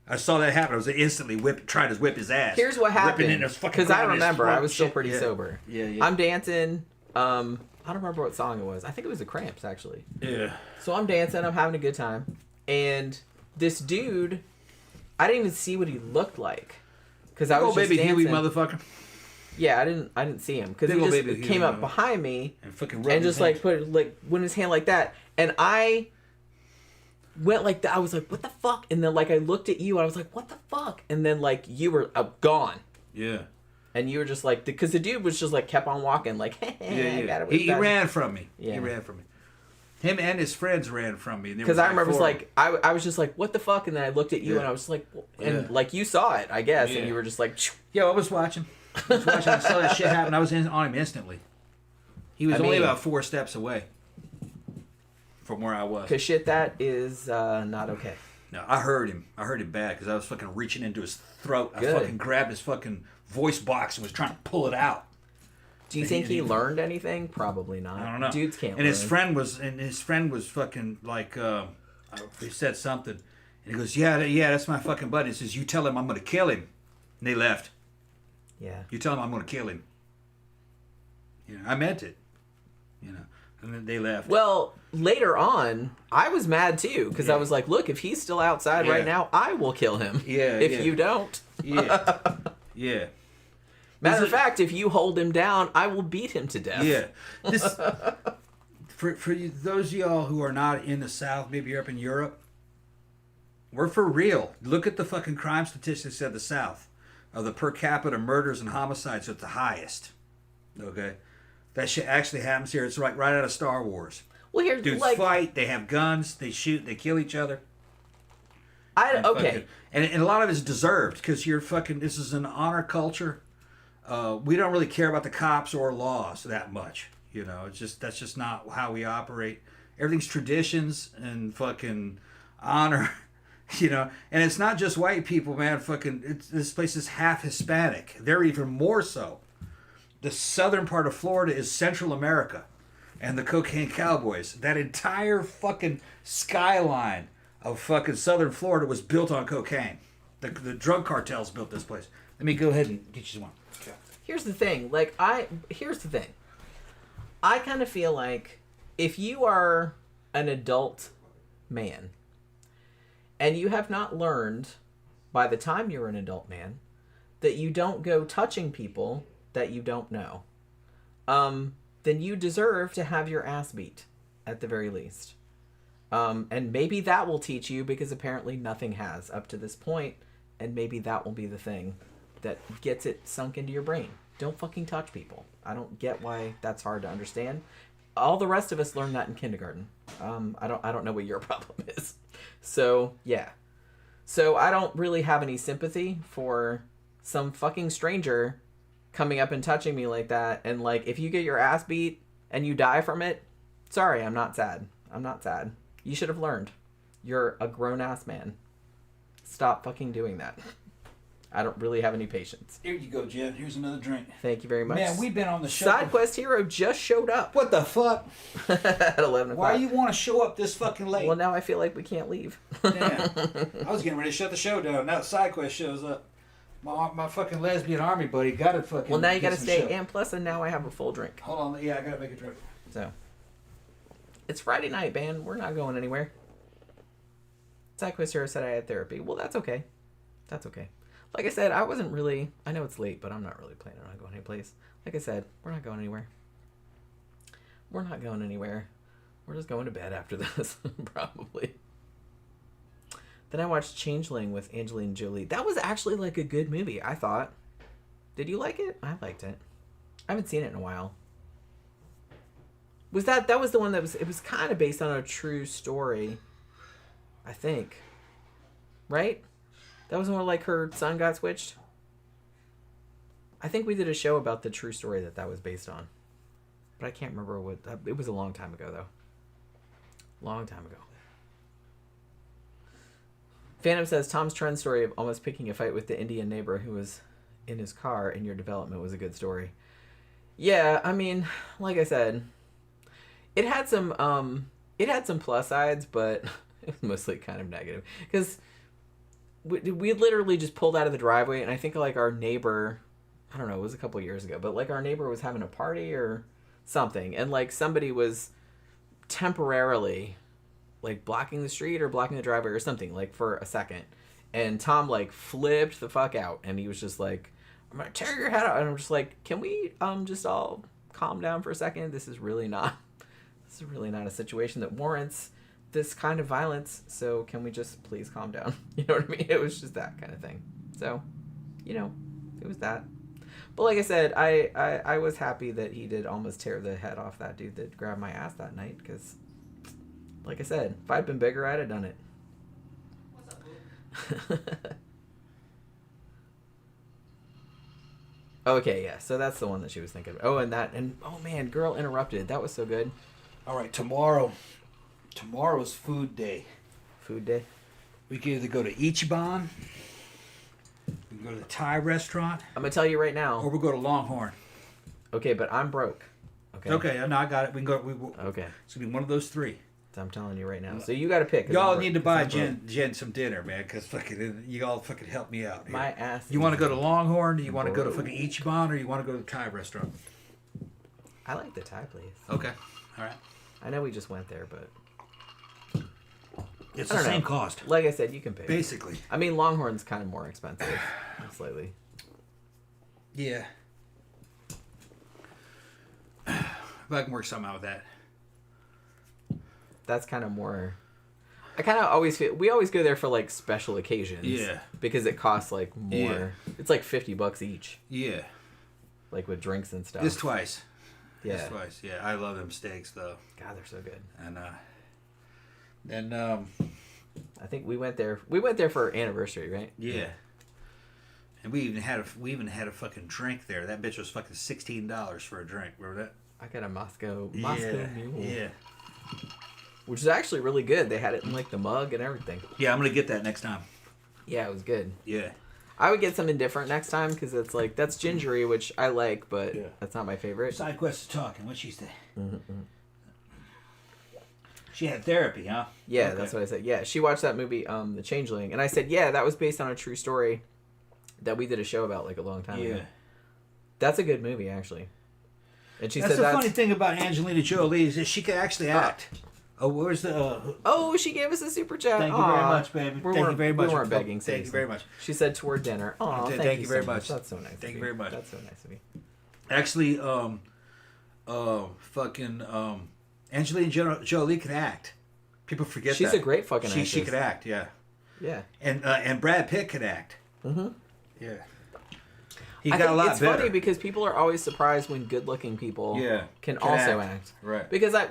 I saw that happen. I was instantly trying to whip his ass. Here's what happened. Because I remember, I was still pretty sober. Yeah. I'm dancing. I don't remember what song it was. I think it was the Cramps, actually. Yeah. So I'm dancing. I'm having a good time. And this dude, I didn't even see what he looked like. Because I was just baby dancing. Huey motherfucker. Yeah, I didn't see him. Because he just came up behind me. And just like went his hand like that. And I... went like that. I was like, what the fuck? And then like I looked at you and I was like, what the fuck? And then like you were gone. Yeah. And you were just like, because the dude was just like kept on walking like, He ran from me. Yeah. He ran from me. Him and his friends ran from me. Because I remember I was just like, what the fuck? And then I looked at you and I was like, and like you saw it, I guess, and you were just like, yeah, I was watching. I saw that shit happen. I was on him instantly. He was only about 4 steps away from where I was. Because shit, that is not okay. No, I heard him. I heard him bad because I was fucking reaching into his throat. I fucking grabbed his fucking voice box and was trying to pull it out. Do you think he learned anything? Probably not. I don't know. Dudes can't. And his friend was fucking like, he said something, and he goes, yeah, that's my fucking buddy. He says, you tell him I'm gonna kill him. And they left. Yeah. You tell him I'm gonna kill him. You know, I meant it. You know. And then they left. Well, later on, I was mad too because I was like, "Look, if he's still outside right now, I will kill him. If you don't, yeah. Matter of fact, if you hold him down, I will beat him to death. Yeah. This for you, those of y'all who are not in the South, maybe you're up in Europe. We're for real. Look at the fucking crime statistics of the South, of the per capita murders and homicides at the highest. Okay. That shit actually happens here. It's like right out of Star Wars. Well, here, dudes fight. They have guns. They shoot. They kill each other. And a lot of it's deserved because you're fucking. This is an honor culture. We don't really care about the cops or laws that much. You know, that's just not how we operate. Everything's traditions and fucking honor. You know, and it's not just white people, man. Fucking, this place is half Hispanic. They're even more so. The southern part of Florida is Central America and the cocaine cowboys. That entire fucking skyline of fucking southern Florida was built on cocaine. The drug cartels built this place. Let me go ahead and get you one. Okay. Here's the thing. I kind of feel like if you are an adult man and you have not learned by the time you're an adult man that you don't go touching people that you don't know, then you deserve to have your ass beat, at the very least. And maybe that will teach you, because apparently nothing has up to this point, and maybe that will be the thing that gets it sunk into your brain. don't fucking touch people. I don't get why that's hard to understand. All the rest of us learned that in kindergarten. I don't know what your problem is. So, yeah. So I don't really have any sympathy for some fucking stranger coming up and touching me like that. And, like, if you get your ass beat and you die from it, sorry, I'm not sad. I'm not sad. You should have learned. You're a grown-ass man. Stop fucking doing that. I don't really have any patience. Here you go, Jen. Here's another drink. Thank you very much. Man, we've been on the show. Side Quest Hero just showed up. What the fuck? At 11 o'clock. Why you want to show up this fucking late? Well, now I feel like we can't leave. Damn. I was getting ready to shut the show down. Now SideQuest shows up. My fucking lesbian army buddy got to fucking. Well, now you got to stay. Show. And plus, and now I have a full drink. Hold on. Yeah, I got to make a drink. So. It's Friday night, man. We're not going anywhere. SideQuest Hero said I had therapy. Well, that's okay. That's okay. Like I said, I wasn't really... I know it's late, but I'm not really planning on going anyplace. Like I said, we're not going anywhere. We're not going anywhere. We're just going to bed after this, probably. Then I watched Changeling with Angelina Jolie. That was actually, like, a good movie, I thought. Did you like it? I liked it. I haven't seen it in a while. That was the one that was... It was kind of based on a true story, I think. Right? That was when, like, her son got switched. I think we did a show about the true story that was based on. But I can't remember what... It was a long time ago, though. Long time ago. Phantom says, Tom's trend story of almost picking a fight with the Indian neighbor who was in his car in your development was a good story. Yeah, I mean, like I said, it had some plus sides, but it was mostly kind of negative. Because... We literally just pulled out of the driveway, and I think, like, our neighbor, I don't know, it was a couple years ago, but, like, our neighbor was having a party or something, and, like, somebody was temporarily, like, blocking the street or blocking the driveway or something, like, for a second, and Tom, like, flipped the fuck out, and he was just like, I'm gonna tear your head out, and I'm just like, can we, just all calm down for a second? This is really not a situation that warrants this kind of violence, so can we just please calm down? You know what I mean? It was just that kind of thing. So, you know, it was that. But like I said, I was happy that he did almost tear the head off that dude that grabbed my ass that night, because, like I said, if I'd been bigger, I'd have done it. What's up, okay, yeah, so that's the one that she was thinking of. Oh, and oh man, Girl Interrupted. That was so good. All right, Tomorrow's food day. Food day? We can either go to Ichiban, we can go to the Thai restaurant, I'm going to tell you right now. or we'll go to Longhorn. Okay, but I'm broke. Okay, no, I got it. We can go. Okay. It's going to be one of those three. So I'm telling you right now. So you got to pick. Y'all need to buy Jen some dinner, man, because fucking you all fucking help me out. Here. My ass. You want to go to Longhorn? Do you want to go to fucking Ichiban, or you want to go to the Thai restaurant? I like the Thai place. Okay, all right. I know we just went there, but it's the same cost. Like I said, you can pick. Basically. I mean, Longhorn's kind of more expensive, slightly. Yeah. If I can work something out with that. That's kind of more... I kind of always feel... We always go there for, like, special occasions. Yeah. Because it costs, like, more. Yeah. It's, like, $50 each. Yeah. Like, with drinks and stuff. Just twice. Yeah. Just twice. Yeah, I love them steaks, though. God, they're so good. And, I think we went there... We went there for our anniversary, right? Yeah. And we even had a fucking drink there. That bitch was fucking $16 for a drink. Remember that? I got a Moscow Mule. Yeah. Which is actually really good. They had it in, like, the mug and everything. Yeah, I'm going to get that next time. Yeah, it was good. Yeah. I would get something different next time, because it's, like, that's gingery, which I like, but that's not my favorite. SideQuest is talking. What'd she say? Mm-hmm. She had therapy, huh? Yeah, okay. That's what I said. Yeah, she watched that movie, The Changeling, and I said, yeah, that was based on a true story that we did a show about, like, a long time ago. That's a good movie, actually. And she said the funny thing about Angelina Jolie is that she could actually act. Oh, where's the... Oh, she gave us a super chat. Thank you very much, baby. Thank you very much. We weren't begging. Thank you very much. She said toward dinner. Oh, thank you very much. That's so nice. Thank you very much. That's so nice of you. Actually, Angelina Jolie can act. People forget that. She's a great fucking actress. She could act, yeah. Yeah. And Brad Pitt could act. Mm-hmm. Yeah. He got a lot it's better. funny because people are always surprised when good-looking people can also act. Right. Because I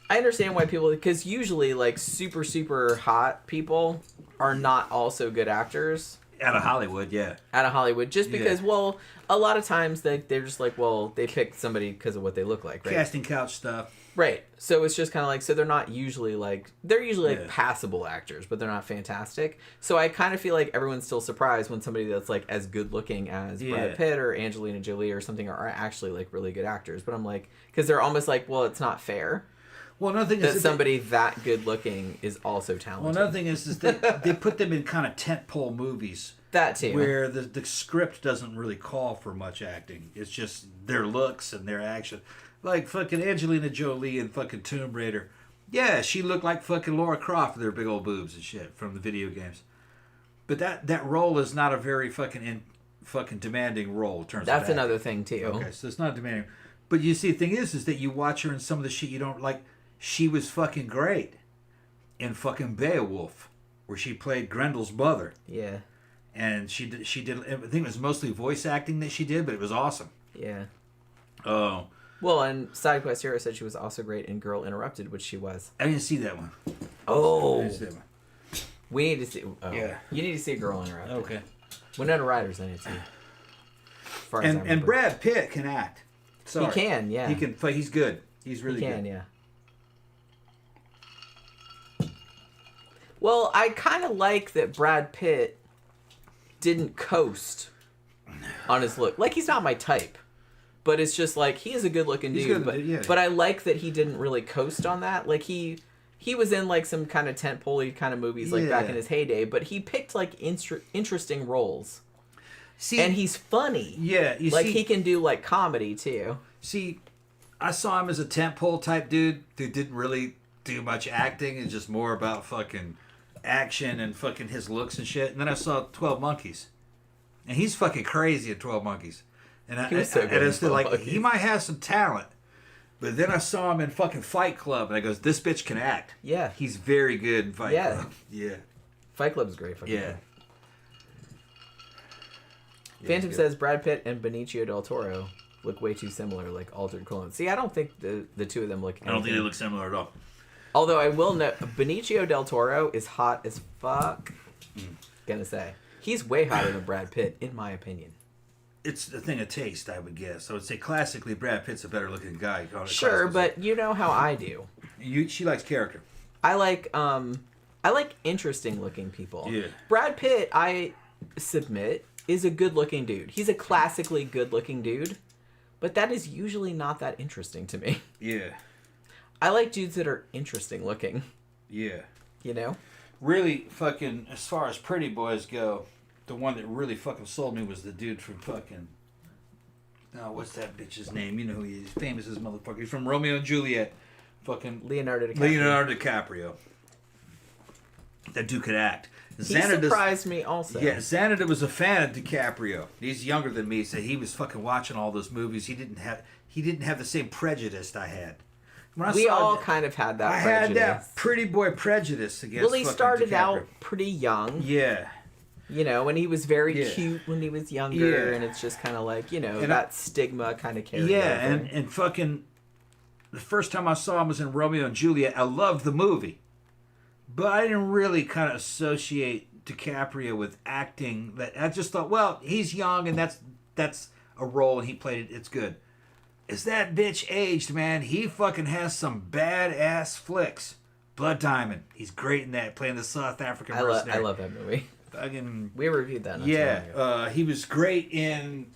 understand why people, because usually like super, super hot people are not also good actors. Out of Hollywood, Out of Hollywood, just because, well, a lot of times they're just like, well, they picked somebody because of what they look like, right? Casting couch stuff. Right. So it's just kind of like, so they're not usually like, they're usually like passable actors, but they're not fantastic. So I kind of feel like everyone's still surprised when somebody that's like as good looking as Brad Pitt or Angelina Jolie or something are actually like really good actors. But I'm like, because they're almost like, well, it's not fair. Well, another thing that is somebody that good looking is also talented. Well, another thing is they put them in kind of tentpole movies. That too. Where the script doesn't really call for much acting. It's just their looks and their action. Like fucking Angelina Jolie in fucking Tomb Raider. Yeah, she looked like fucking Lara Croft with her big old boobs and shit from the video games. But that role is not a very fucking demanding role in terms of That's another thing too. Okay, so it's not demanding. But you see, the thing is that you watch her in some of the shit you don't like. She was fucking great in fucking Beowulf, where she played Grendel's mother. Yeah. And she did. I think it was mostly voice acting that she did, but it was awesome. Yeah. Oh. Well, and SideQuest Hero said she was also great in Girl Interrupted, which she was. I didn't see that one. Oh. I didn't see that one. We need to see. Oh. Yeah. You need to see Girl Interrupted. Okay. Winona Ryder's in it too. And Brad Pitt can act. Sorry. He can, yeah. He can. He's good. He's really good. Yeah. Well, I kind of like that Brad Pitt didn't coast on his look. Like, he's not my type. But it's just like, he is a good-looking dude. But I like that he didn't really coast on that. Like, he was in, like, some kind of tentpole-y kind of movies, like, back in his heyday. But he picked, like, interesting roles. See, and he's funny. Yeah. He can do, like, comedy, too. See, I saw him as a tentpole type dude who didn't really do much acting. It's just more about fucking action and fucking his looks and shit. And then I saw 12 Monkeys. And he's fucking crazy at 12 Monkeys. And I was still like, he might have some talent. But then I saw him in fucking Fight Club, and I goes, this bitch can act. Yeah. He's very good in Fight Club. Yeah. Fight Club's great. Yeah. Phantom says Brad Pitt and Benicio del Toro look way too similar, like altered clones. See, I don't think the two of them look anything. I don't think they look similar at all. Although I will note, Benicio del Toro is hot as fuck. Gonna say. He's way hotter than Brad Pitt, in my opinion. It's a thing of taste, I would guess. I would say classically, Brad Pitt's a better looking guy. Sure, but you know how I do. She likes character. I like interesting looking people. Yeah. Brad Pitt, I submit, is a good looking dude. He's a classically good looking dude, but that is usually not that interesting to me. Yeah. I like dudes that are interesting looking. Yeah. You know? Really fucking, as far as pretty boys go, the one that really fucking sold me was the dude from fucking, what's that bitch's name? You know who he is. He's famous as motherfucker. He's from Romeo and Juliet. Fucking Leonardo DiCaprio. That dude could act. He surprised me also. Yeah, Xanadu was a fan of DiCaprio. He's younger than me, so he was fucking watching all those movies. He didn't have the same prejudice I had. We all kind of had that prejudice. I had that pretty boy prejudice against Well, he started out pretty young. Yeah. You know, when he was very cute when he was younger, and it's just kind of like, you know, and that stigma kind of carried over. and fucking, the first time I saw him was in Romeo and Juliet. I loved the movie. But I didn't really kind of associate DiCaprio with acting. That I just thought, well, he's young, and that's a role, and he played it. It's good. As that bitch aged, man, he fucking has some badass flicks. Blood Diamond, he's great in that, playing the South African mercenary. I love that movie. Fucking, we reviewed that. He was great in.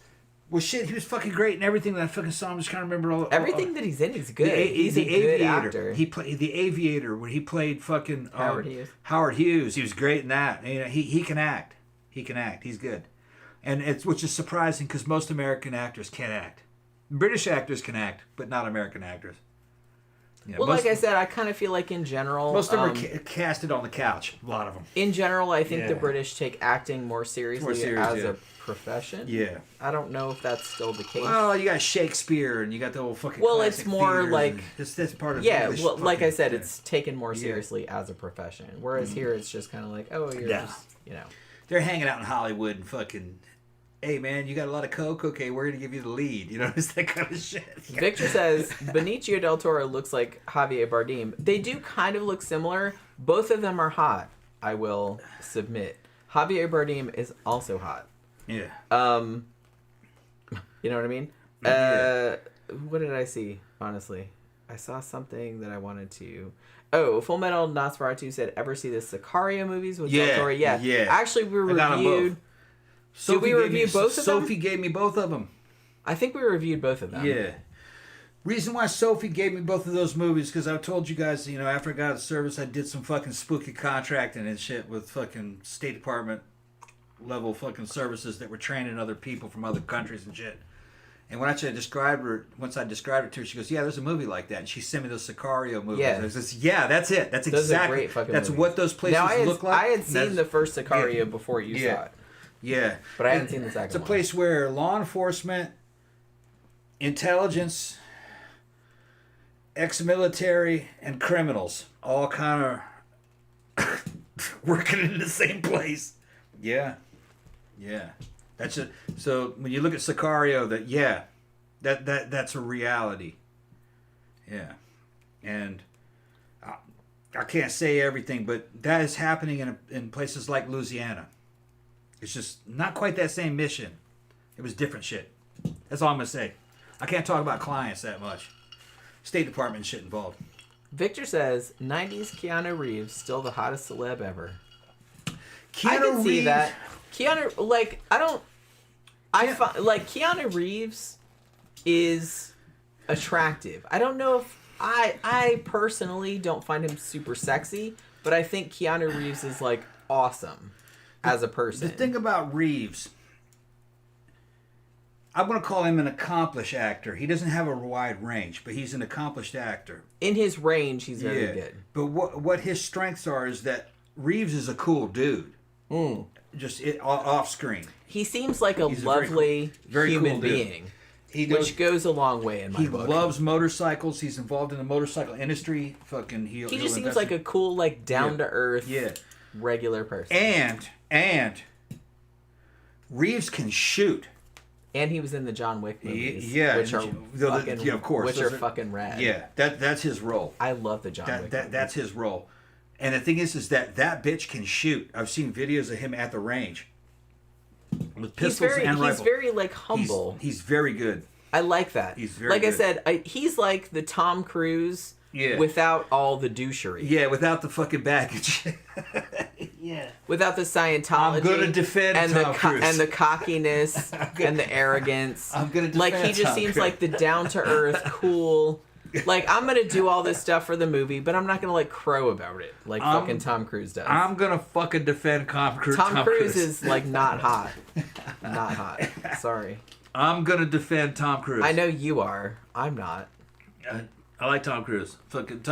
Well, shit, he was fucking great in everything that I fucking saw. I'm just trying to remember everything that he's in. He's good. He's a good actor. He played the Aviator, where he played fucking Howard Hughes. Howard Hughes. He was great in that. You know, he can act. He can act. He's good, and which is surprising because most American actors can't act. British actors can act, but not American actors. You know, well, like I said, I kind of feel like in general, most of them are casted on the couch. A lot of them. In general, I think the British take acting more seriously as a profession. Yeah. I don't know if that's still the case. Well, you got Shakespeare and you got the whole fucking. Well, it's more like that's part of. Yeah, well, like I said, it's taken more seriously as a profession. Whereas here, it's just kind of like, oh, you're just, you know. They're hanging out in Hollywood and fucking hey man, you got a lot of coke? Okay, we're gonna give you the lead. You know, it's that kind of shit. Victor says Benicio del Toro looks like Javier Bardem. They do kind of look similar. Both of them are hot. I will submit. Javier Bardem is also hot. Yeah. You know what I mean? Yeah. What did I see? Honestly, I saw something that I wanted to. Oh, Full Metal Nosferatu said, "Ever see the Sicario movies with Del Toro?" Yeah. Actually, we reviewed. Did we review both of them? Sophie gave me both of them. I think we reviewed both of them. Yeah. Reason why Sophie gave me both of those movies, because I told you guys, you know, after I got out of service, I did some fucking spooky contracting and shit with fucking State Department level fucking services that were training other people from other countries and shit. And when once I described it to her, she goes, "Yeah, there's a movie like that." And she sent me those Sicario movies. Yeah. I says, "Yeah, that's it. That's those exactly. Are great fucking that's movies. what those places look like." I had seen the first Sicario before you saw it. Yeah. But I hadn't seen the second one. It's a place where law enforcement, intelligence, ex-military, and criminals all kind of working in the same place. Yeah. Yeah. That's it. So when you look at Sicario, that's a reality. Yeah. And I can't say everything, but that is happening in places like Louisiana. It's just not quite that same mission. It was different shit. That's all I'm going to say. I can't talk about clients that much. State Department shit involved. Victor says, 90s Keanu Reeves, still the hottest celeb ever. Keanu I can Reeves, see that. Keanu, like, Keanu Reeves is attractive. I don't know if, I personally don't find him super sexy, but I think Keanu Reeves is, like, awesome as a person. The thing about Reeves, I'm going to call him an accomplished actor. He doesn't have a wide range, but he's an accomplished actor. In his range, he's very good. But what his strengths are is that Reeves is a cool dude. Just off screen. He seems like a lovely very human cool dude. being, Which goes a long way in my book. He loves motorcycles. He's involved in the motorcycle industry. He just seems like a cool, like, down-to-earth, regular person. And Reeves can shoot. And he was in the John Wick movies, which are fucking rad. Yeah, that's his role. I love the John Wick movies. That's his role. And the thing is that bitch can shoot. I've seen videos of him at the range with pistols and rifles. He's very, like, humble. He's very good. I like that. He's very like good. I said, he's like the Tom Cruise without all the douchery. Yeah, without the fucking baggage. Without the Scientology. I'm gonna defend Tom Cruise. And the cockiness and the arrogance. I'm gonna defend Like, he just Tom seems Cruise. like the down-to-earth, cool... Like, I'm gonna do all this stuff for the movie, but I'm not gonna, like, crow about it like fucking Tom Cruise does. I'm gonna fucking defend Tom Cruise. Tom Cruise is, like, not hot. Not hot. Sorry. I'm gonna defend Tom Cruise. I know you are. I'm not. I like Tom Cruise. Fucking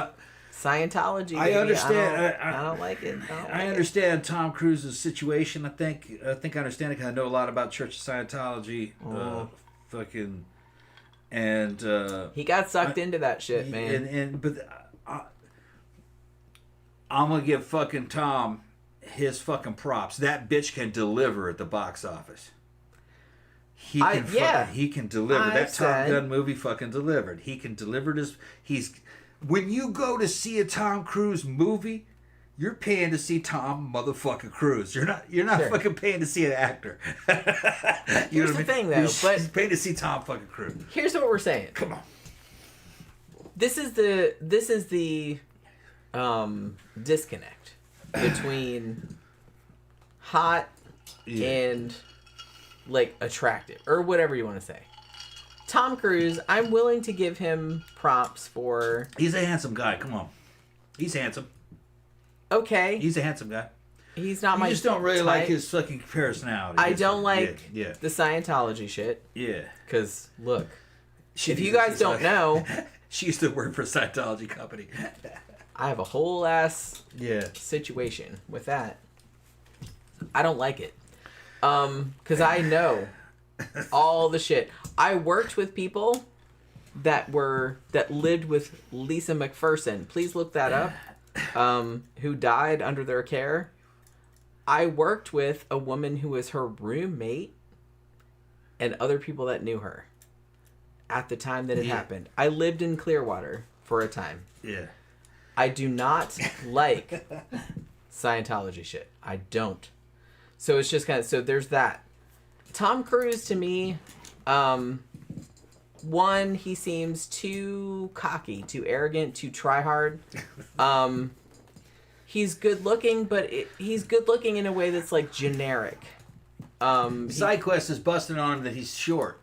Scientology. I baby. understand. I don't like it. I understand Tom Cruise's situation. I think I understand it because I know a lot about Church of Scientology. And he got sucked into that shit, man. But I'm gonna give fucking Tom his fucking props. That bitch can deliver at the box office. He can deliver. That Top Gun movie fucking delivered. He can deliver this. When you go to see a Tom Cruise movie, you're paying to see Tom motherfucking Cruise. You're not fucking paying to see an actor. Here's the thing, though. You're paying to see Tom fucking Cruise. Here's what we're saying. Come on. This is the disconnect between hot and, like, attractive, or whatever you want to say. Tom Cruise, I'm willing to give him props for... He's a handsome guy. Come on. He's handsome. Okay. He's a handsome guy. He's not my type. You just don't really like his fucking personality. I don't like the Scientology shit. Yeah. Because, look, if you guys don't know... She used to work for a Scientology company. I have a whole ass situation with that. I don't like it. Because I know all the shit. I worked with people that lived with Lisa McPherson. Please look that up. Who died under their care. I worked with a woman who was her roommate, and other people that knew her at the time that it happened. I lived in Clearwater for a time. Yeah. I do not like Scientology shit. I don't. So it's just kind of, so there's that. Tom Cruise to me, one, he seems too cocky, too arrogant, too try hard. He's good looking, but he's good looking in a way that's like generic. SideQuest is busting on him that he's short.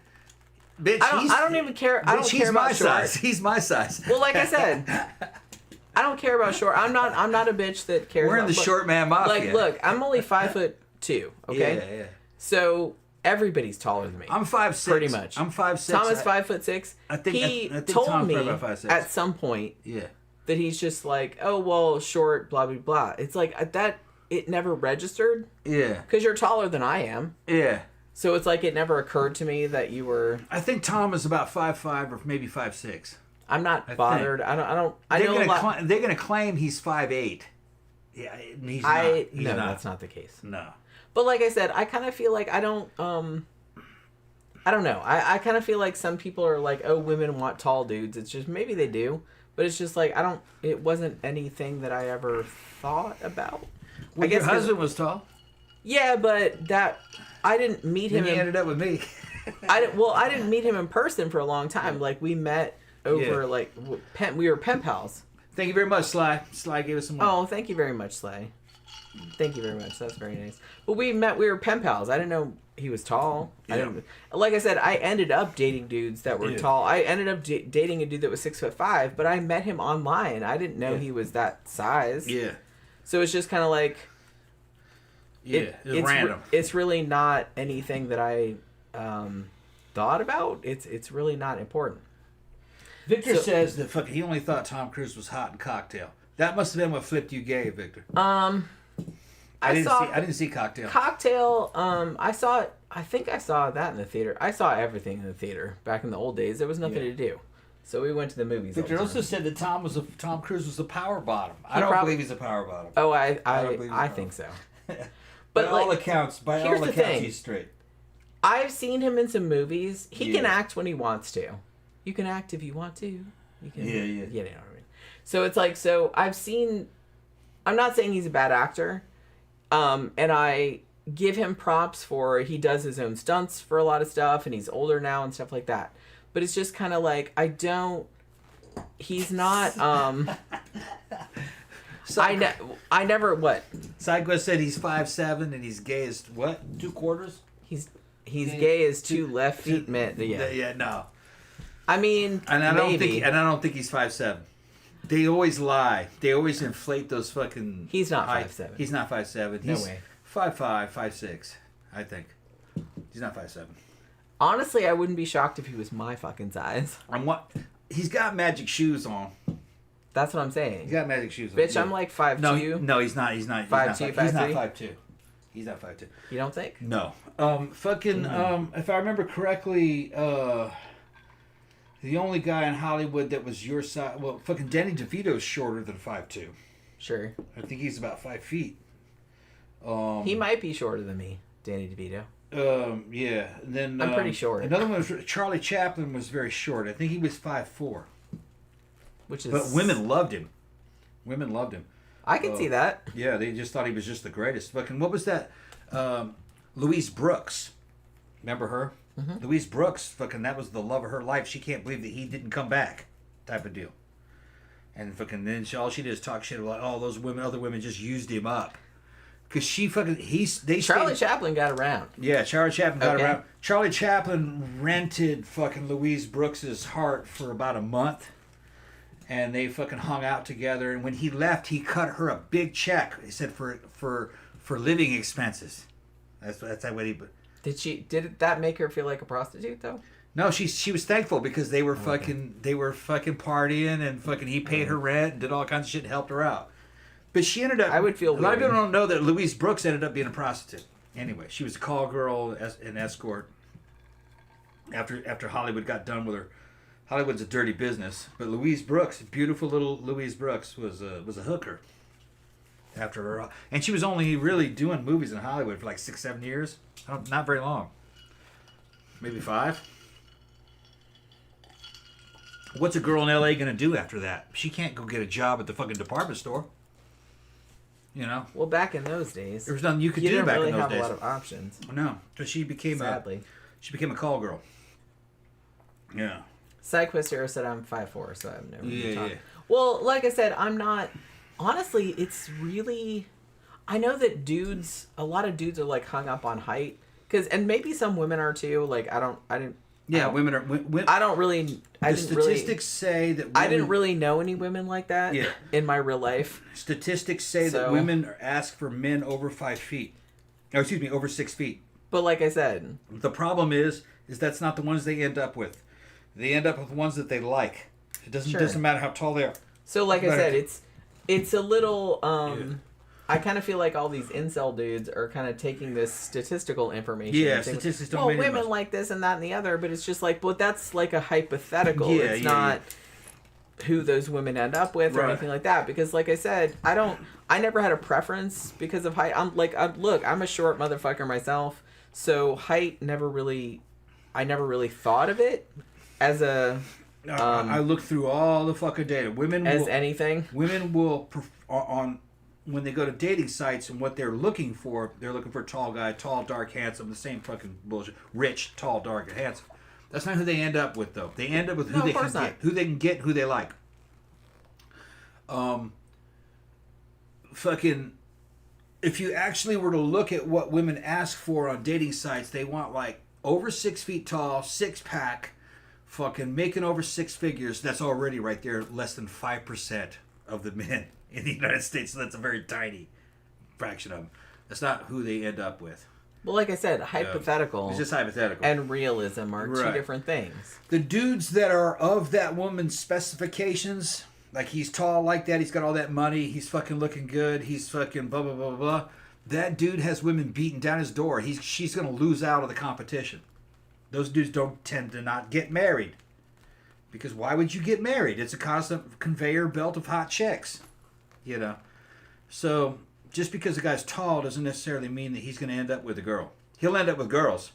Bitch, I don't even care. I don't care about short. Size. He's my size. Well, like I said, I don't care about short. I'm not a bitch that cares. We're in the short man mafia. Like, look, I'm only 5'2". Okay. Yeah. So everybody's taller than me. I'm 5'6". Pretty much. I'm 5'6". Tom is 5'6". I think He Tom's told probably me about 5'6". at some point Yeah. that he's just like, oh well, short, blah blah blah. It's like that. It never registered. Yeah. Because you're taller than I am. Yeah. So it's like it never occurred to me that you were. I think Tom is about 5'5" or maybe 5'6". I'm not bothered. I don't. They're gonna claim he's 5'8". Yeah, and he's not. He's no, not. that's not the case. No. But like I said, I kind of feel like I don't know. I kind of feel like some people are like, oh, women want tall dudes. It's just maybe they do, but it's just like it wasn't anything that I ever thought about. Well, I guess your husband was tall. Yeah, but I didn't meet him. He ended up with me. I didn't meet him in person for a long time. Like we met over we were pen pals. Thank you very much, Sly. Sly gave us some more. Oh, thank you very much, Slay. Thank you very much. That's very nice. But we were pen pals. I didn't know he was tall. Yeah. Like I said, I ended up dating dudes that were tall. I ended up dating a dude that was 6'5", but I met him online. I didn't know he was that size. Yeah. So it's just kind of like... it's random. It's really not anything that I thought about. It's really not important. Victor says that he only thought Tom Cruise was hot in Cocktail. That must have been what flipped you gay, Victor. I didn't see Cocktail. Cocktail. I saw it. I think I saw that in the theater. I saw everything in the theater back in the old days. There was nothing to do, so we went to the movies. Victor also said that Tom Cruise was a power bottom. I don't believe he's a power bottom. Oh, I think so. But By all all accounts, he's straight. I've seen him in some movies. He can act when he wants to. You can act if you want to. You can. Yeah. You know what I mean. So it's like, I've seen. I'm not saying he's a bad actor, and I give him props for he does his own stunts for a lot of stuff, and he's older now and stuff like that. But it's just kind of like he's not. I never what. SideQuest said he's 5'7" and he's gay as what? 2/4. He's gay as two left feet men. Yeah, no. I mean, I don't think he's 5'7". They always lie. They always inflate those fucking. He's not 5'7". He's not 5'7". No way. 5'5", 5'6", I think. He's not 5'7". Honestly, I wouldn't be shocked if he was my fucking size. He's got magic shoes on. That's what I'm saying. He's got magic shoes on. Bitch, I'm like 5'2". No, he's not. He's not 5'2". He's not 5'2". He's not 5'2". You don't think? No. If I remember correctly, the only guy in Hollywood that was your size, well, fucking Danny DeVito's shorter than 5'2". Sure. I think he's about 5 feet. He might be shorter than me, Danny DeVito. Yeah. And then I'm pretty short. Another one was Charlie Chaplin was very short. I think he was 5'4". But women loved him. I can see that. Yeah, they just thought he was just the greatest. Fucking what was that? Louise Brooks. Remember her? Mm-hmm. Louise Brooks. Fucking that was the love of her life. She can't believe that he didn't come back. Type of deal. And fucking then all she did is talk shit about all those women. Other women just used him up. Cause she fucking Charlie Chaplin got around. Yeah, Charlie Chaplin got around. Charlie Chaplin rented fucking Louise Brooks's heart for about a month. And they fucking hung out together. And when he left, he cut her a big check. He said for living expenses. That's what he. Did that make her feel like a prostitute though? No, she was thankful because they were fucking partying and fucking he paid her rent and did all kinds of shit and helped her out. But she ended up. I would feel. A lot of people don't know that Louise Brooks ended up being a prostitute. Anyway, she was a call girl and escort. After Hollywood got done with her. Hollywood's a dirty business, but Louise Brooks, beautiful little Louise Brooks, was a hooker. After her, and she was only really doing movies in Hollywood for like 6-7 years, not very long. maybe 5. What's a girl in LA gonna do after that? She can't go get a job at the fucking department store. You know. Well, back in those days, there was nothing you could do back in those days. You didn't really have a lot of options. No, so she became a call girl. Yeah. Sidequest here said I'm 5'4", so I've never. Yeah. Well, like I said, I'm not. Honestly, it's really. I know that a lot of dudes are like hung up on height, and maybe some women are too. Like women are. I don't really. Statistics say that women, I didn't really know any women like that. In my real life. Statistics say that women ask for men over 5 feet. Or excuse me, over 6 feet. But like I said, the problem is that's not the ones they end up with. They end up with ones that they like. It doesn't matter how tall they are. So like I said, it's a little. I kind of feel like all these incel dudes are kind of taking this statistical information. Yeah, statistics don't mean women much. like this and that and the other, but it's just like, well, that's like a hypothetical. It's not who those women end up with or anything like that. Because, like I said, I never had a preference because of height. I'm a short motherfucker myself, so height I never really thought of it as a. I looked through all the fucking data. Women will when they go to dating sites and what they're looking for a tall guy, tall, dark, handsome, the same fucking bullshit. Rich, tall, dark, and handsome. That's not who they end up with, though. They end up with who they can get, who they like. If you actually were to look at what women ask for on dating sites, they want like over 6 feet tall, 6-pack, fucking making over 6 figures. That's already right there less than 5% of the men in the United States, so that's a very tiny fraction of them. That's not who they end up with. Well, like I said, hypothetical. It's just hypothetical. And realism are two different things. The dudes that are of that woman's specifications, like he's tall like that, he's got all that money, he's fucking looking good, he's fucking blah, blah, blah, blah. That dude has women beating down his door. She's going to lose out of the competition. Those dudes don't tend to not get married. Because why would you get married? It's a constant conveyor belt of hot chicks. You know, so just because a guy's tall doesn't necessarily mean that he's going to end up with a girl. He'll end up with girls,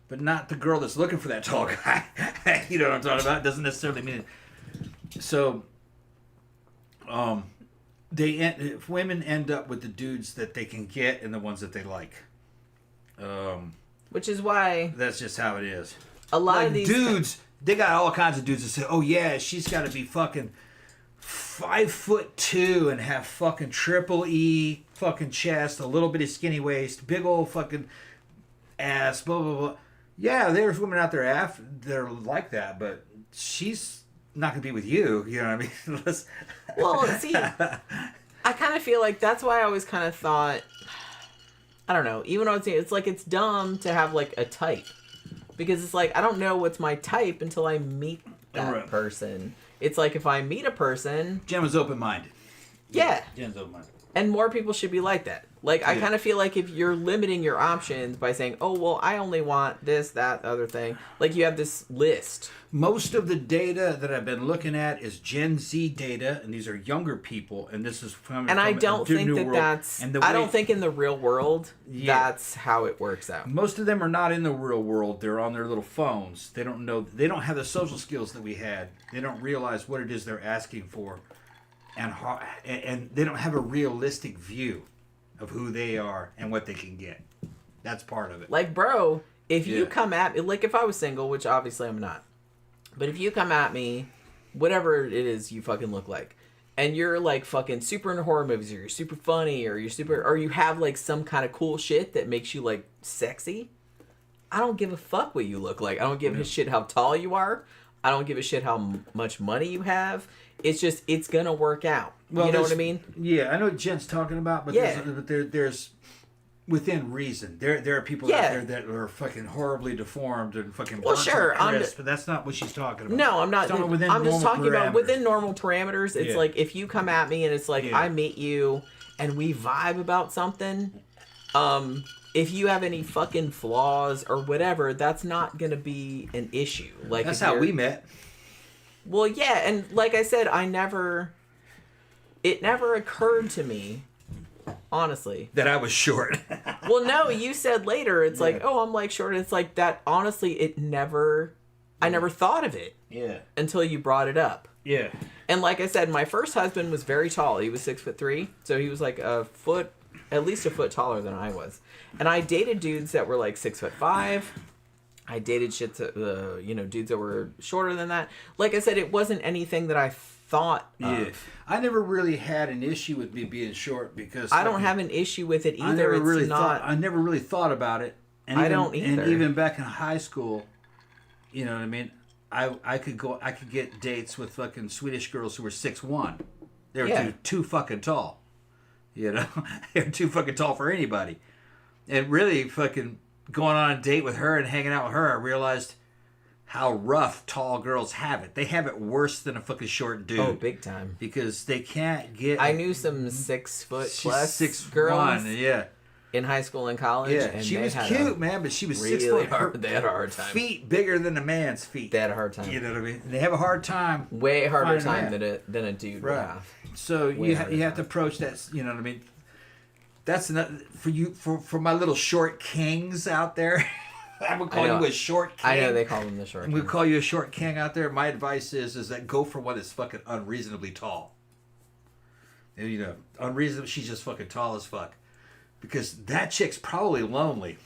but not the girl that's looking for that tall guy. You know what I'm talking about? It doesn't necessarily mean it. So, if women end up with the dudes that they can get and the ones that they like. Which is why that's just how it is. A lot of these dudes, they got all kinds of dudes that say, "Oh yeah, she's got to be fucking 5'2" and have fucking triple E fucking chest, a little bit of skinny waist, big old fucking ass, blah blah blah." Yeah, there's women out there they're like that, but she's not gonna be with you. You know what I mean? Well, see, I kind of feel like that's why I always kind of thought, I don't know, even though it's like it's dumb to have like a type, because it's like I don't know what's my type until I meet that person. It's like if I meet a person... Jen was open-minded. Yeah. Jen's open-minded. And more people should be like that. Like, I kind of feel like if you're limiting your options by saying, oh, well, I only want this, that, the other thing. Like, you have this list. Most of the data that I've been looking at is Gen Z data, and these are younger people, and this is from... And I don't think that that's... I don't think in the real world that's how it works out. Most of them are not in the real world. They're on their little phones. They don't know... They don't have the social skills that we had. They don't realize what it is they're asking for. And they don't have a realistic view of who they are and what they can get. That's part of it. Like, bro, if you come at me, like if I was single, which obviously I'm not, but if you come at me, whatever it is you fucking look like, and you're like fucking super into horror movies, or you're super funny, or you have like some kind of cool shit that makes you like sexy, I don't give a fuck what you look like. I don't give a shit how tall you are. I don't give a shit how much money you have. It's just, it's gonna work out. Well, you know what I mean? Yeah, I know what Jen's talking about, but there's within reason. There are people out there that are fucking horribly deformed and fucking crisp, but that's not what she's talking about. No, I'm not. I'm just talking about within normal parameters. It's like if you come at me and it's like I meet you and we vibe about something, if you have any fucking flaws or whatever, that's not gonna be an issue. Like that's how we met. Well, yeah, and like I said, it never occurred to me Honestly. That I was short. Well, no, you said later, it's like, oh, I'm like short. It's like that, honestly, I never thought of it. Yeah. Until you brought it up. Yeah. And like I said, my first husband was very tall. He was 6'3", so he was like at least a foot taller than I was. And I dated dudes that were like 6'5". I dated dudes that were shorter than that. Like I said, it wasn't anything that I thought of. I never really had an issue with me being short because I don't have an issue with it either. I never really thought about it. And I don't either. And even back in high school, you know what I mean? I could get dates with fucking Swedish girls who were 6'1". They were too fucking tall. You know? They were too fucking tall for anybody. And really fucking going on a date with her and hanging out with her, I realized how rough tall girls have it. They have it worse than a fucking short dude. Oh, big time. Because they can't get... I knew some 6 foot plus girls. Yeah. In high school and college. Yeah, and she was cute, man, but she was really 6 foot. Hard. They had a hard time. Feet bigger than a man's feet. They had a hard time. You know what I mean? They have a hard time. Way harder time than a dude would have. So you have to approach that. You know what I mean? That's not for you for my little short kings out there. I would call you a short king. I know they call them the short king. We call you a short king out there. My advice is that go for one that's fucking unreasonably tall. And, you know, unreasonable. She's just fucking tall as fuck. Because that chick's probably lonely.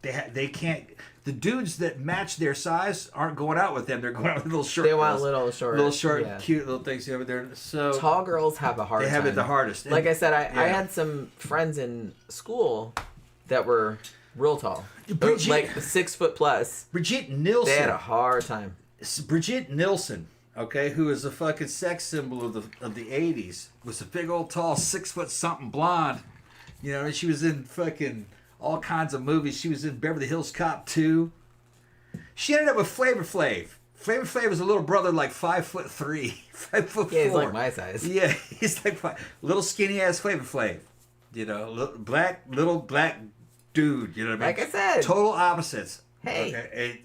They can't. The dudes that match their size aren't going out with them. They're going out with little short. They want little short, cute little things over there. So tall girls have a hard time. They have it the hardest. Like I said, I had some friends in school that were real tall, like 6 foot plus. Brigitte Nielsen. They had a hard time. Brigitte Nielsen, okay, who is a fucking sex symbol of the 80s, was a big old tall 6 foot something blonde. You know, she was in fucking all kinds of movies. She was in Beverly Hills Cop 2. She ended up with Flavor Flav. Flavor Flav was a little brother like 5'3", 5'4". Yeah, he's like my size. Yeah, he's like little skinny ass Flavor Flav. You know, little black dude. You know what I mean? Like I said, total opposites. Hey, okay?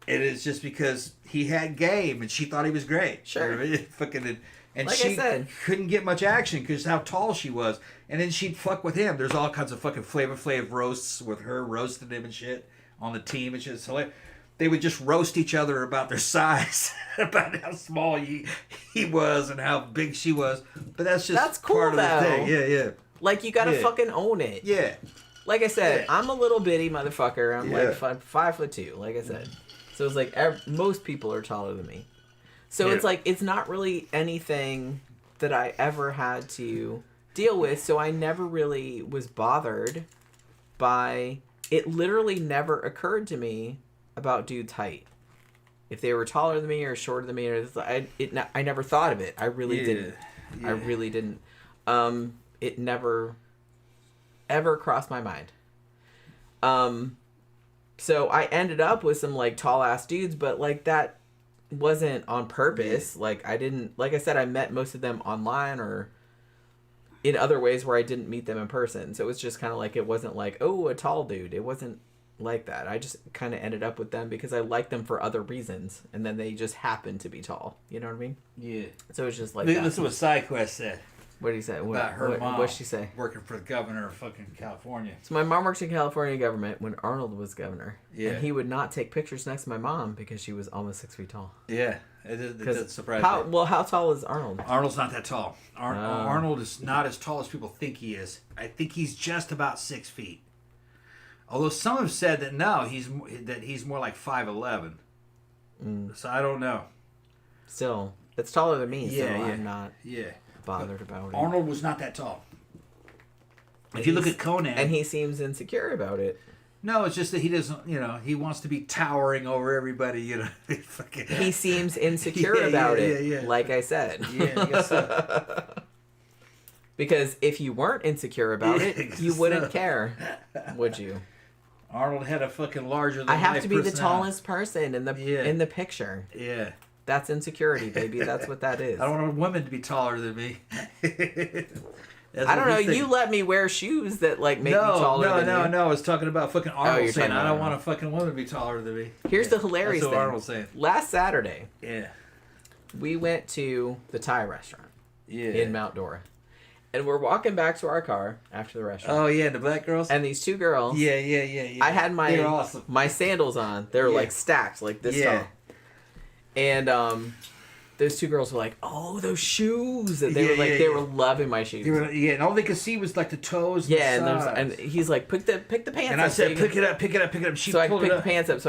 And it's just because he had game and she thought he was great. Sure. You know what I mean? Fucking. And like she couldn't get much action because how tall she was. And then she'd fuck with him. There's all kinds of fucking Flavor Flav roasts with her roasting him and shit on the team and shit. So they would just roast each other about their size, about how small he was and how big she was. But that's cool, part of the thing. Yeah. Like, you gotta fucking own it. Yeah. Like I said, I'm a little bitty motherfucker. I'm like 5'2", like I said. So it's like most people are taller than me. So it's like, it's not really anything that I ever had to deal with. So I never really was bothered by, it literally never occurred to me about dudes' height. If they were taller than me or shorter than me, I never thought of it. I really didn't. Yeah. I really didn't. It never ever crossed my mind. So I ended up with some like tall ass dudes, but like that wasn't on purpose. Like I didn't, like I said, I met most of them online or in other ways where I didn't meet them in person. So it was just kind of like, it wasn't like, oh, a tall dude. It wasn't like that. I just kind of ended up with them because I liked them for other reasons. And then they just happened to be tall. You know what I mean? Yeah. So it's just like Listen to what SideQuest said. What did he say? About her mom. What'd she say? Working for the governor of fucking California. So my mom worked in California government when Arnold was governor. Yeah. And he would not take pictures next to my mom because she was almost 6 feet tall. Yeah. It doesn't surprise me. Well, how tall is Arnold? Arnold's not that tall. Arnold is not as tall as people think he is. I think he's just about 6 feet. Although some have said that no, he's more like 5'11". So I don't know. Still, it's taller than me, so I'm not bothered about it. Arnold was not that tall. If you look at Conan, and he seems insecure about it. No, it's just that he doesn't. You know, he wants to be towering over everybody. You know, he seems insecure about it. Yeah. Like I said. Yeah, I guess so. Because if you weren't insecure about it, you wouldn't care, would you? Arnold had a fucking larger than I have to be the tallest person in the picture. Yeah. That's insecurity, baby. That's what that is. I don't want women to be taller than me. I don't know. You let me wear shoes that like make me taller than you. No. I was talking about fucking Arnold saying I don't want a fucking woman to be taller than me. Here's the hilarious thing. That's what Arnold's saying. Last Saturday, we went to the Thai restaurant in Mount Dora. And we're walking back to our car after the restaurant. Oh yeah, the black girls. And these two girls. Yeah. I had They're awesome. my sandals on. They were like stacked, like this tall. And those two girls were like, "Oh, those shoes!" And they were like, they were loving my shoes. And all they could see was like the toes. And he's like, "Pick the pants up." And I said, "Pick it up." She so I pulled picked it up. the pants up so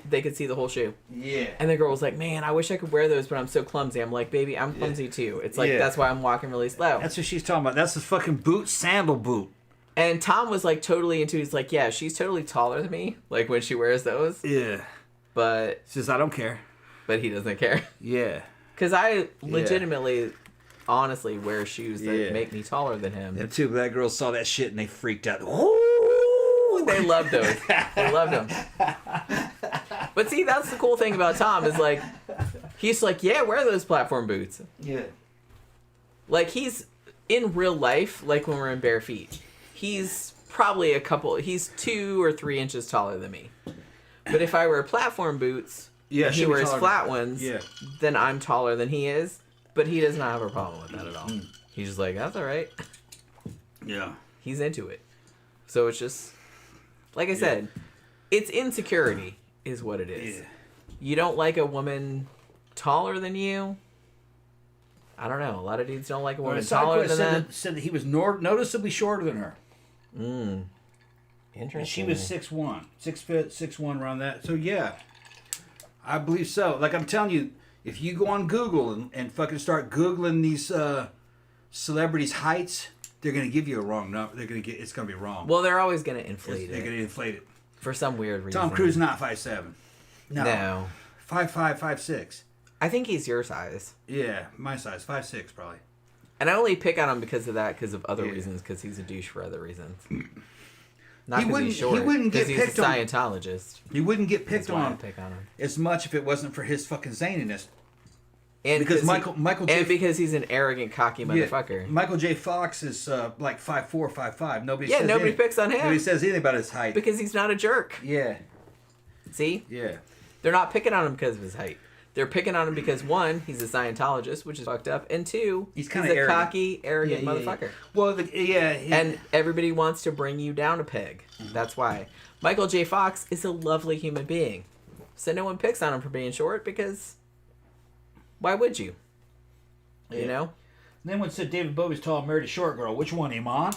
they could see the whole shoe. Yeah. And the girl was like, "Man, I wish I could wear those, but I'm so clumsy." I'm like, "Baby, I'm clumsy too." It's like that's why I'm walking really slow. That's what she's talking about. That's a fucking sandal boot. And Tom was like totally into. He's like, "Yeah, she's totally taller than me. Like when she wears those." Yeah. But says I don't care. But he doesn't care. Yeah. Because I legitimately, honestly, wear shoes that make me taller than him. And two black girls saw that shit and they freaked out. Ooh! They loved those. They loved them. But see, that's the cool thing about Tom is like, he's like, yeah, wear those platform boots. Yeah. Like he's in real life, like when we're in bare feet, he's probably he's 2 or 3 inches taller than me. But if I wear platform boots, he wears flat ones, then I'm taller than he is, but he does not have a problem with that at all. He's just like, that's all right. Yeah. He's into it. So it's just, like I said, it's insecurity is what it is. Yeah. You don't like a woman taller than you? I don't know. A lot of dudes don't like a woman taller than them. Said that he was noticeably shorter than her. Interesting. And she was 6'1", 6'1", around that. So yeah. I believe so. Like I'm telling you, if you go on Google and fucking start Googling these celebrities' heights, they're gonna give you a wrong number. It's gonna be wrong. Well, they're always gonna inflate it. They're gonna inflate it for some weird reason. Tom Cruise not 5'7". No. 5'5", 5'6". I think he's your size. Yeah, my size, 5'6" probably. And I only pick on him because of that, because of other reasons, because he's a douche for other reasons. Not because he's short. He wouldn't get picked picked on. He's a Scientologist. He wouldn't get picked on, pick on him as much if it wasn't for his fucking zaniness. And because Michael J. And because he's an arrogant, cocky motherfucker. Michael J. Fox is like 5'4", 5'5". Nobody picks on him. Nobody says anything about his height. Because he's not a jerk. Yeah. See? Yeah. They're not picking on him because of his height. They're picking on him because, 1, he's a Scientologist, which is fucked up, and 2, he's a cocky, arrogant motherfucker. Yeah. Well, and everybody wants to bring you down a peg. That's why. Michael J. Fox is a lovely human being. So no one picks on him for being short because why would you? You know? And then when said David Bowie's tall, married a short girl. Which one, Iman?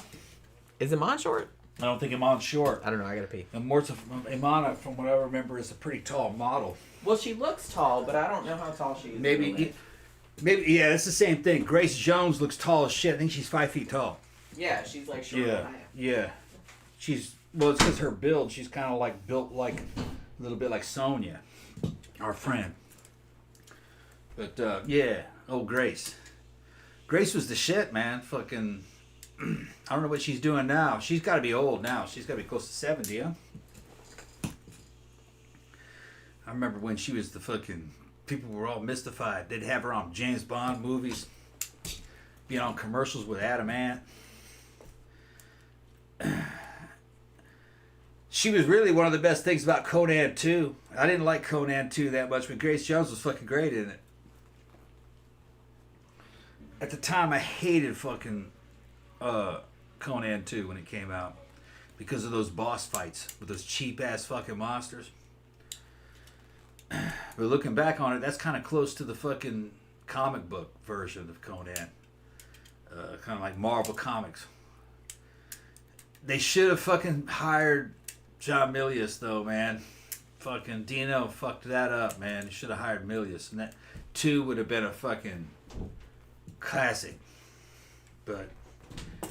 Is Iman short? I don't think Iman's short. I don't know. I gotta pee. Iman, from what I remember, is a pretty tall model. Well, she looks tall, but I don't know how tall she is. Maybe, yeah, that's the same thing. Grace Jones looks tall as shit. I think she's 5 feet tall. Yeah, she's like shorter than I am. Yeah. It's because her build, she's kind of like built like a little bit like Sonia, our friend. But, Grace. Grace was the shit, man. Fucking, I don't know what she's doing now. She's got to be old now. She's got to be close to 70, huh? I remember when she was the fucking... People were all mystified. They'd have her on James Bond movies. Be on commercials with Adam Ant. She was really one of the best things about Conan 2. I didn't like Conan 2 that much, but Grace Jones was fucking great in it. At the time, I hated fucking Conan 2 when it came out. Because of those boss fights with those cheap-ass fucking monsters. But looking back on it, that's kind of close to the fucking comic book version of Conan. Kind of like Marvel Comics. They should have fucking hired John Milius, though, man. Fucking Dino fucked that up, man. They should have hired Milius. And that 2 would have been a fucking classic. But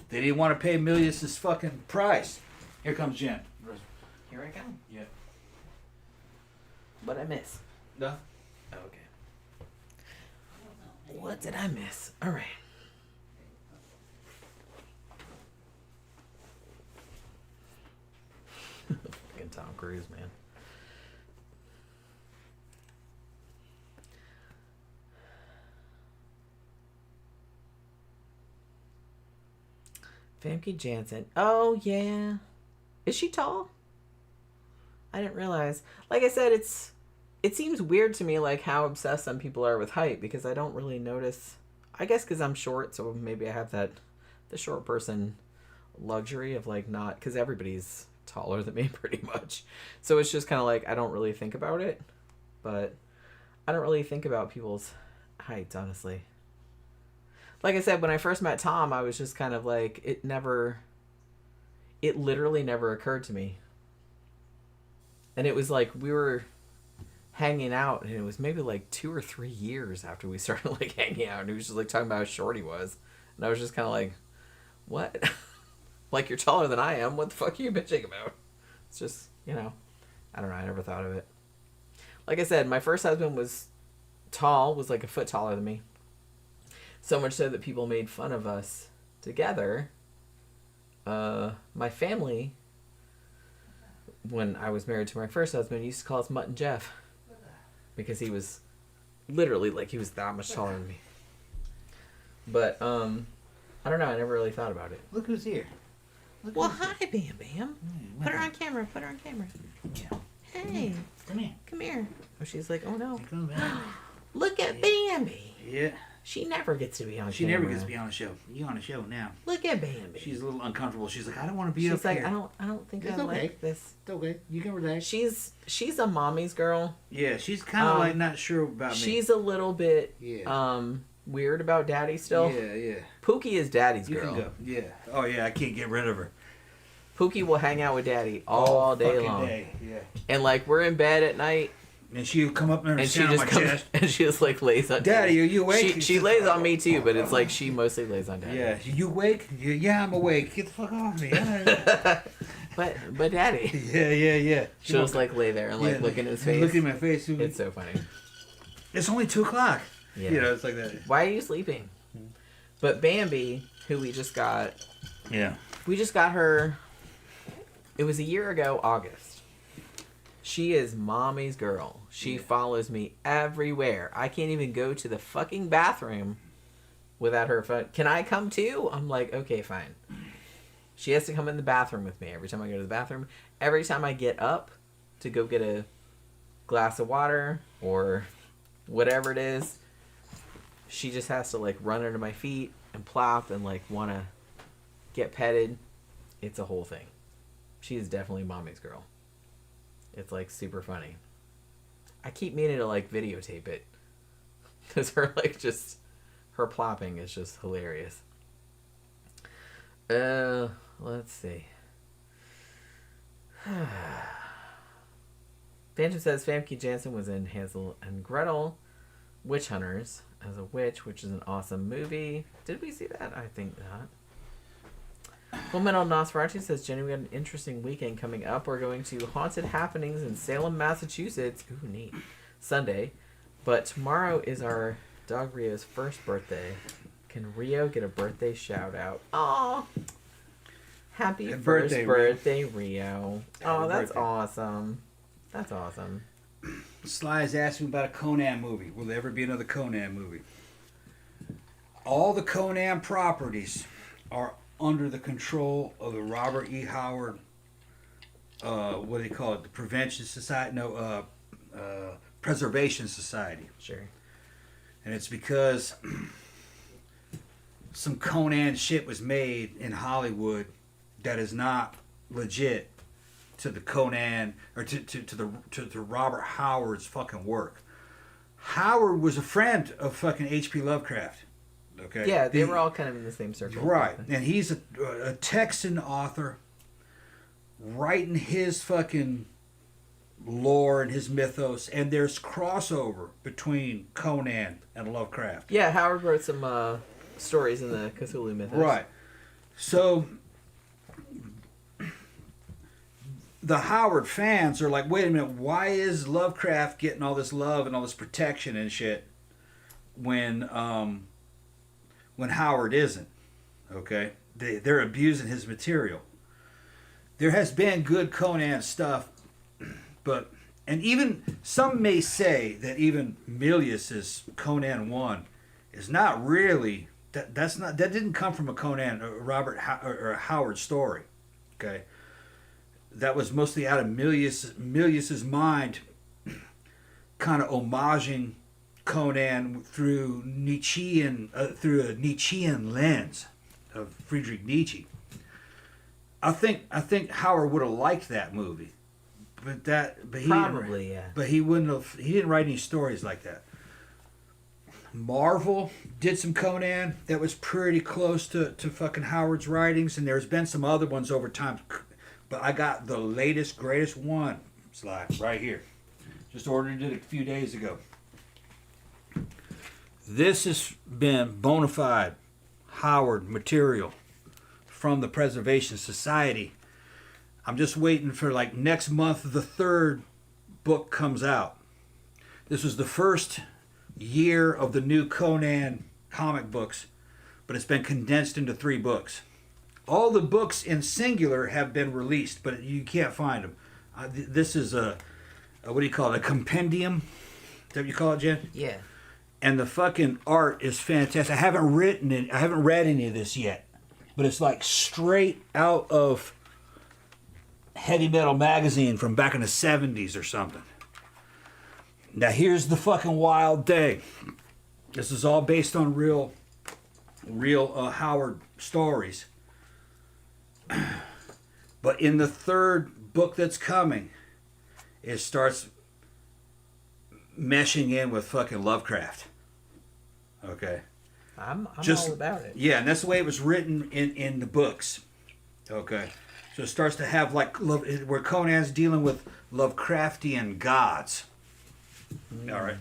they didn't want to pay Milius' fucking price. Here comes Jen. Here I come. Yeah. What did I miss? No. Oh, okay. What did I miss? All right. Fucking Tom Cruise, man. Famke Janssen. Oh, yeah. Is she tall? I didn't realize. Like I said, it seems weird to me, like, how obsessed some people are with height, because I don't really notice. I guess because I'm short, so maybe I have that the short person luxury of like not, because everybody's taller than me pretty much, so it's just kind of like I don't really think about it, but I don't really think about people's heights, honestly. Like I said, when I first met Tom, I was just kind of like, it literally never occurred to me. And it was like we were hanging out, and it was maybe like 2 or 3 years after we started like hanging out, and he was just like talking about how short he was, and I was just kind of like, what? Like, you're taller than I am, what the fuck are you bitching about? It's just, I don't know, I never thought of it. Like I said, my first husband was like a foot taller than me, so much so that people made fun of us together. My family, when I was married to my first husband, used to call us Mutt and Jeff, because he was literally like, he was that much taller than me. But I don't know, I never really thought about it. Look who's here. Well, hi, Bam Bam. Put her on camera. Yeah. Hey, come here. Oh, she's like, oh no. Come on. Look at Bambi. Yeah. She never gets to be on She camera. never gets to be on the show. You on the show now. Look at Bambi. She's a little uncomfortable. She's like, I don't want to be She's up like, here. I don't think It's I okay. like this. It's okay. You can relax. She's a mommy's girl. Yeah, she's kind of like not sure about me. She's a little bit weird about daddy still. Yeah. Pookie is daddy's You girl. can go. Yeah. Oh yeah, I can't get rid of her. Pookie will hang out with daddy all day fucking long. Day. Yeah. And like, we're in bed at night, And she'll come up there and and she sit on just my comes chest. and she just like lays on Daddy, are you awake? She lays on me too, but it's like she mostly lays on daddy. Yeah. You awake? Yeah, I'm awake. Get the fuck off me. but daddy. Yeah. She'll just like lay there and like look in his face. Look in my face. It's so funny. It's only 2:00. Yeah. It's like that. Why are you sleeping? But Bambi, who we just got her, it was a year ago, August. She is mommy's girl. She follows me everywhere. I can't even go to the fucking bathroom without her phone. Can I come too? I'm like, okay, fine. She has to come in the bathroom with me every time I go to the bathroom. Every time I get up to go get a glass of water or whatever it is, she just has to like run under my feet and plop and like want to get petted. It's a whole thing. She is definitely mommy's girl. It's like super funny. I keep meaning to like videotape it, because her plopping is just hilarious. Let's see. Phantom says Famke Janssen was in Hansel and Gretel Witch Hunters as a witch, which is an awesome movie. Did we see that? I think not. Full Metal Nosferatu says, Jenny, we got an interesting weekend coming up. We're going to Haunted Happenings in Salem, Massachusetts. Ooh, neat. Sunday. But tomorrow is our dog Rio's first birthday. Can Rio get a birthday shout out? Aw. Happy first birthday, Rio. Oh, that's awesome. That's awesome. Sly is asking about a Conan movie. Will there ever be another Conan movie? All the Conan properties are under the control of the Robert E. Howard, what do they call it? The Prevention Society? No, Preservation Society. Sure. And it's because some Conan shit was made in Hollywood that is not legit to the Conan or to Robert Howard's fucking work. Howard was a friend of fucking H.P. Lovecraft. Okay. Yeah, they were all kind of in the same circle. Right, and he's a Texan author writing his fucking lore and his mythos, and there's crossover between Conan and Lovecraft. Yeah, Howard wrote some stories in the Cthulhu mythos. Right. So the Howard fans are like, wait a minute, why is Lovecraft getting all this love and all this protection and shit when Howard isn't? Okay? They're abusing his material. There has been good Conan stuff, but, and even some may say that even Milius's Conan 1 is not really, that didn't come from a Conan, or a Howard story. Okay? That was mostly out of Milius's mind, kind of homaging Conan through a Nietzschean lens. of Friedrich Nietzsche. I think Howard would have liked that movie, but he Probably, didn't, yeah. But he wouldn't have. He didn't write any stories like that. Marvel did some Conan that was pretty close to fucking Howard's writings, and there's been some other ones over time. But I got the latest, greatest one, Sly, right here. Just ordered it a few days ago. This has been bona fide Howard material from the Preservation Society. I'm just waiting for like next month the third book comes out. This was the first year of the new Conan comic books, but it's been condensed into 3 books. All the books in singular have been released, but you can't find them. This is a what do you call it? A compendium? Is that what you call it, Jen? Yeah. And the fucking art is fantastic. I haven't read any of this yet, but it's like straight out of Heavy Metal magazine from back in the 70s or something. Now here's the fucking wild thing. This is all based on real Howard stories. But in the third book that's coming, it starts meshing in with fucking Lovecraft. Okay. I'm Just, all about it. Yeah, and that's the way it was written in the books. Okay. So it starts to have like where Conan's dealing with Lovecraftian gods. All right.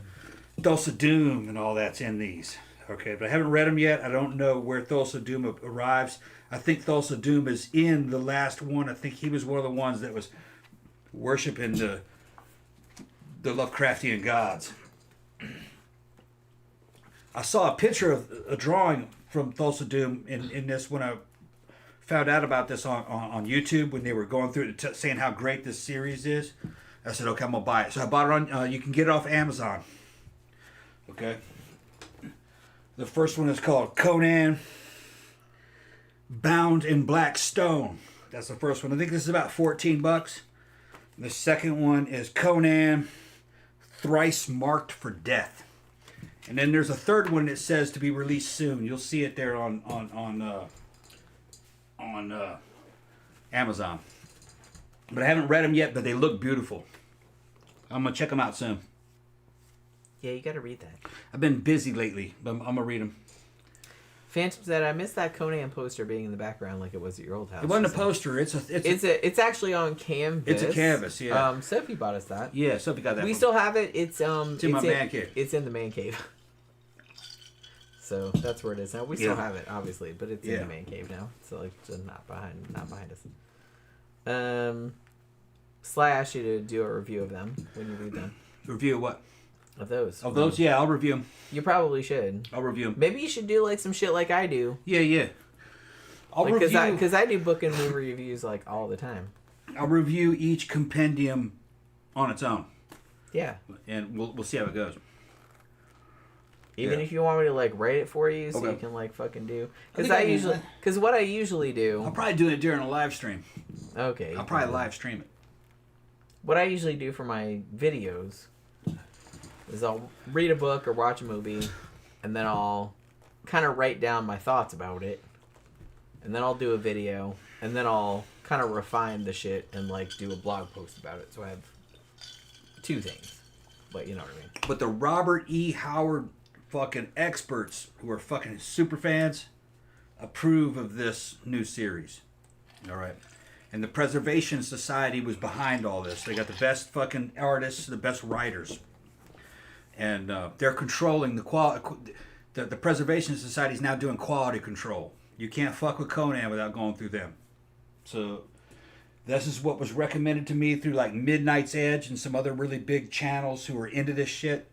Thulsa Doom and all that's in these. Okay, but I haven't read them yet. I don't know where Thulsa Doom arrives. I think Thulsa Doom is in the last one. I think he was one of the ones that was worshiping the Lovecraftian gods. I saw a picture of a drawing from Thulsa Doom in this when I found out about this on YouTube when they were going through it, saying how great this series is. I said, okay, I'm going to buy it. So I bought it on, you can get it off Amazon. Okay. The first one is called Conan Bound in Black Stone. That's the first one. I think this is about $14. The second one is Conan Thrice Marked for Death. And then there's a third one that says to be released soon. You'll see it there on Amazon. But I haven't read them yet, but they look beautiful. I'm going to check them out soon. Yeah, you got to read that. I've been busy lately, but I'm going to read them. Phantom said, I missed that Conan poster being in the background like it was at your old house. It wasn't a poster. It's actually on canvas. It's a canvas, yeah. Sophie bought us that. Yeah, Sophie got that. We still have it. It's in my man cave. It's in the man cave. So that's where it is now. We still have it, obviously, but it's in the man cave now. So like, just not behind us. Sly asked you to do a review of them when you read them. Review of what? Of those. Of those, yeah, I'll review them. You probably should. I'll review them. Maybe you should do like some shit like I do. Yeah. I'll review because I do book and movie reviews like all the time. I'll review each compendium on its own. Yeah. And we'll see how it goes. Even if you want me to like write it for you, so you can like fucking do. Because what I usually do. I'll probably do it during a live stream. Okay. I'll probably live stream it. What I usually do for my videos is I'll read a book or watch a movie, and then I'll kind of write down my thoughts about it, and then I'll do a video, and then I'll kind of refine the shit and like do a blog post about it. So I have 2 things, but you know what I mean. But the Robert E. Howard fucking experts who are fucking super fans approve of this new series. All right. And the Preservation Society was behind all this. They got the best fucking artists, the best writers. And they're controlling the quality. The Preservation Society is now doing quality control. You can't fuck with Conan without going through them. So this is what was recommended to me through like Midnight's Edge and some other really big channels who are into this shit.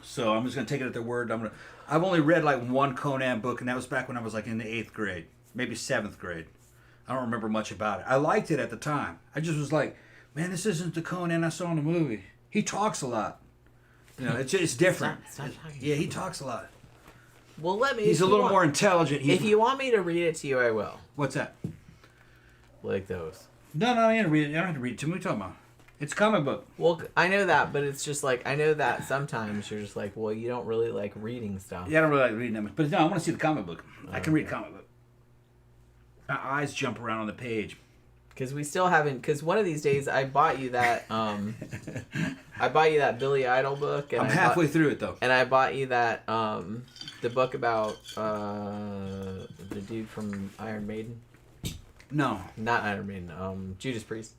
So I'm just gonna take it at their word. I've only read like one Conan book, and that was back when I was like in the 8th grade, maybe 7th grade. I don't remember much about it. I liked it at the time. I just was like, man, this isn't the Conan I saw in the movie. He talks a lot. You know, it's different. Yeah, he talks a lot. Well, let me. He's a little more intelligent. If you want me to read it to you, I will. What's that? Like those. No, I don't have to read it to me. What are you talking about? It's a comic book. Well, I know that, but it's just like, I know that sometimes you're just like, well, you don't really like reading stuff. Yeah, I don't really like reading that much. But no, I want to see the comic book. I can read a comic book. My eyes jump around on the page. Because we still haven't. Because one of these days, I bought you that. I bought you that Billy Idol book. And I'm halfway through it though. And I bought you that the book about the dude from Iron Maiden. No, not Iron Maiden. Judas Priest.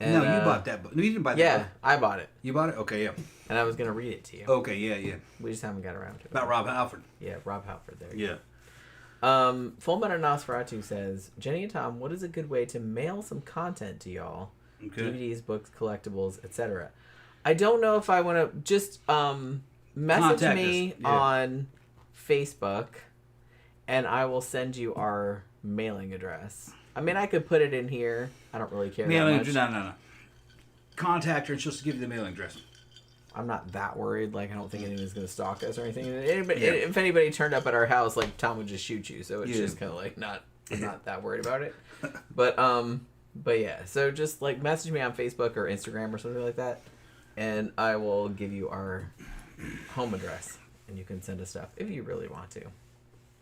And, no, you bought that book. No, you didn't buy that book. Yeah, I bought it. You bought it? Okay, yeah. And I was gonna read it to you. Okay, yeah. We just haven't got around to it. About Rob Halford. Yeah, Rob Halford. There. Yeah. Full Metal Nosferatu says, Jenny and Tom, what is a good way to mail some content to y'all? Okay. DVDs, books, collectibles, etc. I don't know if I want to just message me on Facebook, and I will send you our mailing address. I mean, I could put it in here. I don't really care that much. No. Contact her and she'll give you the mailing address. I'm not that worried. Like, I don't think anyone's going to stalk us or anything. If anybody turned up at our house, like, Tom would just shoot you. So it's just kind of like I'm not that worried about it. But yeah. So just like message me on Facebook or Instagram or something like that, and I will give you our home address, and you can send us stuff if you really want to,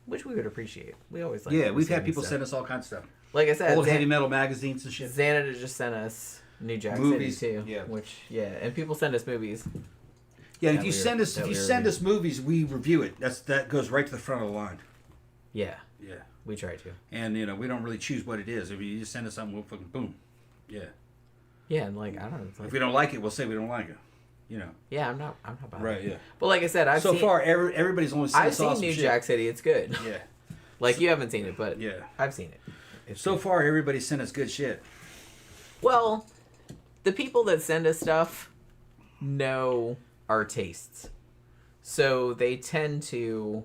which we would appreciate. We always like. Yeah, we've had people send us all kinds of stuff. Like I said, old heavy metal magazines and shit. Xanadu just sent us New Jack movies City too. Yeah, and people send us movies. Yeah, if you send us movies, we review it. That goes right to the front of the line. Yeah. Yeah. We try to. And we don't really choose what it is. If you just send us something, we'll fucking boom. Yeah. Yeah, and like I don't know. Like, if we don't like it, we'll say we don't like it. Yeah, I'm not bothered. Right. Yeah. But like I said, everybody's only seen I've seen New Jack City. It's good. Yeah. Like you haven't seen it, but yeah, I've seen it. So far, everybody sent us good shit. Well, the people that send us stuff know our tastes, so they tend to,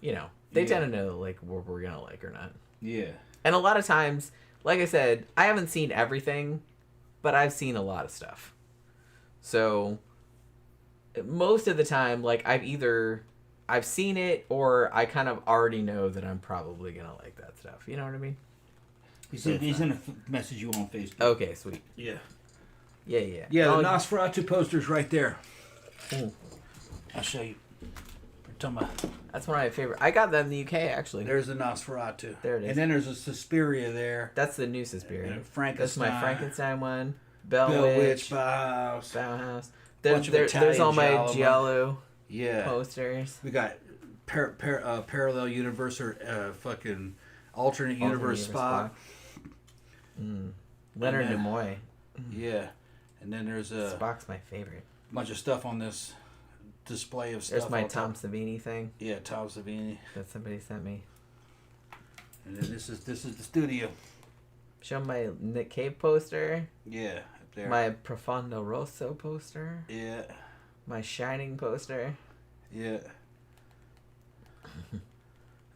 tend to know like what we're gonna like or not. Yeah. And a lot of times, like I said, I haven't seen everything, but I've seen a lot of stuff. So most of the time, like I've seen it, or I kind of already know that I'm probably gonna like that stuff. You know what I mean? He's gonna message you on Facebook. Okay, sweet. Yeah. Yeah. Yeah, the Nosferatu poster's right there. Ooh. I'll show you. That's one of my favorite. I got that in the UK actually. There's the Nosferatu. There it is. And then there's a Suspiria there. That's the new Suspiria. Frankenstein. That's my Frankenstein one. Bell Witch. Bauhaus. There's all my Giallo. Yeah. Posters. We got parallel universe or fucking alternate universe Spock. Leonard Nimoy. Yeah. And then there's Spock's my favorite. Bunch of stuff on this display of stuff. There's my Tom Savini thing. Yeah, Tom Savini. That somebody sent me. And then this is the studio. Show my Nick Cave poster. Yeah, up there. My Profondo Rosso poster. Yeah. My Shining poster. Yeah.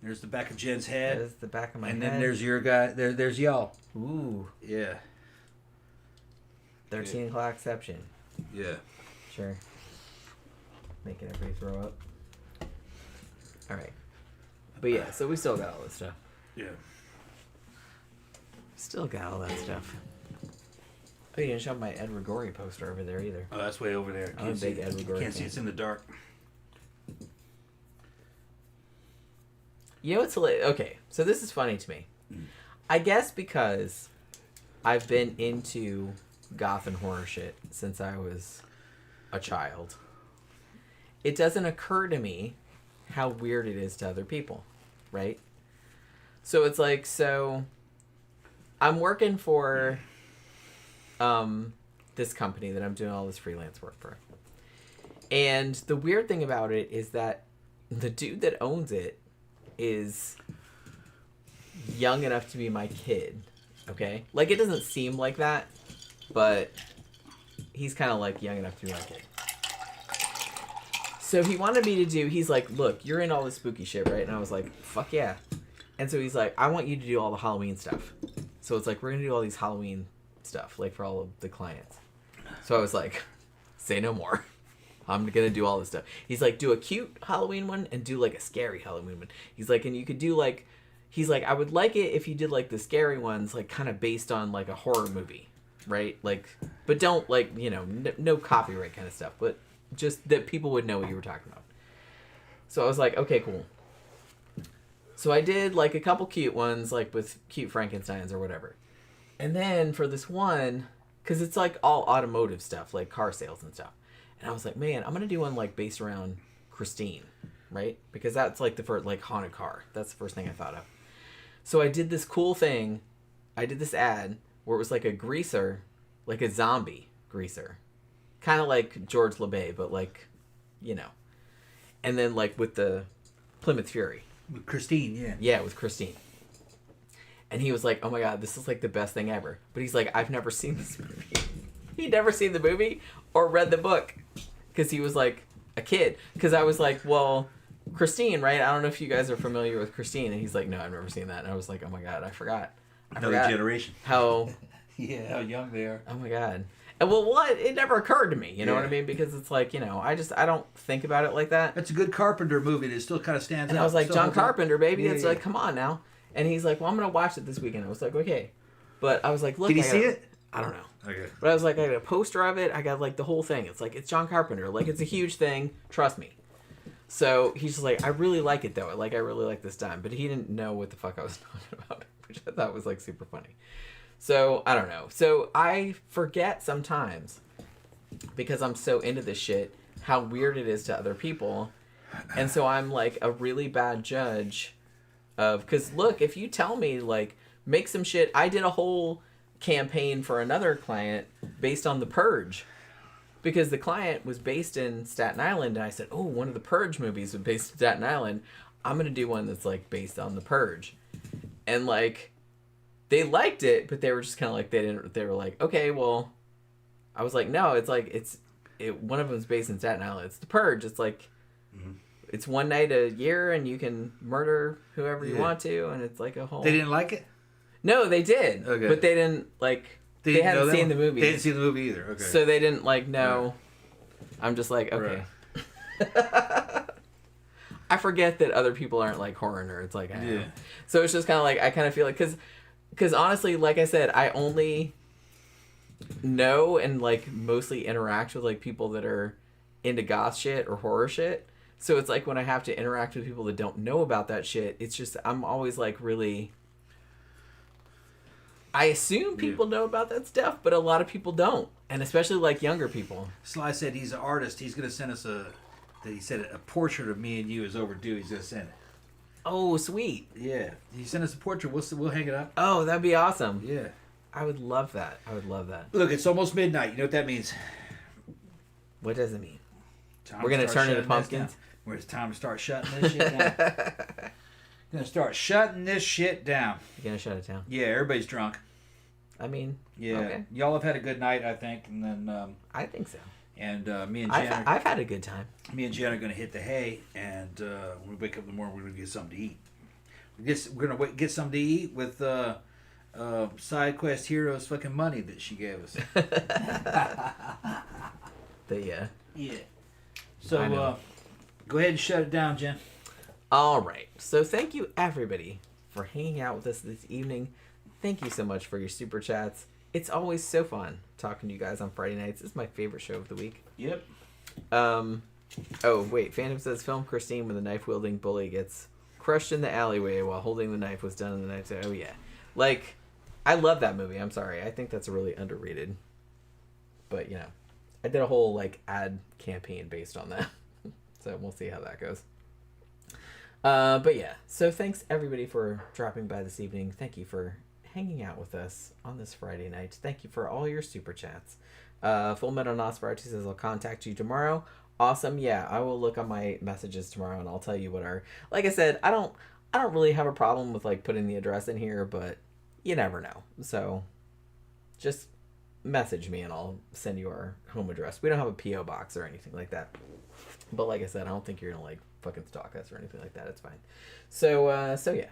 There's the back of Jen's head. There's the back of my head. And then there's your guy. There's y'all. Ooh. Yeah. 13 o'clock exception. Yeah. Sure. Making everybody throw up. Alright. But yeah, so we still got all this stuff. Yeah. Still got all that stuff. Oh, you didn't show my Edward Gorey poster over there either. Oh, that's way over there. I'm a big Edward Gorey Can't see, it's in the dark. You know what's hilarious? Okay, so this is funny to me. I guess because I've been into goth and horror shit since I was a child. It doesn't occur to me how weird it is to other people, right? So it's like, I'm working for this company that I'm doing all this freelance work for. And the weird thing about it is that the dude that owns it is young enough to be my kid, okay? Like, it doesn't seem like that, but he's kind of, like, young enough to be my kid. So he wanted me to do, he's like, look, you're in all this spooky shit, right? And I was like, fuck yeah. And so he's like, I want you to do all the Halloween stuff. So it's like, we're going to do all these Halloween stuff, like, for all of the clients. So I was like, say no more. I'm going to do all this stuff. He's like, do a cute Halloween one and do, like, a scary Halloween one. He's like, and you could do, like, he's like, I would like it if you did, like, the scary ones, like, kind of based on, like, a horror movie, right? Like, but don't, like, you know, no copyright kind of stuff, but just that people would know what you were talking about. So I was like, okay, cool. So I did like a couple cute ones, like with cute Frankensteins or whatever. And then for this one, because it's like all automotive stuff, like car sales and stuff. And I was like, man, I'm going to do one like based around Christine, right? Because that's like the first, like haunted car. That's the first thing I thought of. So I did this cool thing. I did this ad where it was like a greaser, like a zombie greaser. Kind of like George LeBay, but like, you know. And then like with the Plymouth Fury. With Christine, yeah. Yeah, with Christine. And he was like, oh my God, this is like the best thing ever. But he's like, I've never seen this movie. He'd never seen the movie or read the book. Because he was like a kid. Because I was like, well, Christine, right? I don't know if you guys are familiar with Christine. And he's like, no, I've never seen that. And I was like, oh my God, I forgot. Another generation. How... yeah, how young they are. Oh my God. And well, what? It never occurred to me. You know what I mean? Because it's like, you know, I don't think about it like that. That's a good Carpenter movie. It still kind of stands out. And I was like, still John Carpenter, baby. Yeah, It's like, come on now. And he's like, well, I'm going to watch it this weekend. I was like, okay. But I was like, look. Did he see it? I don't know. Okay. But I was like, I got a poster of it. I got like the whole thing. It's like, it's John Carpenter. Like, it's a huge thing. Trust me. So he's just like, I really like it though. I really like this dime. But he didn't know what the fuck I was talking about, which I thought was like super funny. So I don't know. So I forget sometimes, because I'm so into this shit, how weird it is to other people. And so I'm like a really bad judge of, because look, if you tell me like make some shit, I did a whole campaign for another client based on The Purge, because the client was based in Staten Island, and I said, oh, one of the Purge movies was based in Staten Island. I'm going to do one that's like based on The Purge. And like, they liked it, but they were just kind of like, they were like, okay, well, I was like, no, it's like, one of them's based in Staten Island. It's The Purge. It's like, it's one night a year and you can murder whoever you want to. And it's like a whole... They didn't like it? No, they did. Okay. But they didn't like, they hadn't seen the movie. They didn't see the movie either. Okay. So they didn't like know. Right. I'm just like, okay. Right. I forget that other people aren't like horror nerds like I am. So it's just kind of like, I kind of feel like, because honestly, like I said, I only know and like mostly interact with like people that are into goth shit or horror shit. So it's like when I have to interact with people that don't know about that shit, it's just, I'm always like really, I assume people know about that stuff, but a lot of people don't. And especially like younger people. Sly said he's an artist. He's going to send us a portrait of me and you is overdue. He's going to send it. Oh, sweet. Yeah. He sent us a portrait. We'll hang it up. Oh, that'd be awesome. Yeah. I would love that. Look, it's almost midnight. You know what that means? What does it mean? We're going to turn into pumpkins? Where it's time to start shutting this shit down. Gonna start shutting this shit down. You're going to shut it down? Yeah, everybody's drunk. I mean, yeah. Okay. Y'all have had a good night, I think. And then... I think so. And me and Jen... I've had a good time. Me and Jen are going to hit the hay. And when we wake up in the morning, we're going to get something to eat. We're going to get something to eat with... Side Quest Heroes fucking money that she gave us. Yeah. So go ahead and shut it down, Jen. All right. So thank you everybody for hanging out with us this evening. Thank you so much for your super chats. It's always so fun talking to you guys on Friday nights. It's my favorite show of the week. Yep. Oh wait, Phantom says film Christine when the knife wielding bully gets crushed in the alleyway while holding the knife was done in the knife. Oh yeah, like. I love that movie. I'm sorry. I think that's really underrated. But, you know, I did a whole, like, ad campaign based on that. So we'll see how that goes. But, yeah. So thanks, everybody, for dropping by this evening. Thank you for hanging out with us on this Friday night. Thank you for all your super chats. Full Metal Nosferatu says, I'll contact you tomorrow. Awesome. Yeah, I will look on my messages tomorrow, and I'll tell you what our... Like I said, I don't really have a problem with, like, putting the address in here, but... You never know. So, just message me and I'll send you our home address. We don't have a P.O. box or anything like that. But like I said, I don't think you're going to, like, fucking stalk us or anything like that. It's fine. So yeah.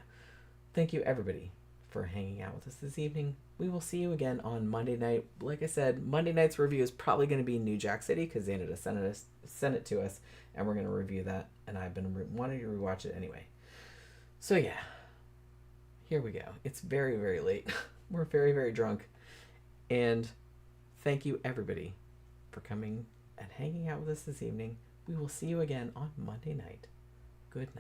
Thank you, everybody, for hanging out with us this evening. We will see you again on Monday night. Like I said, Monday night's review is probably going to be New Jack City because they ended up send it to us, and we're going to review that. And I've been wanting to rewatch it anyway. So yeah. Here we go. It's very, very late. We're very, very drunk. And thank you, everybody, for coming and hanging out with us this evening. We will see you again on Monday night. Good night.